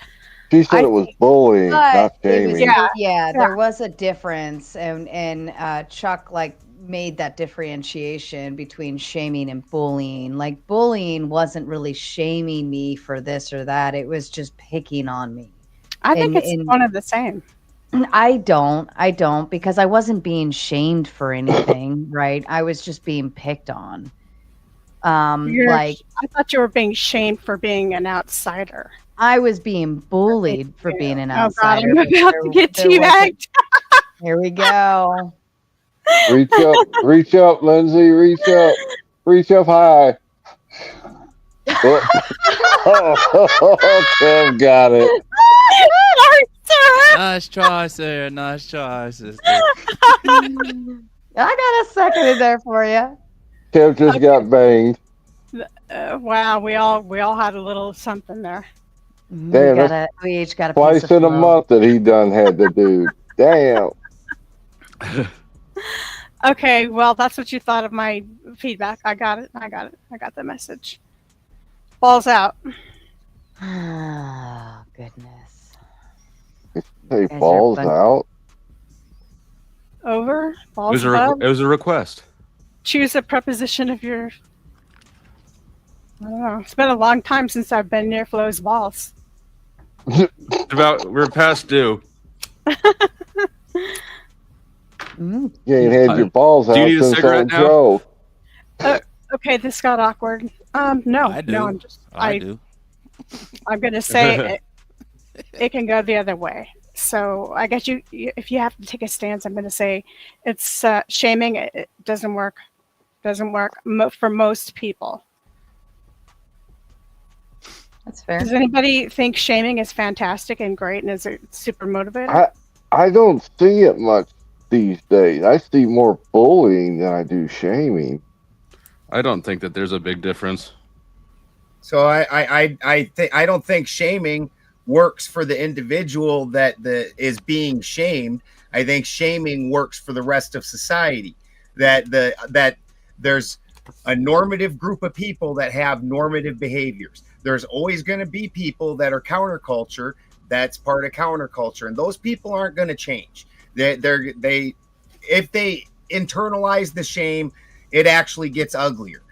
She said it was bullying, not shaming. There was a difference, and Chuck made that differentiation between shaming and bullying. Like, bullying wasn't really shaming me for this or that; it was just picking on me. I think it's one of the same. I don't, because I wasn't being shamed for anything, right? I was just being picked on. I thought you were being shamed for being an outsider. I was being bullied for being an outsider. Oh God, I'm about to get teabagged. Here we go. Reach up, Lindsay. Reach up high. Tim got it. Nice try, Sarah. Nice try, sister. I got a second in there for you. Tim just got banged. Wow, we all had a little something there. Damn, we each got a twice piece of in a flow. month that he done had the dude. Damn. Okay, well, that's what you thought of my feedback. I got it. I got the message. Balls out. Oh, goodness. Hey, balls out. Over. Balls above. It was a request. Choose a preposition of your. I don't know. It's been a long time since I've been near Flo's balls. We're past due. You ain't had your balls out since old Joe. Okay, this got awkward. No, I do. no, I do. I'm gonna say it can go the other way. So I guess if you have to take a stance, I'm gonna say it's shaming. It doesn't work. Doesn't work for most people. That's fair. Does anybody think shaming is fantastic and great and is it super motivating? I don't see it much these days. I see more bullying than I do shaming. I don't think that there's a big difference. So I don't think shaming works for the individual that is being shamed. I think shaming works for the rest of society. That there's a normative group of people that have normative behaviors. There's always going to be people that are counterculture. That's part of counterculture, and those people aren't going to change. They if they internalize the shame, it actually gets uglier.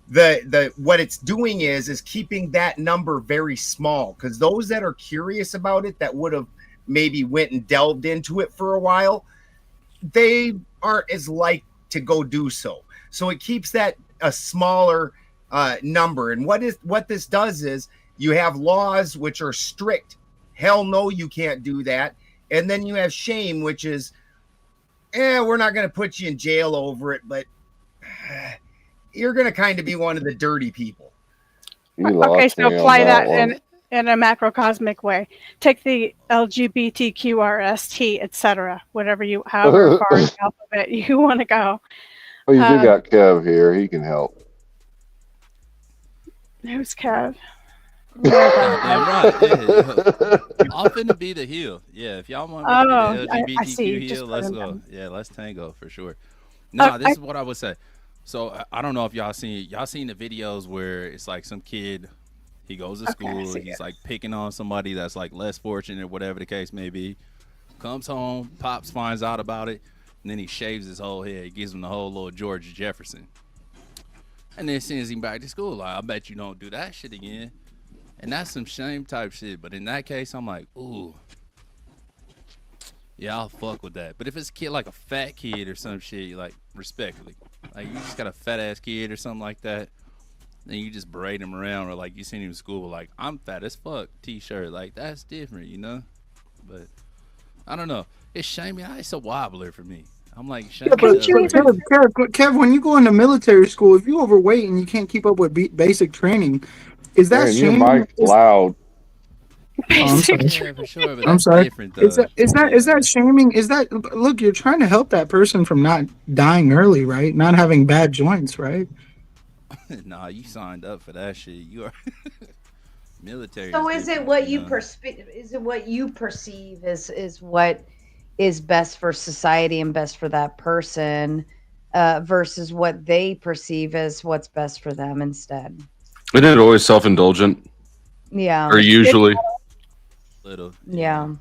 The what it's doing is keeping that number very small, because those that are curious about it, that would have maybe went and delved into it for a while, they aren't as like to go do so. So it keeps that a smaller number. And what this does is you have laws which are strict. Hell no, you can't do that. And then you have shame, which is, we're not going to put you in jail over it, but you're going to kind of be one of the dirty people. Okay, so apply that in a macrocosmic way. Take the LGBTQRST, etc., however far in the alphabet you want to go. Well, you do got Kev here. He can help. Who's Kev? Yeah, right. Yeah. I'm finna be the heel. Yeah, if y'all want me to be the LGBTQ heel, let's go. Yeah, let's tango for sure. No, this is what I would say. So I don't know if y'all seen the videos where it's like some kid, he goes to school, he's like picking on somebody that's like less fortunate, whatever the case may be. Comes home, pops finds out about it, and then he shaves his whole head. He gives him the whole little George Jefferson, and then sends him back to school. Like, I bet you don't do that shit again. And that's some shame type shit. But in that case, I'm like, ooh, yeah, I'll fuck with that. But if it's a kid, like a fat kid or some shit, like, respectfully, like, you just got a fat ass kid or something like that, then you just berate him around, or like you send him to school with, like, I'm fat as fuck t-shirt. Like, that's different, you know? But I don't know. It's shaming. It's a wobbler for me. I'm like, yeah, but Kev, when you go into military school, if you overweight and you can't keep up with basic training, is that shame? Your mic's loud. I'm sorry. Yeah, for sure, but I'm that's sorry. different, though. Is that shaming? Is that, look, you're trying to help that person from not dying early, right? Not having bad joints, right? Nah, you signed up for that shit. You are military. So is it what you perceive? Is it what you perceive is what is best for society and best for that person, versus what they perceive as what's best for them instead? Isn't it always self-indulgent? Yeah. Or usually. Little. Yeah.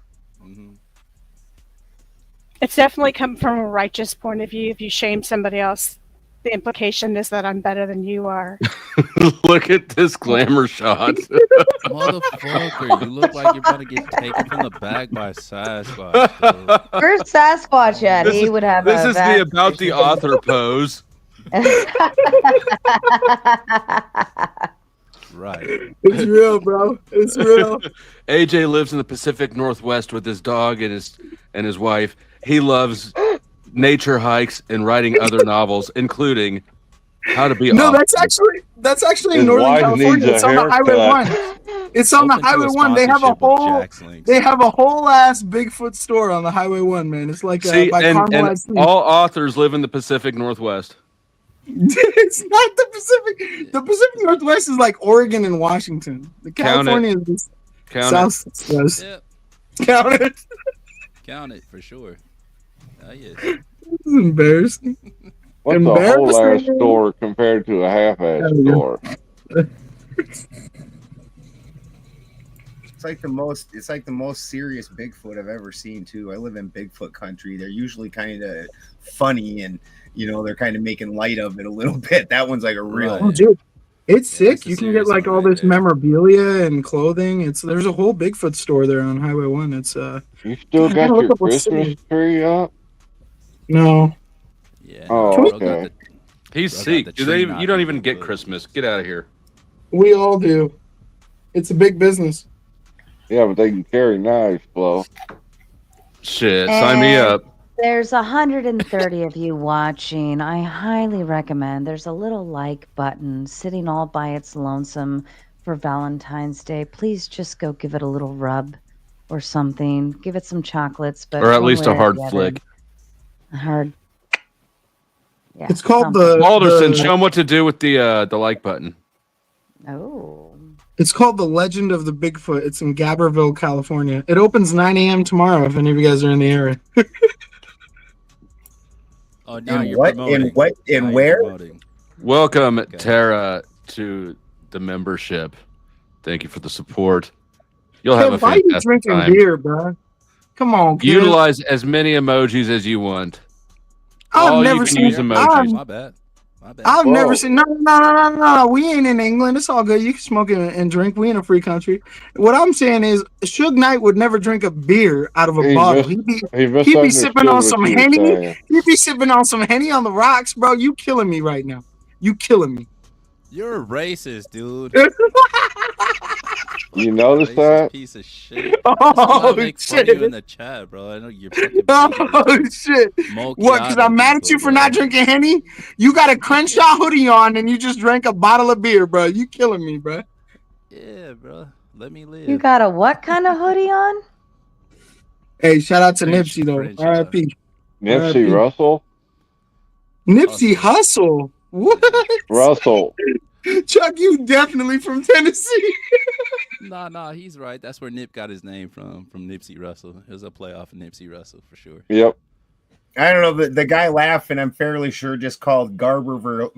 It's definitely come from a righteous point of view. If you shame somebody else, the implication is that I'm better than you are. Look at this glamour shot. Motherfucker, you look like you're about to get taken from the back by a Sasquatch. Dude. Where's Sasquatch at? He would have This a is the about the author pose. Right. It's real, bro. It's real. AJ lives in the Pacific Northwest with his dog and his wife. He loves nature hikes and writing other novels, including How to Be Awesome. that's actually in Northern California. It's on the Highway 1. It's on the Highway 1. They have a whole ass Bigfoot store on the Highway 1, man. It's like See, by and Carmel Street. all authors live in the Pacific Northwest. It's not the Pacific. The Pacific Northwest is like Oregon and Washington. The California is just Southwest. Yep. Count it. Count it for sure. Yes. This is embarrassing. What's a whole ass store compared to a half ass store? It's like the most serious Bigfoot I've ever seen too. I live in Bigfoot country. They're usually kind of funny and they're kind of making light of it a little bit. That one's like a real. Oh, dude, it's sick. You can get like all this memorabilia and clothing. There's a whole Bigfoot store there on Highway 1. It's You still got your Christmas tree up? No. Yeah. Oh, okay. He's sick. You don't even get Christmas. Get out of here. We all do. It's a big business. Yeah, but they can carry knives, Flo. Shit, sign me up. There's 130 of you watching. I highly recommend. There's a little like button sitting all by its lonesome for Valentine's Day. Please just go give it a little rub or something. Give it some chocolates, but or at least a hard flick. A hard. Yeah, it's called Alderson. Show him what to do with the like button. Oh. It's called The Legend of the Bigfoot. It's in Gabberville, California. It opens 9 a.m. tomorrow if any of you guys are in the area. Oh, now in you're what? promoting. In what? In where? Welcome, Tara, to the membership. Thank you for the support. You'll Kev, have a why you fantastic drinking time. beer, bro? Come on, Kev. Utilize as many emojis as you want. I've All never you can seen. use emojis. My bad. I've never Whoa. seen. No. We ain't in England. It's all good. You can smoke and drink. We in a free country. What I'm saying is, Suge Knight would never drink a beer out of a bottle. He'd be sipping on some Henny. He'd be sipping on some Henny on the rocks, bro. You killing me right now. You killing me. You're a racist, dude. You notice Racist that? piece of shit. That's why I Oh make fun of you in shit! the chat, bro. I know you're fucking Oh shit! What? Because I'm mad at you for not drinking Henny? You got a Crenshaw hoodie on and you just drank a bottle of beer, bro. You killing me, bro. Yeah, bro. Let me live. You got a what kind of hoodie on? Hey, shout out to Nipsey though. R.I.P. Nipsey Russell? Nipsey Hussle. What? Russell. Chuck, you definitely from Tennessee. Nah, he's right. That's where Nip got his name from Nipsey Russell. It was a play off of Nipsey Russell for sure. Yep. I don't know, the guy laughing, I'm fairly sure just called Gabberville,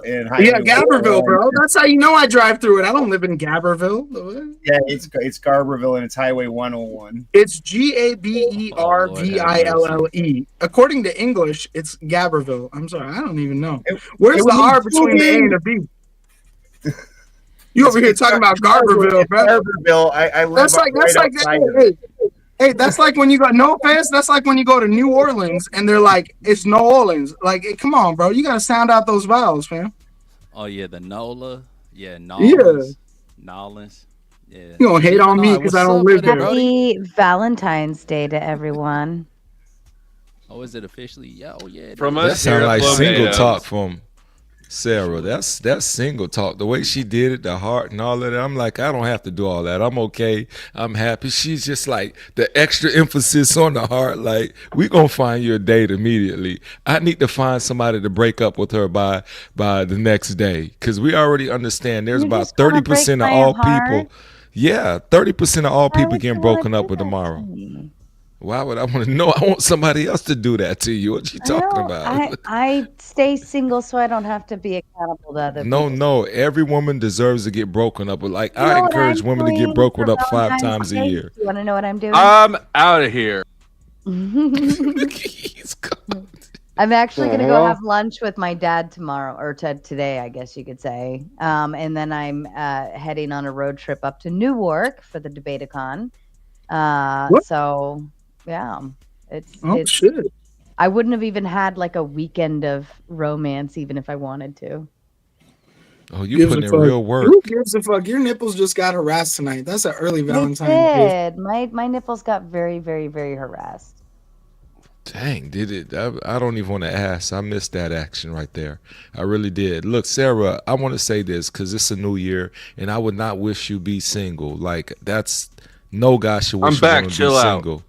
in Highway Yeah, Gabberville, bro. That's how you know I drive through it. I don't live in Gabberville. Yeah, it's Garberville and it's Highway 101. It's Gaberville. According to English, it's Gabberville. I'm sorry, I don't even know. Where's the R between the A and the B? You over here talking about Garberville, bro. Garberville. I live That's like hey, that's like when you go. No offense, that's like when you go to New Orleans and they're like, it's New Orleans. Like, come on, bro, you gotta sound out those vowels, fam. Oh yeah, the NOLA. Yeah, Nolans. Yeah. You gonna hate on me because I don't live there. Happy Valentine's Day to everyone. Oh, is it officially? Yeah, oh yeah. From That us here sounds at like single Bloomingdale's. talk from Sarah. That's single talk. The way she did it, the heart and all of that. I'm like, I don't have to do all that. I'm okay. I'm happy. She's just like the extra emphasis on the heart. Like, we gonna find you a date immediately. I need to find somebody to break up with her by the next day, because we already understand there's about 30% of all people. Yeah, 30% of all people getting broken up with tomorrow. Why would I want to know? I want somebody else to do that to you. What you talking about? I stay single so I don't have to be accountable to other people. No. Every woman deserves to get broken up. Like, I encourage women to get broken up 5 times a year. You want to know what I'm doing? I'm out of here. I'm actually going to go have lunch with my dad tomorrow, or today, I guess you could say. And then I'm heading on a road trip up to Newark for the Debaticon. So, yeah, it's shit. I wouldn't have even had like a weekend of romance even if I wanted to. Oh, you putting in real work. Who gives a fuck? Your nipples just got harassed tonight. That's an early Valentine's They Day. did. My nipples got very, very, very harassed. Dang, did it? I don't even want to ask. I missed that action right there. I really did. Look, Sarah, I want to say this because it's a new year, and I would not wish you be single. Like, that's no guy should wish I'm back. you be Chill out. single.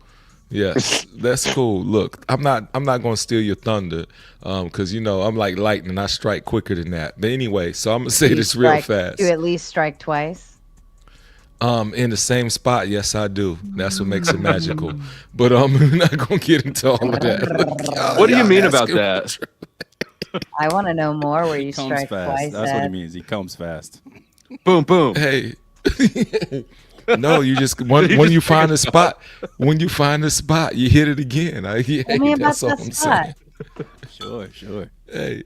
Yes, that's cool. Look, I'm not gonna steal your thunder, because you know I'm like lightning. I strike quicker than that. But anyway, so I'm gonna say this real fast. You at least strike twice. In the same spot, yes, I do. That's what makes it magical. But we're not gonna get into all of that. Look, What do you mean about asking- that? I want to know more where you He comes strike fast. twice. That's what he at. means. He comes fast. Boom, boom. Hey. No, you just when you find a spot, you hit it again. Tell me about That's all that I'm spot. saying. Sure. Hey,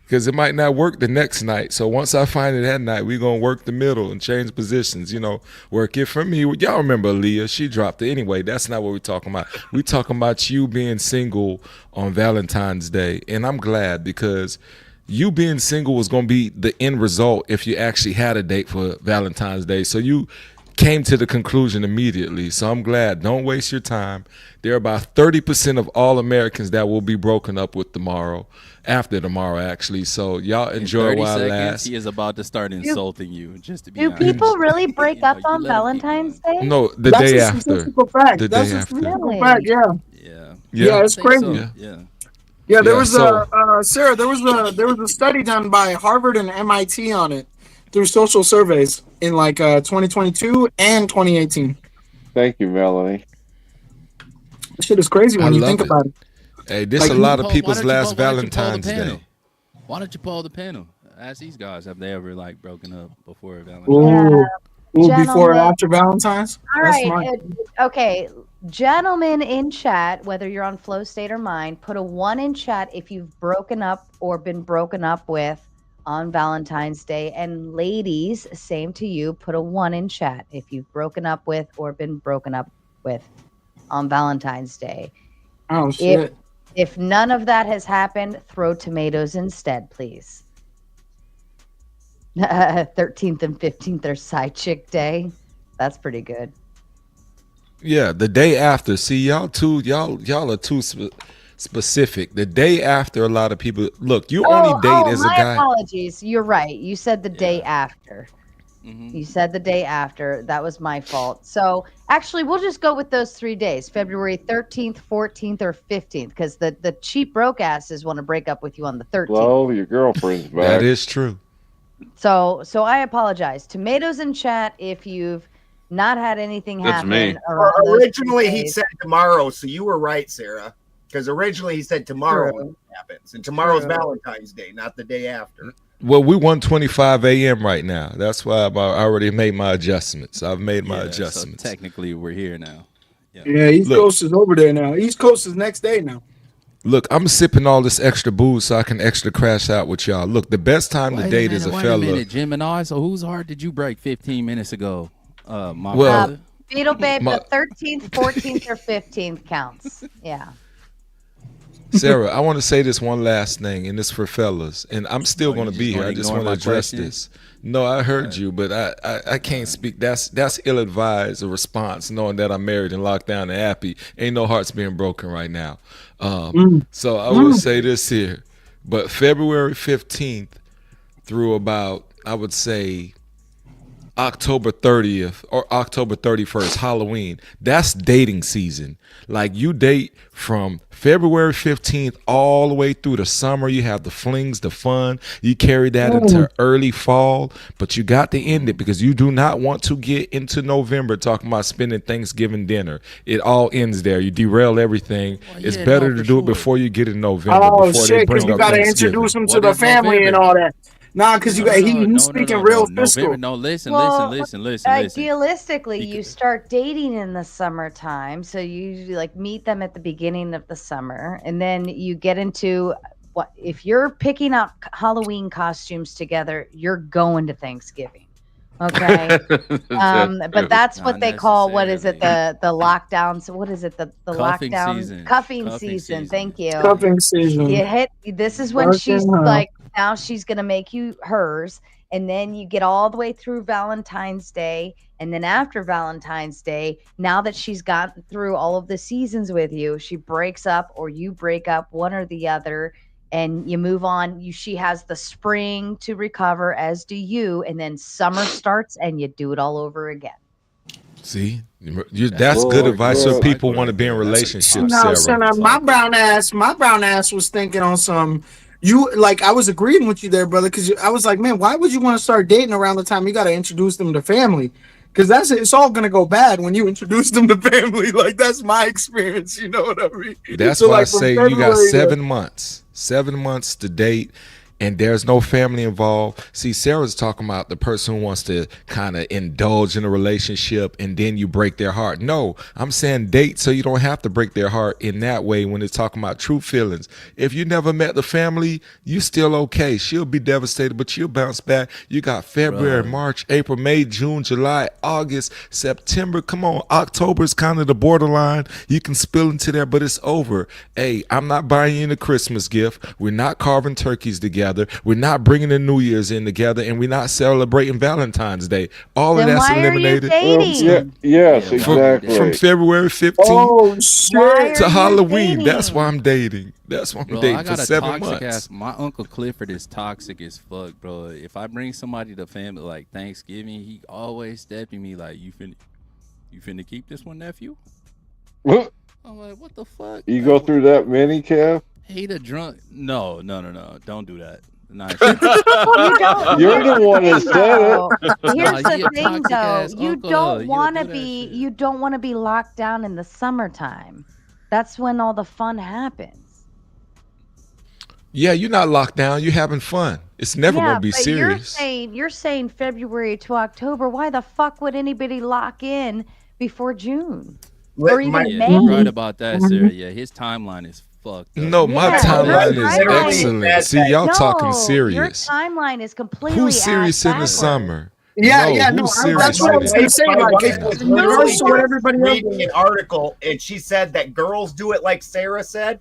because it might not work the next night. So once I find it that night, we're gonna work the middle and change positions. You know, work it for me. Y'all remember Leah? She dropped it. Anyway, that's not what we're talking about. We're talking about you being single on Valentine's Day, and I'm glad because you being single was gonna be the end result if you actually had a date for Valentine's Day. So you came to the conclusion immediately. So I'm glad. Don't waste your time. There are about 30% of all Americans that will be broken up with after tomorrow, actually. So y'all enjoy In 30 while it seconds, lasts. he is about to start insulting you. Just to be Do honest. people really break up on Valentine's Day? No, the That's day a after. statistical fact. The That's day a after. statistical fact. Yeah. Yeah. It's I think crazy. so. Yeah. Yeah, there Yeah, was Sarah. There was a study done by Harvard and MIT on it through social surveys in like 2022 and 2018. Thank you, Melanie. This shit is crazy when I you love think about it. Hey, this Like, a lot of Paul, people's why don't you last poll the Valentine's panel? Day. Why don't you poll the panel? Ask these guys, have they ever like broken up before Valentine's? Ooh, ooh, before or Gentlemen. after Valentine's? All That's right. smart. Okay. Gentlemen in chat, whether you're on Flow State or mine, put a 1 in chat if you've broken up or been broken up with on Valentine's Day. And ladies, same to you, put a 1 in chat if you've broken up with or been broken up with on Valentine's Day. Oh, shit. If none of that has happened, throw tomatoes instead, please. 13th and 15th are side chick day. That's pretty good. Yeah, the day after. See, y'all are too specific. The day after, a lot of people look. You only date as a my guy. apologies. You're right. You said the day after. You said the day after. That was my fault. So actually, we'll just go with those 3 days: February 13th, 14th, or 15th, because the cheap broke asses want to break up with you on the 13th. Well, your girlfriend's back. That is true. So I apologize. Tomatoes in chat if you've not had anything happen. around those 3 Originally, he days. said tomorrow, so you were right, Sarah. Because originally he said tomorrow when it happens, and tomorrow's Valentine's Day, not the day after. Well, we 1:25 a.m. right now. That's why I already made my adjustments. I've made my adjustments. So technically, we're here now. Yeah, East Coast is over there now. East Coast is next day now. Look, I'm sipping all this extra booze so I can extra crash out with y'all. Look, the best time to date is a Wait fella. a minute, Gemini. So whose heart did you break 15 minutes ago? My Well, brother? Beetle Babe, My- the 13th, 14th, or 15th counts. Yeah. Sarah, I want to say this one last thing, and it's for fellas. And I'm still going to be here. I just want to address this. No, I heard you, but I can't speak. That's ill-advised a response, knowing that I'm married and locked down and happy. Ain't no hearts being broken right now. So I will say this here. But February 15th through about, I would say, October 30th or October 31st, Halloween, that's dating season. Like, you date from February 15th all the way through the summer. You have the flings, the fun. You carry that into early fall, but you got to end it because you do not want to get into November talking about spending Thanksgiving dinner. It all ends there. You derail everything. It's better to do it before you get in November. Oh, before shit, they because bring you up got to Thanksgiving. introduce them to the family and all that. Nah, because you got he's speaking real fiscal. November, no, listen. Idealistically, you start dating in the summertime, so you like meet them at the beginning of the summer, and then you get into what if you're picking out Halloween costumes together, you're going to Thanksgiving. Okay. But that's what they call, what is it, the lockdown? So what is it, the Cuffing lockdown season. cuffing season. Thank you. Cuffing season. You hit, this is when she's Fucking hell. like, now she's gonna make you hers, and then you get all the way through Valentine's Day, and then after Valentine's Day, now that she's gotten through all of the seasons with you, she breaks up or you break up, one or the other, and you move on. She has the spring to recover, as do you, and then summer starts and you do it all over again. See, that's good advice for people who want to be in relationships. No, Sarah. son, my brown ass was thinking on some. You like, I was agreeing with you there, brother, because I was like, man, why would you want to start dating around the time you got to introduce them to family? Because it's all gonna go bad when you introduce them to family. Like, that's my experience. You know what I mean? That's So, why I like, from say you got February to- 7 months. 7 months to date, and there's no family involved. See, Sarah's talking about the person who wants to kind of indulge in a relationship and then you break their heart. No, I'm saying date so you don't have to break their heart in that way when it's talking about true feelings. If you never met the family, you still okay. She'll be devastated, but you'll bounce back. You got February, March, April, May, June, July, August, September. Come on, October's kind of the borderline. You can spill into there, but it's over. Hey, I'm not buying you a Christmas gift. We're not carving turkeys together. We're not bringing the New Year's in together, and we're not celebrating Valentine's Day. All Then of that's why are you eliminated. dating? Yes, exactly. From February 15th Why are to you Halloween. dating? That's why I'm dating. That's why I'm Bro, dating I for got a 7 toxic months. ass. My Uncle Clifford is toxic as fuck, bro. If I bring somebody to family like Thanksgiving, he always stepping me like, you finna keep this one, nephew? I'm like, what the fuck? You go through that many, Kev? He the drunk. No. Don't do that. Nice. You're the one that said it. Here's Nah, he the a thing, toxic though. ass You uncle, don't though. want to You do that be. You don't want to be locked down in the summertime. That's when all the fun happens. Yeah, you're not locked down. You're having fun. It's never Yeah, gonna be but serious. you're saying February to October. Why the fuck would anybody lock in before June or even May? You're right about that, Sarah. Yeah, his timeline is fucked up. No, my Yeah, timeline your is timeline excellent. See, y'all talking Your serious. timeline is completely Who's serious in the backwards. summer? Yeah, no, yeah, no, who's I- serious that's what I with was it? gonna say. My Like, wife was in regards literally to what everybody else reading an article, and she said that girls do it like Sarah said,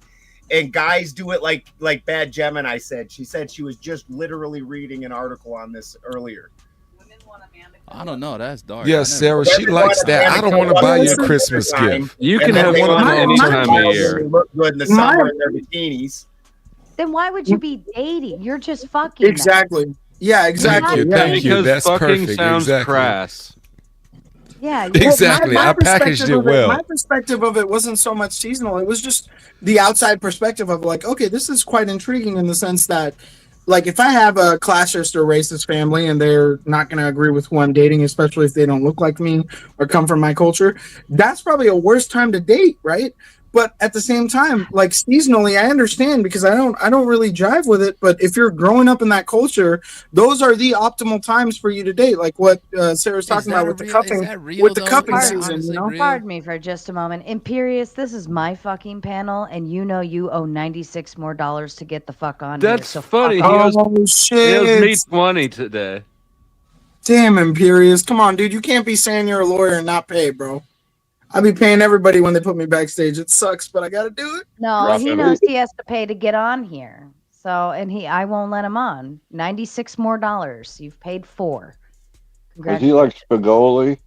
and guys do it like Bad Gemini said. She said she was just literally reading an article on this earlier. I don't know. That's dark. Yeah, Sarah, she likes that. I don't want to buy you a Christmas gift. You can And have then they fun want any to time model of and they year. look good in the summer in their bikinis. Then why would you be dating? You're just fucking. Exactly. Yeah, exactly. Thank you. Because That's fucking perfect. sounds Exactly. crass. Yeah. Exactly. I packaged perspective it of well. My perspective of it wasn't so much seasonal. It was just the outside perspective of like, okay, this is quite intriguing in the sense that, like, if I have a classist or racist family and they're not going to agree with who I'm dating, especially if they don't look like me or come from my culture, that's probably a worse time to date, right? But at the same time, like seasonally, I understand because I don't really jive with it. But if you're growing up in that culture, those are the optimal times for you to date. Like what Sarah's talking about with the cuffing, season. You know, Pardon me for just a moment. Imperious, this is my fucking panel, and you know you owe $96 more to get the fuck on. That's here, so funny. He fuck owes, off. he owes me 20 today. Damn, Imperious, come on, dude. You can't be saying you're a lawyer and not pay, bro. I be paying everybody when they put me backstage. It sucks, but I gotta do it. No, he knows he has to pay to get on here. So, and I won't let him on. $96 more. You've paid $4. Is he like Spigoli?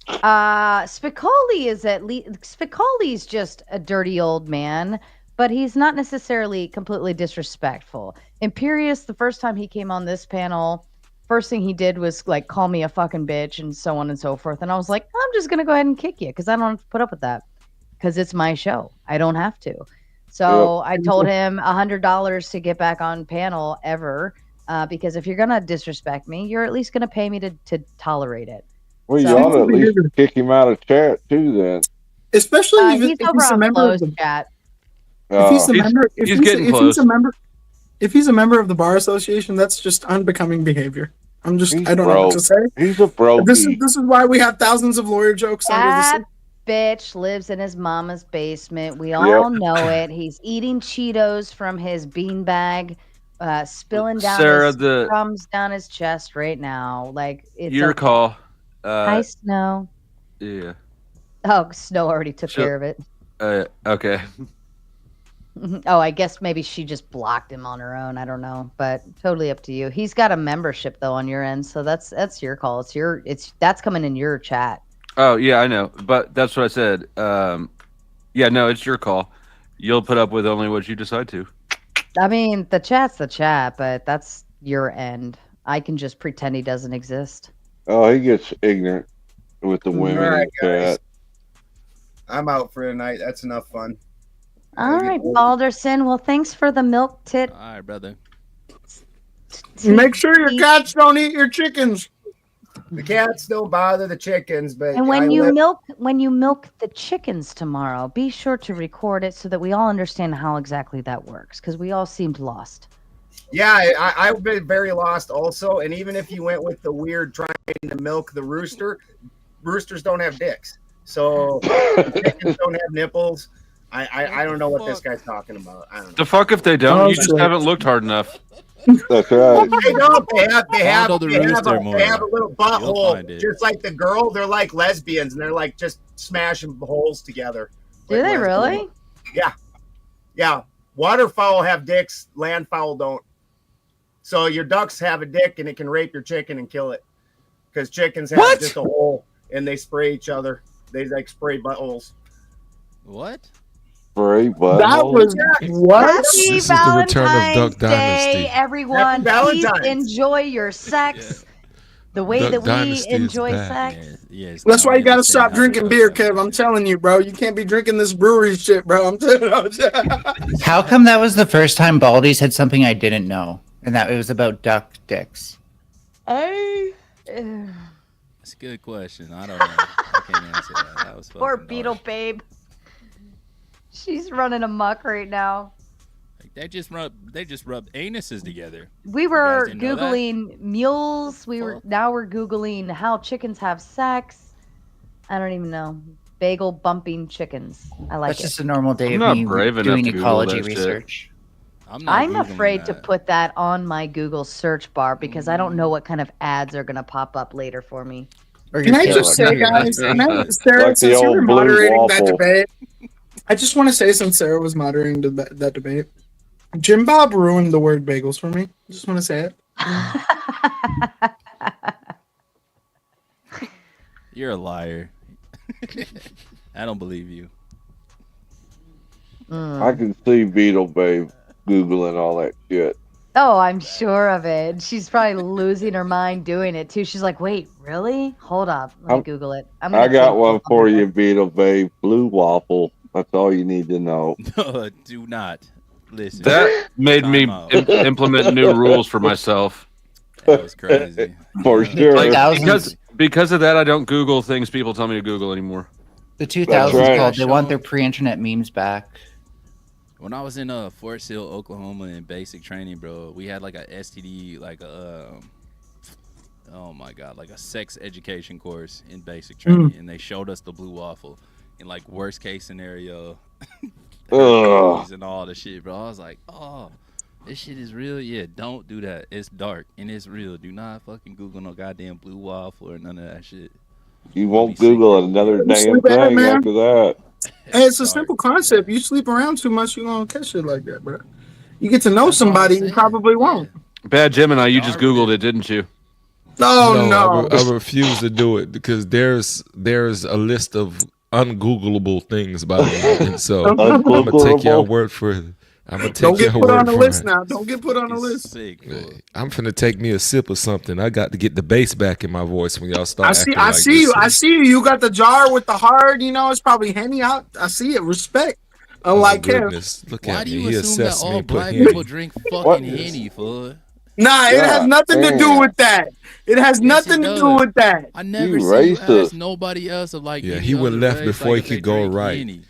Spicoli is Spicoli's just a dirty old man, but he's not necessarily completely disrespectful. Imperious, the first time he came on this panel, first thing he did was like call me a fucking bitch and so on and so forth. And I was like, I'm just gonna go ahead and kick you because I don't have to put up with that because it's my show. I don't have to. So I told him $100 to get back on panel ever because if you're gonna disrespect me, you're at least gonna pay me to tolerate it. Well, you So- ought to at least kick him out of chat too, then. Especially he's over a on member of closed chat. If he's a member, if he's he's getting if close. he's a member, if he's a member of the bar association, that's just unbecoming behavior. I don't know what to say. He's a broke. This is why we have thousands of lawyer jokes under the That sea. bitch lives in his mama's basement. We all know it. He's eating Cheetos from his beanbag, spilling down Sarah, his crumbs down his chest right now. Like it's Your okay. call. Hi, Snow. Yeah. Oh, Snow already took care of it. Okay. Oh, I guess maybe she just blocked him on her own. I don't know, but totally up to you. He's got a membership though on your end, so that's your call. That's coming in your chat. Oh yeah, I know, but that's what I said. Yeah, no, it's your call. You'll put up with only what you decide to. I mean, the chat's the chat, but that's your end. I can just pretend he doesn't exist. Oh, he gets ignorant with the women All right, in chat. I'm out for tonight. That's enough fun. All right, Balderson. Well, thanks for the milk tit. All right, brother. Make sure your cats don't eat your chickens. The cats don't bother the chickens, but And when you milk the chickens tomorrow, be sure to record it so that we all understand how exactly that works, because we all seemed lost. Yeah, I've been very lost also. And even if you went with the weird trying to milk the rooster, roosters don't have dicks. So chickens don't have nipples. I don't know what this guy's talking about. I don't know. The fuck if they don't? You just haven't looked hard enough. That's right. They don't. They have Fondle the a rooster more. little You'll butthole, find it. just like the girl. They're like lesbians, and they're like just smashing holes together. Do like they lesbians. really? Yeah. Waterfowl have dicks. Landfowl don't. So your ducks have a dick, and it can rape your chicken and kill it. Because chickens have just a hole, and they spray each other. They like spray buttholes. What? Spray butthole. That was what? Happy This is the return of Valentine's Duck Day, Dynasty. everyone. Happy Please Valentine's. enjoy your sex the way Duck that we Dynasty is enjoy back. sex. Yes. That's why you gotta stop drinking beer, Kev. I'm telling you, bro. You can't be drinking this brewery shit, bro. I'm telling you. How come that was the first time Baldy said something I didn't know, and that it was about duck dicks? That's a good question. I don't know. I can't answer that. That was Poor fucking Beetle harsh. Babe. She's running amok right now. Like, They just rub anuses together. We were didn't know that? Googling mules. Now we're Googling how chickens have sex. I don't even know. Bagel bumping chickens. I like That's it. just a normal day I'm of not me brave enough doing to Google ecology that shit. research. I'm afraid to put that on my Google search bar because I don't know what kind of ads are going to pop up later for me. Can I just say, guys, Sarah, Like the since you were old blue moderating that waffle. debate, I just want to say, since Sarah was moderating that debate, Jim Bob ruined the word bagels for me. I just want to say it. You're a liar. I don't believe you. I can see Beetle Babe Googling all that shit. Oh, I'm sure of it. She's probably losing her mind doing it too. She's like, wait, really? Hold up. Let me Google it. I got one for you, Beetle Babe. Blue waffle. That's all you need to know. No, do not. Listen. That made me Time out. implement new rules for myself. That was crazy. For sure. Like, because of that, I don't Google things people tell me to Google anymore. The 2000s called. They want their pre-internet memes back. When I was in Fort Sill, Oklahoma, in basic training, bro, we had like a STD, like a oh my god, like a sex education course in basic training, and they showed us the blue waffle in like worst case scenario, and all the shit, bro. I was like, oh, this shit is real. Yeah, don't do that. It's dark and it's real. Do not fucking Google no goddamn blue waffle or none of that shit. You won't Google another damn thing after that. Hey, it's a simple concept. You sleep around too much, you're going to catch shit like that, bro. You get to know somebody, you probably won't. Bad Gemini, you just Googled it, didn't you? No. I refuse to do it because there's a list of ungoogleable things about me, and so I'm gonna take your word for it. I'm gonna take Don't get your put word on the for list it. now. Don't get put on the list. I'm finna take me a sip of something. I got to get the bass back in my voice when y'all start. I see you. I see you. You got the jar with the hard. You know, it's probably Henny out. I see it. Respect. Unlike goodness. Look Why at do me. you He assume that assessed me. all Put black Henny. people drink fucking Henny, fool? Nah, it has nothing to do with that. It has nothing to do with that. I never see you ask nobody else of like. Yeah, any he went other left race, before like, he if they could go drink right. Henny.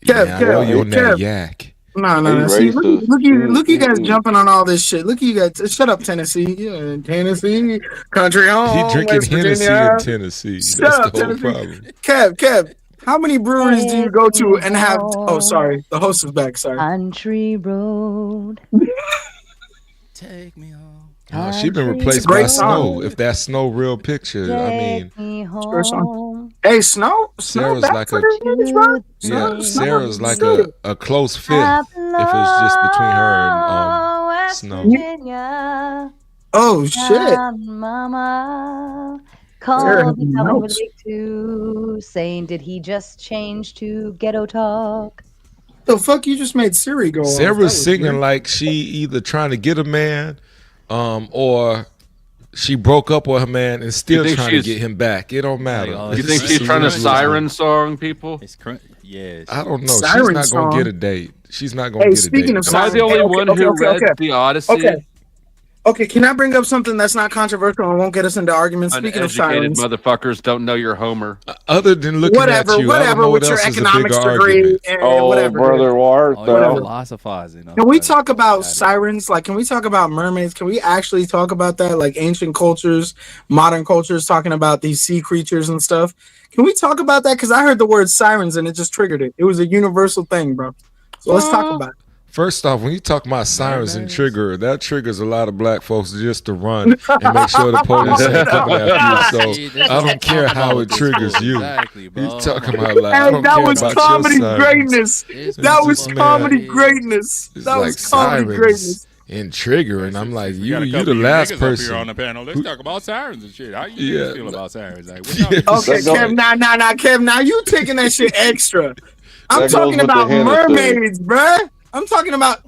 Yeah, I know you on that yak. No. See, look you guys jumping on all this shit. Look you guys. Shut up, Tennessee. Yeah, Tennessee, country home. He drinking West Hennessy Virginia. in Tennessee. Shut That's up, the whole Tennessee. problem. Kev. How many breweries do you go to and have? Oh, sorry. The host is back. Sorry. Country road. Take me home. Oh, she been replaced by Snow. If that's Snow real picture, I mean, hey, Snow. Sarah's back like for a the news, bro. Sarah's like a close fifth if it's just between her and Snow. Virginia. Oh shit! Mama Sarah called me knows. telling with a big two, saying, "Did he just change to ghetto talk?" The fuck you just made Siri go off. That Sarah's was singing weird. like she either trying to get a man, or she broke up with her man and still think trying to she's- get him back. It don't matter. You think she's trying to siren song people? Yes. I don't know. Siren She's not song? gonna get a date. She's not gonna Hey, get a speaking date. of Am I the only one who read the Odyssey? Okay, can I bring up something that's not controversial and won't get us into arguments? Speaking of Uneducated sirens, motherfuckers don't know your Homer. Other than looking whatever, at you, I don't know with what your else is a economics bigger degree argument. and Oh, whatever. brother Ward, Oh, though. you're philosophizing. Can we talk about sirens? Like, can we talk about mermaids? Can we actually talk about that? Like ancient cultures, modern cultures, talking about these sea creatures and stuff. Can we talk about that? Because I heard the word sirens and it just triggered it. It was a universal thing, bro. So let's talk about it. First off, when you talk about sirens and trigger, that triggers a lot of black folks just to run and make sure the police ain't coming after you. So I don't care how it triggers you. You talking about like, I Hey, don't that care was about comedy your sirens. greatness. That was just, comedy man, greatness. It's That like was comedy sirens greatness. and triggering. I'm like, We you got a the couple of last niggas up person. here on the panel. Let's talk about sirens and shit. How you Yeah. niggas feel about sirens? Like, what Yeah. y'all Okay, Kev, nah, Kev, now you taking that shit extra. I'm That talking goes with about the Hennessy. mermaids, bruh. I'm talking about.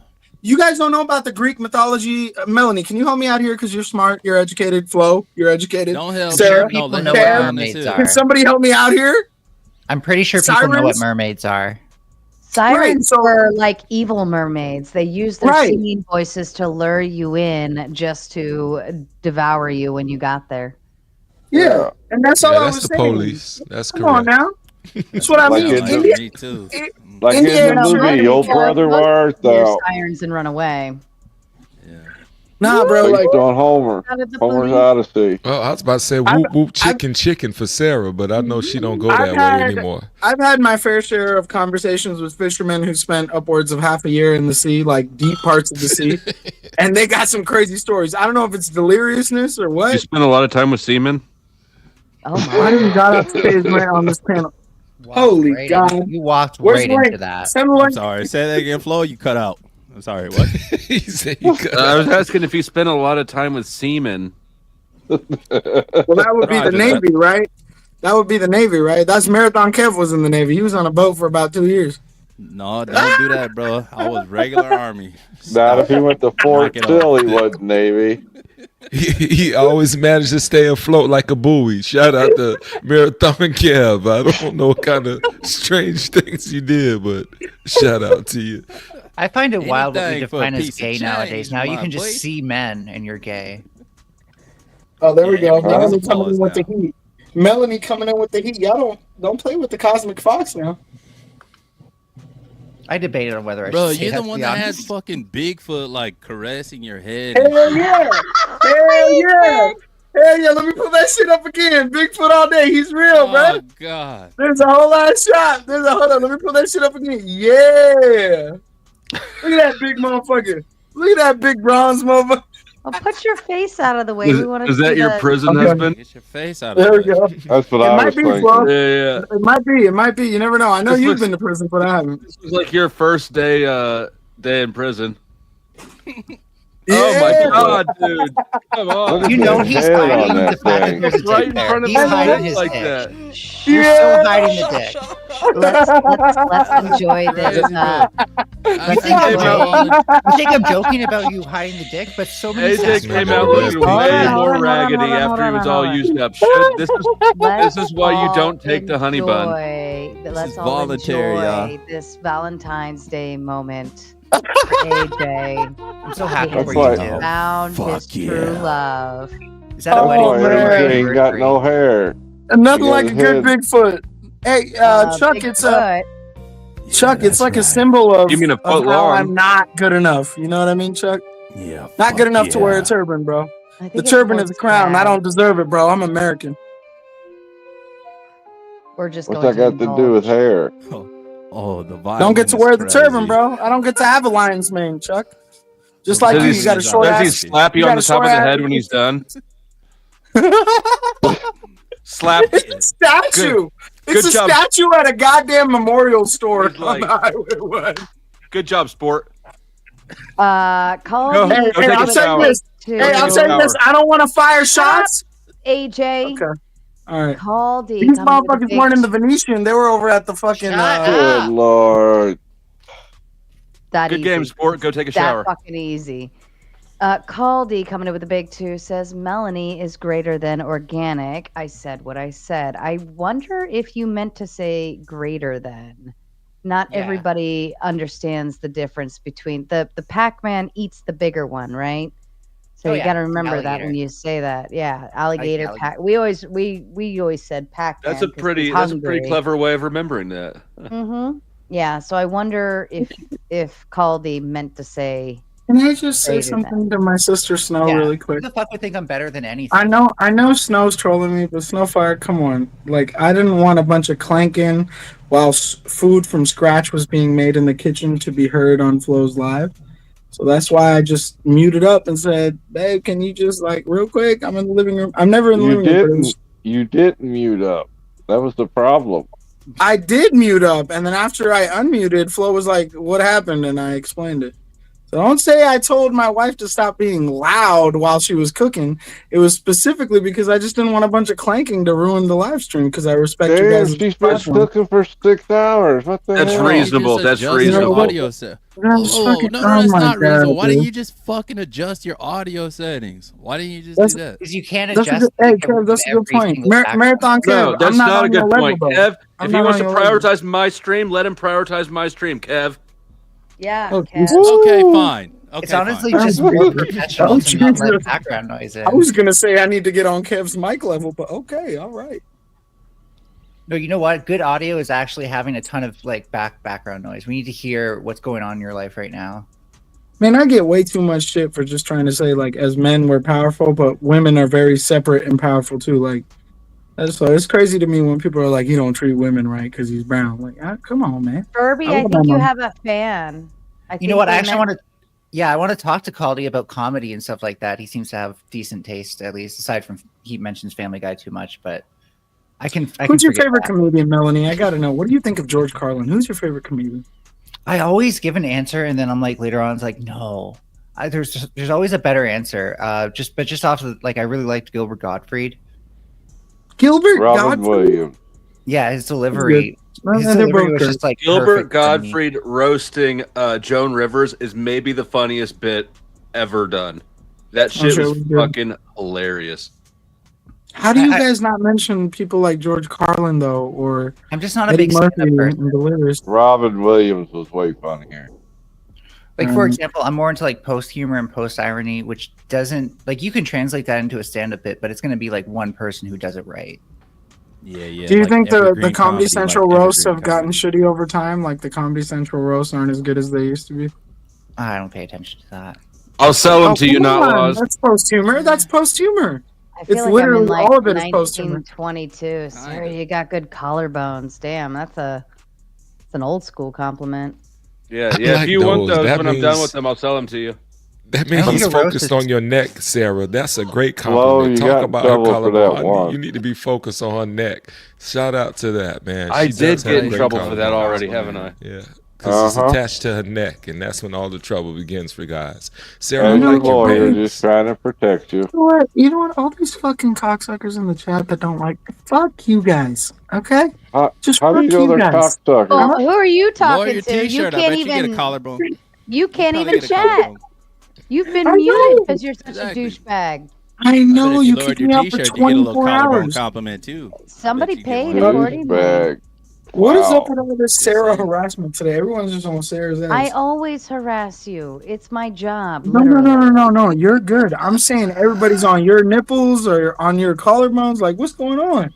You guys don't know about the Greek mythology. Melanie, can you help me out here? Because you're smart, you're educated. Flo, you're educated. Don't help Sarah, me. No, let know me what down on mermaids this are. Can somebody help me out here? I'm pretty sure people know what Sirens? mermaids are. Sirens Right, so- were like evil mermaids. They use their Right. singing voices to lure you in just to devour you when you got there. Yeah, and that's all I That's was the saying. police. That's Come on correct. now. That's what I Like mean. in the- India, Me too. Like in India the movie, Old Brother, Most Where Art hear Thou? sirens and run away. Nah, bro. Based Like, on Homer. Out of the Homer's police. Odyssey. Oh, I was about to say whoop whoop chicken for Sarah, but I know she don't go that way anymore. I've had my fair share of conversations with fishermen who spent upwards of half a year in the sea, like deep parts of the sea, and they got some crazy stories. I don't know if it's deliriousness or what. You spend a lot of time with seamen. Oh I didn't got up stage man on this panel. Holy right God! in- you walked Where's right the into link? that. Send the I'm link. sorry. Say that again, Flo. You cut out. I'm sorry. What? He said you cut I was asking if you spent a lot of time with seamen. Well, that would be the Navy, right? That would be the Navy, right? That's Marathon Kev was in the Navy. He was on a boat for about 2 years. No, don't do that, bro. I was regular Army. Not if he went to Fort Knock it Sill, off. he wasn't Navy. He always managed to stay afloat like a buoy. Shout out to Marathon Kev. I don't know what kind of strange things you did, but shout out to you. I find it wild what we Anything for a define as piece of gay change, nowadays. Now you my can just boy. see men and you're gay. Oh, there we go. everything Melanie is coming in applause with the heat. Melanie coming in with the heat. Y'all don't play with the Cosmic Fox now. I debated on whether I Bro, should say you're that, the to one be that had honest. fucking Bigfoot like caressing your head. and Hell shit. yeah! Hell yeah! Hell yeah! Let me pull that shit up again. Bigfoot all day. He's real, Oh bro. God. There's a whole lot of shot. Hold on. Let me pull that shit up again. Yeah. Look at that big motherfucker. Look at that big bronze motherfucker. Well, put your face out of the way. We want to Is that see your the- prison Okay. husband? Get your face out of There we the way. go. That's what It I might was be, thinking. Flo. Yeah. It might be. It might be. You never know. I know This you've looks- been to prison, but I haven't. This was like your first day in prison. Oh my Yeah. God, dude! Come on. Look at You know that he's head hiding on the that fact that thing. there's a Right dick in there. front of He's his hiding head his like dick. that. You're so hiding the dick. Let's enjoy this. You think I'm joking about you hiding the dick, but so many AJ sex came workers out do this. looking way on, more hold on, raggedy hold on, after he was hold all on. used up. This is why you don't take the honey bun. Let's is all voluntary, enjoy y'all. this Valentine's Day moment for AJ. I'm so happy He for has you, too. found his Fuck true yeah. love. Is that a Oh, wedding Oh, ring or man. AJ ain't got anniversary? no hair. Nothing He got like a his good head- Bigfoot. Hey, Chuck, it's a Chuck. It's that's like a right. symbol of, You mean a of foot how long? I'm not good enough. You know what I mean, Chuck? Yeah. Not good fuck enough to wear a yeah. turban, bro. I think The it's turban more is a crown. I sad. don't deserve it, bro. I'm American. We're just What's going that got to do with hair? Oh, the violin Don't get to is wear the turban, crazy. bro. I don't get to have a lion's mane, Chuck. Just The like Does you he, got a short does he ass. slap you you on got the a top of short the ass- head when he's done? Slap. It's a statue. It's Good a job. statue at a goddamn memorial store He's on like- the Highway 1. Good job, sport. Call Go- me go take a I'll tell shower. you this. to Hey, I'll tell you this. I don't want to fire shots. AJ. Okay. All right. Call D. These coming with a motherfuckers big weren't in the Venetian. They were over at the fucking. Good Lord. That Good easy. game, sport. Go take a That shower. fucking easy. Caldy coming in with a big 2 says Melanie is greater than organic. I said what I said. I wonder if you meant to say greater than. Not everybody understands the difference between the Pac-Man eats the bigger one, right? So Oh, you yeah, got to remember that alligator. when you say that. Yeah, alligator alligator. pack. We always said Pac-Man. That's a pretty clever way of remembering that. Mm-hmm. Yeah. So I wonder if Caldy meant to say. Can I just say greater than. something to my sister Snow really quick? Who the fuck would think I'm better than anything? I know Snow's trolling me, but Snowfire, come on. Like, I didn't want a bunch of clanking while food from scratch was being made in the kitchen to be heard on Flo's Live. So that's why I just muted up and said, babe, can you just, like, real quick? I'm in the living room. I'm never in the living room. But it was- You didn't mute up. That was the problem. I did mute up, and then after I unmuted, Flo was like, what happened? And I explained it. So don't say I told my wife to stop being loud while she was cooking. It was specifically because I just didn't want a bunch of clanking to ruin the live stream because I respect you Damn, guys. she's been cooking for 6 hours. What the That's hell? reasonable. That's Adjust reasonable. your audio set. Oh, no, that's not reasonable. Why didn't you just fucking adjust your audio settings? Why didn't you just That's- do that? Because you can't That's a adjust. good, hey, Kev, that's a good point. Marathon Kev, No, that's I'm not, not a on your good level, point. though. Kev, I'm if he not wants on to your level. prioritize my stream, let him prioritize my stream, Kev. Yeah. Oh, Kev. Okay, fine. Okay, It's honestly fine. just more professional Oh, to not let Jesus. background noise in. I was gonna say I need to get on Kev's mic level, but okay, all right. No, you know what? Good audio is actually having a ton of like background noise. We need to hear what's going on in your life right now. Man, I get way too much shit for just trying to say like as men we're powerful, but women are very separate and powerful too. Like, so it's crazy to me when people are like, "You don't treat women right because he's brown." Like, come on, man. Furby, I think you have a fan. You know what? I actually want to. Yeah, I want to talk to Caldy about comedy and stuff like that. He seems to have decent taste, at least aside from he mentions Family Guy too much. But Who's your favorite comedian, Melanie? I got to know. What do you think of George Carlin? Who's your favorite comedian? I always give an answer, and then I'm like later on, it's like no. There's always a better answer. Just off of like I really liked Gilbert Gottfried. Gilbert Robin Gottfried. Williams. Yeah, his delivery. Well, His they're delivery both was good. just like Gilbert perfect for me. Gottfried roasting Joan Rivers is maybe the funniest bit ever done. That shit sure was we did. fucking hilarious. How do you guys not mention people like George Carlin though, or I'm just not a Eddie big Murphy stand-up person. and Delirious? Robin Williams was way funnier. Like for example, I'm more into like post humor and post irony, which doesn't like you can translate that into a stand-up bit, but it's going to be like one person who does it right. Yeah. Do you think the evergreen Comedy Central like roasts have evergreen gotten shitty over time? Like the Comedy Central roasts aren't as good as they used to be? I don't pay attention to that. I'll sell them to you, come not on. laws. That's post humor. That's post humor. I feel It's like literally I'm in like all of it is post humor. 1922. Sarah, you got good collarbones. Damn, that's an old school compliment. Yeah. I If like you want those. those, That when I'm done means- with them, I'll sell them to you. That means I he's think a roast focused is- on your neck, Sarah. That's a great Flo, compliment. you Talk got about her trouble for that collarbone. one. You need to be focused on her neck. Shout out to that, man. I She did does have get in great trouble for that collarbone. already, haven't I? Yeah. Because Uh-huh. it's attached to her neck, and that's when all the trouble begins for guys. Sarah, I As a like your lawyer, bangs. just trying to protect you. You know what? All these fucking cocksuckers in the chat that don't like, fuck you guys. Okay? Just How do fuck you know they're guys. cocksuckers? Well, who are you Lower talking your to? You t-shirt. I can't bet you get a even. collarbone. You can't Probably even get a chat. collarbone. You've been I muted know. because you're such Exactly. a douchebag. I know But if you lowered kicked your me out for t-shirt, you get a little 24 collarbone hours. compliment too. Somebody you get paid one. accordingly. Douchebag. What is Wow. up with all this Sarah harassment today? Everyone's just on Sarah's ass. I always harass you. It's my job. No, no. You're good. I'm saying everybody's on your nipples or on your collarbones. Like, what's going on?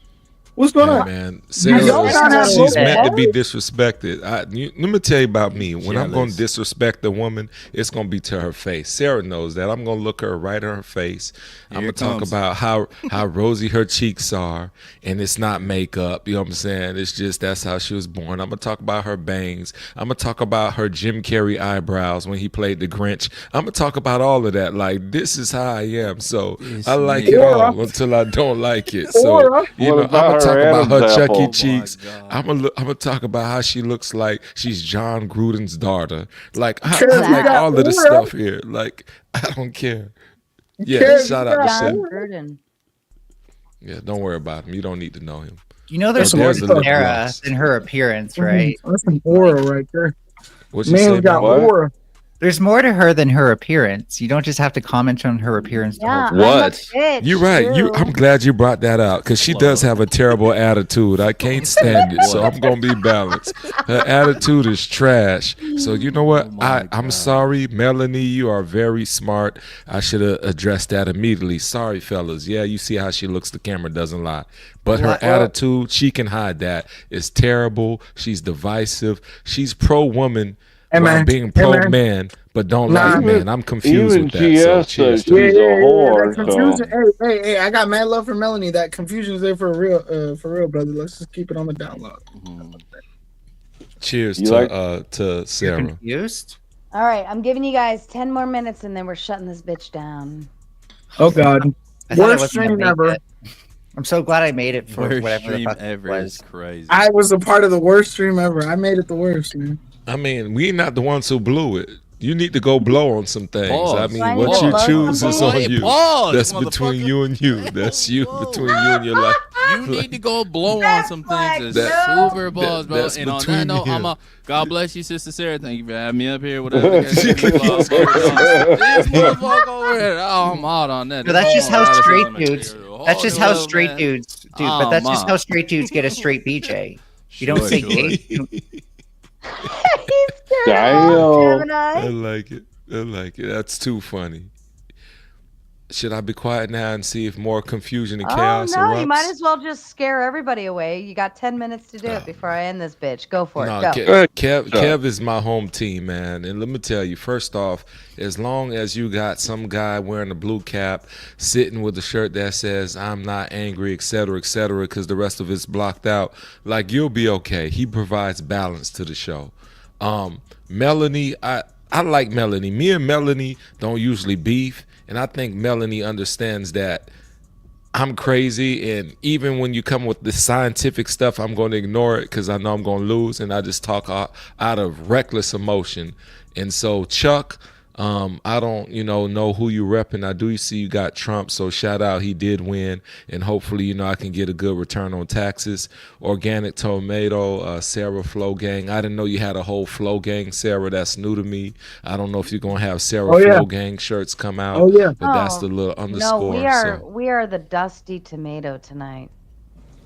What's going Yeah, on? man. Y'all Sarah, gotta have she's both meant to be bars? disrespected. Let me tell you about me. When I'm going to Jealous. disrespect a woman, it's going to be to her face. Sarah knows that. I'm going to look her right in her face. I'm Here going it to talk comes. about how rosy her cheeks are, and it's not makeup. You know what I'm saying? It's just that's how she was born. I'm going to talk about her bangs. I'm going to talk about her Jim Carrey eyebrows when he played the Grinch. I'm going to talk about all of that. Like, this is how I am. So This I like nigga. it all until I don't like it. So, you What know, I'm about going to her talk about her Adam's Chucky apple? cheeks. God. I'm gonna talk about how she looks like she's John Gruden's daughter. Like I Sarah, you like got all of the aura. stuff here. Like I don't care. Yeah, Sarah, shout you out to got Sarah. John Gruden. Yeah, don't worry about him. You don't need to know him. You know, there's Oh, more there's to a lip Sarah gloss. than her appearance, right? That's an aura right there. What'd you say Man's got about What? aura. There's more to her than her appearance. You don't just have to comment on her appearance. The Yeah, whole time. I'm a What? bitch, You're right. too. I'm glad you brought that out because she does have a terrible attitude. I can't stand it, so I'm gonna be balanced. Her attitude is trash. So you know what? I'm sorry, Melanie. You are very smart. I should have addressed that immediately. Sorry, fellas. Yeah, you see how she looks. The camera doesn't lie. But her attitude, she can hide that. It's terrible. She's divisive. She's pro woman. Hey, while man. being Hey, pro man. man, but don't Nah, like man. I'm confused Even with that. So GS cheers says to she's that. a whore. That So confusion. Hey, I got mad love for Melanie. That confusion's there for real, brother. Let's just keep it on the down low. Cheers You to like- to You're Sarah. confused? All right, I'm giving you guys 10 more minutes and then we're shutting this bitch down. Oh God, I thought I worst wasn't gonna stream make ever. it. I'm so glad I made it for Worst whatever the stream fuck it ever was. is crazy. I was a part of the worst stream ever. I made it the worst, man. I mean, we not the ones who blew it. You need to go blow on some things. Pause. I mean, Do I need what to you blow choose is something? on you. Pause, That's between motherfucker. you and you. That's you between you and your life. You need to go blow on some things. It's That- super balls, bro. that's And on between that note, you. God bless you, Sister Sarah. Thank you for having me up here. Whatever. This motherfucker over here. Oh, I'm out on that. No, that's just how straight Narcissism dudes. material. That's just Hold how it up, straight man. dudes do. Oh, But that's just man. how straight dudes get a straight BJ. You don't Sure, say sure. gay. damn. I like it. I like it. That's too funny. Should I be quiet now and see if more confusion and Oh chaos no, erupts? you might as well just scare everybody away. You got 10 minutes to do it before I end this bitch. Go for No, it. Go. Kev is my home team, man. And let me tell you, first off, as long as you got some guy wearing a blue cap, sitting with a shirt that says "I'm not angry," etc., because the rest of it's blocked out, like, you'll be okay. He provides balance to the show. Melanie, I like Melanie. Me and Melanie don't usually beef, and I think Melanie understands that I'm crazy, and even when you come with the scientific stuff, I'm going to ignore it because I know I'm going to lose, and I just talk out of reckless emotion. And so, Chuck, I don't, know who you repping. I do see you got Trump, so shout out, he did win, and hopefully, I can get a good return on taxes. Organic Tomato, Sarah Flow Gang. I didn't know you had a whole Flow Gang, Sarah. That's new to me. I don't know if you're gonna have Sarah Flow Gang shirts come out. Oh yeah, but that's the little underscore. No, we are the Dusty Tomato tonight.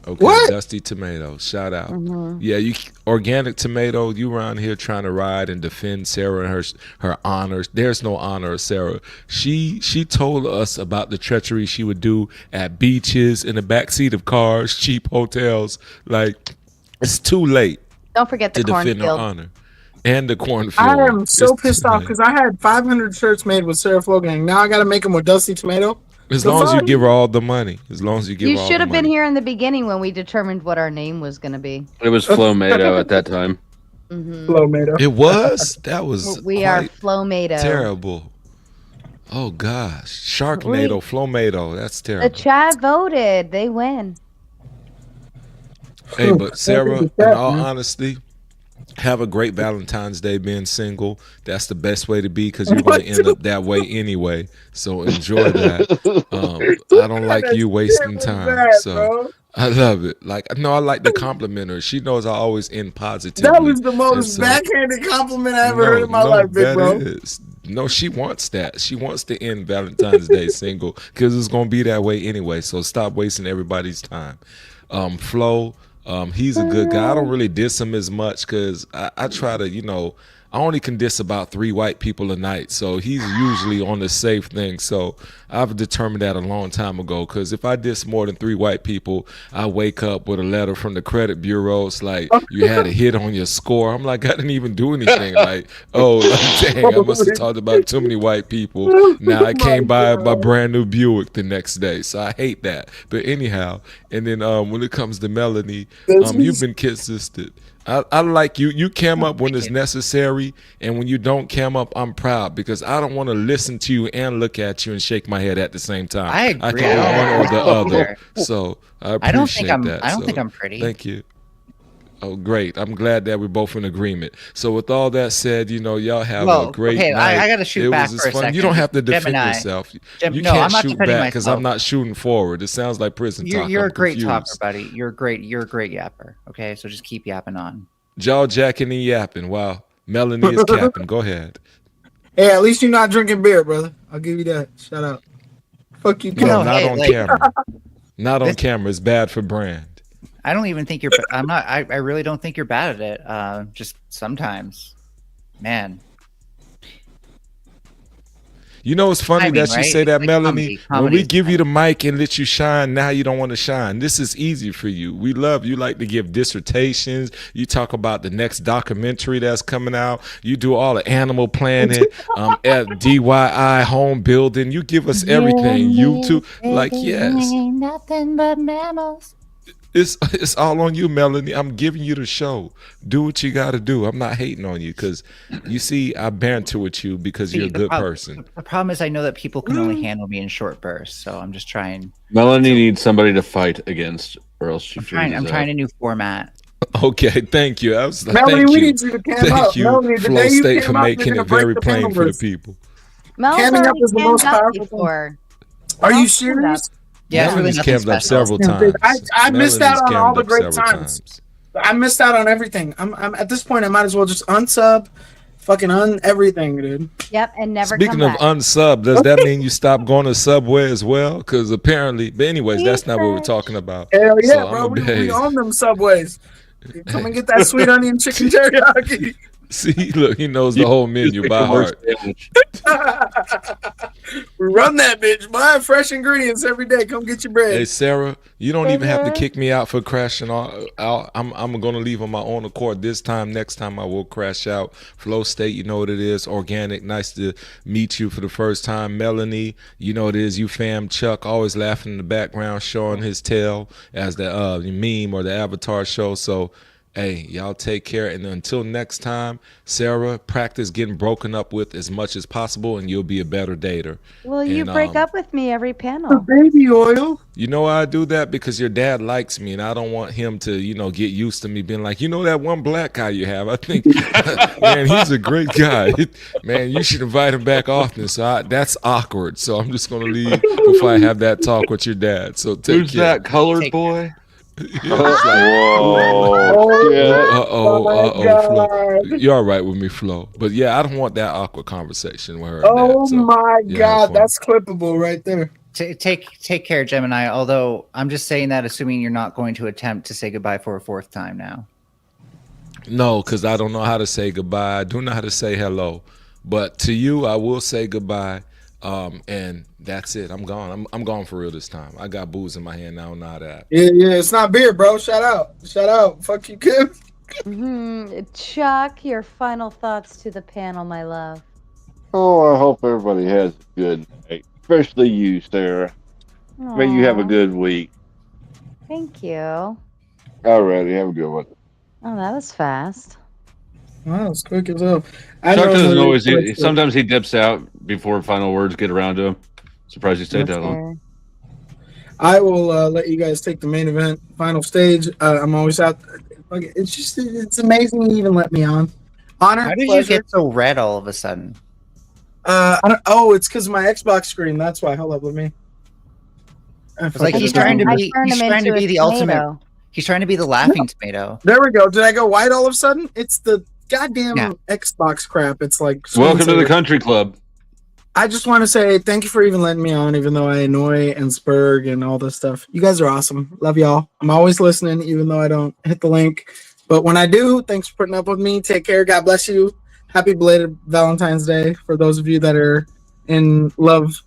Okay, what? Dusty Tomato, shout out. Yeah, you Organic Tomato, you around here trying to ride and defend Sarah and her honors. There's no honor of Sarah. She told us about the treachery she would do at beaches, in the backseat of cars, cheap hotels. Like, it's too late. Don't forget the to defend her cornfield. honor. And the cornfield. I am so pissed off because I had 500 shirts made with Sarah Flow Gang. Now I got to make them with Dusty Tomato. As long as you give her all the money. As long as you give her all the money. You should have been here in the beginning when we determined what our name was going to be. It was Flowmato at that time. Flowmato. It was? That was We are Flowmato. terrible. Oh, gosh. Sharknado, Flowmato. That's The terrible. chat voted. They win. Hey, but Sarah, in all honesty, have a great Valentine's Day being single. That's the best way to be because you're going to end up that way anyway. So enjoy that. I don't like you wasting time. So I love it. Like, no, I like to compliment her. She knows I always end positively. That was the most backhanded compliment I ever heard in my life, big bro. No, she wants that. She wants to end Valentine's Day single because it's going to be that way anyway. So stop wasting everybody's time. Flo, he's a good guy. I don't really diss him as much because I try to, I only can diss about 3 white people a night. So he's usually on the safe thing. So I've determined that a long time ago because if I diss more than 3 white people, I wake up with a letter from the credit bureau. It's like, you had a hit on your score. I'm like, I didn't even do anything. Like, oh, dang, I must have talked about too many white people. Now I came by my brand new Buick the next day. So I hate that. But anyhow, and then when it comes to Melanie, you've been consistent. I like you. You cam up when it's necessary, and when you don't cam up, I'm proud because I don't want to listen to you and look at you and shake my head at the same time. I agree. I can do one or the other. So I appreciate that. I don't think I'm pretty. Thank you. Oh, great. I'm glad that we're both in agreement. So with all that said, y'all have a great night. I got to shoot back for a second. You don't have to defend Gemini. yourself. No, You can't I'm not shoot defending back because myself. I'm not shooting forward. It sounds like prison talk. You're I'm a great confused. talker, buddy. You're a great yapper. Okay, so just keep yapping on. Jaw jacking and yapping. Wow. Melanie is capping. Go ahead. Hey, at least you're not drinking beer, brother. I'll give you that. Shout out. Fuck you, No, not on camera. Not on camera. It's bad for brand. I don't even think you're. I'm not. I really don't think you're bad at it. Just sometimes, man. It's funny that you say that, Melanie. When comedy we give you the mic and let you shine, now you don't want to shine. This is easy for you. We love you. Like to give dissertations. You talk about the next documentary that's coming out. You do all the Animal Planet, at DIY home building. You give us everything. YouTube, like yes. Nothing but mammals. It's all on you, Melanie. I'm giving you the show. Do what you got to do. I'm not hating on you because you see, I banter with you because you're a good person. The problem is I know that people can only handle me in short bursts, so I'm just trying. Melanie needs somebody to fight against, or else she I'm trying a new format. Okay, thank you. Melanie, thank we you. need you to cam Thank up. you, Melanie, the Flow day you State, cam for up, making you're it gonna very break the plain for the numbers. people. Mel's Camming up already is the most cammed up powerful thing. before. Are you Mel's cammed up. serious? Yeah, it's really Melanie's nothing cammed up special. several times. I missed out on all the great Melanie's cammed up times. several I missed out on everything. I'm at this point. I might as well just unsub, fucking everything, dude. Yep, and never Speaking come of back. unsub, does that mean you stop going to Subway as well? Because apparently, but anyways, that's not what we're talking about. Hell yeah, So bro. I'm We behave. own them Subways. Come and get that sweet onion chicken teriyaki. See, look, he knows the whole menu by heart. Run that bitch. Buy fresh ingredients every day. Come get your bread. Hey Sarah, you don't even have to kick me out for crashing out. I'm gonna leave on my own accord this time. Next time I will crash out. Flow State, you know what it is. Organic, nice to meet you for the first time. Melanie, you know what it is. You fam. Chuck, always laughing in the background, showing his tail as the meme or the avatar show. So hey, y'all take care. And until next time, Sarah, practice getting broken up with as much as possible and you'll be a better dater. Well, you And, break up with me every panel. Baby oil. You know why I do that? Because your dad likes me and I don't want him to, get used to me being like, that one black guy you have. I think, man, he's a great guy. Man, you should invite him back often. So that's awkward. So I'm just going to leave before I have that talk with your dad. So take Who's care. that colored boy? Flo. You're all right with me, Flo. But yeah, I don't want that awkward conversation with her. Oh and Dad, so, my yeah, God, that's clippable right there. Take care, Gemini. Although I'm just saying that assuming you're not going to attempt to say goodbye for a fourth time now. No, because I don't know how to say goodbye. I do know how to say hello. But to you, I will say goodbye. And that's it. I'm gone. I'm gone for real this time. I got booze in my hand. I don't know how to act. Yeah, it's not beer, bro. Shout out. Fuck you, Kim. Chuck, your final thoughts to the panel, my love. Oh, I hope everybody has a good night, especially you, Sarah. May you have a good week. Thank you. Alrighty, have a good one. Oh, that was fast. Wow, it's quick as hell. Chuck doesn't always. Sometimes he dips out before final words get around to him. Surprised he stayed that long. I will let you guys take the main event, final stage. I'm always out. It's amazing you even let me on. Honor. How did pleasure. you get so red all of a sudden? It's because of my Xbox screen. That's why. Hold up with me. It's like he's trying to be the ultimate. He's trying to be the laughing tomato. There we go. Did I go white all of a sudden? It's the goddamn Xbox crap. It's like welcome to the country club. I just want to say thank you for even letting me on, even though I annoy and spurg and all this stuff. You guys are awesome. Love y'all. I'm always listening, even though I don't hit the link. But when I do, thanks for putting up with me. Take care. God bless you. Happy belated Valentine's Day for those of you that are in love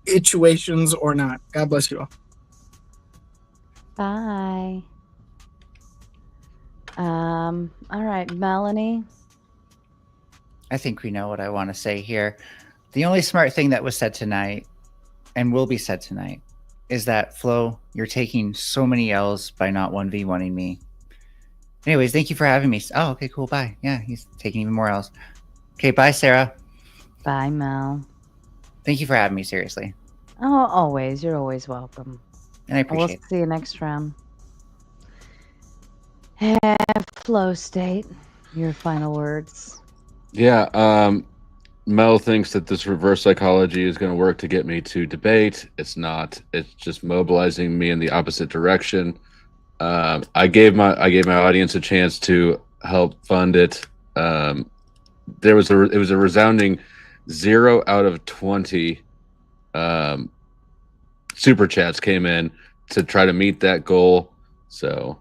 situations or not. God bless you all. Bye. All right, Melanie. I think we know what I want to say here. The only smart thing that was said tonight and will be said tonight is that, Flo, you're taking so many L's by not 1v1ing me. Anyways, thank you for having me. Oh, okay, cool. Bye. Yeah, he's taking even more L's. Okay, bye, Sarah. Bye, Mel. Thank you for having me, seriously. Oh, always. You're always welcome. And I appreciate it. We'll see you next round. Flow State, your final words. Yeah, Mel thinks that this reverse psychology is going to work to get me to debate. It's not. It's just mobilizing me in the opposite direction. I gave my audience a chance to help fund it. It was a resounding 0 out of 20 super chats came in to try to meet that goal. So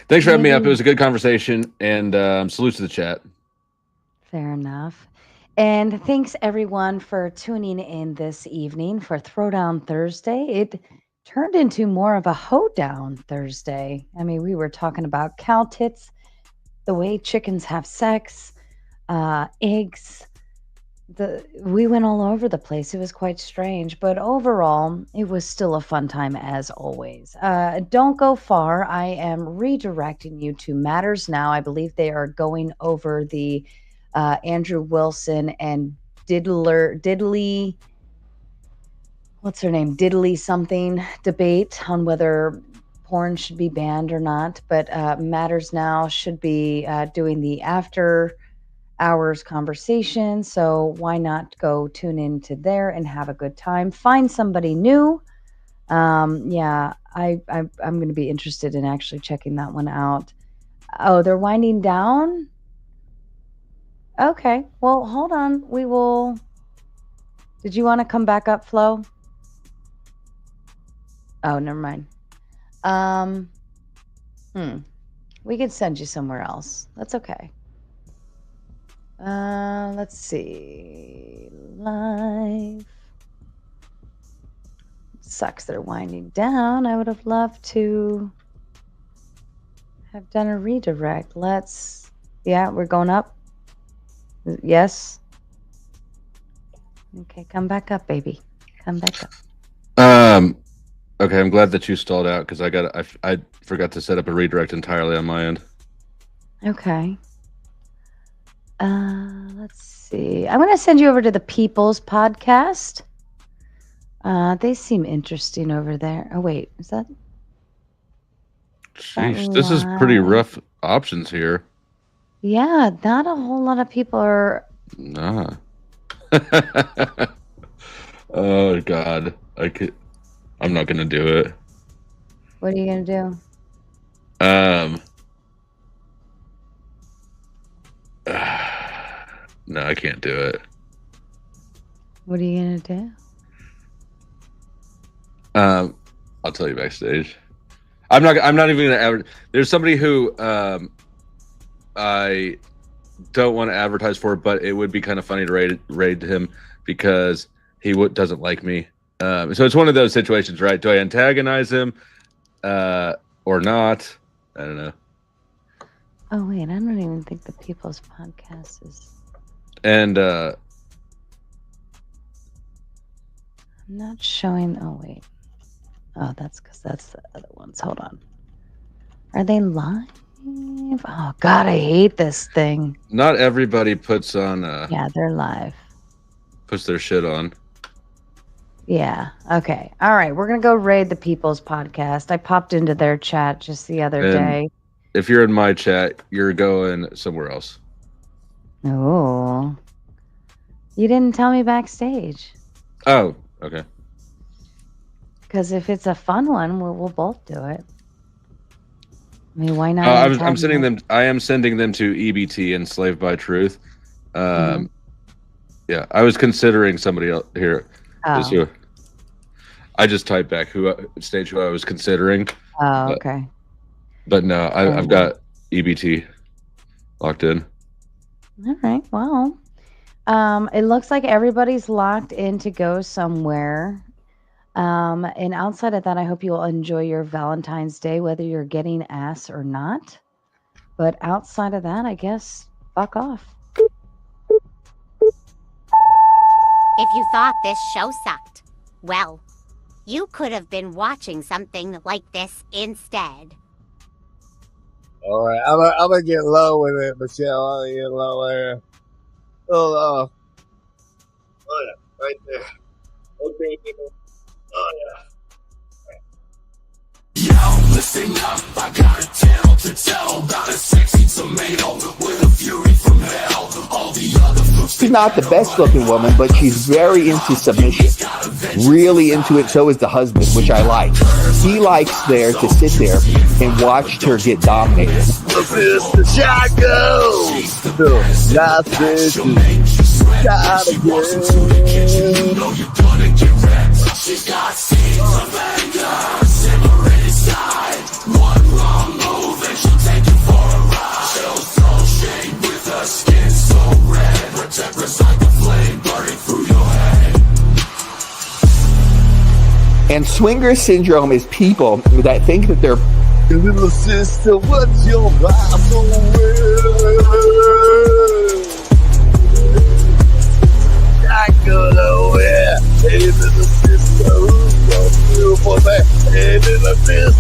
thanks for having me up. It was a good conversation, and salute to the chat. Fair enough. And thanks everyone for tuning in this evening for Throwdown Thursday. It turned into more of a hoedown Thursday. I mean, we were talking about cow tits, the way chickens have sex, eggs. We went all over the place. It was quite strange, but overall, it was still a fun time as always. Don't go far. I am redirecting you to Matters Now. I believe they are going over the Andrew Wilson and Diddley, what's her name? Diddley something debate on whether porn should be banned or not. But Matters Now should be doing the after hours conversation. So why not go tune into there and have a good time? Find somebody new. Yeah, I'm going to be interested in actually checking that one out. Oh, they're winding down? Okay, well, hold on. We will. Did you want to come back up, Flo? Oh, never mind. We could send you somewhere else. That's okay. Let's see. Live. Sucks they're winding down. I would have loved to have done a redirect. Yeah, we're going up. Yes. Okay, come back up, baby. Come back up. Okay, I'm glad that you stalled out because I forgot to set up a redirect entirely on my end. Okay. Let's see. I'm going to send you over to the People's Podcast. They seem interesting over there. Oh, wait. Is that? Sheesh, this is pretty rough options here. Yeah, not a whole lot of people are. Nah. Oh, God. I'm not going to do it. What are you going to do? No, I can't do it. What are you going to do? I'll tell you backstage. I'm not even going to advertise. There's somebody who I don't want to advertise for, but it would be kind of funny to raid him because he doesn't like me. So it's one of those situations, right? Do I antagonize him or not? I don't know. Oh, wait. I don't even think the People's Podcast is. And I'm not showing. Oh, wait. Oh, that's because that's the other ones. Hold on. Are they live? Oh, God, I hate this thing. Not everybody puts on. Yeah, they're live. Puts their shit on. Yeah. Okay. All right. We're going to go raid the People's Podcast. I popped into their chat just the other day. If you're in my chat, you're going somewhere else. Oh. You didn't tell me backstage. Oh, okay. Because if it's a fun one, we'll both do it. I mean, why not? I'm sending them. I am sending them to EBT, Enslaved by Truth. Yeah, I was considering somebody else here. Oh. I just typed back who I was considering. Oh, okay. But no, I've got EBT locked in. All right. Well, it looks like everybody's locked in to go somewhere. And outside of that, I hope you will enjoy your Valentine's Day, whether you're getting ass or not. But outside of that, I guess, fuck off. If you thought this show sucked, well, you could have been watching something like this instead. All right, I'm gonna get low with it, Michelle. I'm gonna get low there. Oh yeah, right there. Okay. Oh yeah. Yo, listen up, I got a tale to tell about a sexy tomato with a fury from hell. All the other She's not the best looking woman, but she's very into submission. Really into it, so is the husband, which I like. He likes there to sit there and watch her get dominated. Mr. Chaco! Not this gotta She got seeds of anger, simmering inside. One wrong move and she'll take you for a ride. She'll throw shade with her skin so red. Her temper's like a flame burning through your head. And swinger syndrome is people that think that they're little sister, what's your Chaco nowhere. Hey, little sister, who's so beautiful, man? Hey, little sister.